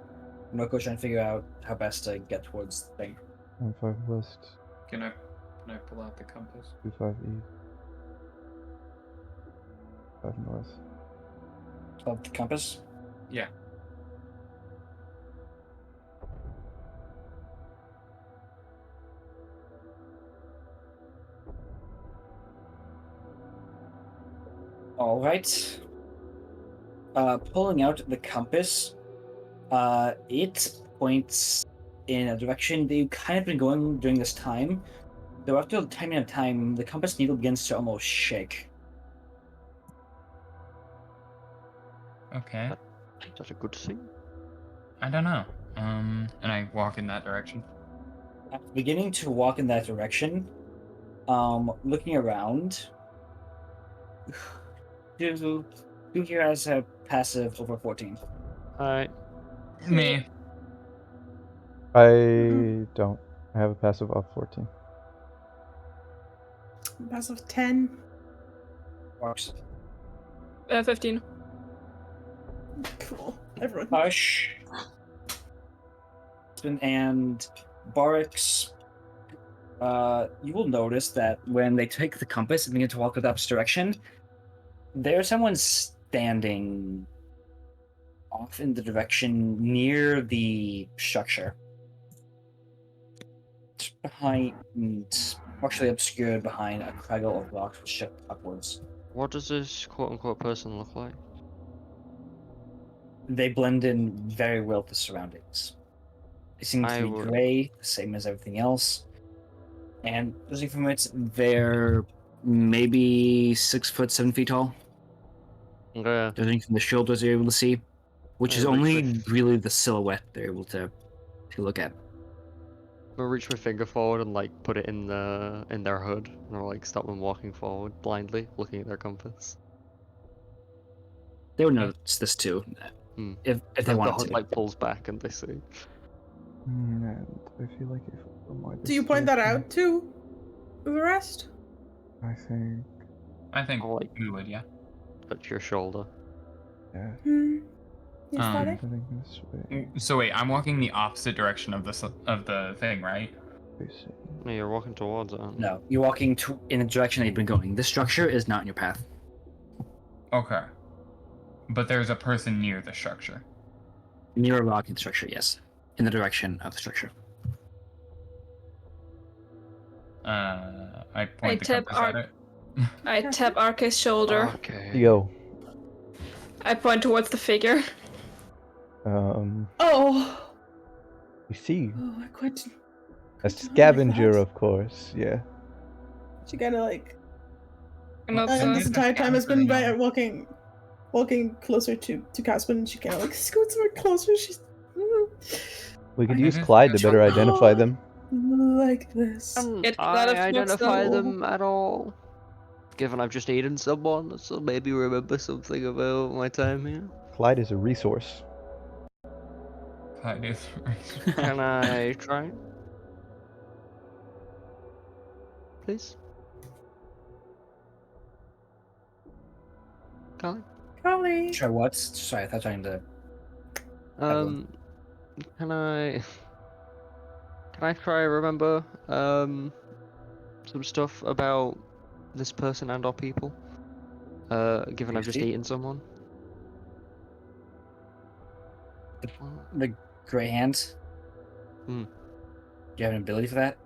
And Roko's trying to figure out how best to get towards the thing. 5 west, Can I pull out the compass? 25 east, 5 north. Of the compass. Yeah. All right. Pulling out the compass, it points in a direction that you've kind of been going during this time. Though after a tiny amount of time, the compass needle begins to almost shake. Okay. Is that a good thing? I don't know. And I walk in that direction. After beginning to walk in that direction, looking around, who here has a passive over 14? Alright. Me. I don't. I have a passive of 14. Passive 10. Works. 15. Cool. Everyone. Hush. And Barracks, you will notice that when they take the compass and begin to walk in the opposite direction, there's someone standing off in the direction near the structure. It's behind, partially obscured behind a craggle of rocks which shift upwards. What does this quote-unquote person look like? They blend in very well with the surroundings. They seem to I be would- gray, the same as everything else. And judging from it, they're maybe 6 foot, 7 feet tall. Okay. Judging from the shoulders you're able to see. which is Yeah, only reach really the silhouette they're able to look at. I'll reach my finger forward and like put it in their hood, and I'll like stop them walking forward blindly, looking at their compass. They would notice this too, Hmm. if they The wanted hood to. like pulls back, and they see. And I feel like if I might Do you point that out to the rest? I think, I think I'll, like, we would, yeah. touch your shoulder. yeah, Hmm. Yes, Um, Daddy? heading this way. So wait, I'm walking the opposite direction of the thing, right? Facing. No, you're walking towards it, aren't you? No, you're walking in the direction they've been going. This structure is not in your path. Okay. But there's a person near the structure. Near a rock in the structure, yes. In the direction of the structure. I point the tap compass at it. I tap Arke's shoulder. Okay. Yo. I point towards the figure. Oh! You see, Oh, I quite. a didn't like scavenger, that. of course. Yeah. She kind of like. And Well, also, And this entire time has been Yeah. walking closer to Caspin, and she kind of like scoots more closer. She's We could I use noticed Clyde to that's better right. identify them. like this. Get out of I identify Foxdale. them at all. Given I've just eaten someone, so maybe remember something about my time here. Clyde is a resource. Clyde is. Can I try? Please? Colin? Golly. Try what? Sorry, I thought I to. Can I try remember some stuff about this person and our people? Given I've just Tasty. eaten someone. The gray hands? Hmm. Do you have an ability for that?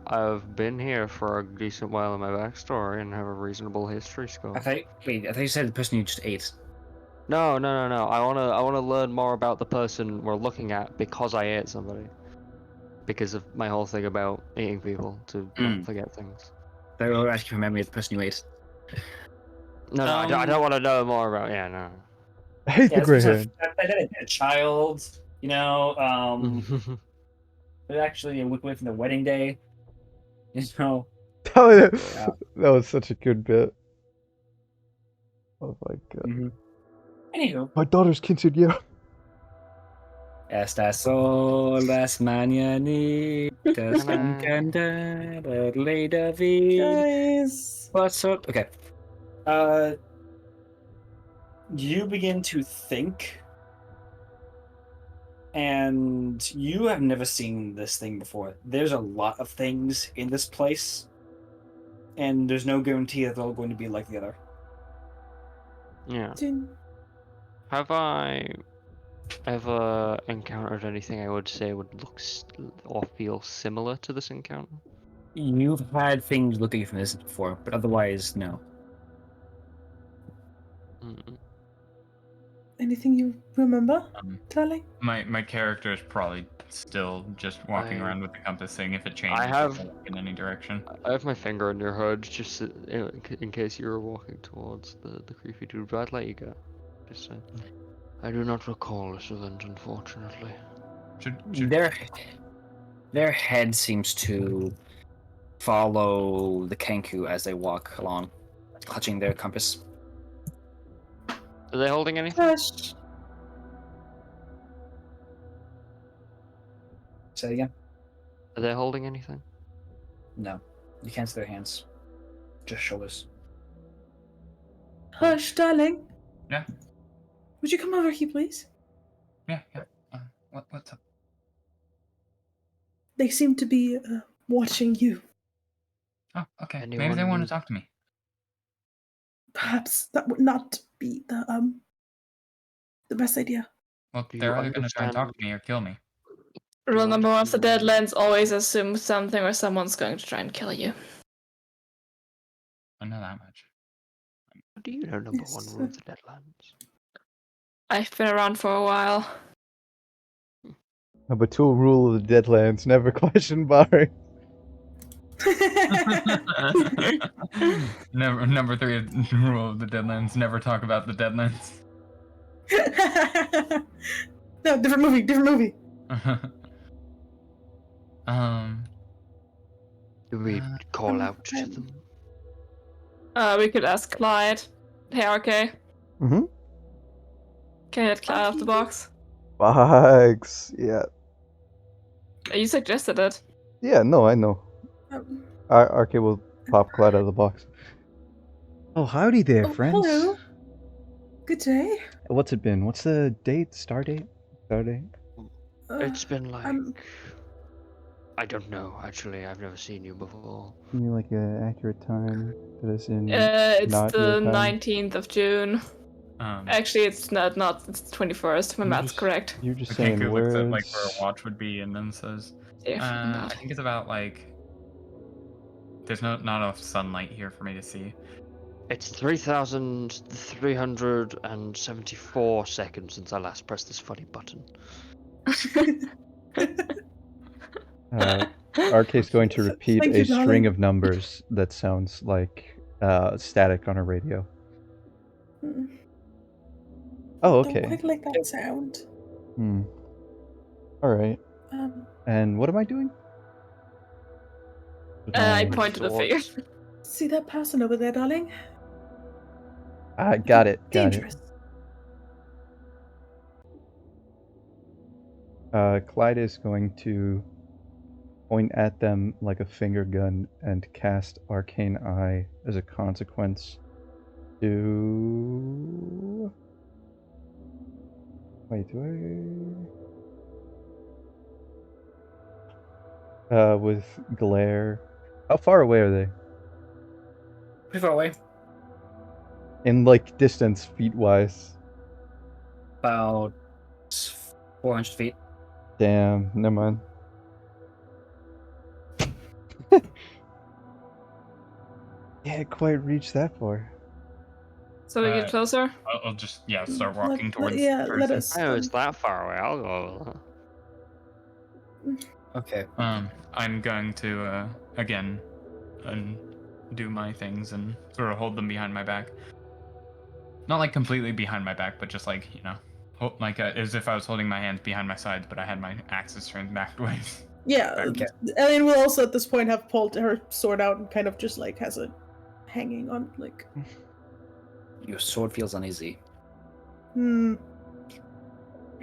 I've been here for a decent while in my backstory and have a reasonable history score. I thought you said the person you just ate. No. I wanna learn more about the person we're looking at because I ate somebody. Because of my whole thing about eating people to not forget things. They were asking for memory of the person you ate. No, I don't want to know more about. Yeah, no. I hate the gray hand. A child, you know, but actually a week away from the wedding day. You know. That was such a good bit. Oh my god. Mm-hmm. Anywho. My daughter's quinceañera. Estas son las mañanitas con Canda, Lady David. Guys. What's up? Okay. You begin to think, and you have never seen this thing before. There's a lot of things in this place, and there's no guarantee that they're all going to be like the other. Yeah. Have I ever encountered anything I would say would look or feel similar to this encounter? You've had things look at you from this before, but otherwise, no. Anything you remember, darling? My character is probably still just walking around with the compass thing. If it changes, have- it'll look in any direction. I have my finger in your hood just in case you were walking towards the creepy dude, but I'd let you go. Just saying. I do not recall this event, unfortunately. Their head seems to follow the Kenku as they walk along, clutching their compass. Are they holding anything? Hush. Say it again? Are they holding anything? No. You can't see their hands. Just shoulders. Hush, darling. Yeah. Would you come over here, please? Yeah. What's up? They seem to be watching you. Oh, okay. Maybe Anyone they want to need- talk to me. Perhaps that would not be the best idea. Well, Do they're you either going to try and talk understand- to me or kill me. Rule number one of the understand- Deadlands: always assume something or someone's going to try and kill you. I know that much. What do you know number Yes, one rule of the Deadlands? I've been around for a while. Number 2 rule of the Deadlands: never question Barry. Number 3 rule of the Deadlands: never talk about the Deadlands. No, different movie, different movie. um. Do we call out to um, them? We could ask Clyde. Hey, RK. Mm-hmm. Can you get Clyde out of the box? Bugs. Yeah. You suggested it. Yeah, no, I know. um, RK will pop Clyde out of the box. Oh, howdy there, friends. Hello. Good day. What's it been? What's the date? Star date? Star date? It's been like um, I don't know. Actually, I've never seen you before. Give me like an accurate time that is in It's not the real time. 19th of June. Actually, it's not. It's 21st. My math's correct. You're just Okay, saying Kenku words. looks at like where a watch would be and then says, Yeah, I think it's about like. There's not enough sunlight here for me to see. It's 3,374 seconds since I last pressed this funny button. RK's going to repeat Thank a you, string darling. of numbers that sounds like static on a radio. Mm, Oh, Don't okay. quite like that sound. Hmm. All right. And what am I doing? I point to the figure. See that person over there, darling? Got it. Got Dangerous. it. Clyde is going to point at them like a finger gun and cast Arcane Eye as a consequence to... Wait, do I... with glare... How far away are they? Pretty far away. In, like, distance, feet-wise. About 400 feet. Damn, never mind. Yeah, quite reach that far. So we get closer? I'll just start walking towards. Let us. I know it's that far away. I'll go. Okay. I'm going to again, do my things and sort of hold them behind my back. Not like completely behind my back, but just like like as if I was holding my hands behind my sides, but I had my axes turned back ways. Yeah. Okay. Ellen will also at this point have pulled her sword out and kind of just like has it hanging on like. Your sword feels uneasy.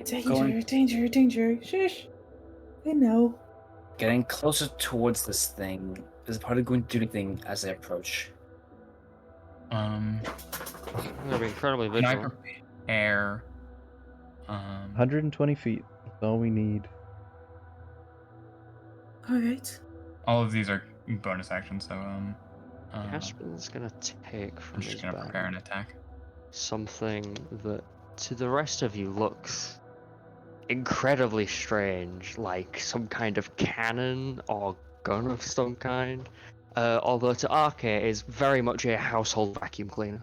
Danger. Shush. I know. Getting closer towards this thing. Is it probably going to do anything as they approach? I'm gonna be incredibly Can I vigilant. prepare? 120 feet. That's all we need. Alright. All of these are bonus actions, so Caspian's gonna take from I'm his just gonna bag prepare an attack. something that to the rest of you looks incredibly strange, like some kind of cannon or gun of some kind. Although to RK is very much a household vacuum cleaner.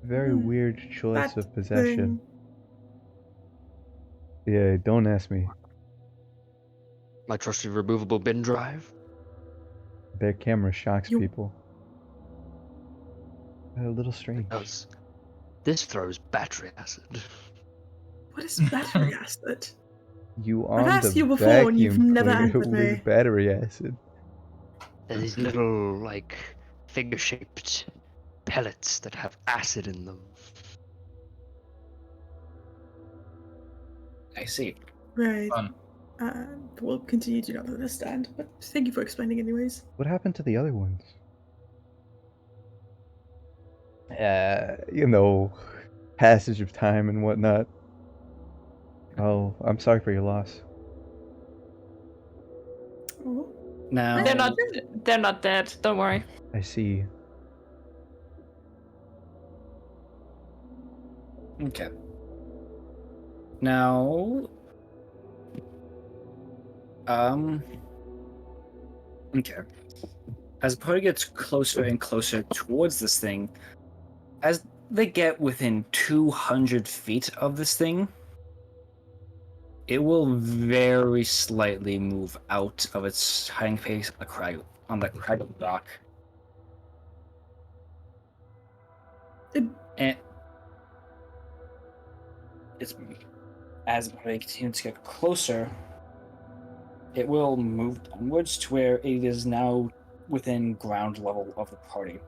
Very weird choice That of possession. Yeah, don't ask me. My trusty removable bin drive. Their camera shocks You- people. A little strange. This throws battery acid. What is battery acid? You I've on asked the you before and you've vacuum never cleaner answered me. with battery acid. They're these little, like, finger-shaped pellets that have acid in them. I see. Right. Fun. We'll continue to not understand, but thank you for explaining anyways. What happened to the other ones? You know, passage of time and whatnot. Oh, I'm sorry for your loss. Oh. Now, They're not dead. Don't worry. I see. okay. Now, okay. As the party gets closer and closer towards this thing, as they get within 200 feet of this thing, it will very slightly move out of its hiding place on the crag of rock And it's as the party continues to get closer, it will move onwards to where it is now within ground level of the party.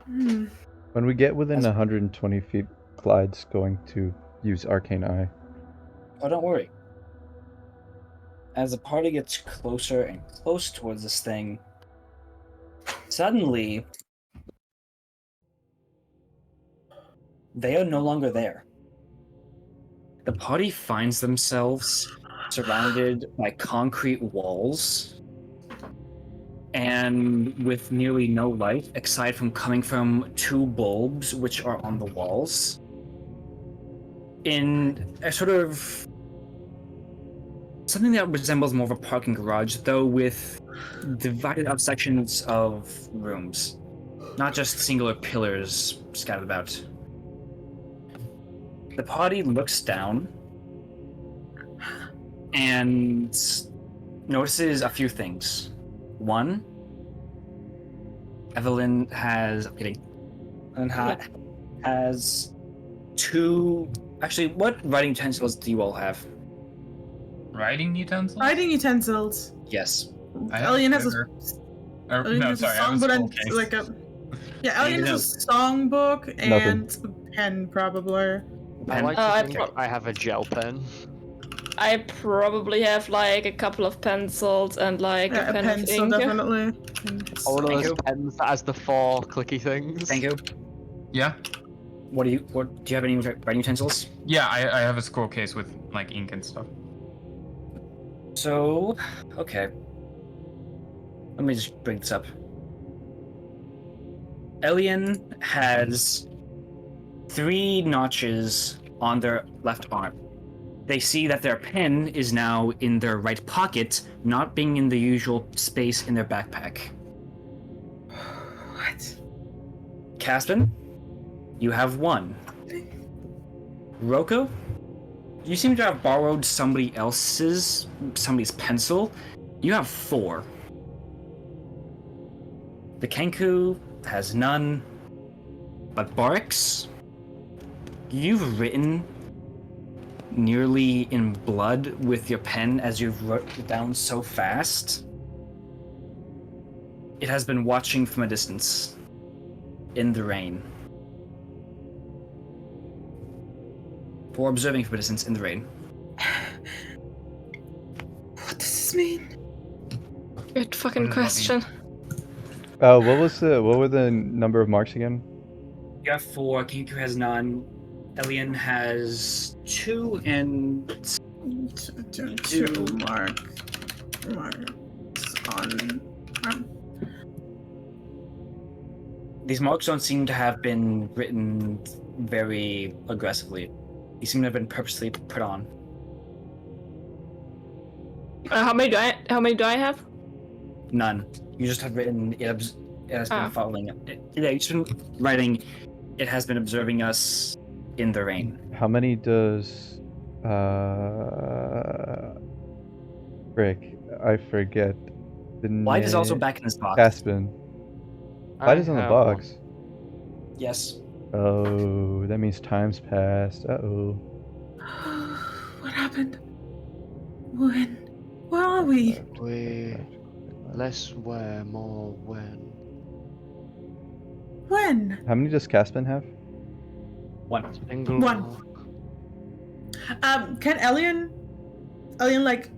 Hmm. When we get within As- 120 feet, Clyde's going to use Arcane Eye. Oh, don't worry. As the party gets closer and closer towards this thing, suddenly they are no longer there. The party finds themselves surrounded by concrete walls and with nearly no light aside from coming from two bulbs which are on the walls. In a sort of something that resembles more of a parking garage, though with divided up sections of rooms, not just singular pillars scattered about. The party looks down and notices a few things. One, Evelyn has two. Actually, what writing utensils do you all have? Writing utensils? Writing utensils. Yes. I have Alien has a. glitter. Or, Alien no, has sorry, a I was songbook full and case. like a. Yeah, Alien Anything has a songbook and Nothing. a pen, probably. I like I to think pro- I have a gel pen. I probably have like a couple of pencils and like Yeah, a a pen of pencil, ink. definitely. One of Thank those you. pens that has the 4 clicky things. Thank you. Yeah? What do you have any writing utensils? Yeah, I have a scroll case with like ink and stuff. So, okay. Let me just bring this up. Elian has 3 notches on their left arm. They see that their pen is now in their right pocket, not being in the usual space in their backpack. What? Caspin, you have 1. Roko, you seem to have borrowed somebody's pencil. You have 4. The Kenku has none. But Barix, you've written nearly in blood with your pen as you've wrote it down so fast. It has been watching from a distance in the rain. Or observing from a distance in the rain. What does this mean? Good fucking What does that question. What were the number of marks again? You have 4, Kenku has none, Elian has 2, and Two marks on. these marks don't seem to have been written very aggressively. These seem to have been purposely put on. How many do I have? None. You just have written it has been following yeah, you've just been writing it has been observing us in the rain. How many does Frick? I forget the name. Light is also back in this box. Caspin. Light is on the have box. Yes. Oh, that means time's passed. Uh-oh. What happened? When? Where are we? We less where, more when. When? How many does Caspin have? 1. Single One. mark. Can Alien, like,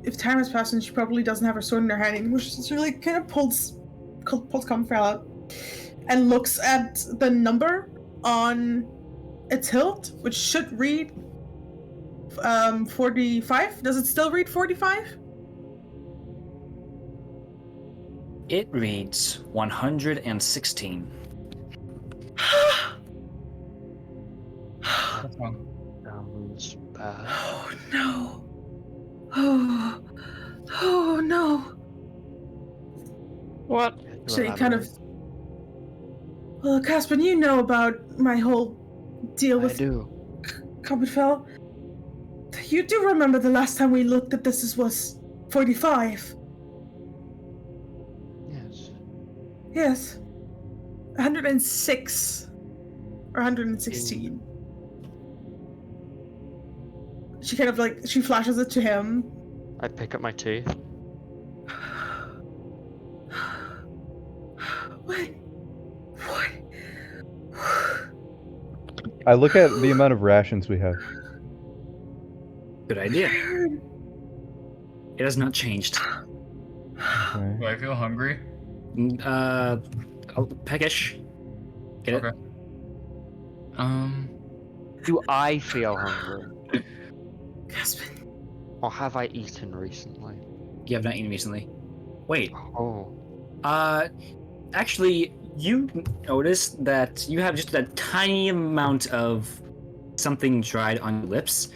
if time has passed and she probably doesn't have her sword in her hand anymore, she really kind of pulls Comfrey out and looks at the number on its hilt, which should read 45. Does it still read 45? It reads 116. Sounds bad. Oh no. Oh no. What? She kind of. Well, Caspin, you know about my whole deal I with do. Copperfell. You do remember the last time we looked at this was 45? Yes. Yes. 106 or 116. She kind of like, she flashes it to him. I pick up my tea. What? I look at the amount of rations we have. Good idea. It has not changed. Okay. Do I feel hungry? Peckish. Get it? Okay. Do I feel hungry? Caspin. Or have I eaten recently? You have not eaten recently. Wait. Oh. Actually, you notice that you have just a tiny amount of something dried on your lips,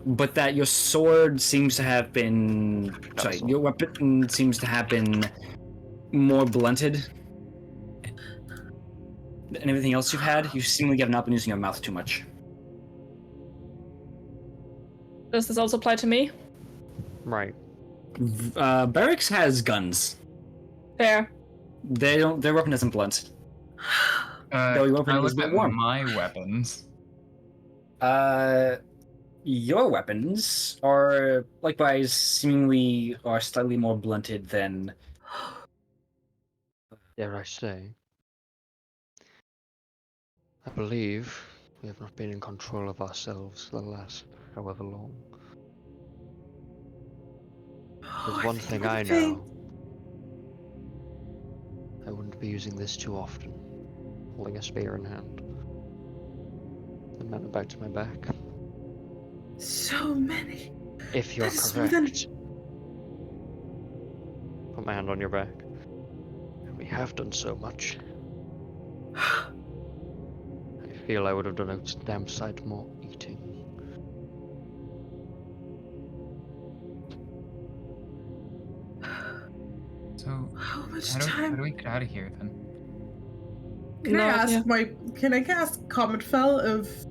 but that your sword seems to have been. Sorry, your weapon seems to have been more blunted. And everything else you've had, you seemingly have not been using your mouth too much. Does this also apply to me? Right. Barracks has guns. Fair. They don't. Their weapon isn't blunt. Can your weapon I is a look bit at warm. my weapons? Your weapons are likewise seemingly are slightly more blunted than. Dare I say? I believe we have not been in control of ourselves for the last however long. There's one thing I know. I wouldn't be using this too often. Holding a spear in hand. The men are back to my back. So many. If you're That is more than- correct. Put my hand on your back. And we have done so much. I feel I would have done a damn sight more eating. So, How much how do time? we get out of here then? Can I No ask idea. Can I ask Cometfell if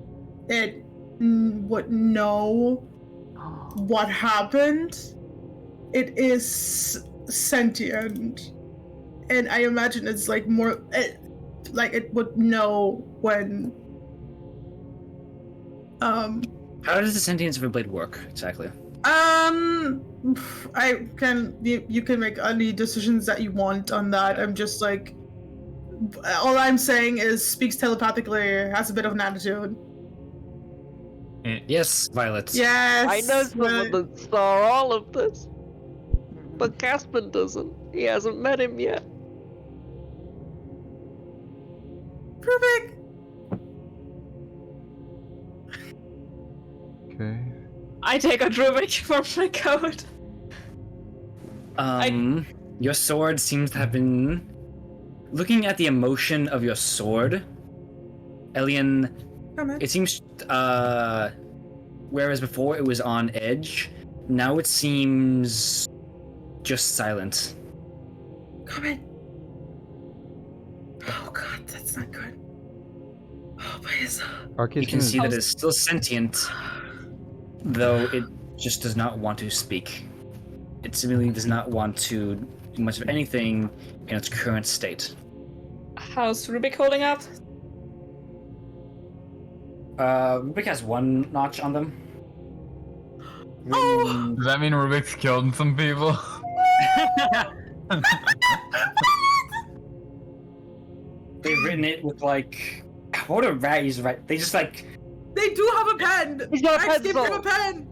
it would know what happened? It is sentient, and I imagine it's like more like it would know when. How does the sentience of a blade work exactly? I can. You can make any decisions that you want on that. I'm just like. All I'm saying is speaks telepathically, has a bit of an attitude. Yes, Violet. Yes. I know someone but- that saw all of this. But Caspin doesn't. He hasn't met him yet. Perfect. Okay. I take a Rubik from my coat. Your sword seems to have been. Looking at the emotion of your sword, Elian, it seems, whereas before it was on edge, now it seems just silent. Come in. Oh god, that's not good. Oh, please. You can see that it's still sentient, though it just does not want to speak. It seemingly does not want to do much of anything in its current state. How's Rubik holding up? Rubik has one notch on them. Oh! Does that mean Rubik's killed some people? They've written it with like, what a raise, right? They just like. They do have a pen. He's got a I skipped pencil. him a pen.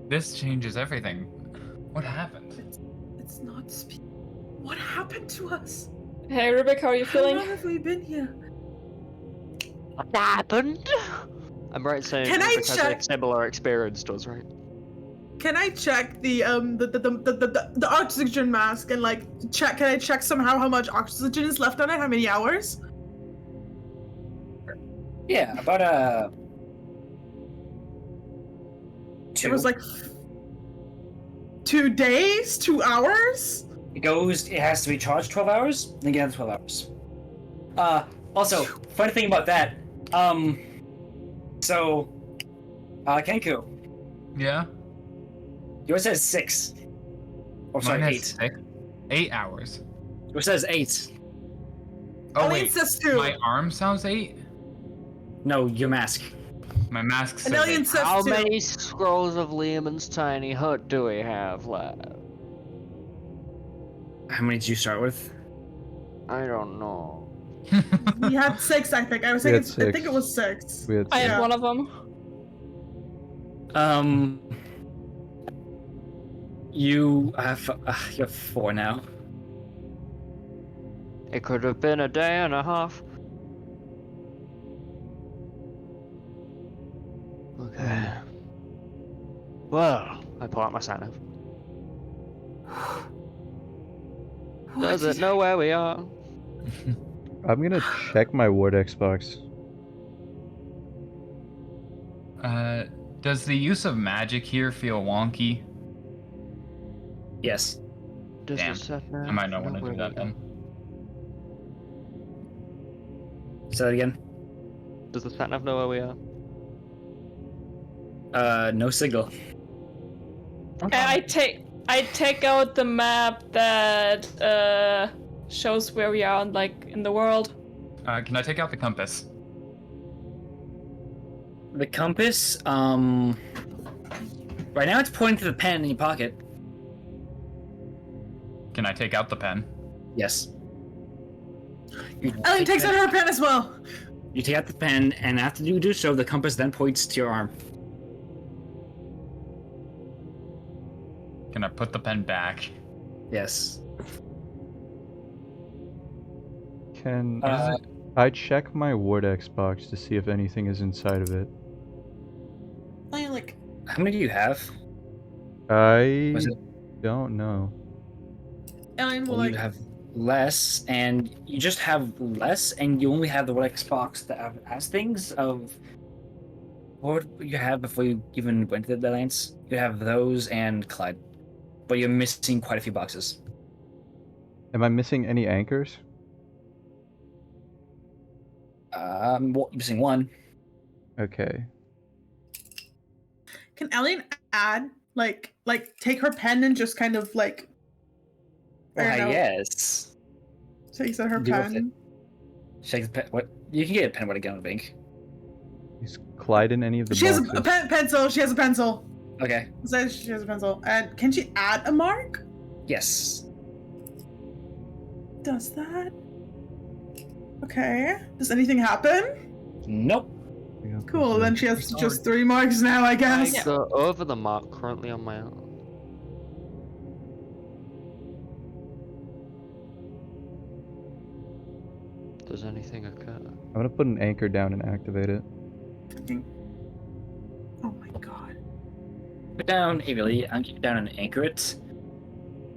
This changes everything. What happened? It's not speak. What happened to us? Hey Rubik, how are you How feeling? long have we been here? What happened? I'm right saying Can I Rubik has check- a similar experience to us, right? Can I check the oxygen mask and like check? Can I check somehow how much oxygen is left on it? How many hours? Yeah, about It was like 2 days, 2 hours. It has to be charged 12 hours, then get another 12 hours. Also, funny thing about that, Kenku, Yeah? Yours says 6. Or sorry, Mine 8. has 6. 8 hours. Yours says 8. Oh Ellie wait, says 2. my arm sounds 8. No, your mask. My mask says And Alien 8. says How 2. many scrolls of Lehman's tiny hut do we have left? How many did you start with? I don't know. We had 6, I think. I was We saying, had I think it 6. was 6. We had I six. had one of them. You have 4 now. It could have been a day and a half. Okay. Well, I pull out my sat nav. Does it know where we are? I'm gonna check my Ward Xbox. Does the use of magic here feel wonky? Yes. Does Damn, the sat nav I might not know want to where do that we then. Say that again. are? Does the sat nav know where we are? No signal. I take out the map that shows where we are in the world. Can I take out the compass? The compass, right now it's pointing to the pen in your pocket. Can I take out the pen? Yes. Ellie takes out her pen as well. You take out the pen, and after you do so, the compass then points to your arm. Can I put the pen back? Yes. Can What is it? I check my Ward Xbox to see if anything is inside of it? Ellie, like, How many do you have? I Was it? don't know. Ellie will, Well, like, you have less, and you just have less, and you only have the one Xbox that has things of what would you have before you even went to the Lance? You have those and Clyde, but you're missing quite a few boxes. Am I missing any anchors? Well, you're missing one. Okay. can Ellie add, like, take her pen and just kind of, like, I don't know, Yes. takes out her Do with pen. Shake the pen. What? You can get a pen when I get on the bank. Is Clyde in any of the She has boxes? a pencil. She has a pencil. Okay. It says she has a pencil. And can she add a mark? Yes. Does that? Okay. Does anything happen? Nope. Cool. Then she has just 3 marks now, I guess. I go over the mark currently on my own. Does anything occur? I'm gonna put an anchor down and activate it. Oh my god. Put down Amelie. I'll keep down and anchor it.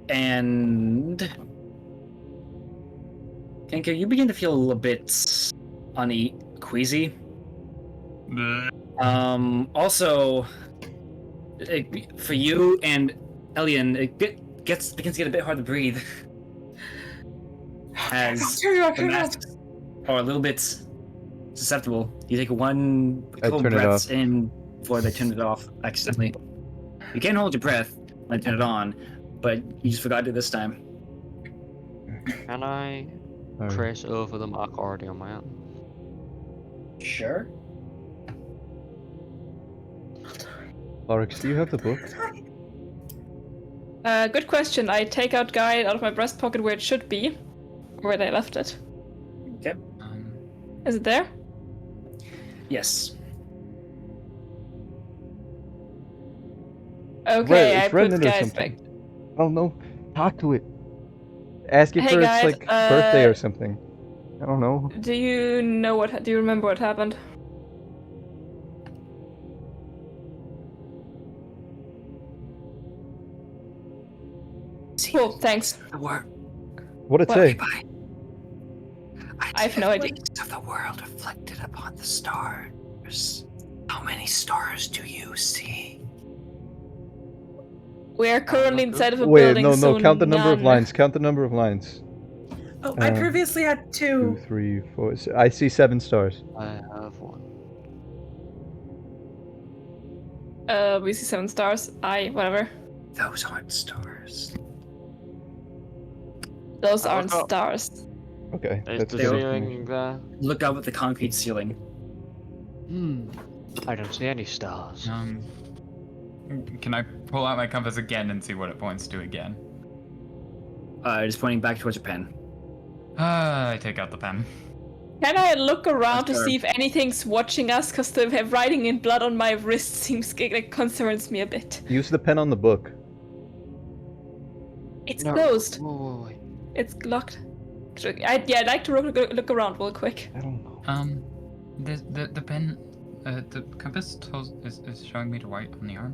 And Anchor, you begin to feel a little bit queasy. Also, for you and Elian, it begins to get a bit hard to breathe. As the masks are a little bit susceptible. You take couple turn it breaths off. in before they turn it off accidentally. You can't hold your breath when they turn it on, but you just forgot to this time. Can I Alright. trace over the mark already on my own? Sure. Larix, do you have the book? Good question. I take out guide out of my breast pocket where it should be, where they left it. Okay. Is it there? Yes. Okay, It's I written put into guide something. back. I don't know. Talk to it. Ask it Hey, for guys, its birthday or something. I don't know. Do you remember what happened? Cool, thanks. The word. What'd it What? say? I have no idea. Of the world reflected upon the stars. How many stars do you see? We are currently inside of a Wait, building, no, so count the number of none. lines. Count the number of lines. Oh, I previously had 2. 2, 3, 4. I see 7 stars. I have one. We see 7 stars. Whatever. Those aren't stars. Those I aren't look up. stars. Okay, Is that's the good ceiling information. there? Look up at the concrete ceiling. I don't see any stars. Can I pull out my compass again and see what it points to again? Just pointing back towards your pen. I take out the pen. Can I look around to Sure. see if anything's watching us? Because the writing in blood on my wrist seems like concerns me a bit. Use the pen on the book. It's No, closed. wait. It's locked. I'd like to look around real quick. I don't know. The pen, the compass is showing me to white on the arm.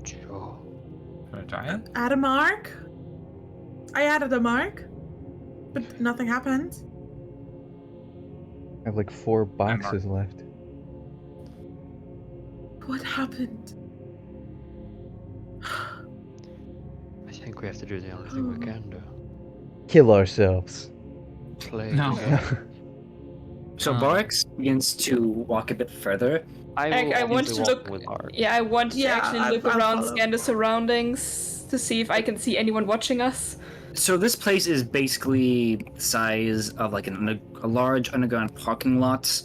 Sure. Should I try it? Add a mark? I added a mark, but nothing happened. I have like 4 boxes left. What happened? I think we have to do the only thing we can do. Kill ourselves. Play. No. together. So Barks begins to walk a bit further. I want to look. With Bart. Yeah, I want to Yeah, actually look I'll around, follow. scan the surroundings to see if I can see anyone watching us. So this place is basically the size of like a large underground parking lot,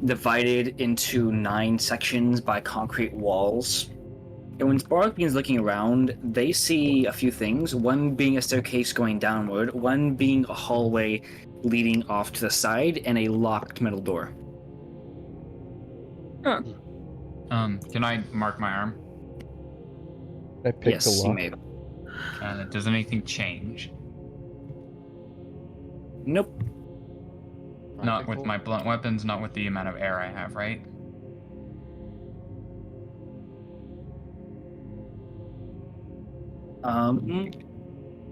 divided into 9 sections by concrete walls. And when Spark begins looking around, they see a few things. One being a staircase going downward, one being a hallway leading off to the side, and a locked metal door. Can I mark my arm? I picked Yes, a you lock. may. Does anything change? Nope. Not with my blunt weapons, not with the amount of air I have, right?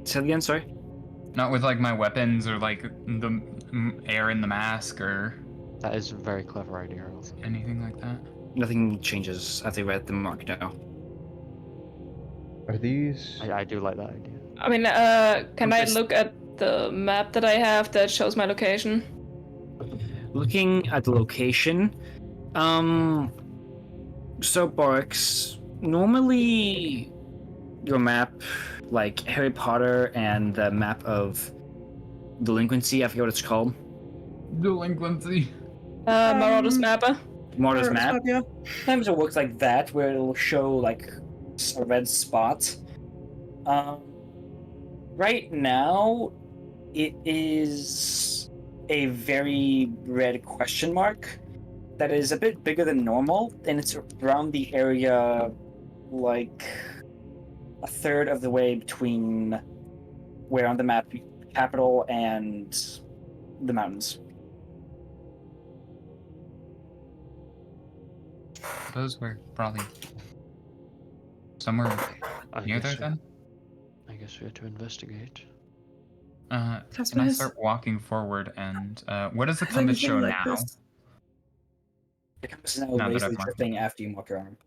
Say it again, sorry. Not with like my weapons or like the air in the mask or That is a very clever idea, also. anything like that. Nothing changes after you read the mark now. Are these? I do like that idea. I mean, can I look at the map that I have that shows my location? Looking at the location, so Barks, normally your map, like Harry Potter and the map of delinquency, I forget what it's called. Delinquency. Marauder's Mapper. Marta's map. Yeah. Sometimes it works like that, where it'll show like a red spot. Right now, it is a very red question mark that is a bit bigger than normal, and it's around the area like a third of the way between where on the map capital and the mountains. Those were probably somewhere near there then. I guess we have to investigate. Can Casper I has- start walking forward and what does the has compass anything show like now? this? The compass is now Now that I've lazily marked drifting after you mark your arm.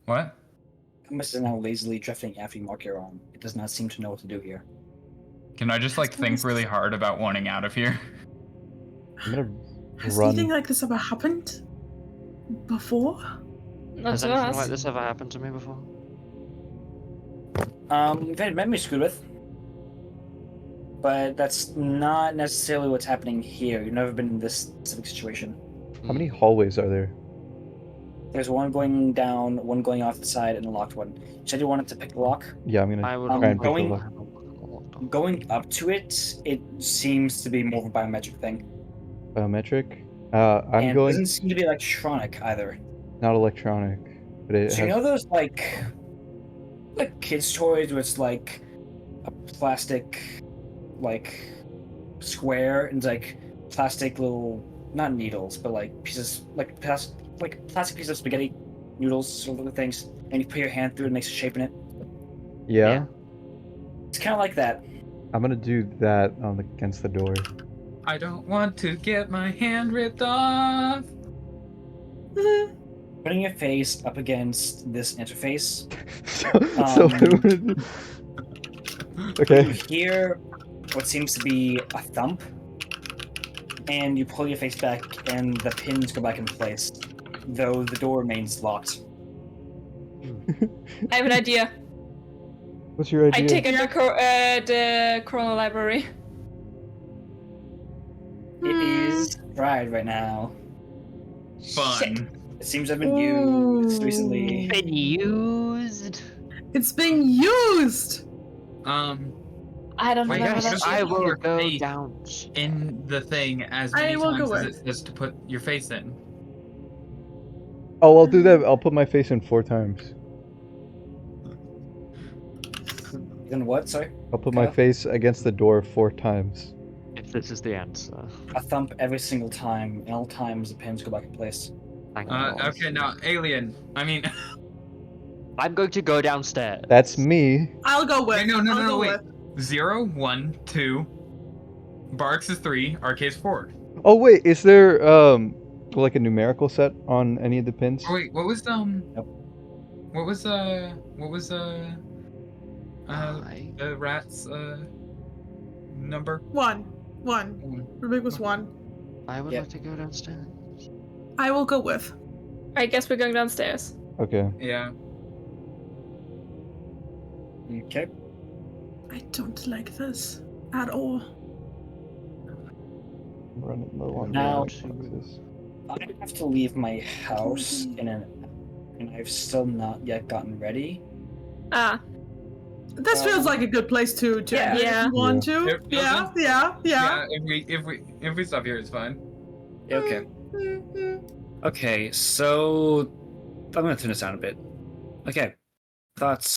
What? The compass is now lazily drifting after you mark your arm. It does not seem to know what to do here. Can I just like Casper think has- really hard about wanting out of here? I'm gonna Has run. anything like this ever happened before? Not Has to anything us. like this ever happened to me before? You've had memory screwed with. But that's not necessarily what's happening here. You've never been in this specific situation. How many hallways are there? There's one going down, one going off the side, and a locked one. You said you wanted to pick the lock? Yeah, I'm gonna I would try and pick the going- lock. Going up to it, it seems to be more of a biometric thing. Biometric. I'm and it going. doesn't seem to be electronic either. Not electronic, but it So you has. know those like kids' toys where it's like a plastic like square and like plastic little not needles but like pieces like plastic pieces of spaghetti noodles sort of things, and you put your hand through it and it makes a shape in it. Yeah, It's kind of like that. I'm gonna do that against the door. I don't want to get my hand ripped off. Putting your face up against this interface, so what do I do? you Okay. hear what seems to be a thump, and you pull your face back, and the pins go back in place. though the door remains locked. I have an idea. What's your idea? I take it to the Coronal Library. It is fried right now. Fun. It seems I've been used recently. Been used. It's being used. I don't Wait, remember guys, that. just I put will your go face down. in the thing as I many will go times as with. it says to put your face in. Oh, I'll do that. I'll put my face in 4 times. Then what? Sorry. I'll put my Kyle? face against the door 4 times. If this is the answer. I thump every single time, and all times the pins go back in place. Thank God. Okay, now alien. I mean, I'm going to go downstairs. That's me. I'll go with. wait, no, I'll go wait. with. 0, 1, 2. Barks is 3. Arcade's 4. Oh wait, is there like a numerical set on any of the pins? Oh wait, what was Nope. what was Why? the rat's number? 1. Rubik was 1. I would Yep. like to go downstairs. I will go with. I guess we're going downstairs. Okay. Yeah. Okay. I don't like this at all. I'm running low on Now- boxes. I have to leave my house in an and I've still not yet gotten ready. Ah, This feels like a good place to Yeah. end it if you want to. It Yeah, feels yeah, yeah. If we stop here, it's fine. Okay. Okay, so I'm gonna turn this down a bit. Okay. Thoughts.